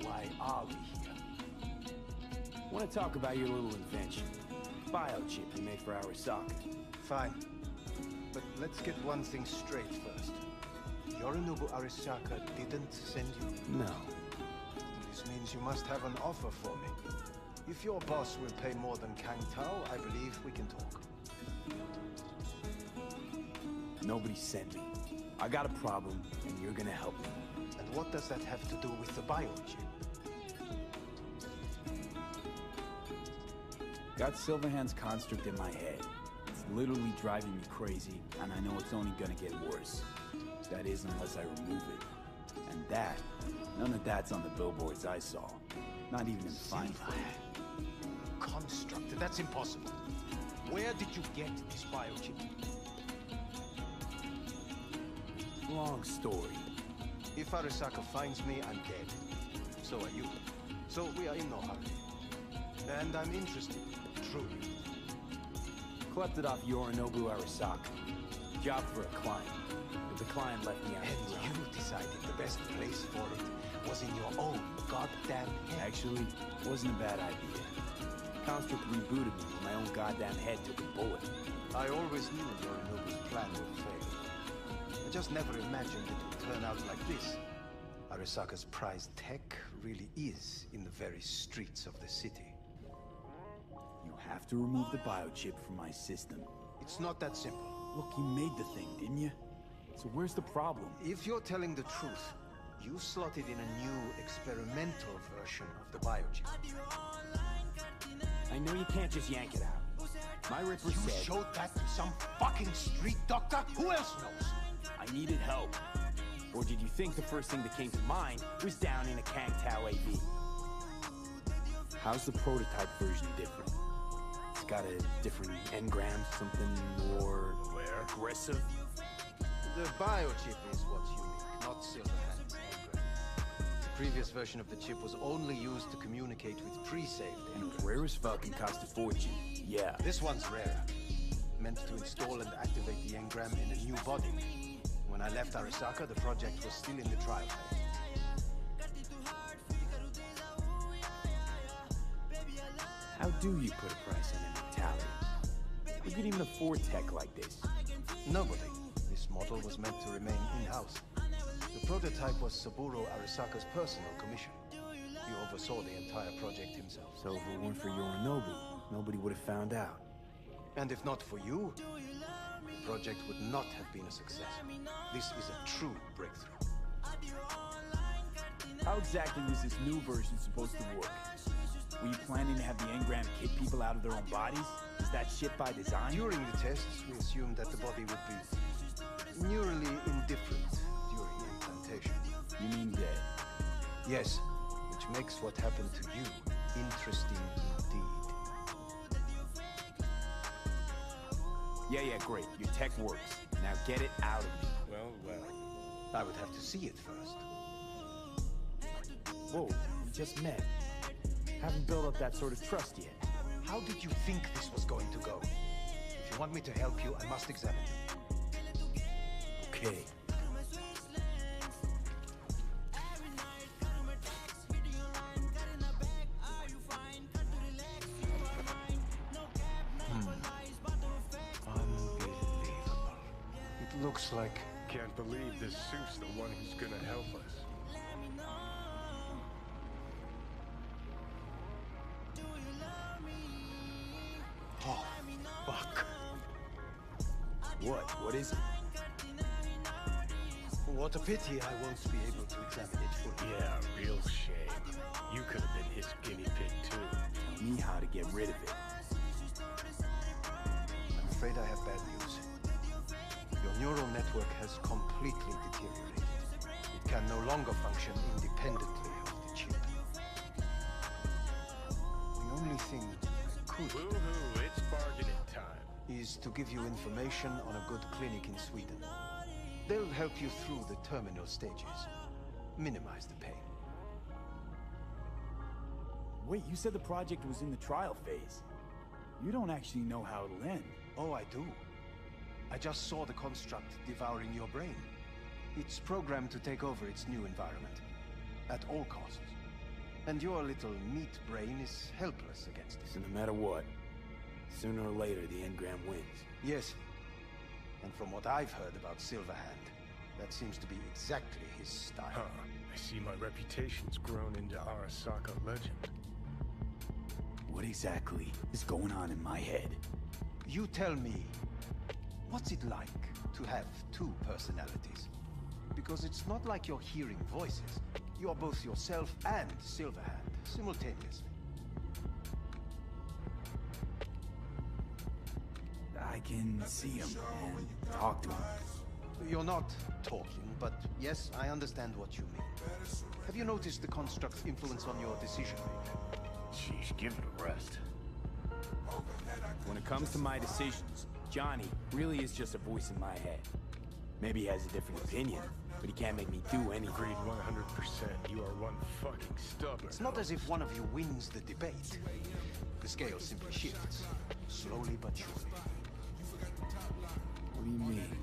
Why are we here? Want to talk about your little invention. Biochip you made for Arasaka. Fine. But let's get one thing straight first. Yorinobu Arasaka didn't send you? No. This means you must have an offer for me. If your boss will pay more than Kang Tao, I believe we can talk. Nobody sent me. I got a problem, and you're gonna help me. And what does that have to do with the biochip? Got Silverhand's construct in my head. It's literally driving me crazy, and I know it's only gonna get worse. That is, unless I remove it. And that, none of that's on the billboards I saw. Not even in fine print. Construct? That's impossible. Where did you get this biochip? Long story. If Arasaka finds me, I'm dead. So are you. So we are in no hurry. And I'm interested, truly. Collected it off Yorinobu Arasaka. Job for a client. But the client left me out. And you decided the best place for it was in your own goddamn head. Actually, wasn't a bad idea. Construct rebooted me when my own goddamn head took a bullet. I always knew Yorinobu's plan would fail. I just never imagined it would turn out like this. Arasaka's prized tech really is in the very streets of the city. You have to remove the biochip from my system. It's not that simple. Look, you made the thing, didn't you? So where's the problem? If you're telling the truth, you slotted in a new experimental version of the biochip. I know you can't just yank it out. My Ripper You said... showed that to some fucking street doctor? Who else knows? I needed help. Or did you think the first thing that came to mind was down in a Kang Tao AV? How's the prototype version different? It's got a different engram, something more... aggressive? The biochip is what's unique, not Silverhand's engram. The previous version of the chip was only used to communicate with pre-saved And it was rare as fuck and cost a fortune. Yeah. This one's rarer. Meant to install and activate the engram in a new body. When I left Arasaka, the project was still in the trial phase. How do you put a price on immortality? Who could even afford tech like this? Nobody. This model was meant to remain in-house. The prototype was Saburo Arasaka's personal commission. He oversaw the entire project himself. So if it weren't for Yorinobu, nobody would have found out. And if not for you, the project would not have been a success. This is a true breakthrough. How exactly was this new version supposed to work? Were you planning to have the engram kick people out of their own bodies? Is that shit by design? During the tests, we assumed that the body would be neurally indifferent during implantation. You mean dead? Yes, which makes what happened to you interesting indeed. Yeah, great. Your tech works. Now get it out of me. Well. I would have to see it first. Whoa, we just met. Haven't built up that sort of trust yet. How did you think this was going to go? If you want me to help you, I must examine you. Okay. Unbelievable. It looks like... Can't believe this suit's the one who's gonna help us. Oh, fuck. What is it? What a pity I won't be able to examine it fully. Yeah, real shame. You could have been his guinea pig too. Tell me how to get rid of it. I'm afraid I have bad news. Your neural network has completely deteriorated. It can no longer function independently of the chip. The only thing I could... Woohoo, it's bargaining time. ...is to give you information on a good clinic in Sweden. They'll help you through the terminal stages. Minimize the pain. Wait, you said the project was in the trial phase. You don't actually know how it'll end. Oh, I do. I just saw the construct devouring your brain. It's programmed to take over its new environment. At all costs. And your little meat brain is helpless against it. So no matter what, sooner or later the engram wins. Yes. And from what I've heard about Silverhand, that seems to be exactly his style. Huh. I see my reputation's grown into Arasaka legend. What exactly is going on in my head? You tell me, what's it like to have two personalities? Because it's not like you're hearing voices. You're both yourself and Silverhand, simultaneously. I can see him and talk to him. You're not talking, but yes, I understand what you mean. Have you noticed the construct's influence on your decision-making? Sheesh, give it a rest. When it comes to my decisions, Johnny really is just a voice in my head. Maybe he has a different opinion, but he can't make me do anything. Agreed 100%. You are one fucking stubborn. It's not as if one of you wins the debate. The scale simply shifts, slowly but surely. What do you mean?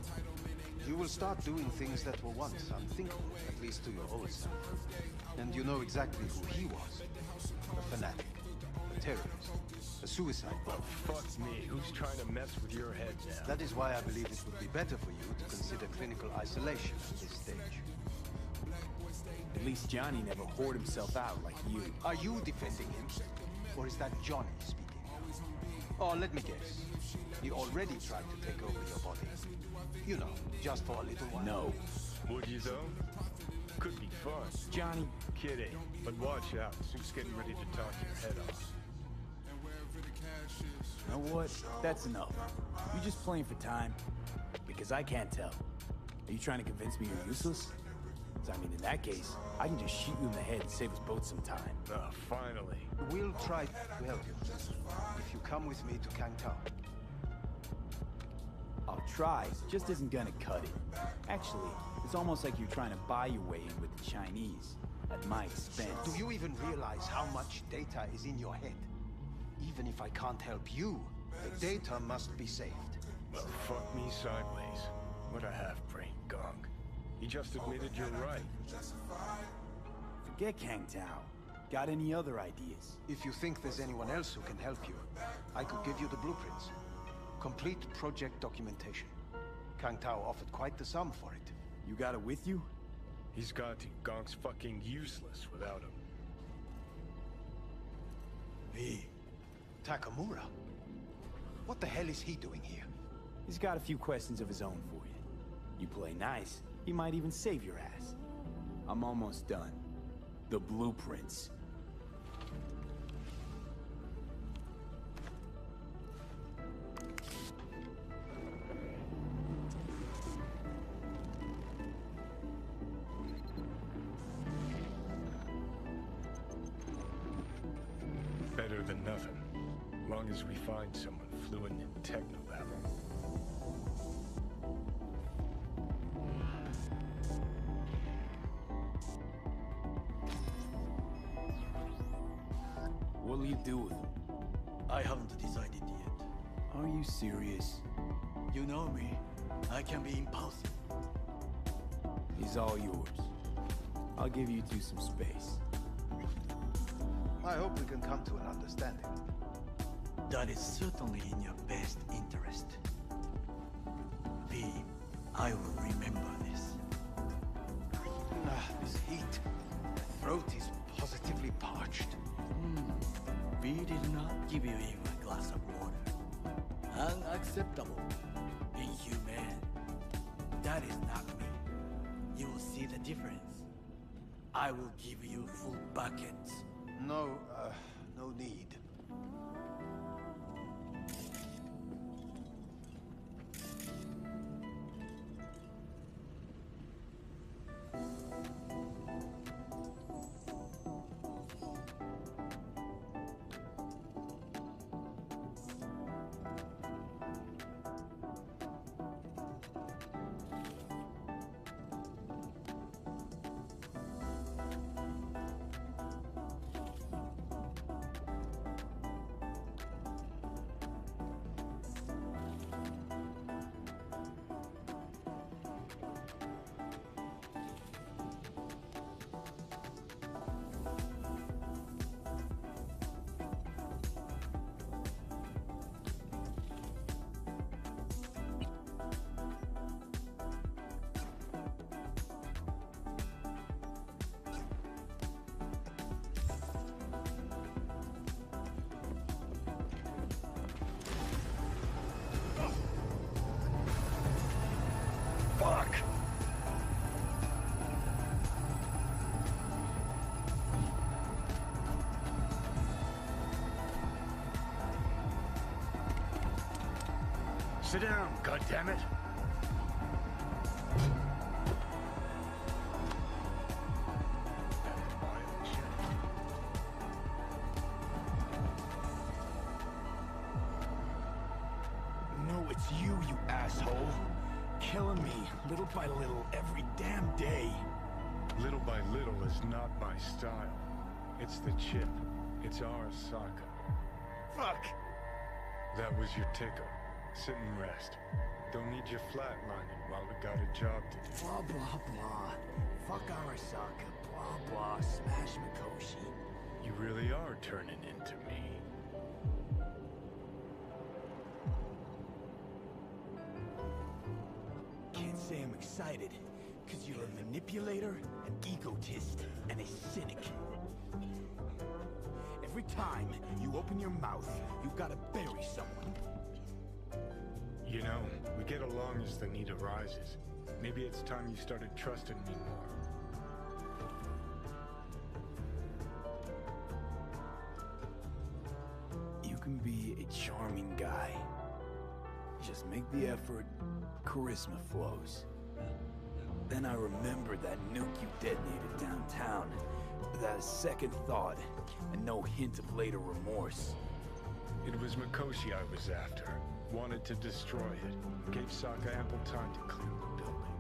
You will start doing things that were once unthinkable, at least to your old self. And you know exactly who he was. A fanatic, a terrorist, a suicide bomber. Fuck me, who's trying to mess with your head now? That is why I believe it would be better for you to consider clinical isolation at this stage. At least Johnny never whored himself out like you. Are you defending him? Or is that Johnny speaking? Oh, let me guess. He already tried to take over your body. You know, just for a little while. No. Would you though? Could be fun. Johnny. Kidding. But watch out, Soup's getting ready to talk your head off. You know what? That's enough. You just playing for time? Because I can't tell. Are you trying to convince me you're useless? 'Cause I mean, in that case, I can just shoot you in the head and save us both some time. Oh, finally. We'll try to help you. If you come with me to Kangtao. I'll try, just isn't gonna cut it. Actually, it's almost like you're trying to buy your way in with the Chinese, at my expense. Do you even realize how much data is in your head? Even if I can't help you, the data must be saved. Well, fuck me sideways. What a half-brain gunk. He just admitted you're right. Forget Kangtao. Got any other ideas? If you think there's anyone else who can help you, I could give you the blueprints. Complete project documentation. Kangtao offered quite the sum for it. You got it with you? He's got to. Gonk's fucking useless without him. Takamura? What the hell is he doing here? He's got a few questions of his own for you. You play nice, he might even save your ass. I'm almost done. The blueprints. Better than nothing. Long as we find someone fluent in technobabble. What'll you do with him? I haven't decided yet. Are you serious? You know me. I can be impulsive. He's all yours. I'll give you two some space. I hope we can come to an understanding. That is certainly in your best interest. V, I will remember this. This heat. My throat is positively parched. V did not give you even a glass of water. Unacceptable. Inhumane. That is not me. You will see the difference. I will give you full buckets. No need. Fuck! Sit down, goddammit! No, it's you asshole. Killing me, little by little, every damn day. Little by little is not my style. It's the chip. It's Arasaka. Fuck! That was your tickle. Sit and rest. Don't need you flatlining while we got a job to do. Blah, blah, blah. Fuck Arasaka. Blah, blah. Smash Mikoshi. You really are turning into me. Can't say I'm excited, because you're a manipulator, an egotist, and a cynic. Every time you open your mouth, you gotta bury someone. You know, we get along as the need arises. Maybe it's time you started trusting me more. You can be a charming guy. Just make the effort, charisma flows. Then I remembered that nuke you detonated downtown. Without a second thought, and no hint of later remorse. It was Mikoshi I was after. Wanted to destroy it. Gave Saka ample time to clear the building.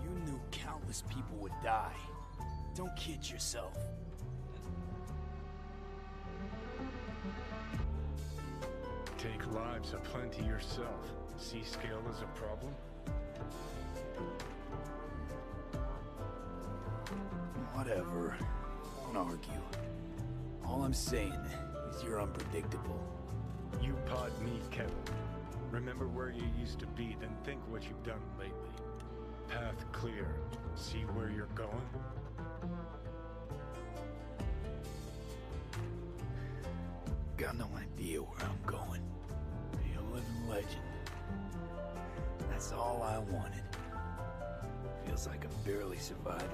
You knew countless people would die. Don't kid yourself. Take lives aplenty yourself. C-scale is a problem? Whatever. Won't argue. All I'm saying is you're unpredictable. You pod me, Kevin. Remember where you used to be, then think what you've done lately. Path clear. See where you're going? Got no idea where I'm going. Be a living legend. That's all I wanted. Feels like I'm barely surviving.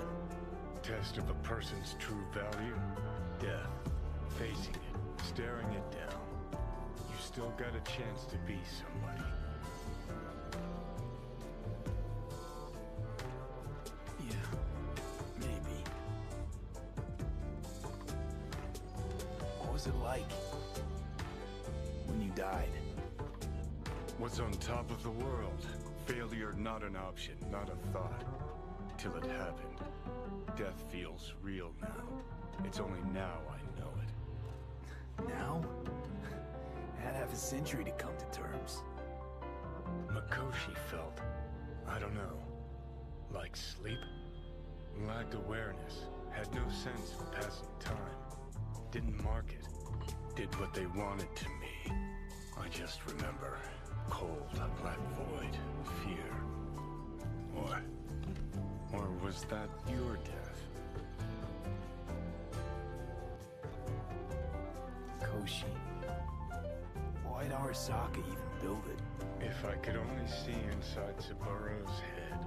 Test of a person's true value? Death. Facing it, staring it down. You still got a chance to be somebody. Yeah, maybe. What was it like when you died? Was on top of the world. Failure not an option, not a thought. Till it happened. Death feels real now. It's only now I know it. Now? I had half a century to come to terms. Mikoshi felt, I don't know, like sleep? Lacked awareness, had no sense of passing time. Didn't mark it. Did what they wanted to me. I just remember cold, black void, fear. Or was that your death? Koshi. Why'd Arasaka even build it? If I could only see inside Saburo's head.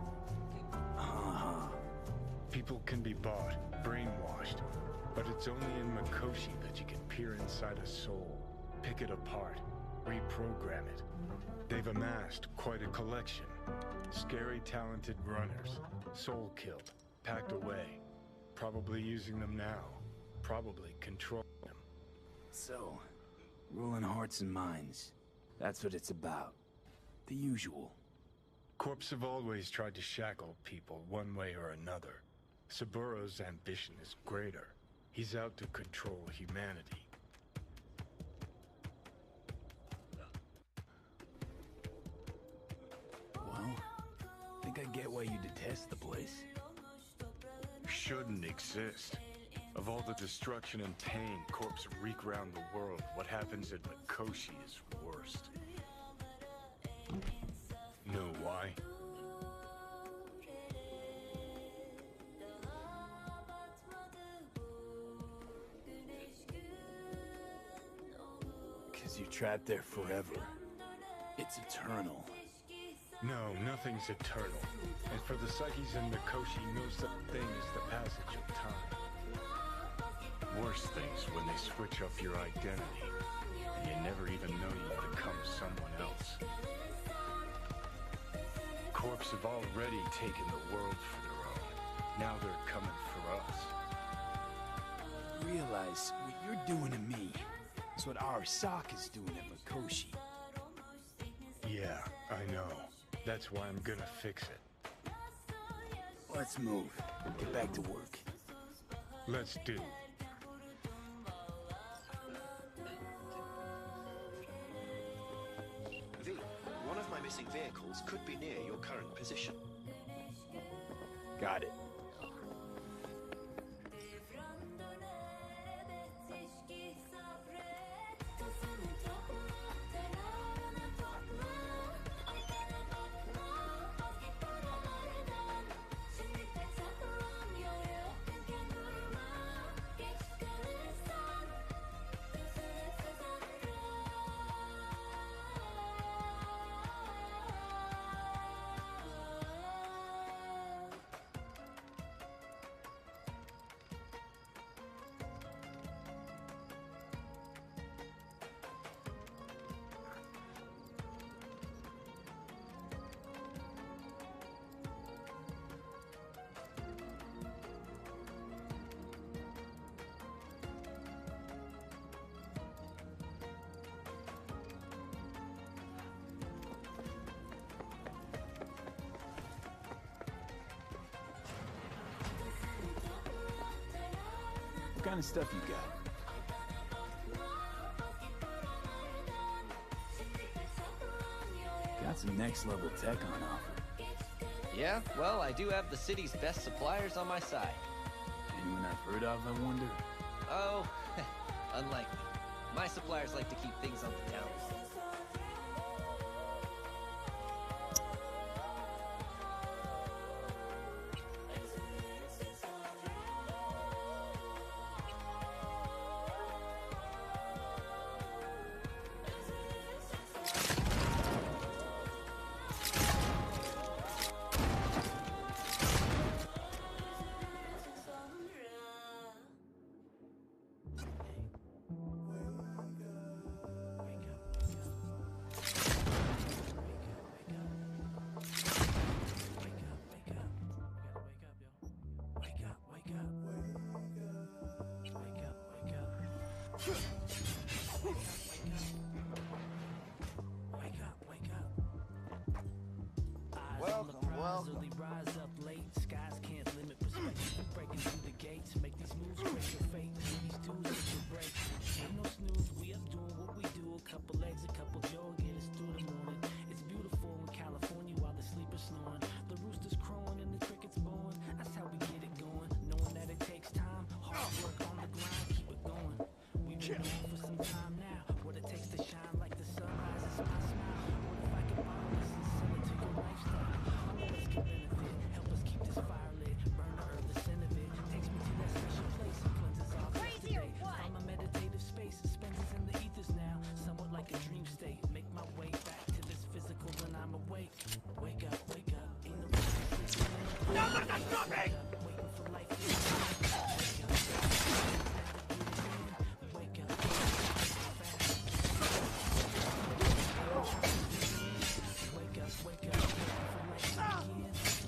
People can be bought, brainwashed, but it's only in Mikoshi that you can peer inside a soul, pick it apart, reprogram it. They've amassed quite a collection. Scary, talented runners, soul killed, packed away, probably using them now, probably controlling them. So, ruling hearts and minds. That's what it's about. The usual. Corps have always tried to shackle people one way or another. Saburo's ambition is greater. He's out to control humanity. Well, I think I get why you detest the place. Shouldn't exist. Of all the destruction and pain corpses wreak around the world, what happens at Mikoshi is worst. Know why? Because you're trapped there forever. It's eternal. No, nothing's eternal. And for the psyches in Mikoshi, no such thing as the passage of time. Worse things when they switch up your identity, and you never even know you become someone else. Corps have already taken the world for their own. Now they're coming for us. Realize what you're doing to me is what Arasaka's doing at Mikoshi. Yeah, I know. That's why I'm gonna fix it. Let's move. Get back to work. Let's do. V, one of my missing vehicles could be near your current position. Got it. What kind of stuff you got? Got some next level tech on offer. Yeah, well, I do have the city's best suppliers on my side. Anyone I've heard of, I wonder? Oh, unlikely. My suppliers like to keep things on the down low. Welcome, welcome. Rise up late, skies can't limit perspective. Breaking through the gates, make these moves, break your fate. These dudes get your break. Ain't no snooze, we up doing what we do. A couple legs, a couple jaw, get us through the morning. It's beautiful in California while the sleepers snoring. The rooster's crowing and the crickets booing. That's how we get it going. Knowing that it takes time, hard work on the grind, keep it going. We've been on for some time now. What it takes to shine like the sunrise is my smile. What if I could borrow this and sell it to your lifestyle? Benefit, help us keep this fire lit, burn the earth, the sin of it, takes me to that special place and cleanses all crazy or what? I'm a meditative space, suspended in the ethers now, somewhat like a dream state, make my way back to this physical when I'm awake, wake up, ain't no stop it! Waiting for life to wake up, wake up,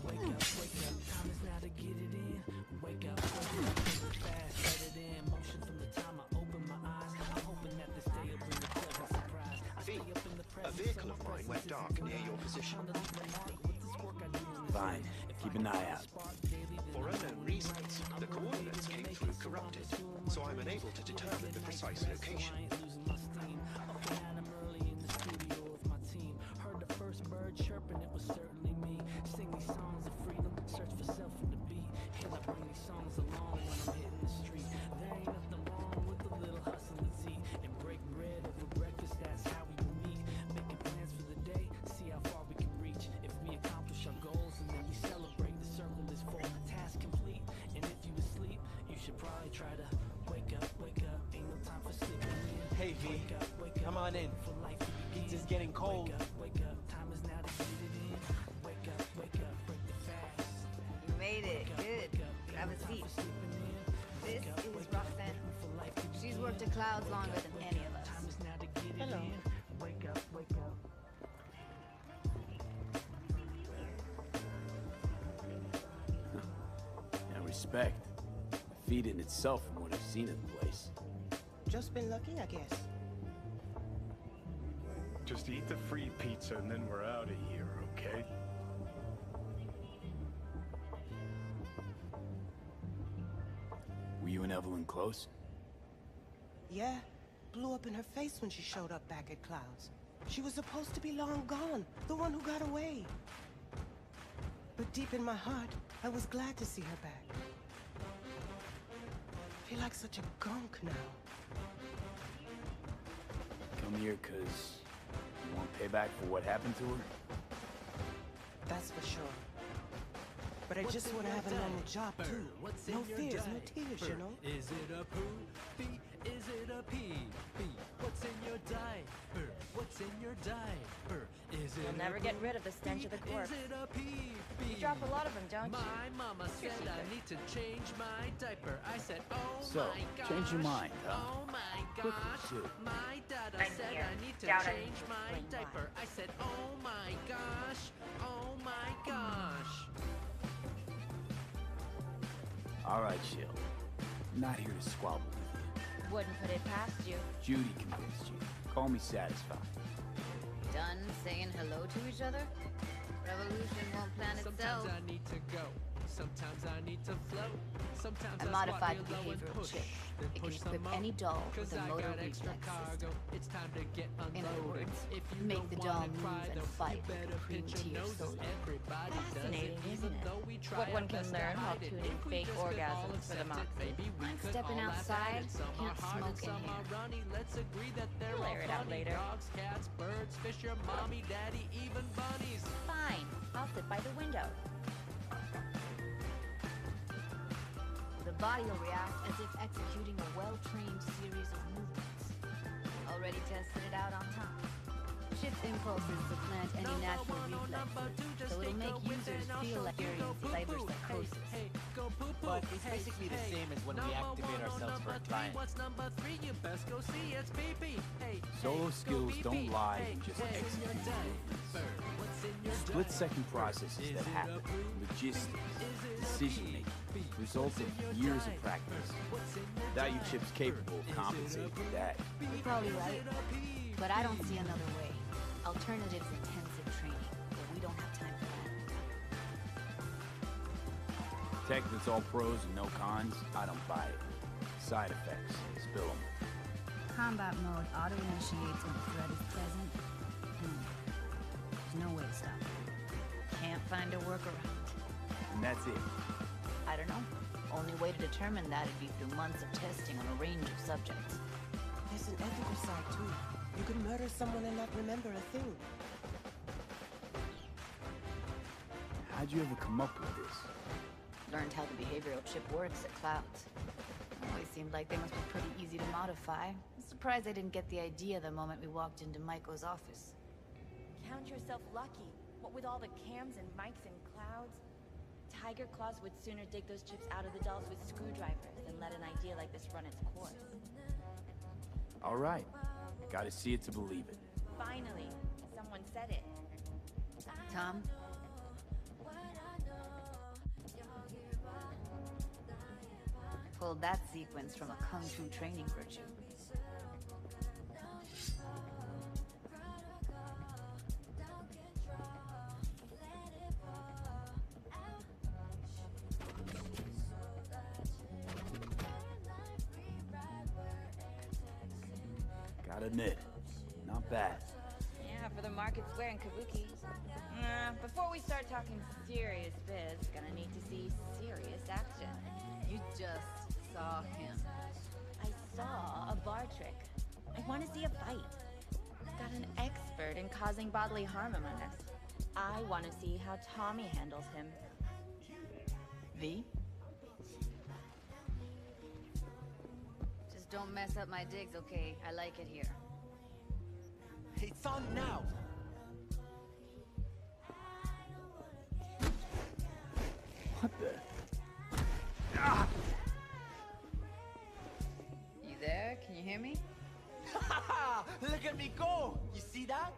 Wake up, time is now to get it in. Wake up, fast, let it in. Motion from the time I open my eyes. I'm hoping that this day will bring a pleasant surprise. I stay up in the present. A vehicle of mine went dark near your position. Fine. Keep an eye out. For unknown reasons, the coordinates came through corrupted, so I'm unable to determine the precise location. Heard the first bird chirping, it was certainly me. Sing these songs of freedom, search for self in the beat. And I bring these songs along when I'm hitting the street. There ain't nothing wrong with a little hustle and eat and break bread over breakfast, that's how we meet. Making plans for the day, see how far we can reach. If we accomplish our goals and then we celebrate, the circle is full, task complete. And if you asleep, you should probably try to wake up, ain't no time for sleeping in. Hey V, come on in. It's just getting cold. Wake up, time is now to get it in. Wake up, break the fast. You made it, good. Grab a seat. This is Roxanne. She's worked at Clouds longer than any of us. Hello. Wake up. Now respect. A feat in itself from what I've seen of the place. Just been lucky, I guess. Just eat the free pizza and then we're out of here, okay? Were you and Evelyn close? Yeah, blew up in her face when she showed up back at Clouds. She was supposed to be long gone, the one who got away. But deep in my heart, I was glad to see her back. I feel like such a gunk now. Come here, 'cause you want payback for what happened to her? That's for sure. But I just want to have a normal job, too. No fears, no tears, you know? Is it a poopy? Is it a pee? What's in your diaper? What's in your diaper? Is it You'll never get rid of the stench of the corpse. Is it a pee? You drop a lot of them, don't you? My mama said I need to change my diaper. I said, oh So, my gosh. change your mind, huh? Oh my Quickly, gosh. too. My dada I'm said here. I need to Doubt I change need to my explain diaper. I said, oh my gosh. Oh my gosh. All right, chill. I'm not here to squabble with you. Wouldn't put it past you. Judy convinced you. Call me satisfied. Done saying hello to each other? Revolution won't plan itself. Sometimes I need to go. Sometimes I need to float. Sometimes I I modified squat the real low and behavior of push, Chip. then It can push some equip more. any doll with 'Cause a I motor got extra reflex cargo. system. It's time to get unloaded. In other words, If you make don't the wanna doll move cry, and though, fight you like better a cream pinch your tea or noses. soda. Everybody does Fascinating, it, isn't even it? though we try What one our can best to learn while hide it. tuning If we fake just could all orgasms for the accept it, moxie. maybe we I'm could stepping all laugh at outside, it. Some can't are hard and smoke in some here. are runny. Let's agree that they're We'll all air it out funny. later. Dogs, cats, birds, fish, your mommy, daddy, even bunnies. Fine. I'll sit by the window. The body will react as if executing a well-trained series of movements. Already tested it out on time. Chip's impulses supplant any natural reflexes, so it'll make users feel like they're in cyberpsychosis. But it's basically the same as when we activate ourselves for a client. What's number 3? You best go see it's pee-pee. Hey, Solo hey, skills go don't pee-pee. lie, Hey, you just what's in execute your movements. diaper? What's in your Split-second processes that happen, logistics, decision-making, Results of years of practice. Without you chips capable of compensating for that. You're probably right. But I don't see another way. Alternatives intensive training, but we don't have time for that. Tech that's all pros and no cons, I don't buy it. Side effects, spill them. Combat mode auto-initiates when a threat is present. There's no way to stop it. Can't find a workaround. And that's it. I don't know. Only way to determine that would be through months of testing on a range of subjects. There's an ethical side too. You could murder someone and not remember a thing. How'd you ever come up with this? Learned how the behavioral chip works at Clouds. Always seemed like they must be pretty easy to modify. I'm surprised I didn't get the idea the moment we walked into Maiko's office. Count yourself lucky. What with all the cams and mics and clouds? Tiger Claws would sooner dig those chips out of the dolls with screwdrivers than let an idea like this run its course. All right. Gotta see it to believe it. Finally, someone said it. Tom? Pulled that sequence from a Kung Fu training virtue. Gotta admit, not bad. Yeah, for the market square in Kabuki. Before we start talking serious biz, gonna need to see serious action. You just saw him. I saw a bar trick. I want to see a fight. Got an expert in causing bodily harm among us. I want to see how Tommy handles him. V? Just don't mess up my digs, okay? I like it here. It's on now! What the? You there? Can you hear me? Look at me go! You see that?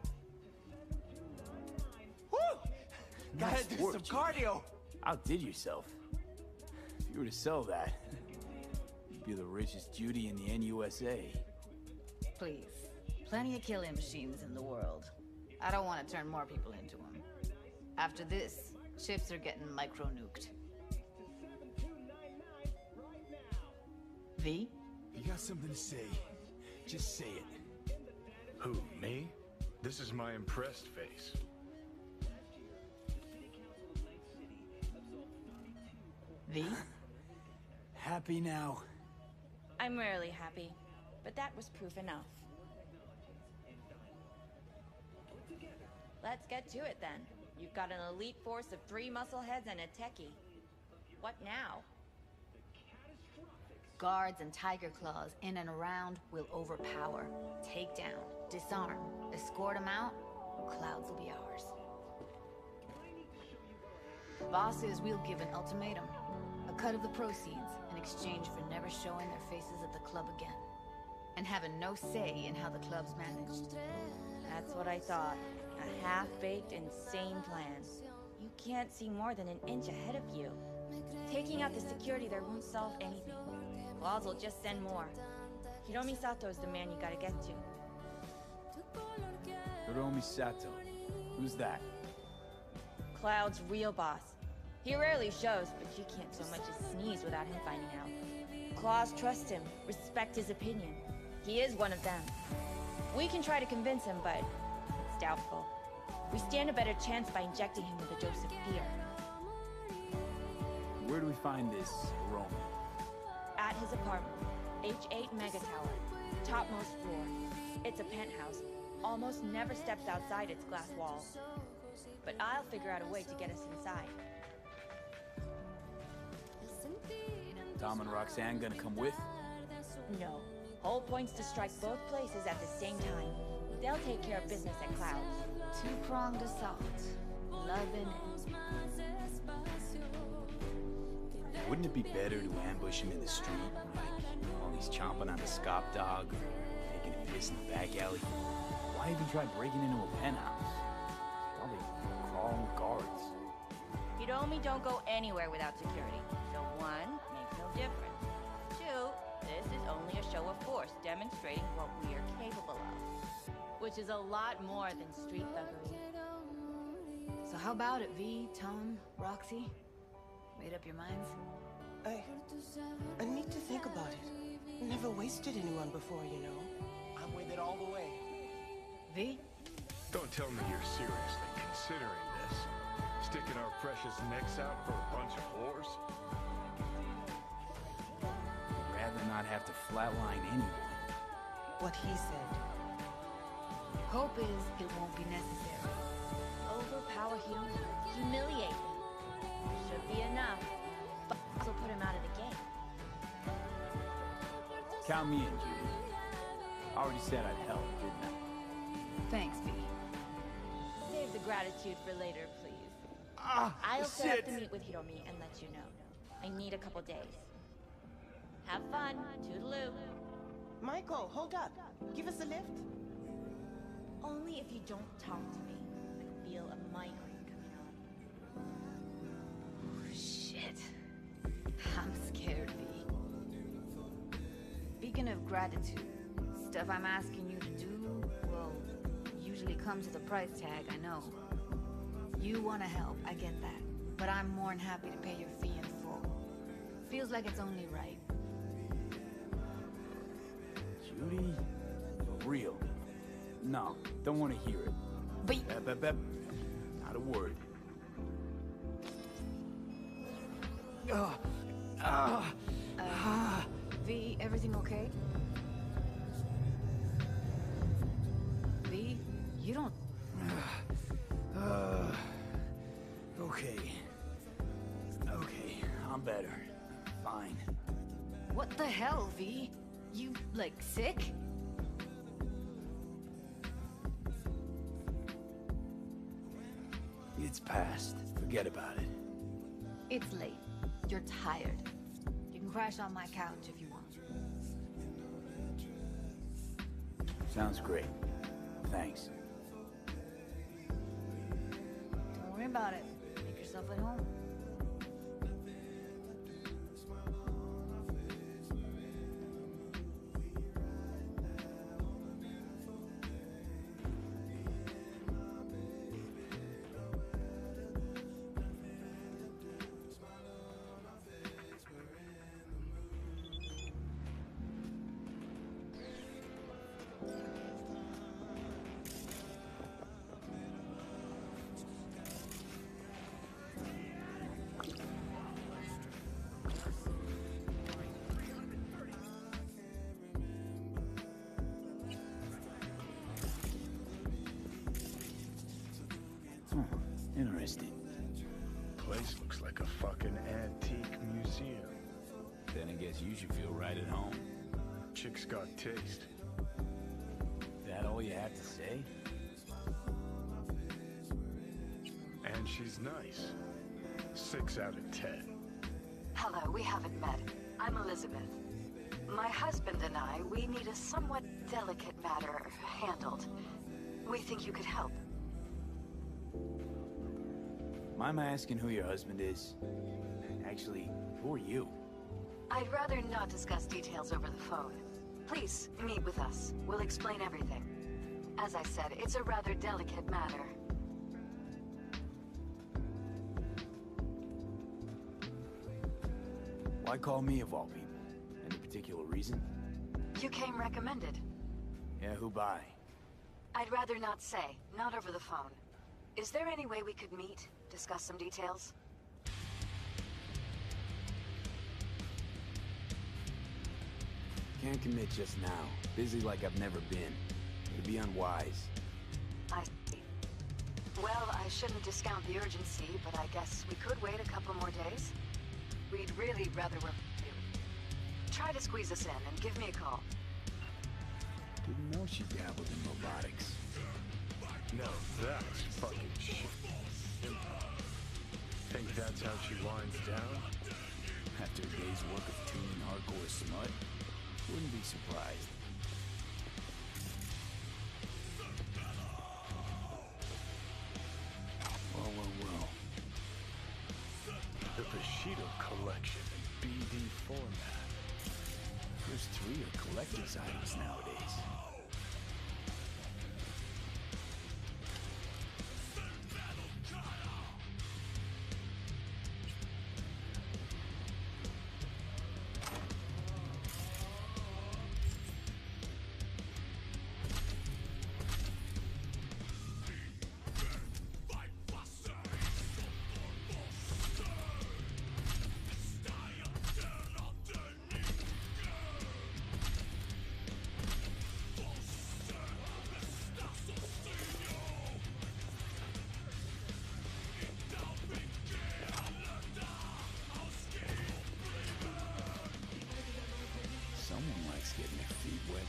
Woo! Nice Gotta do work, some G. cardio! Outdid yourself. If you were to sell that, you'd be the richest Judy in the NUSA. Please. Plenty of killing machines in the world. I don't want to turn more people into them. After this, chips are getting micro-nuked. V? You got something to say, just say it. Who, me? This is my impressed face. V? Happy now? I'm rarely happy, but that was proof enough. Let's get to it then. You've got an elite force of 3 muscleheads and a techie. What now? Guards and Tiger Claws in and around will overpower, take down, disarm, escort them out. Clouds will be ours. The boss says we'll give an ultimatum. A cut of the proceeds in exchange for never showing their faces at the club again. And having no say in how the club's managed. That's what I thought. A half-baked, insane plan. You can't see more than an inch ahead of you. Taking out the security there won't solve anything. Claws will just send more. Hiromi Sato is the man you gotta get to. Hiromi Sato. Who's that? Cloud's real boss. He rarely shows, but you can't so much as sneeze without him finding out. Claws trust him, respect his opinion. He is one of them. We can try to convince him, but it's doubtful. We stand a better chance by injecting him with a dose of fear. Where do we find this Hiromi? At his apartment, H8 Mega Tower, topmost floor. It's a penthouse. Almost never steps outside its glass walls. But I'll figure out a way to get us inside. Tom and Roxanne gonna come with? No. Whole point's to strike both places at the same time. They'll take care of business at Clouds. Two-pronged assault. Loving it. Wouldn't it be better to ambush him in the street, like while he's chomping on a scop dog, or taking a piss in the back alley? Why even try breaking into a penthouse? Probably crawling with guards. Hiromi don't go anywhere without security, so So one, makes no difference. Two, this is only a show of force demonstrating what we are capable of. Which is a lot more than street thuggery. So how about it, V, Tom, Roxy? Made up your minds? I need to think about it. Never wasted anyone before, you know. I'm with it all the way. V? Don't tell me you're seriously considering this. Sticking our precious necks out for a bunch of whores? I'd rather not have to flatline anyone. What he said. Hope is it won't be necessary. Overpower him, humiliate him. Should be enough, but also put him out of the game. Count me in, Judy. I already said I'd help, didn't I? Thanks, V. Save the gratitude for later, please. I'll set up the meet with Hiromi and let you know. I need a couple days. Have fun. Toodaloo. Michael, hold up. Give us a lift. Only if you don't talk to me. I feel a migraine coming on. Oh, shit. I'm scared, V. Speaking of gratitude, stuff I'm asking you to do, well, usually comes with a price tag, I know. You want to help, I get that. But I'm more than happy to pay your fee in full. Feels like it's only right. Judy? For real? No, don't want to hear it. But... Not a word. V, everything okay? V, you don't... Okay. Okay, I'm better. Fine. What the hell, V? You, like, sick? It's past. Forget about it. It's late. You're tired. You can crash on my couch if you want. Sounds great. Thanks. Don't worry about it. Make yourself at home. Interesting. Place looks like a fucking antique museum. Then I guess you should feel right at home. Chick's got taste. That all you have to say? And she's nice. 6 out of 10. Hello, we haven't met. I'm Elizabeth. My husband and I, we need a somewhat delicate matter handled. We think you could help. Mind my asking who your husband is? Actually, who are you? I'd rather not discuss details over the phone. Please, meet with us. We'll explain everything. As I said, it's a rather delicate matter. Why call me of all people? Any particular reason? You came recommended. Yeah, who by? I'd rather not say, not over the phone. Is there any way we could meet, discuss some details? Can't commit just now. Busy like I've never been. It'd be unwise. I see. Well, I shouldn't discount the urgency, but I guess we could wait a couple more days. We'd really rather work with you. Try to squeeze us in and give me a call. Didn't know she dabbled in robotics. No, that's fucking shit. Think that's how she winds down? After a day's work of tuning hardcore smut? Wouldn't be surprised. Well. The Bushido collection collector's items nowadays. Someone likes getting their feet wet.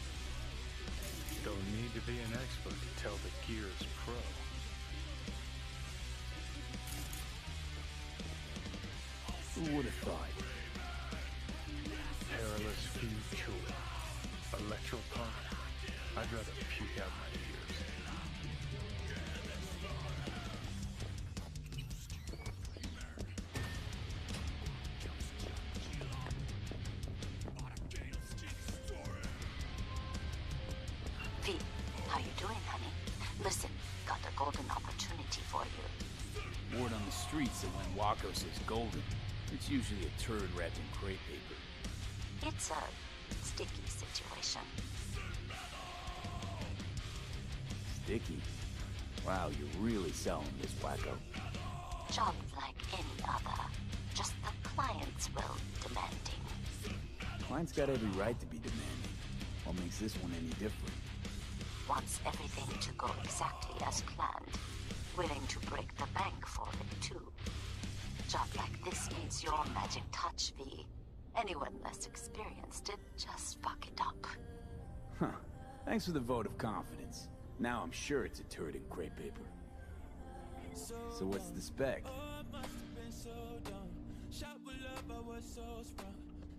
Don't need to be an expert to tell the gear's pro. Who would have thought? Perilous future. Electropunk. I'd rather puke out my ears. V, how you doing, honey? Listen, got a golden opportunity for you. Word on the streets that when Wako says golden, it's usually a turd wrapped in crepe paper. It's a sticky situation. Sticky? Wow, you're really selling this, Wacko. Job like any other. Just the clients will demanding. Client's got every right to be demanding. What makes this one any different? Wants everything to go exactly as planned. Willing to break the bank for it, too. Job like this needs your magic touch, V. Anyone less experienced it, just fuck it up. Huh. Thanks for the vote of confidence. Now I'm sure it's a turd in crepe paper. So what's the spec?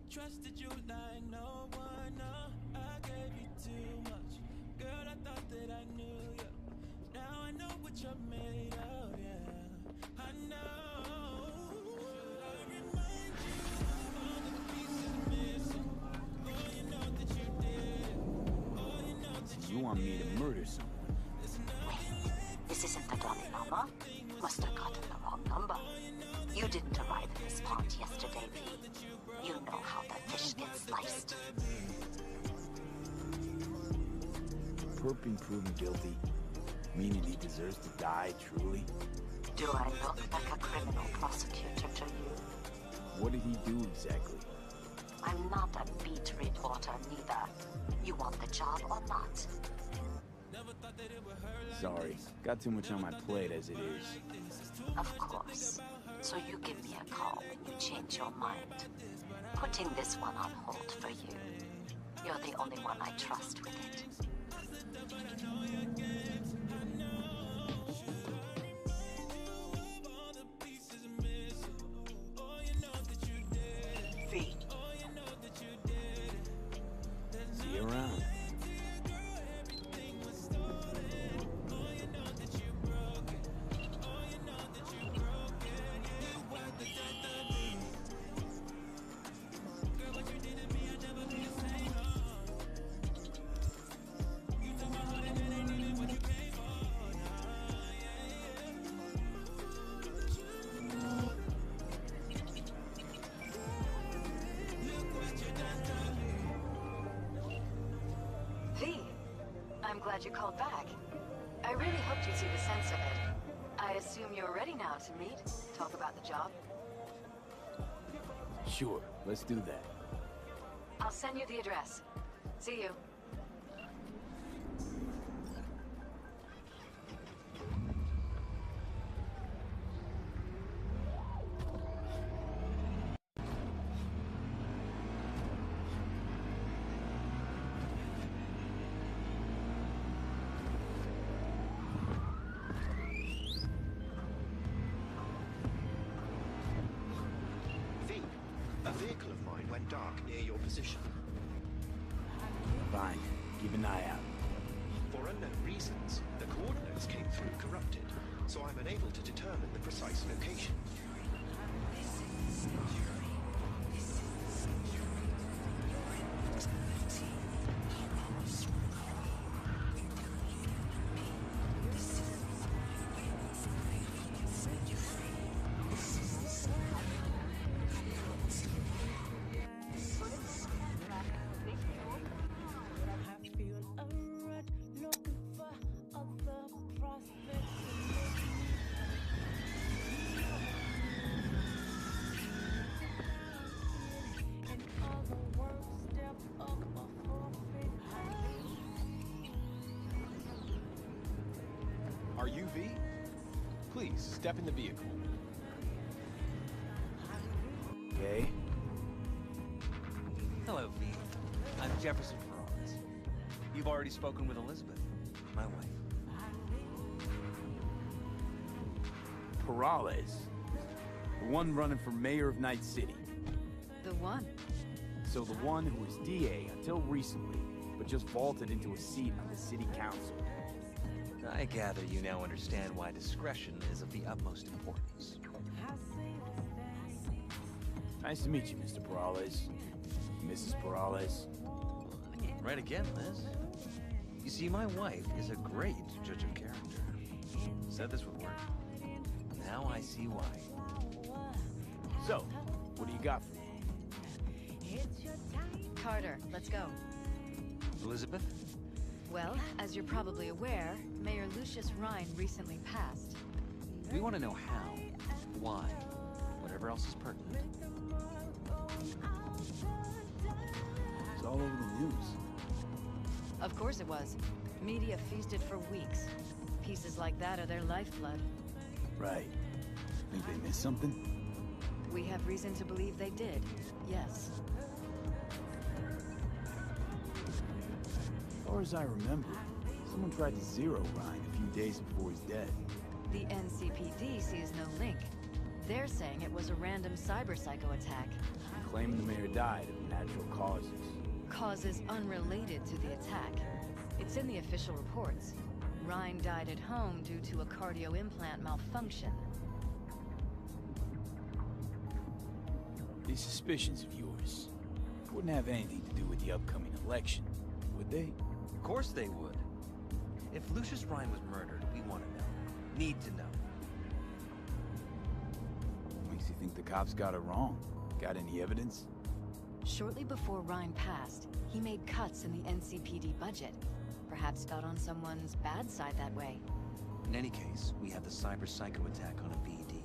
Trusted you like no one, no, I gave you too much. Girl, I thought that I knew you. Now I know what you're made of, yeah. I know. Should I remind you of all the pieces missing? Oh, you know that you did. Oh, you know that You want me to murder someone? Wait, this isn't the Dalai Lama? Must have gotten the wrong number. You didn't arrive in this pond yesterday, V. You know how the fish gets sliced. Perp proven guilty, meaning he deserves to die, truly? Do I look like a criminal prosecutor to you? What did he do exactly? I'm not a beat reporter, neither. You want the job or not? Sorry, got too much on my plate as it is. Of course. So you give me a call when you change your mind. Putting this one on hold for you. You're the only one I trust with it. V. See you around. I'm glad you called back. I really hoped you'd see the sense of it. I assume you're ready now to meet, talk about the job. Sure, let's do that. I'll send you the address. See you. A vehicle of mine went dark near your position. Fine. Keep an eye out. For unknown reasons, the coordinates came through corrupted, so I'm unable to determine the precise location. Are you V? Please, step in the vehicle. Okay. Hello, V. I'm Jefferson Peralez. You've already spoken with Elizabeth, my wife. Peralez. The one running for mayor of Night City. The one? So the one who was DA until recently, but just vaulted into a seat on the city council. I gather you now understand why discretion is of the utmost importance. Nice to meet you, Mr. Peralez. Mrs. Peralez. Right again, Liz. You see, my wife is a great judge of character. Said this would work. Now I see why. So, what do you got for me? Carter, let's go. Elizabeth? Well, as you're probably aware, Mayor Lucius Rhine recently passed. We want to know how, why, whatever else is pertinent. It's all over the news. Of course it was. Media feasted for weeks. Pieces like that are their lifeblood. Right. Think they missed something? We have reason to believe they did, yes. As far as I remember, someone tried to zero Ryan a few days before his death. The NCPD sees no link. They're saying it was a random cyber-psycho attack. Claiming the mayor died of natural causes. Causes unrelated to the attack. It's in the official reports. Ryan died at home due to a cardio implant malfunction. These suspicions of yours wouldn't have anything to do with the upcoming election, would they? Of course they would. If Lucius Rhine was murdered, we want to know. Need to know. Makes you think the cops got it wrong. Got any evidence? Shortly before Ryan passed, he made cuts in the NCPD budget. Perhaps got on someone's bad side that way. In any case, we have the cyber-psycho attack on a BD.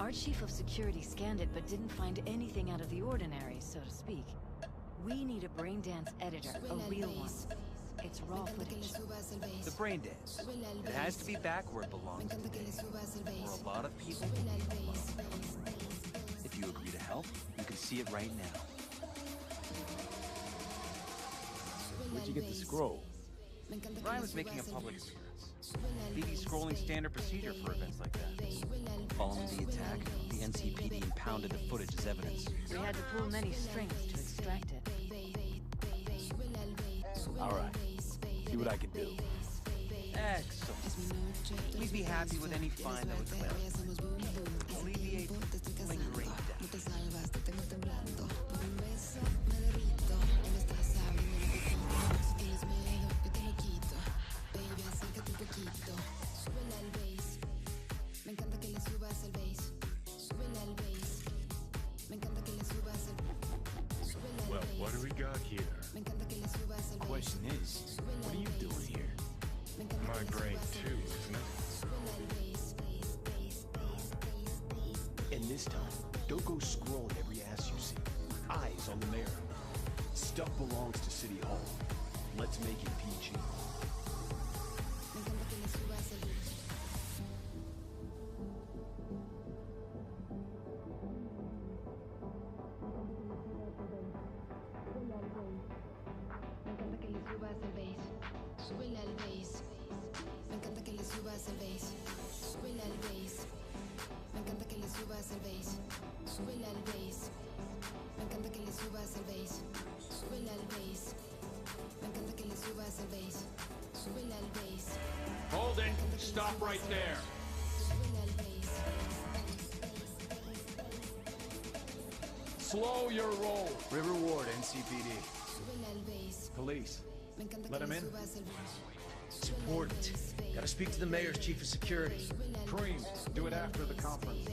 Our chief of security scanned it but didn't find anything out of the ordinary, so to speak. We need a brain dance editor, a real one. It's raw footage. The brain dance. It has to be back where it belongs today. For a lot of people, if you agree to help, you can see it right now. Where'd you get the scroll? Ryan was making a public appearance. BD's scrolling standard procedure for events like that. Following the attack, the NCPD impounded the footage as evidence. We had to pull many strings to extract it. All right. See what I can do. Excellent. We'd be happy with any find that would clarify. Alleviate lingering doubt. Well, what do we got here? The question is, what are you doing here? My brain too, isn't it? And this time, don't go scrolling every ass you see. Eyes on the mayor. Stuff belongs to City Hall. Let's make it PG. Holden, stop right there. Slow your roll. River Ward, NCPD. Police. Let him in. It's important. Gotta speak to the mayor's chief of security. Cream, do it after the conference.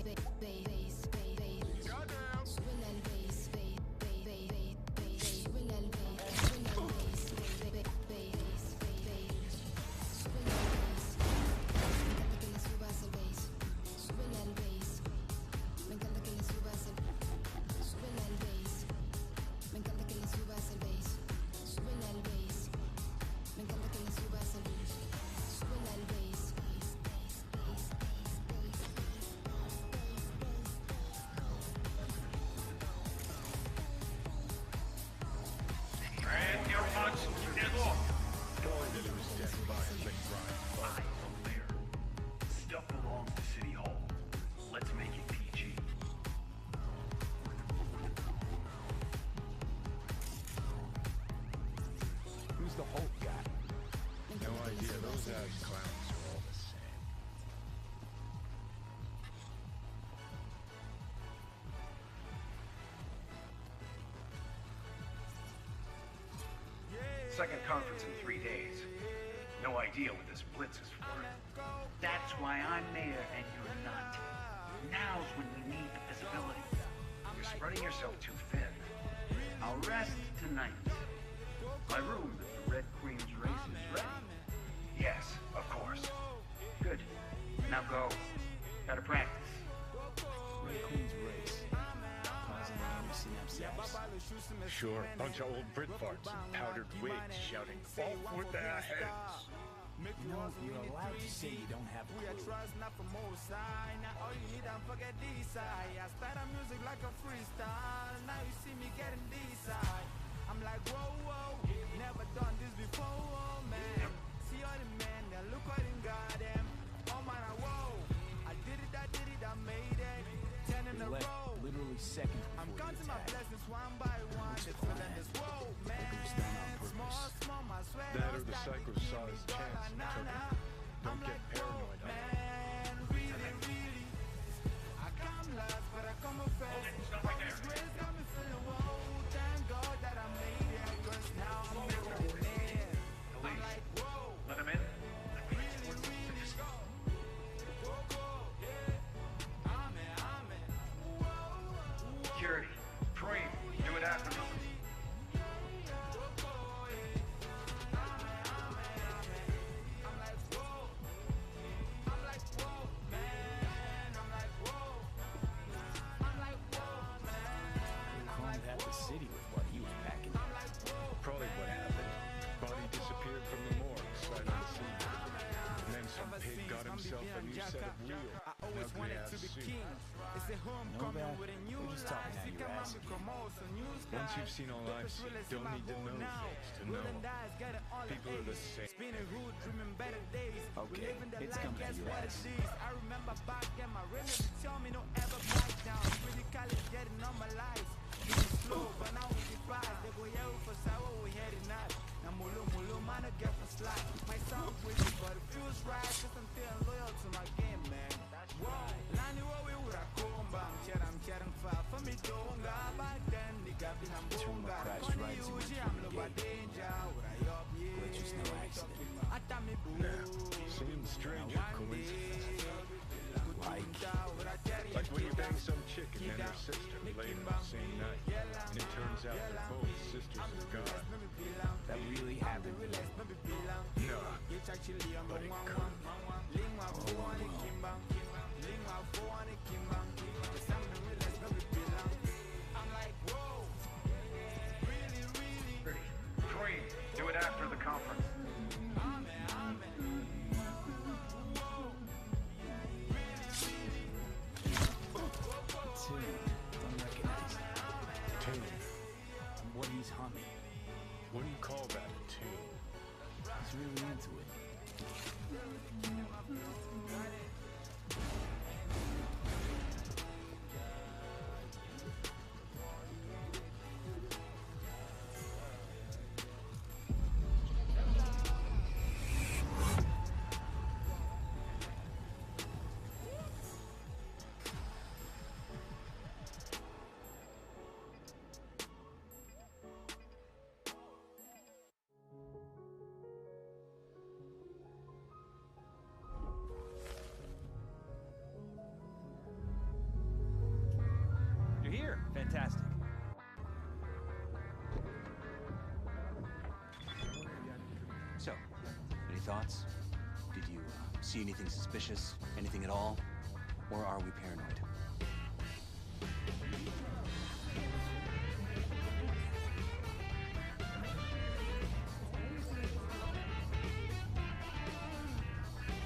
Second conference in 3 days. No idea what this blitz is for. That's why I'm mayor and you're not. Now's when we need the visibility. You're spreading yourself too thin. I'll rest tonight. My room at the Red Queen's race is ready. Yes, of course. Good. Now go. Gotta practice. Red Queen's race. Causing anti-synapse. Sure, bunch of old Brit farts and powdered wigs shouting, "Off with their heads!" You know, you're allowed to say you don't have a clue. I'm like, whoa, whoa, never done this before, oh, man. See all the men, they look what in goddamn. Oh, man, whoa, I did it, I made it. 10 in a row. Literally seconds before I'm the counting my attack. blessings one by one. They're feeling this, whoa, man. Small, my sweat. That or the psycho saw his chance and took it. Don't get paranoid on it. Man, really, really. I come last, but I come first. This grace got me feeling, whoa. Thank God that I made it, 'cause now I'm moving in. I'm like, whoa. Let him in. Really, really go. Go, go, yeah. Amen. Whoa. Security. Preem, do it after me. Probably what happened. Body disappeared from the morgue, sight unseen. And then some pig got himself a new set of wheels. Always wanted to be king. It's a homecoming with a new life. See, come on, come on, so new skies. Once you've seen all I've seen, don't need to know things to know. People are the same. Spinning hood, dreaming better days. Okay, it's coming to your ass. I remember back then my relatives tell me don't ever back down. Pretty college getting on my life. Slow, but now we surprise. They go yeah for sour, we heading out. Now mulu, man, I get for slack. My sound pretty, but it feels right. Cause I'm feeling loyal to my game, man. Whoa, Lani, what we would have come back. I'm far for me, don't go back then. The gap in a bunga. I'm no danger. Which is no accident. Seems strange coincidence. Like when you bang some chick and then her sister later the same night. And it turns out they're both sisters of God. That really happened. No, but it could. I'm like, whoa. Really, really. Preem, do it after the conference. Don't recognize it. Tune. What he's humming. Wouldn't call that a tune. He's really into it. You're here. Fantastic. So, any thoughts? Did you see anything suspicious? Anything at all? Or are we paranoid?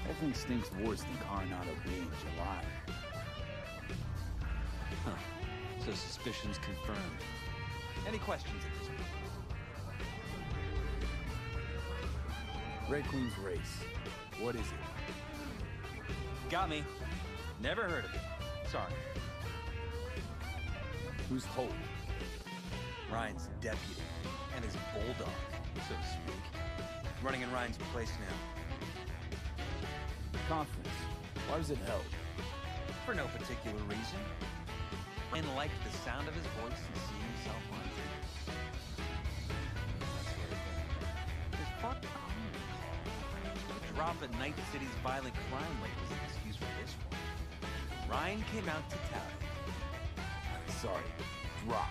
Everything stinks worse than Coronado Bay in July. Huh. So suspicions confirmed. Any questions at this point? Red Queen's race. What is it? Got me. Never heard of it. Sorry. Who's Hope? Ryan's deputy. And his bulldog, so to speak. Running in Ryan's place now. Conference. Why was it held? For no particular reason. And liked the sound of his voice and seeing himself on TV. That sort of thing. drop at Night City's violent crime rate was an excuse for this one. Ryan came out to tout it. Sorry, drop.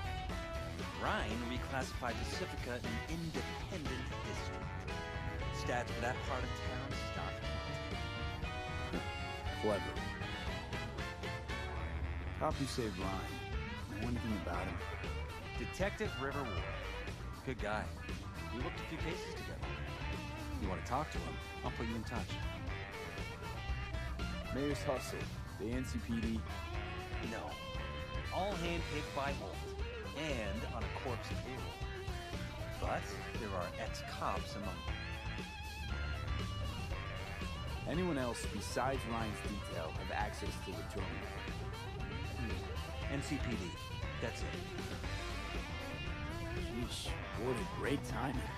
Ryan reclassified Pacifica an independent district. Stats for that part of town stopped counting. Clever. Cop who saved Ryan. Know anything about him? Detective River Ward. Good guy. We worked a few cases together. You want to talk to him? I'll put you in touch. Mayor's hustle. The NCPD. No. All handpicked by Holt. And on a corpse payroll. But there are ex-cops among them. Anyone else besides Ryan's detail have access to the terminal? NCPD. That's it. Sheesh, what a great timing.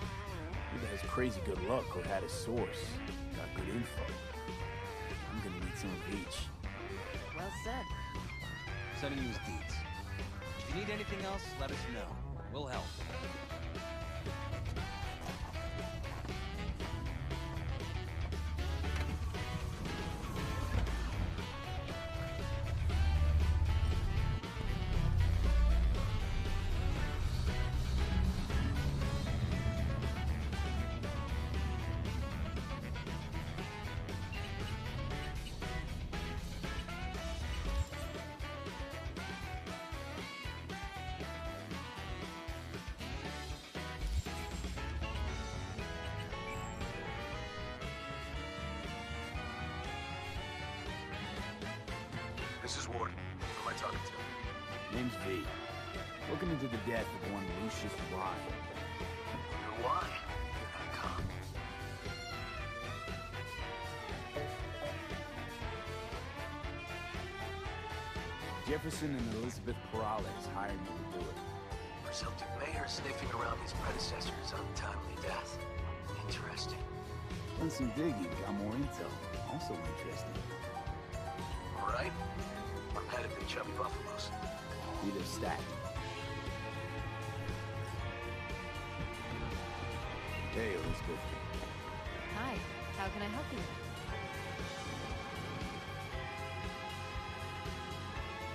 Either has crazy good luck or had a source. Got good info. I'm gonna need some of each. Well said. Sending you his deeds. If you need anything else, let us know. We'll help. This is Ward. Who am I talking to? Name's V. Looking into the death of one Lucius Ryan. Why? You're not a cop. Jefferson and Elizabeth Perales hired me to do it. Presumptive mayor sniffing around his predecessor's untimely death. Interesting. Done some digging, got more intel. Also interesting. All right. I'm headed to Chubby Buffaloes. Either stack. Hey, Elizabeth. Hi, how can I help you?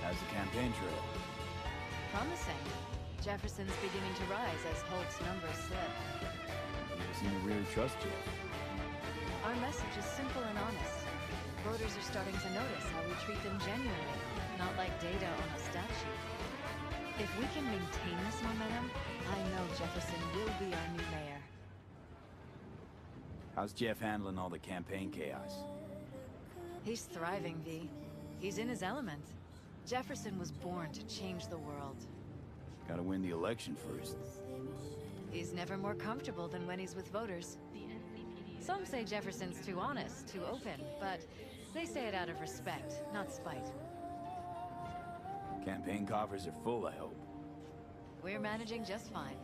How's the campaign trail? Promising. Jefferson's beginning to rise as Holt's numbers slip. You seem to really trust Jeff. Our message is simple and honest. Voters are starting to notice how we treat them genuinely, not like data on a stat sheet. If we can maintain this momentum, I know Jefferson will be our new mayor. How's Jeff handling all the campaign chaos? He's thriving, V. He's in his element. Jefferson was born to change the world. Gotta win the election first. He's never more comfortable than when he's with voters. Some say Jefferson's too honest, too open, but they say it out of respect, not spite. Campaign coffers are full, I hope. We're managing just fine.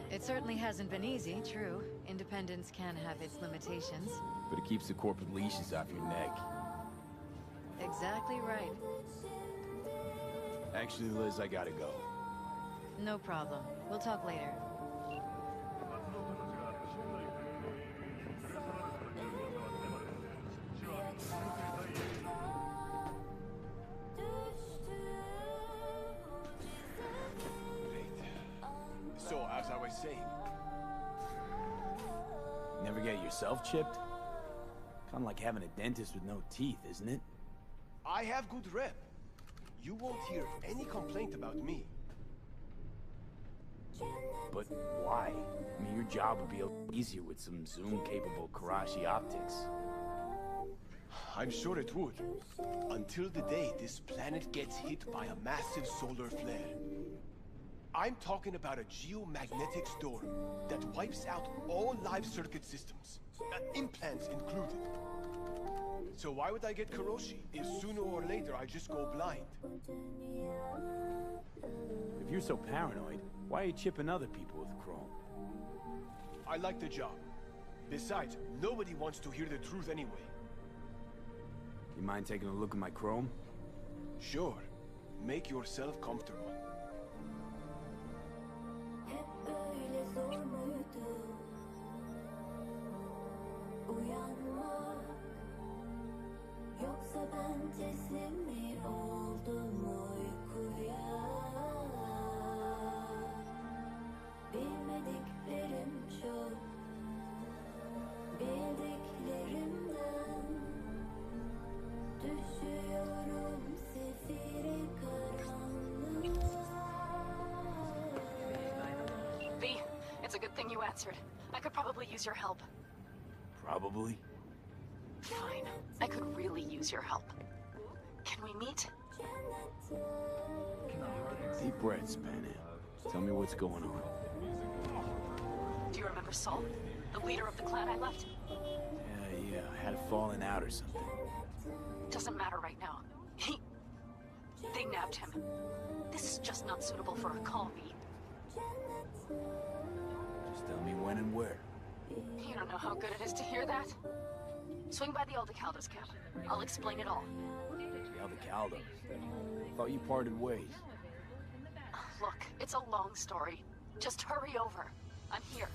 It certainly hasn't been easy, true. Independence can have its limitations. But it keeps the corporate leashes off your neck. Exactly right. Actually, Liz, I gotta go. No problem. We'll talk later. So, as I was saying... Never get yourself chipped? Kinda like having a dentist with no teeth, isn't it? I have good rep. You won't hear any complaint about me. But why? I mean, your job would be a little easier with some zoom-capable Karashi optics. I'm sure it would. Until the day this planet gets hit by a massive solar flare. I'm talking about a geomagnetic storm that wipes out all live circuit systems, implants included. So why would I get Karashi if sooner or later I just go blind? If you're so paranoid, why are you chipping other people with chrome? I like the job. Besides, nobody wants to hear the truth anyway. You mind taking a look at my chrome? Sure. Make yourself comfortable. Uyanma teslim mi oldum uykuya? Bilmediklerim çok, bildiklerimden düşüyorum sefiri karanlığa. V, it's a good thing you answered. I could probably use your help. Probably. Fine. I could really use your help. Can we meet? Deep breaths, Bannon. Tell me what's going on. Do you remember Saul? The leader of the clan I left? Yeah, I had a falling out or something. Doesn't matter right now. They nabbed him. This is just not suitable for a call, V. Just tell me when and where. You don't know how good it is to hear that. Swing by the Aldecaldos camp. I'll explain it all. The Aldecaldos? Thought you parted ways. Look, it's a long story. Just hurry over. I'm here.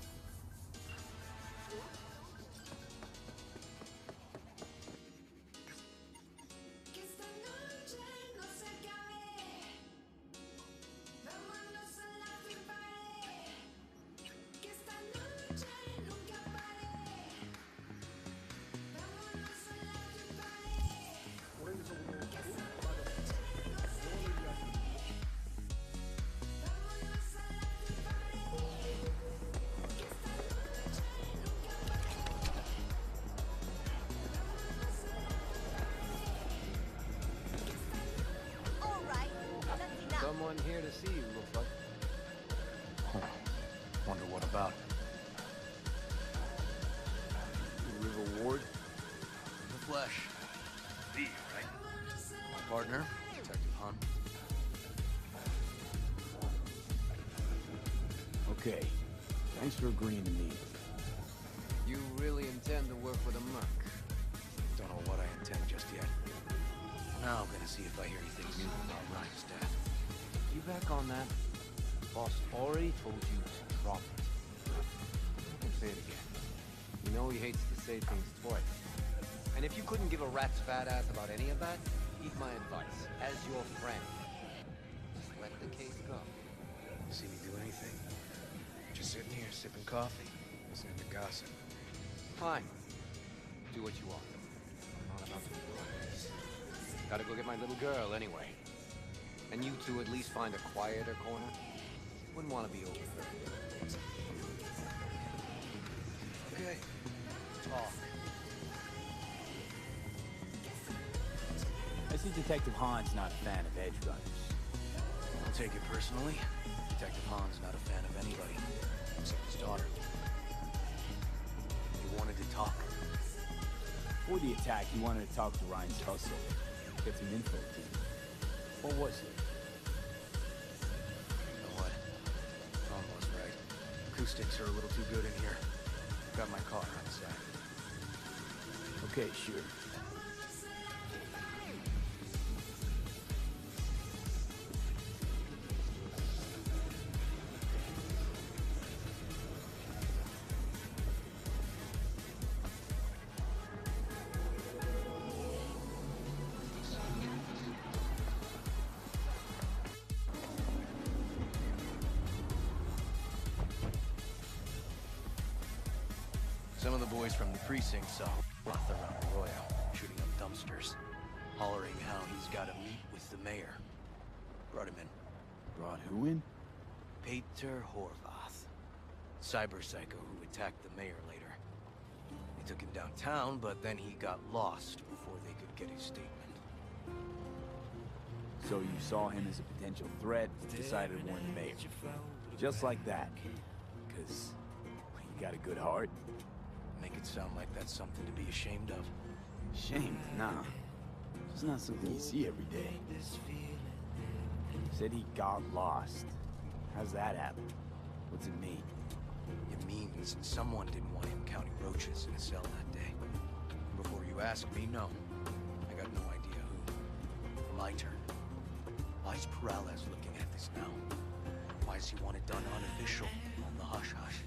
Someone here to see you, looks like. Wonder what about? River Ward? The flesh. V, right? My partner, Detective Hunt. Okay. Thanks for agreeing to meet. You really intend to work with a merc? Don't know what I intend just yet. Now I'm gonna see if I hear anything new about Ryan's death. You back on that? Boss already told you to drop it. Don't say it again. You know he hates to say things twice. And if you couldn't give a rat's fat ass about any of that, heed my advice. As your friend, just let the case go. See me do anything? Just sitting here sipping coffee, listening to gossip. Fine. Do what you want. I'm not about to be quiet. Gotta go get my little girl anyway. And you two at least find a quieter corner. Wouldn't want to be over there. Okay. Talk. I see Detective Hahn's not a fan of edge runners. Don't take it personally. Detective Hahn's not a fan of anybody, except his daughter. He wanted to talk. Before the attack, he wanted to talk to Ryan's hustle. Get some info to him. What was it? You know what? Tom was right. Acoustics are a little too good in here. Got my car outside. Okay, sure. Some of the boys from the precinct saw Roth around Arroyo, shooting up dumpsters, hollering how he's got to meet with the mayor. Brought him in. Brought who in? Peter Horvath, cyber psycho who attacked the mayor later. They took him downtown, but then he got lost before they could get his statement. So you saw him as a potential threat, decided to warn the mayor. Just like that. Because you got a good heart. Make it sound like that's something to be ashamed of. Ashamed? Nah. It's not something you see every day. Said he got lost. How's that happen? What's it mean? It means someone didn't want him counting roaches in a cell that day. Before you ask me, no. I got no idea who. My turn. Why is Peralez looking at this now? Why does he want it done unofficial, on the hush-hush?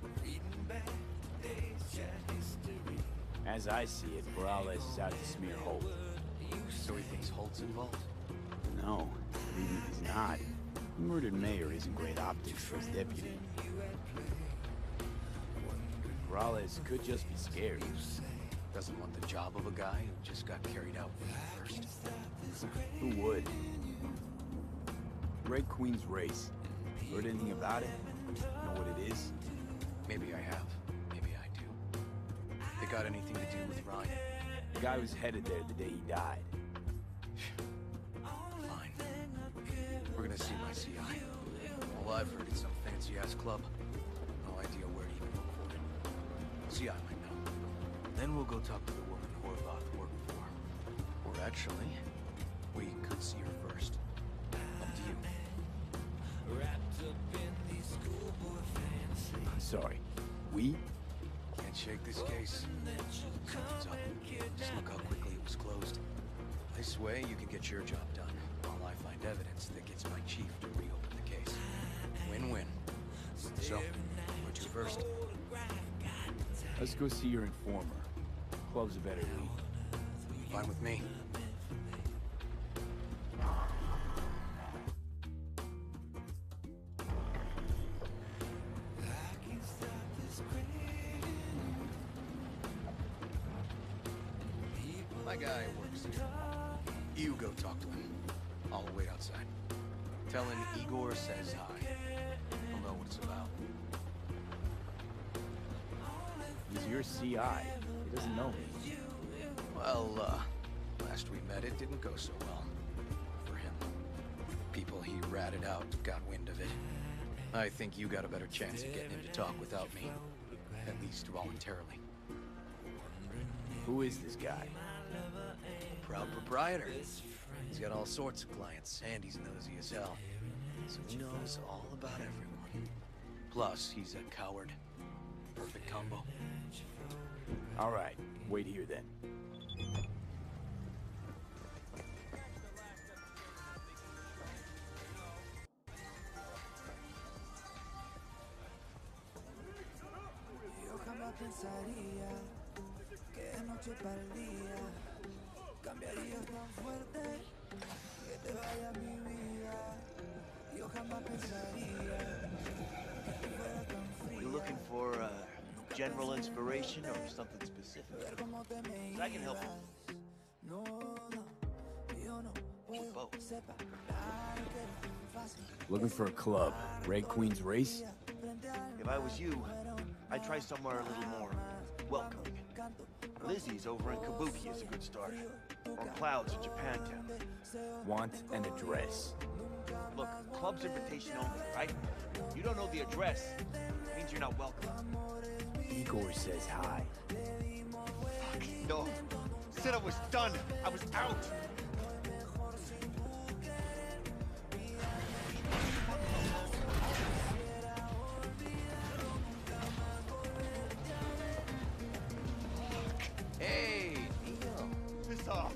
As I see it, Peralez is out to smear hope. So he thinks Holt's involved? No, even if he's not. The murdered mayor isn't great optics for his deputy. Morales could just be scared. Doesn't want the job of a guy who just got carried out first. Who would? Red Queen's race. Heard anything about it? Know what it is? Maybe I have. Maybe I do. They got anything to do with Ryan? The guy was headed there the day he died. Fine. We're gonna see my CI. All I've heard is some fancy-ass club. No idea where to even look for it. CI might know. Then we'll go talk to the woman Horvath worked for. Or actually, we could see her first. Up to you. I'm sorry. We? Can't shake this case. Something's up. Just look how quickly it was closed. This way, you can get your job done, while I find evidence that gets my chief to reopen the case. Win-win. So, what'd you first? Let's go see your informer. Club's a better lead. Fine with me. My guy works here. You go talk to him. I'll wait outside. Tell him Igor says hi. He'll know what it's about. He's your CI. He doesn't know me. Well, last we met, it didn't go so well. For him. People he ratted out got wind of it. I think you got a better chance of getting him to talk without me. At least voluntarily. Who is this guy? Proud proprietor. He's got all sorts of clients, and he's nosy as hell. So he knows all about everyone. Plus, he's a coward. Perfect combo. All right, wait here then. Yo jamás pensaría que de noche para el día cambiarías tan fuerte que te vaya mi vida. Yo jamás pensaría que tú fueras tan fría. You looking for general inspiration or something specific? 'Cause I can help you. No, no, yo no puedo separar que era tan fácil. Looking for a club. Red Queen's race? If I was you, I'd try somewhere a little more welcoming. Lizzie's over in Kabuki is a good start. Or Clouds in Japantown. Want an address. Look, club's invitation only, right? You don't know the address. It means you're not welcome. Igor says hi. Fuck, no. Said I was done. I was out. Hey, Neil. Piss off.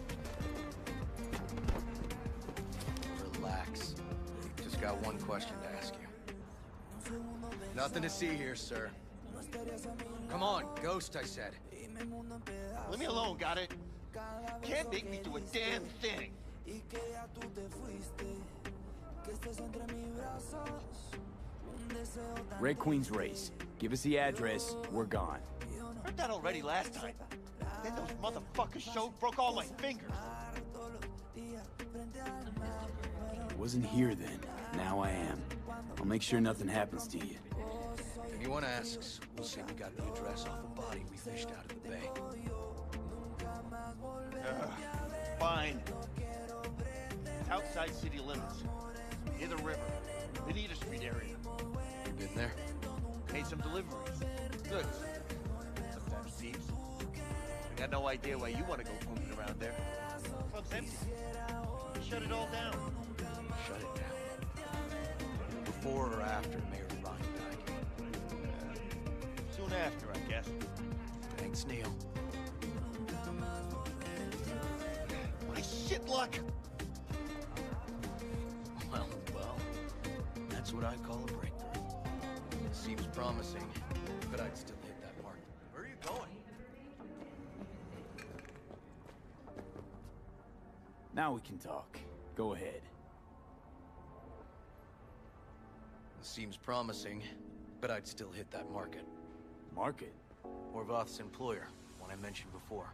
Relax. Just got one question to ask you. Nothing to see here, sir. Come on, Ghost, I said. Leave me alone, got it? Can't make me do a damn thing. Red Queen's race. Give us the address, we're gone. Heard that already last time. Then those motherfuckers showed, broke all my fingers. Wasn't here then. Now I am. I'll make sure nothing happens to you. If anyone asks, we'll say we got the address off a body we fished out of the bay. Fine. It's outside city limits. Near the river. Benita Street area. You been there? Made some deliveries. Good. Sometimes thieves. I got no idea why you want to go pooping around there. Club's empty. Shut it all down. Shut it down. Before or after Mayor Ryan died? Soon after, I guess. Thanks, Neil. My shit luck! Well, that's what I call a breakthrough. Seems promising, but I'd still hit that mark. Where are you going? Now we can talk. Go ahead. Seems promising, but I'd still hit that market. Market? Horvath's employer, one I mentioned before.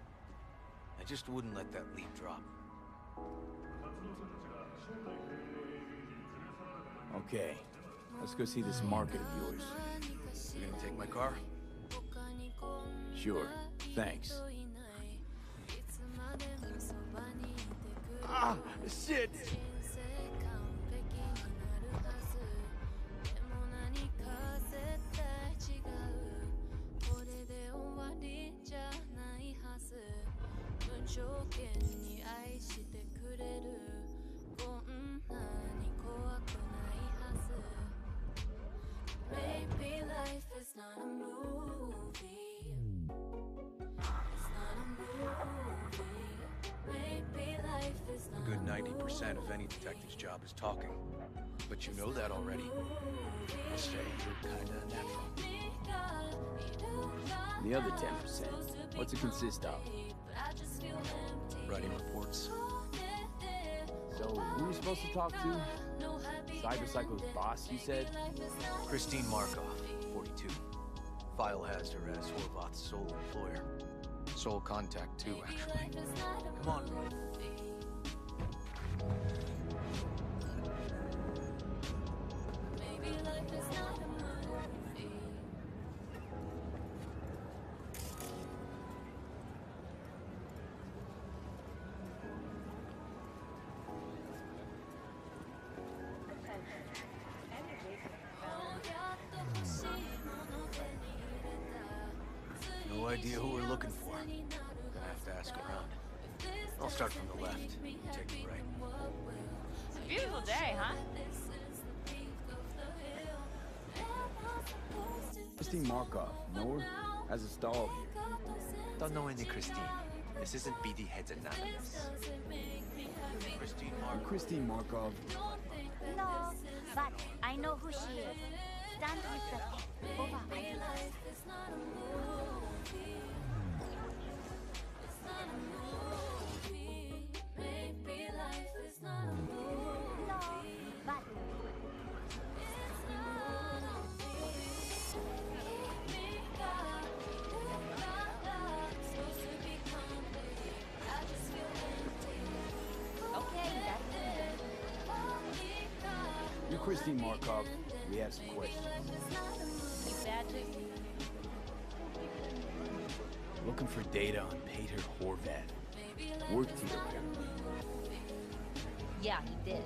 I just wouldn't let that lead drop. Okay, let's go see this market of yours. You gonna take my car? Sure, thanks. Ah, shit! Maybe life is not a movie. It's not a movie. Maybe life is not A good 90% of any detective's job is talking. But you know that already. I'll say you're kinda natural. The other 10%, what's it consist of? Writing reports. So, who are we supposed to talk to? CyberPsycho's boss, you said? Christine Markov, 42. File has her as Horvath's sole employer. Sole contact, too, actually. Come on, man. No idea who we're looking for. Gonna have to ask around. I'll start from the left. You take the right. It's a beautiful day, huh? Christine Markov, know her? Has a stall here. Don't know any Christine. This isn't BD Heads Anonymous. Christine Markov. No, but I know who she is. Stand with the over. You're Christine Markov. We have some questions. You badges? Looking for data on Peter Horvath. Worked here, apparently. Yeah, he did.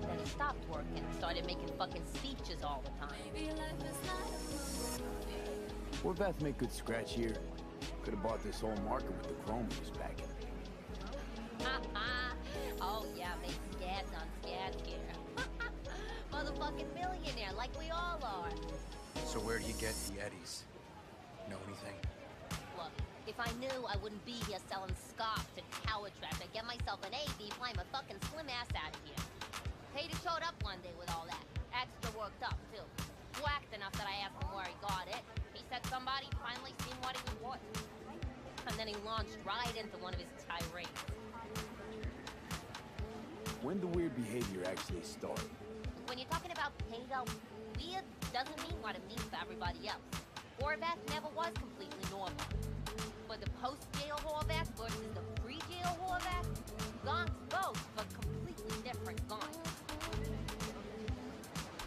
Then he stopped working and started making fucking speeches all the time. Horvath make good scratch here. Could have bought this whole market with the chrome he was packing. Oh yeah, make scads on scads here. Motherfucking millionaire, like we all are. So where do you get the eddies? Know anything? Look, if I knew, I wouldn't be here selling scarves and coward traps. I'd get myself an AV, fly my fucking slim ass out of here. Peter showed up one day with all that. Extra worked up, too. Whacked enough that I asked him where he got it. He said somebody finally seen what he was worth. And then he launched right into one of his tirades. When the weird behavior actually started? When you're talking about Peter, weird doesn't mean what it means to everybody else. Horvath never was completely normal. But the post-jail Horvath versus the pre-jail Horvath, gonks both, but completely different gonks.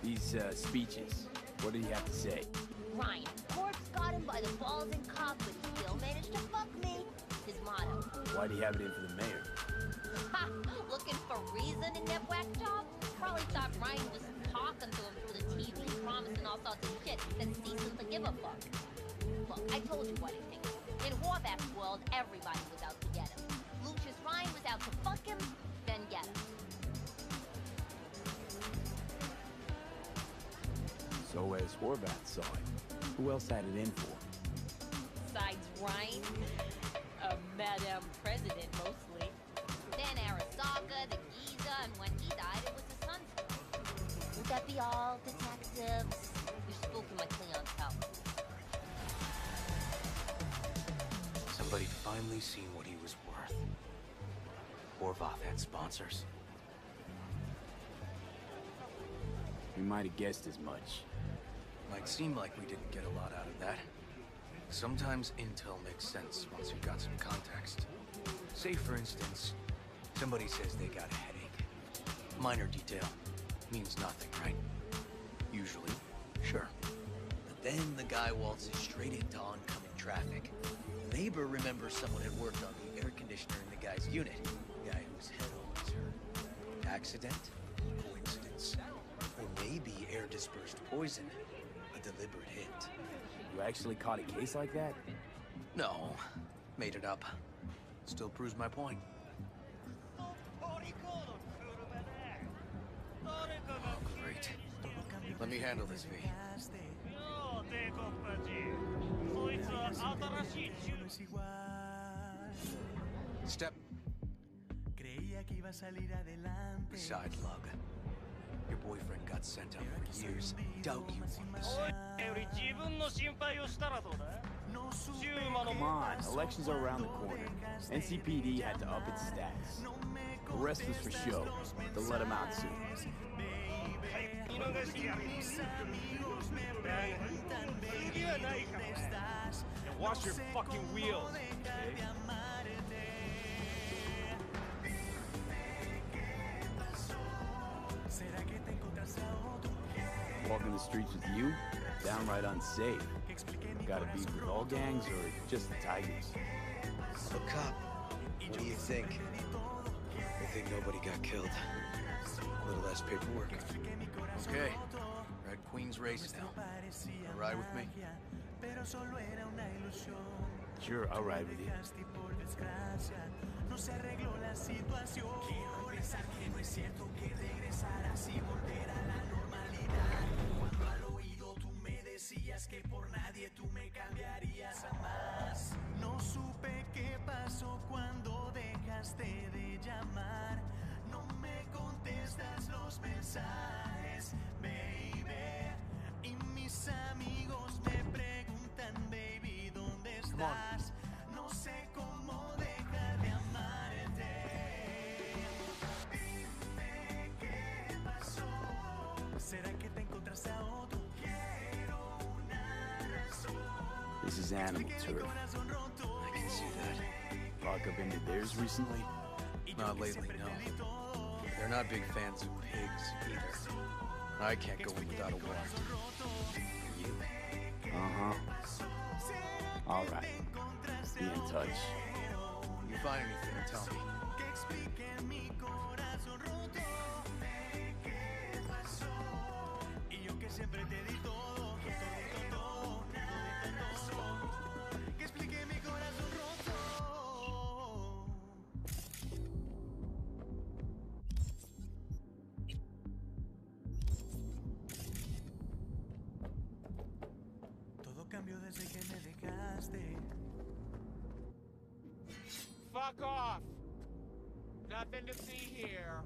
These, speeches, what did he have to say? Ryan, Corpse got him by the balls and cock, but he still managed to fuck me. His motto. Why'd he have it in for the mayor? Ha! Looking for reason in that whack job? Probably thought Ryan was talking to him through the TV, promising all sorts of shit, then ceasing to give a fuck. Look, I told you what I think. In Horvath's world, everybody was out to get him. Lucius Ryan was out to fuck him, then get him. So as Horvath saw it, who else had it in for? Besides Ryan, a Madame President mostly. Then Arasaka, the Giza, and when he died, it was his son's fault. Would that be all, detectives? You're spooking my clientele. Somebody finally seen what he was worth. Horvath had sponsors. We might have guessed as much. Might seem like we didn't get a lot out of that. Sometimes intel makes sense once you've got some context. Say, for instance, somebody says they got a headache. Minor detail. Means nothing, right? Usually, sure. But then the guy waltzes straight into oncoming traffic. Neighbor remembers someone had worked on the air conditioner in the guy's unit. Guy whose head always hurt. Accident? Coincidence? Or maybe air-dispersed poison. A deliberate hit. You actually caught a case like that? No. Made it up. Still proves my point. Oh, great. Let me handle this, V. Step. Beside lug. Your boyfriend got sent out for years. Doubt you want to say. Come on, elections are around the corner. NCPD had to up its stats. The rest was for show. They'll let him out soon. Wash your fucking wheels, okay? Walking the streets with you? Downright unsafe. Gotta be with all gangs or just the Tigers? So, cop, what do you think? I think nobody got killed. A little less paperwork. Okay, Red Queen's race now. Wanna ride with me? Sure, I'll ride with you. Que por nadie tú me cambiarías jamás. No supe qué pasó cuando dejaste de llamar. No me contestas los mensajes, baby. Y mis amigos me preguntan, baby, ¿dónde estás? No sé cómo dejar de amarte. Dime qué pasó. ¿Será que te encontraste a otro? This is animal turf. I can see that. Park up into theirs recently? Not lately, no. They're not big fans of pigs, either. I can't go in without a warrant. You? Uh-huh. All right. Be in touch. You find anything, tell me. Fuck off! Nothing to see here.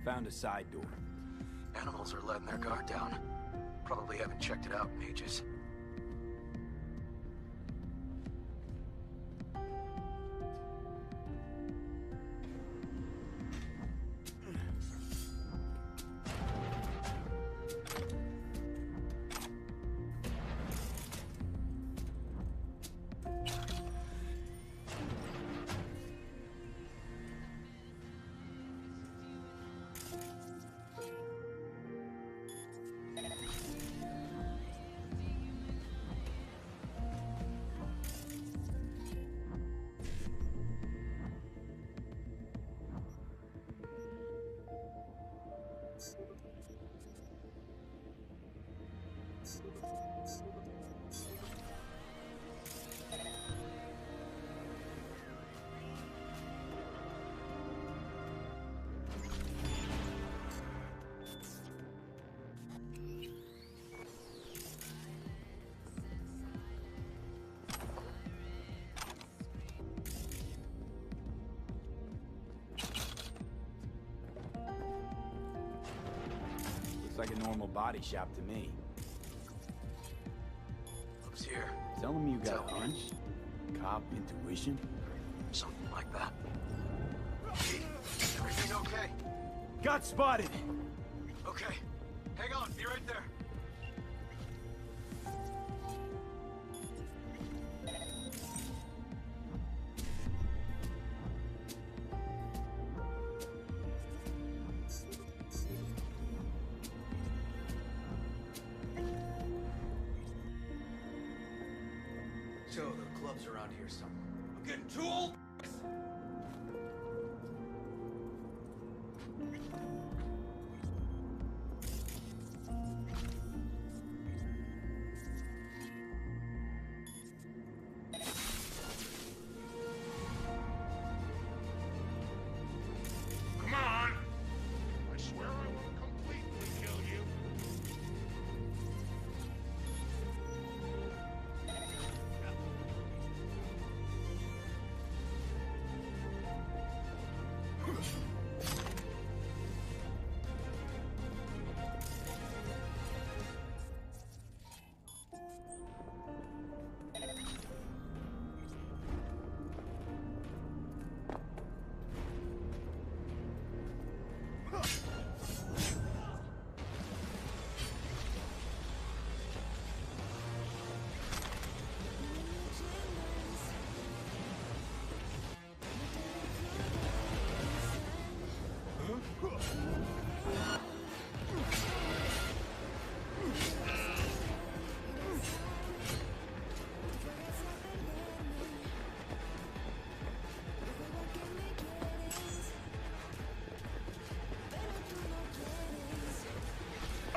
Found a side door. Animals are letting their guard down. Probably haven't checked it out in ages. a normal body shop to me. Love's here. Tell him you got a Tell me. hunch? Cop intuition? Something like that. Everything okay? Got spotted! Okay. Hang on, be right there. So, the club's around here somewhere. I'm getting too old. Come on! I swear I will completely kill you.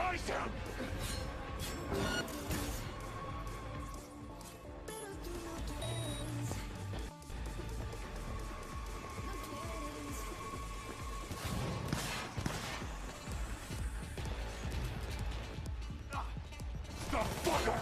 Ice him! The fucker!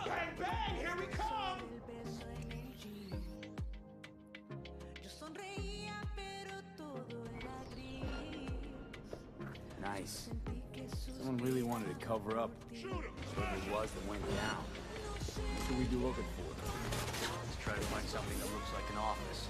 Bang, bang, here we come! Nice. Someone really wanted to cover up whatever it was that went down. What should we be looking for? Let's try to find something that looks like an office.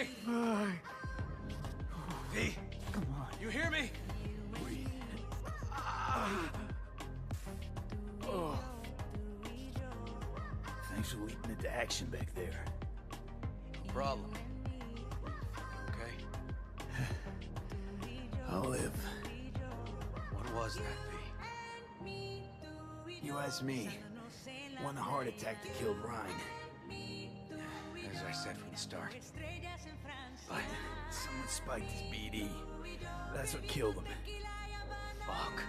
okay? V, come on. You hear me? Breathe. Oh. Thanks for leaping into action back there. No problem. Okay? I'll live. What was that, V? You asked me. Won the heart attack that killed Ryan. As I said from the start. But someone spiked his BD. That's what killed him. Fuck.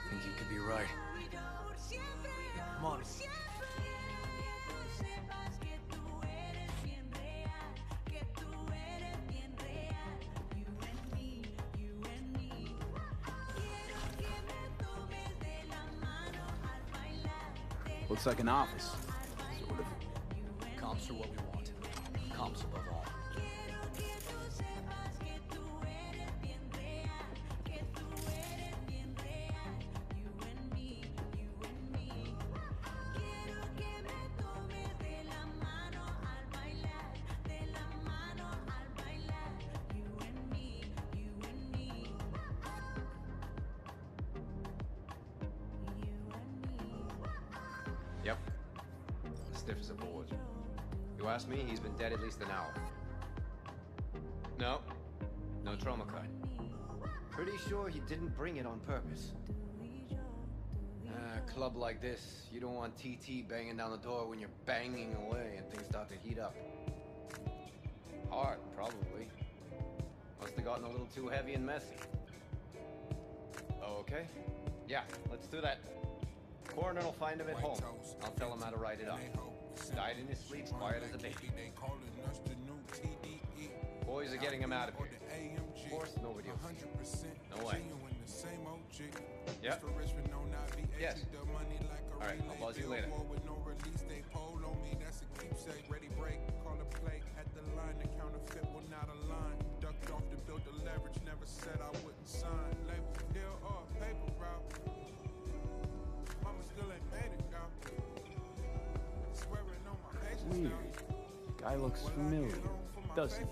Think you could be right. Come on. Looks like an office. Sort of. Comps are what we want. Comps above all. Yep. Stiff as a board. You ask me, he's been dead at least an hour. No. No trauma cut. Pretty sure he didn't bring it on purpose. A club like this, you don't want TT banging down the door when you're banging away and things start to heat up. Hard, probably. Must have gotten a little too heavy and messy. Okay. Yeah, let's do that. Coroner will find him at home. I'll tell him how to write it up. Died in his sleep, quiet as a baby. Boys are getting him out of here. Of course, nobody will see him. No way. Yep. Yes. Alright, I'll buzz you later. Weird. Guy looks familiar, doesn't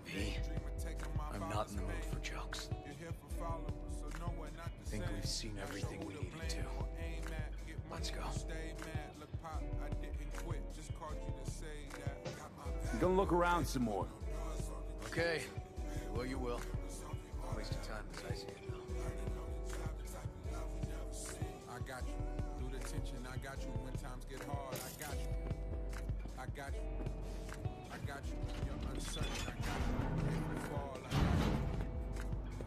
he? V, I'm not in the mood for jokes. Think we've seen everything we needed to. Let's go. I'm gonna look around some more. Okay. Well, you will. Waste of time as I see it, though. I got you. Through the tension, I got you. When times get hard, I got you. I got you. I got you. You're uncertain. I got you. If you fall, I got you.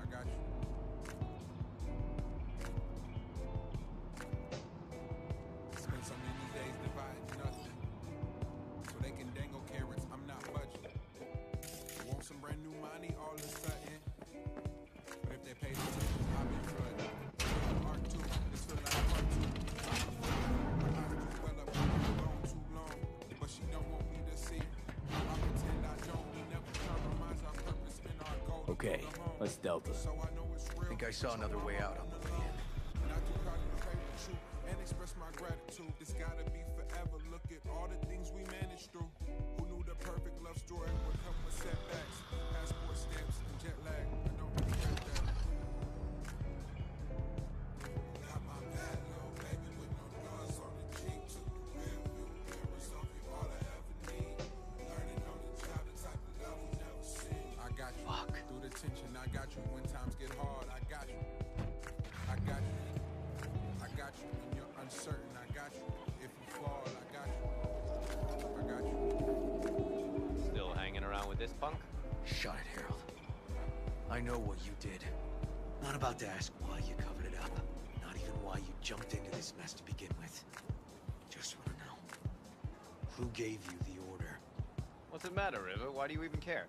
I got you. Spent so many days dividing nothing. So they can dangle carrots. I'm not budging. Want some brand new money all of a sudden. But if they pay attention, I've been flooded. Mark 2, this feel like part 2. Well up, gone too long. But she don't want me to see. I pretend I don't. We never compromise our purpose and our goal. Okay, let's Delta. I think I saw another way out on the way in. Not too proud to pray the truth and express my gratitude. This gotta be forever. Look at all the things we managed through. Who knew the perfect love story would come with setbacks, passport stamps, and jet lag? I don't regret that. Got my bad little baby with no doors on the Jeep. Took the rear view mirrors off you, all I ever need. Learning on the job, the type of love we never seen. I got you. Fuck. Through the tension, I got you. When times get hard, I got you. I got you. I got you. When you're uncertain, I got you. If you fall, I got you. I got you. Still hanging around with this punk? Shut it, Harold. I know what you did. Not about to ask why you covered it up. Not even why you jumped into this mess to begin with. Just want to know. Who gave you the order? What's it matter, River? Why do you even care?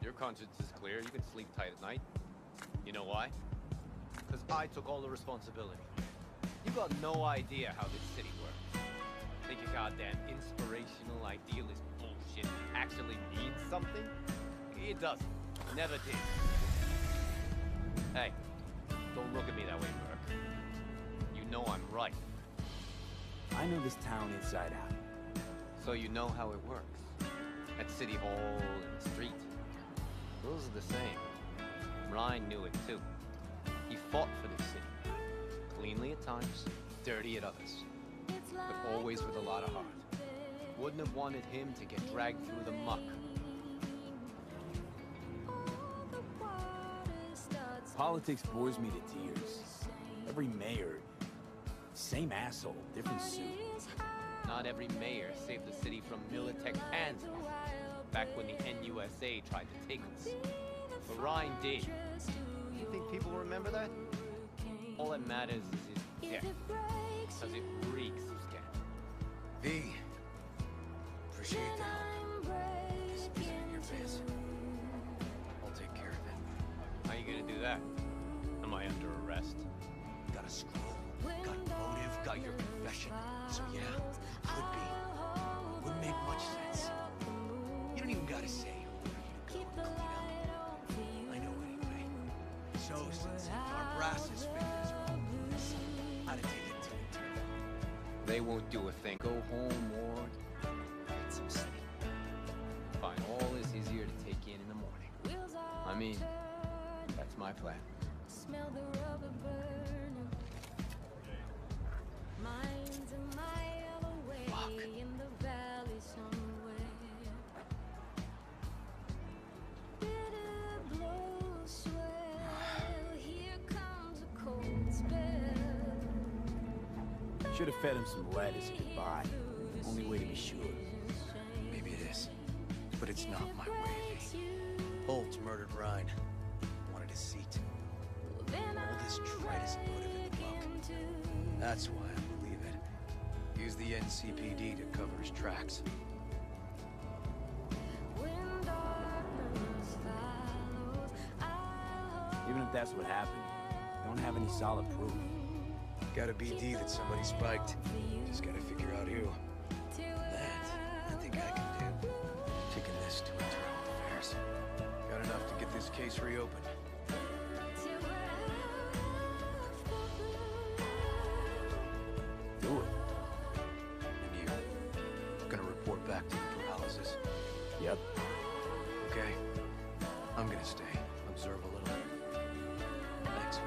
Your conscience is clear. You can sleep tight at night. You know why? Because I took all the responsibility. You got no idea how this city works. Think your goddamn inspirational idealist bullshit actually means something? It doesn't. Never did. Hey, don't look at me that way, Burke. You know I'm right. I know this town inside out. So you know how it works. At City Hall, in the street. Those are the same. Ryan knew it too. He fought for this city. Cleanly at times, dirty at others. But always with a lot of heart. Wouldn't have wanted him to get dragged through the muck. Politics bores me to tears. Every mayor, same asshole, different suit. Not every mayor saved the city from Militech hands back when the NUSA tried to take us. But Ryan did. You think people remember that? All that matters is his death. Because it reeks of scandal. V. Appreciate the help. This isn't your face. I'll take care of it. How you gonna do that? Am I under arrest? Got a scroll, got motive, got your confession. So yeah, could be. Wouldn't make much sense. You don't even gotta say who you're gonna go and clean up. I know anyway. So since our brass's fingers are all loose, I'd take it to the turn. They won't do a thing. Go home or get some sleep. Fine, all is easier to take in the morning. I mean, that's my plan. Smell the rubber burning. Mine's a mile away in the valley somewhere. Bitter blows swell. Here comes a cold spell. Should have fed him some lead as a goodbye. Only way to be sure. Maybe it is, but it's not my way. Holt murdered Ryan. Wanted his seat. Oldest, tritest motive in the book. That's why I believe it. Use the NCPD to cover his tracks. Even if that's what happened, I don't have any solid proof. Got a BD that somebody spiked. Just gotta figure out who. That, I think I can do. Taking this to internal affairs. Got enough to get this case reopened. Do it. And you? Gonna report back to the paralysis? Yep. Okay. I'm gonna stay. Observe a little. Thanks, V.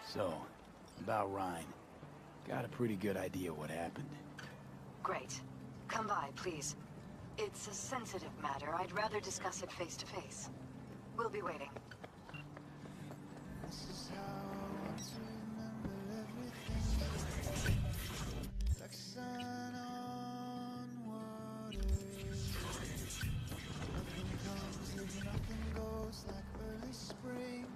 So, about Ryan. Got a pretty good idea what happened. Great. Come by, please. It's a sensitive matter. I'd rather discuss it face to face. We'll be waiting. This is how I want to remember everything. Like sun on water. Nothing comes if nothing goes, like early spring.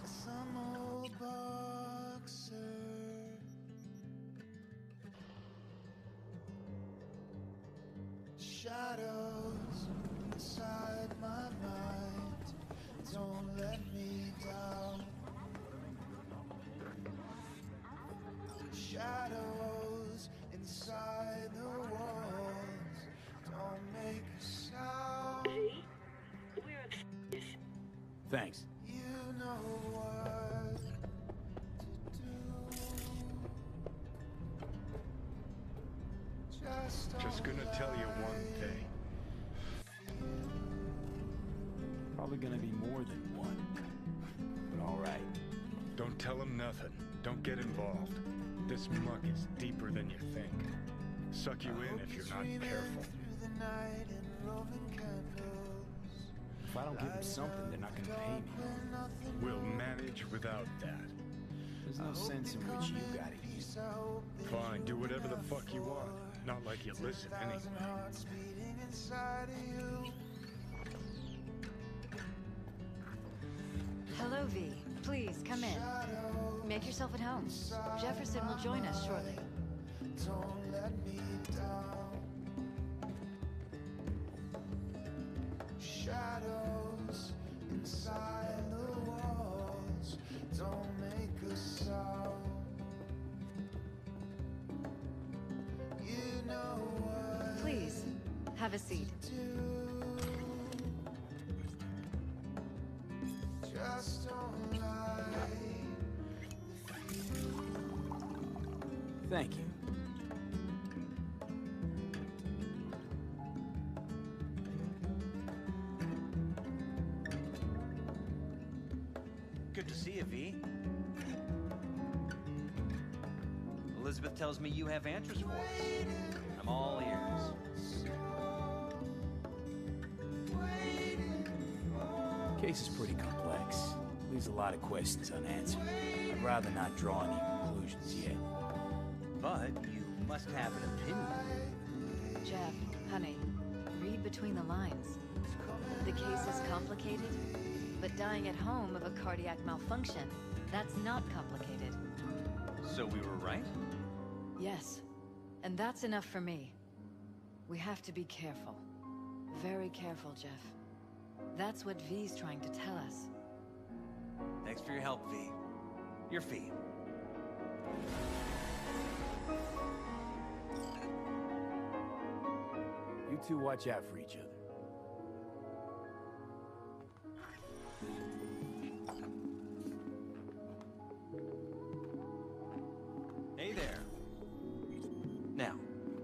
Some old boxer. Shadows inside my mind don't let me down. Shadows inside the walls don't make a sound. Thanks. You know what to do. Just gonna tell you one thing. Probably gonna be more than one. But alright. Don't tell him nothing. Don't get involved. This muck is deeper than you think. Suck you in if you're not careful. If I don't give them something, they're not gonna pay me. We'll manage without that. There's no sense in which you got it. Fine, do whatever the fuck you want. Not like you listen anyway. Hello, V. Please, come in. Make yourself at home. Jefferson will join us shortly. Don't let me down. Shadows inside the walls don't make a sound. You know what? Please, Have a seat. Thank you. Good to see you, V. Elizabeth tells me you have answers for us. I'm all ears. The case is pretty complex. Leaves a lot of questions unanswered. I'd rather not draw any conclusions yet. But you must have an opinion. Jeff, honey, read between the lines. The case is complicated, but dying at home of a cardiac malfunction, that's not complicated. So we were right? Yes, and that's enough for me. We have to be careful. Very careful, Jeff. That's what V's trying to tell us. Thanks for your help, V. Your fee. You two watch out for each other. Hey there. Now,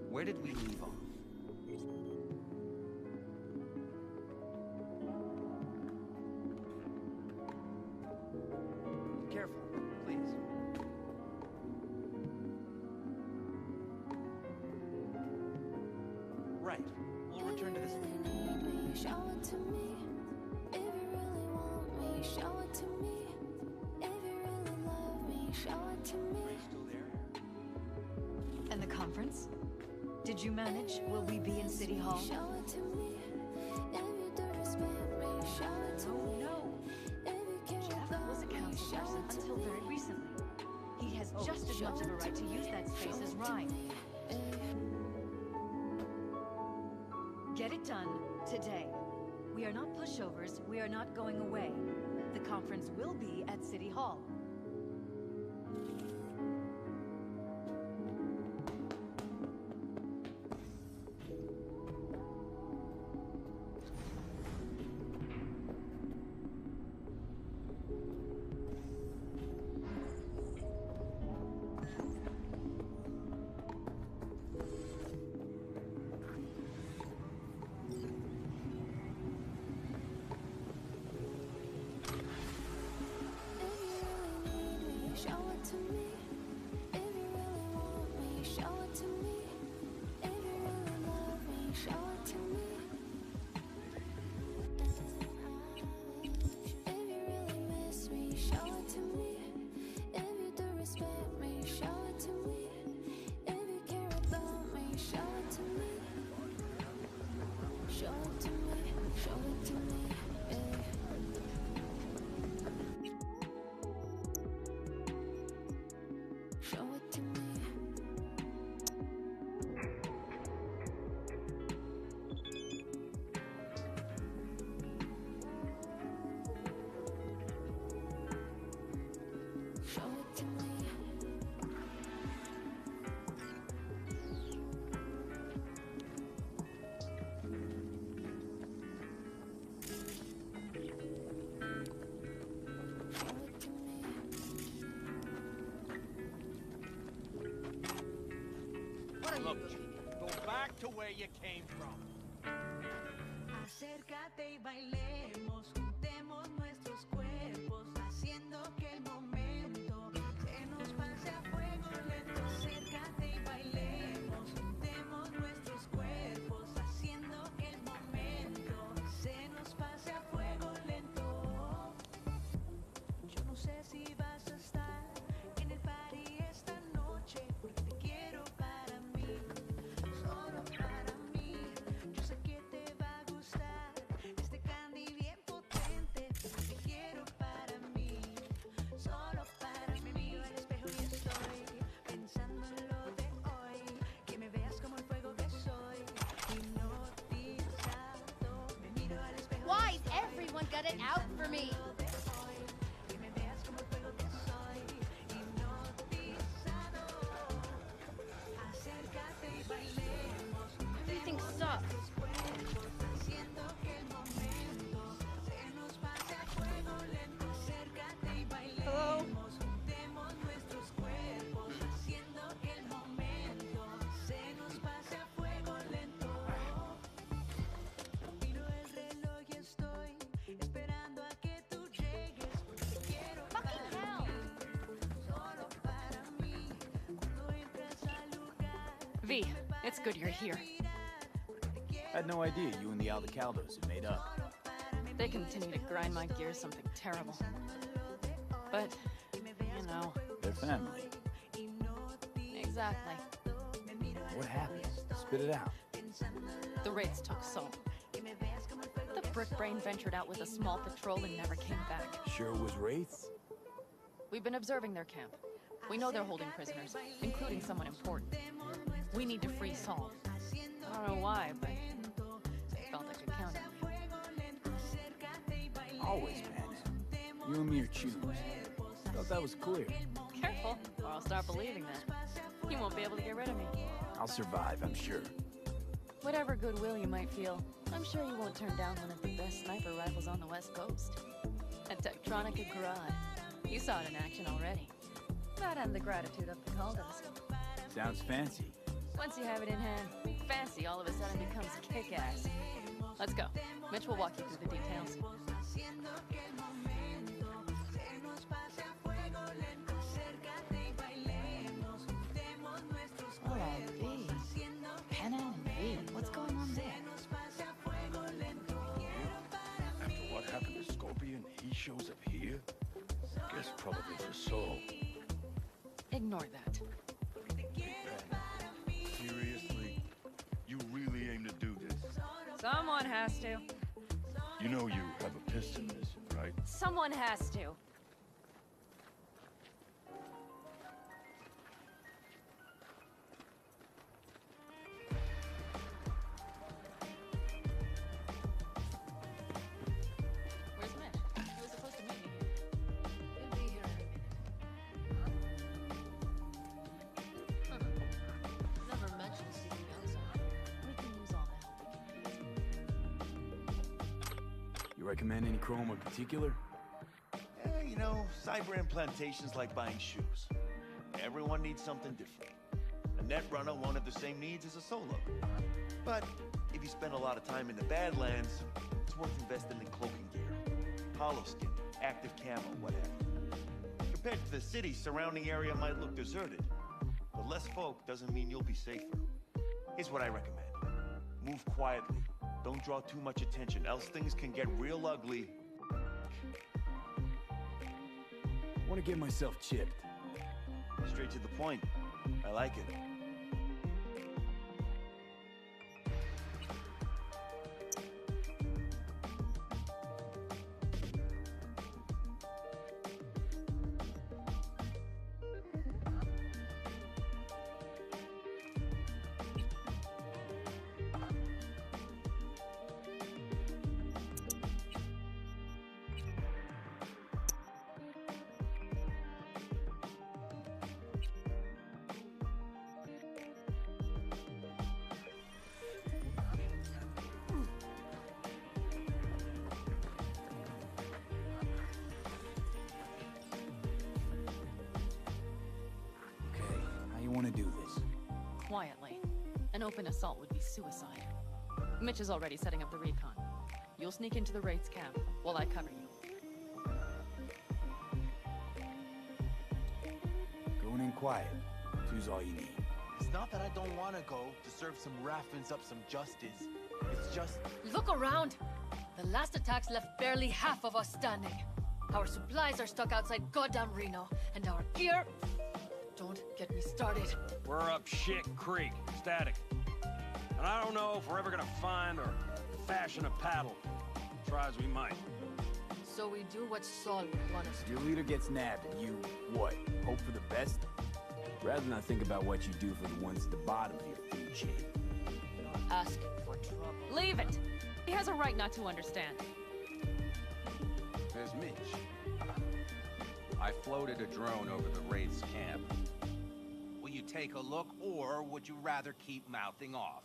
where did we leave off? Careful, please. Right. We'll return to this later. Show it to me. If you really want me, show it to me. If you really love me, show it to me. And the conference? Did you manage? Will we be in City Hall? Show it to me. If you do respect me, show it to me. No. If you care Jeff about was a me, council show person it to until me. very recently. He has just as much of a right to use that space as Ryan. Get it done today. We are not pushovers. We are not going away. The conference will be at City Hall. Show it to me. If you really want me, show it to me. If you really love me, show it to me. If you really miss me, show it to me. If you do respect me, show it to me. If you care about me, show it to me. Show it to me, show it to me. Show it to me. Show it to me. Look, go back to where you came from. Acércate y bailemos, juntemos nuestros cuerpos, haciendo que el momento se nos pase a fuego lento. Acércate y bailemos, juntemos nuestros cuerpos, haciendo que el momento se nos pase a fuego lento. Yo no sé si vas a estar en el party esta noche, porque te quiero para mí, solo para mí. Yo sé que te va a gustar este candy bien potente. Te quiero para mí, solo para mí. Me miro al espejo y estoy pensando en lo de hoy. Que me veas como el fuego que soy, hipnotizado. Me miro al espejo. Why is everyone got it out for me? Que me veas como el fuego que soy, hipnotizado. Acércate y bailemos. Everything sucks. V, it's good you're here. I had no idea you and the Aldecaldos had made up. They continue to grind my gears something terrible. But, you know... They're family. Exactly. What happened? Spit it out. The raids took Sol. The brick brain ventured out with a small patrol and never came back. Sure it was Wraiths? We've been observing their camp. We know they're holding prisoners, including someone important. We need to free Sol. I don't know why, but I felt I could count on you. Always, man. You and me are choose. Thought that was clear. Careful, or I'll start believing that. You won't be able to get rid of me. I'll survive, I'm sure. Whatever goodwill you might feel, I'm sure you won't turn down one of the best sniper rifles on the West Coast. A Tektronica Grad. You saw it in action already. That and the gratitude of the Caldas. Sounds fancy. Once you have it in hand, fancy all of a sudden becomes kick-ass. Let's go. Mitch will walk you through the details. Oh, V. Penna and V. What's going on there? After what happened to Scorpion, he shows up here? Guess probably for Sol. Ignore that. Seriously? You really aim to do this? Someone has to. You know you have a piston mission, right? Someone has to. Where's Mitch? He was supposed to meet me here. He'll be here in a minute. Never mentioned seeking outside. We can use all the help we can. You recommend any chrome in particular? You know, cyber implantation's like buying shoes. Everyone needs something different. A net runner wanted the same needs as a solo. But if you spend a lot of time in the Badlands, it's worth investing in cloaking gear. Hollow skin, active camo, what have you. Compared to the city, surrounding area might look deserted. But less folk doesn't mean you'll be safer. Here's what I recommend. Move quietly. Don't draw too much attention, else things can get real ugly. I want to get myself chipped. Straight to the point. I like it. Want to do this? Quietly. An open assault would be suicide. Mitch is already setting up the recon. You'll sneak into the Wraith's camp while I cover you. Going in quiet. Two's all you need. It's not that I don't want to go to serve some Raffins up some justice. It's just... Look around! The last attacks left barely half of us standing. Our supplies are stuck outside goddamn Reno, and our gear... Don't get me started. We're up shit creek, static. And I don't know if we're ever gonna find or fashion a paddle. Try as we might. So we do what Sol would want us to. Your leader gets nabbed and you, what, hope for the best? Rather not think about what you do for the ones at the bottom of your food chain. You're asking for trouble. Leave it! He has a right not to understand. There's Mitch. I floated a drone over the Wraith's camp. Will you take a look, or would you rather keep mouthing off?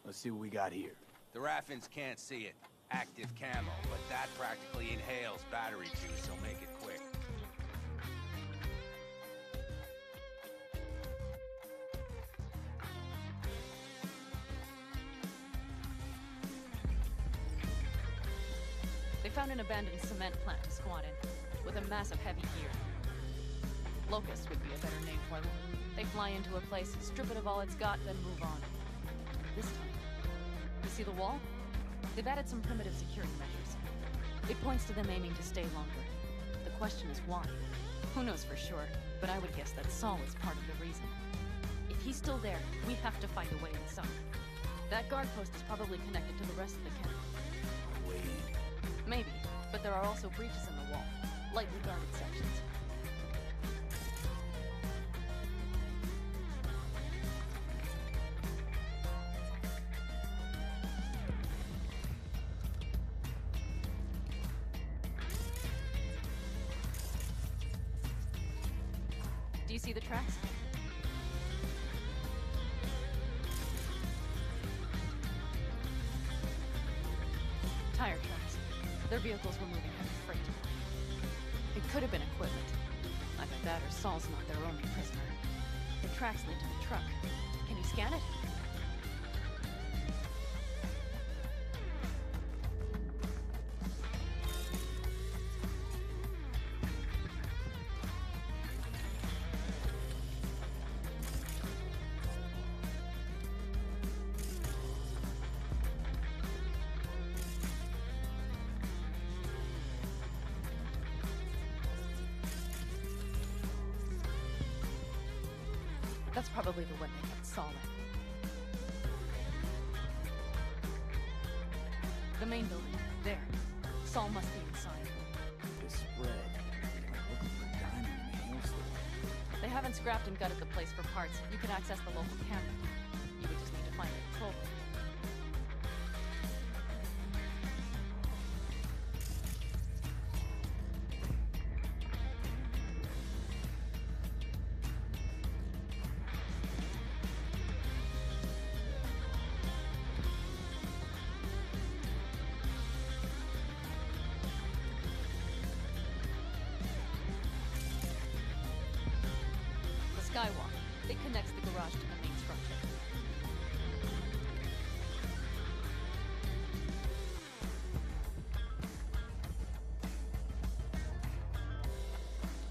Let's see what we got here. The Raffins can't see it. Active camo, but that practically inhales battery juice, so make it quick. They found an abandoned cement plant to squat in, with a massive heavy gear. Locust would be a better name for them. They fly into a place, strip it of all it's got, then move on. This time, you see the wall? They've added some primitive security measures. It points to them aiming to stay longer. The question is why? Who knows for sure, but I would guess that Saul is part of the reason. If he's still there, we have to find a way inside. That guard post is probably connected to the rest of the camp. Way in. Maybe, but there are also breaches in the wall. Lightly guarded sections. Do you see the tracks? Tire tracks. Their vehicles were moving heavy freight. It could have been equipment. Either that or Saul's not their only prisoner. The tracks lead to the truck. Can you scan it? That's probably the one they kept Saul in. The main building. There. Saul must be inside. The spread. Like looking for a diamond in a hailstorm. They haven't scrapped and gutted the place for parts. You can access the local camera. You would just need to find a control room. Skywalk. It connects the garage to the main structure.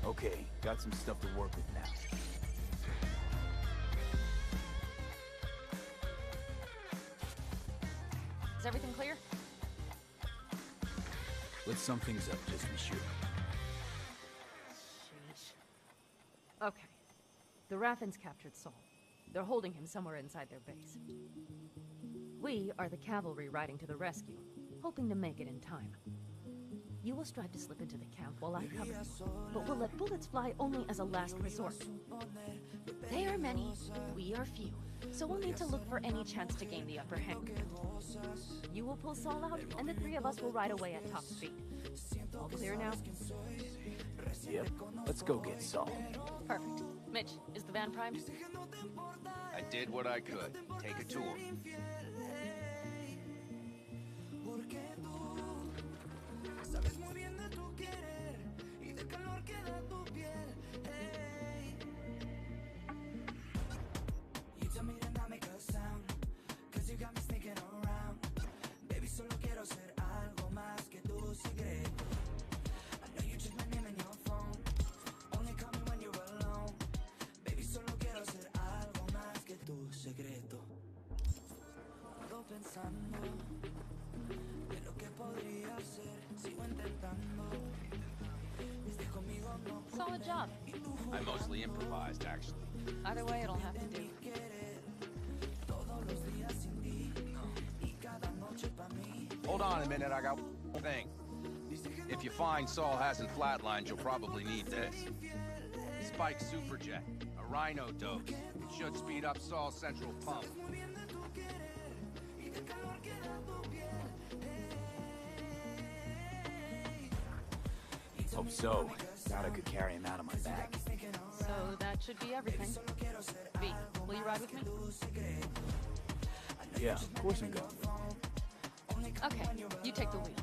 Okay, got some stuff to work with now. Is everything clear? Let's sum things up just to be sure. Sheesh. Okay. The Raffins captured Saul. They're holding him somewhere inside their base. We are the cavalry riding to the rescue, hoping to make it in time. You will strive to slip into the camp while I cover you, but we'll let bullets fly only as a last resort. They are many, we are few, so we'll need to look for any chance to gain the upper hand. You will pull Saul out, and the three of us will ride away at top speed. All clear now? Yep, let's go get Saul. Perfect. Mitch, is the van primed? I did what I could. Take a tour. Solid job. I mostly improvised, actually. Either way, it'll have to do. Hold on a minute, I got one thing. If you find Saul hasn't flatlined, you'll probably need this. Spike Superjet, a Rhino dose. It should speed up Saul's central pump. Hope so. Doubt I could carry him out on my back. So that should be everything. V, will you ride with me? Yeah, of course I'm going. Okay, you take the wheel.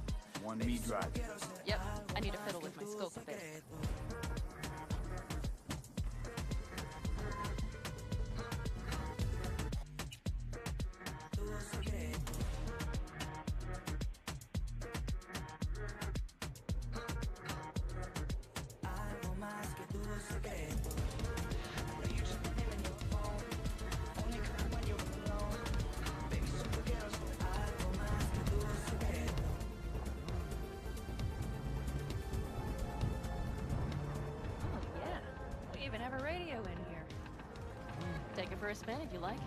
Want me driving? Yep, I need to fiddle with my scope a bit. it for a spin if you like.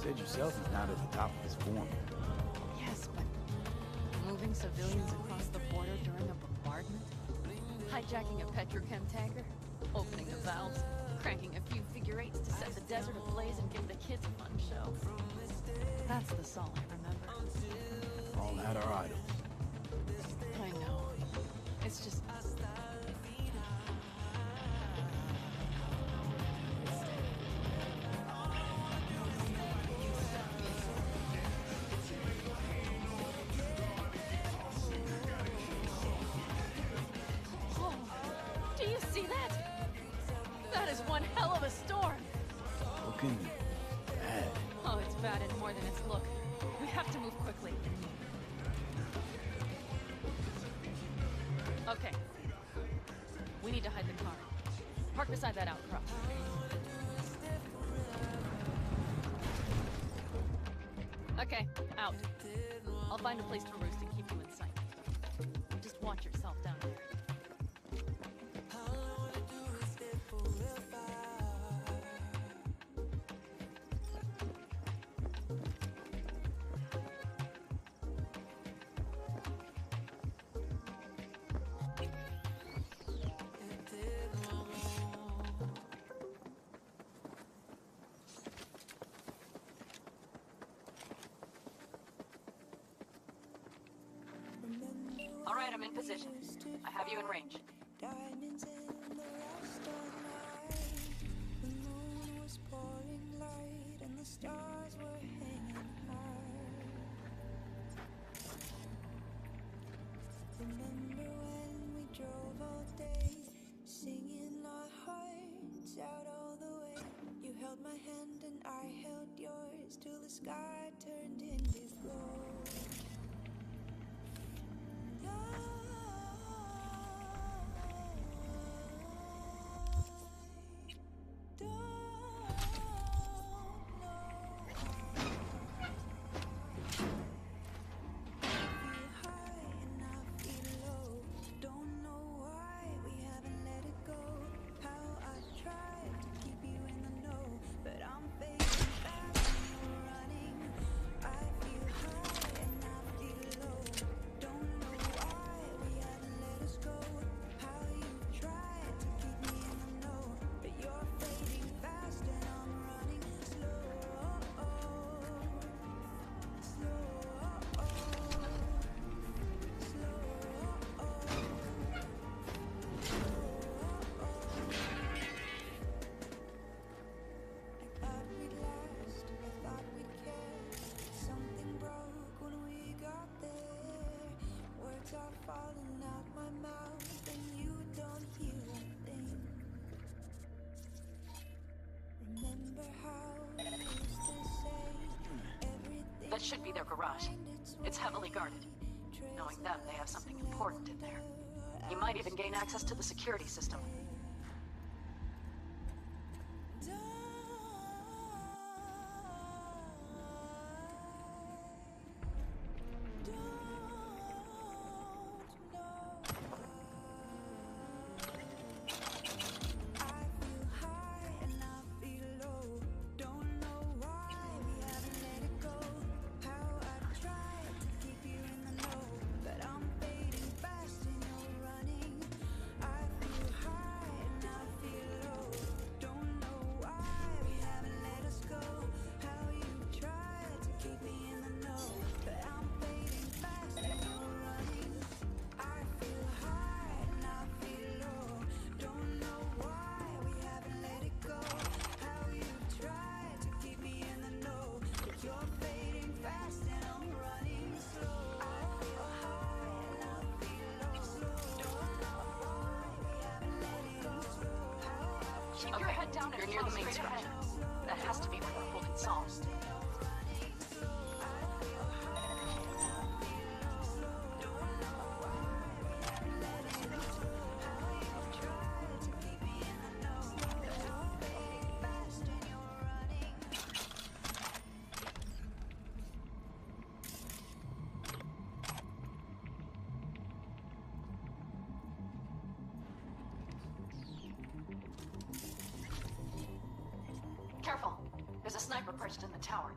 Said yourself he's not at the top of his form. Yes, but moving civilians across the border during a bombardment? Hijacking a petrochem tanker? Opening the valves? Cranking a few figure eights to set the desert ablaze and give the kids a fun show? That's the Saul I remember. All had our idols. I know. It's just... Bad. Oh, it's bad and more than its look. We have to move quickly. Okay. We need to hide the car. Park beside that outcrop. Okay, out. I'll find a place to roost and keep you in sight. Just watch yourself down there. All right, I'm in position. I have you in range. Diamonds in the restaurant night. The moon was pouring light and the stars were hanging high. Remember when we drove all day, singing our hearts out all the way. You held my hand and I held yours till the sky turned into gold. Falling out my mouth and you don't hear a thing. Remember how you used to say everything. That should be their garage. It's heavily guarded. Knowing them, they have something important in there. You might even gain access to the security system. But I'm fading fast and you're running. I feel high. We're near the main structure. That has to be where we're holding Saul. Careful! There's a sniper perched in the tower.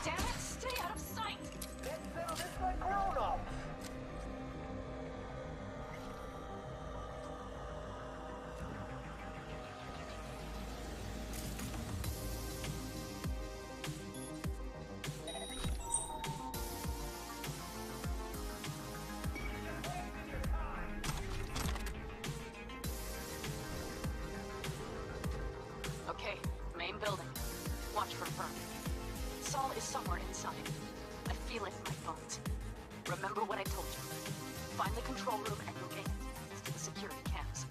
Damn it! Stay out of sight! Let's settle this like grown-ups! Okay, main building. Watch for Vern. Saul is somewhere inside. I feel it in my bones. Remember what I told you. Find the control room and you'll gain access to the security cams.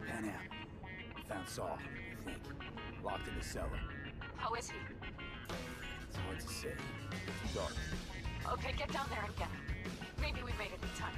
Pan out. Found Saul, I think. Locked in the cellar. How is he? It's hard to say. It's dark. Okay, get down there and get him. Maybe we made it in time.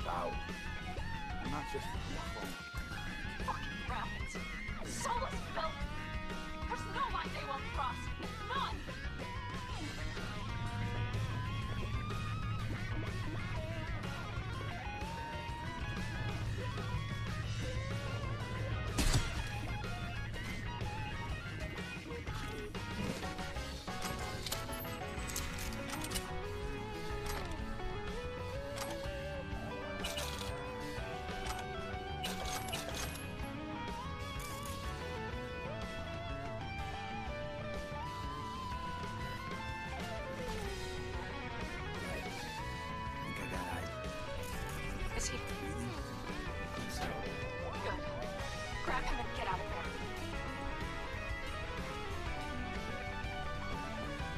about. I'm not just a phone. Fucking rapids. Solace built. There's no line they won't cross. None. Is he? Good. Grab him and get out of there.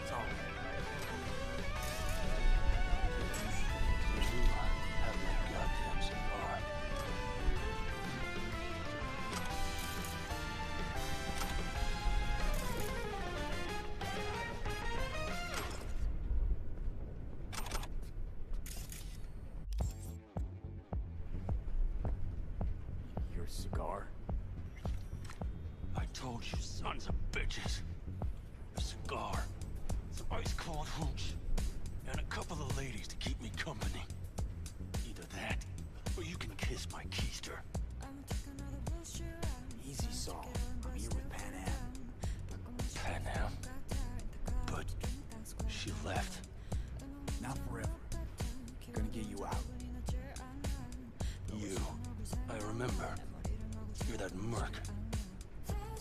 It's all. You have my goddamn cigar. Your cigar? I told you, sons of bitches. A cigar, some ice-cold hooch, and a couple of ladies to keep me company. Either that, or you can kiss my keister. Easy, Saul. I'm here with Pan Am. Pan Am? But she left. Not forever. Gonna get you out. You. I remember. You're that merc.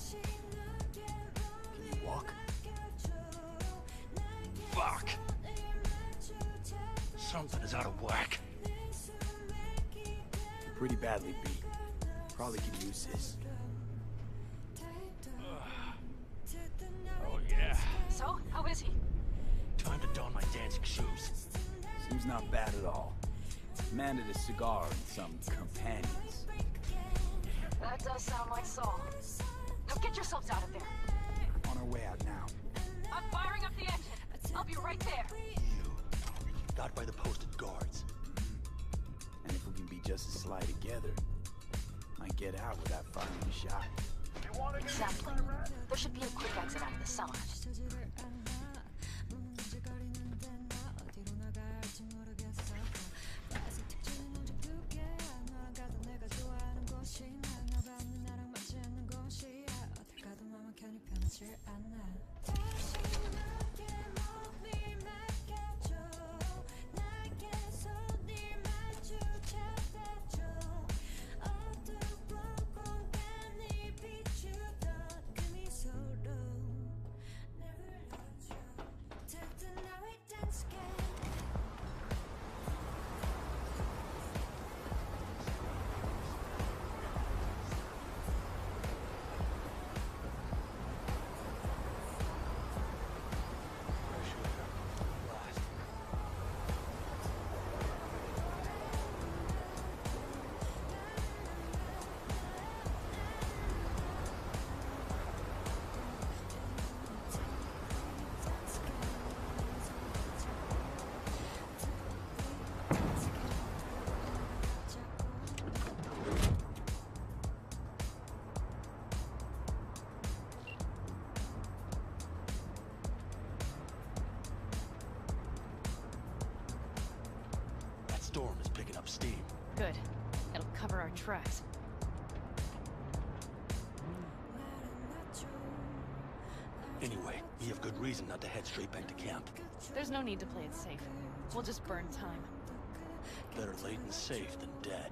Can you walk? Fuck! Something is out of whack. You're pretty badly beat. Probably could use this. Oh yeah. So, how is he? Time to don my dancing shoes. Seems not bad at all. Commanded a cigar and some companions. That does sound like Saul. Now get yourselves out of there. On our way out now. I'm firing up the engine. I'll be right there. Got by the posted guards. And if we can be just as sly together, might get out without firing a shot. Exactly. There should be a quick exit out of the summer. Storm is picking up steam. Good. It'll cover our tracks. Anyway, we have good reason not to head straight back to camp. There's no need to play it safe. We'll just burn time. Better late and safe than dead.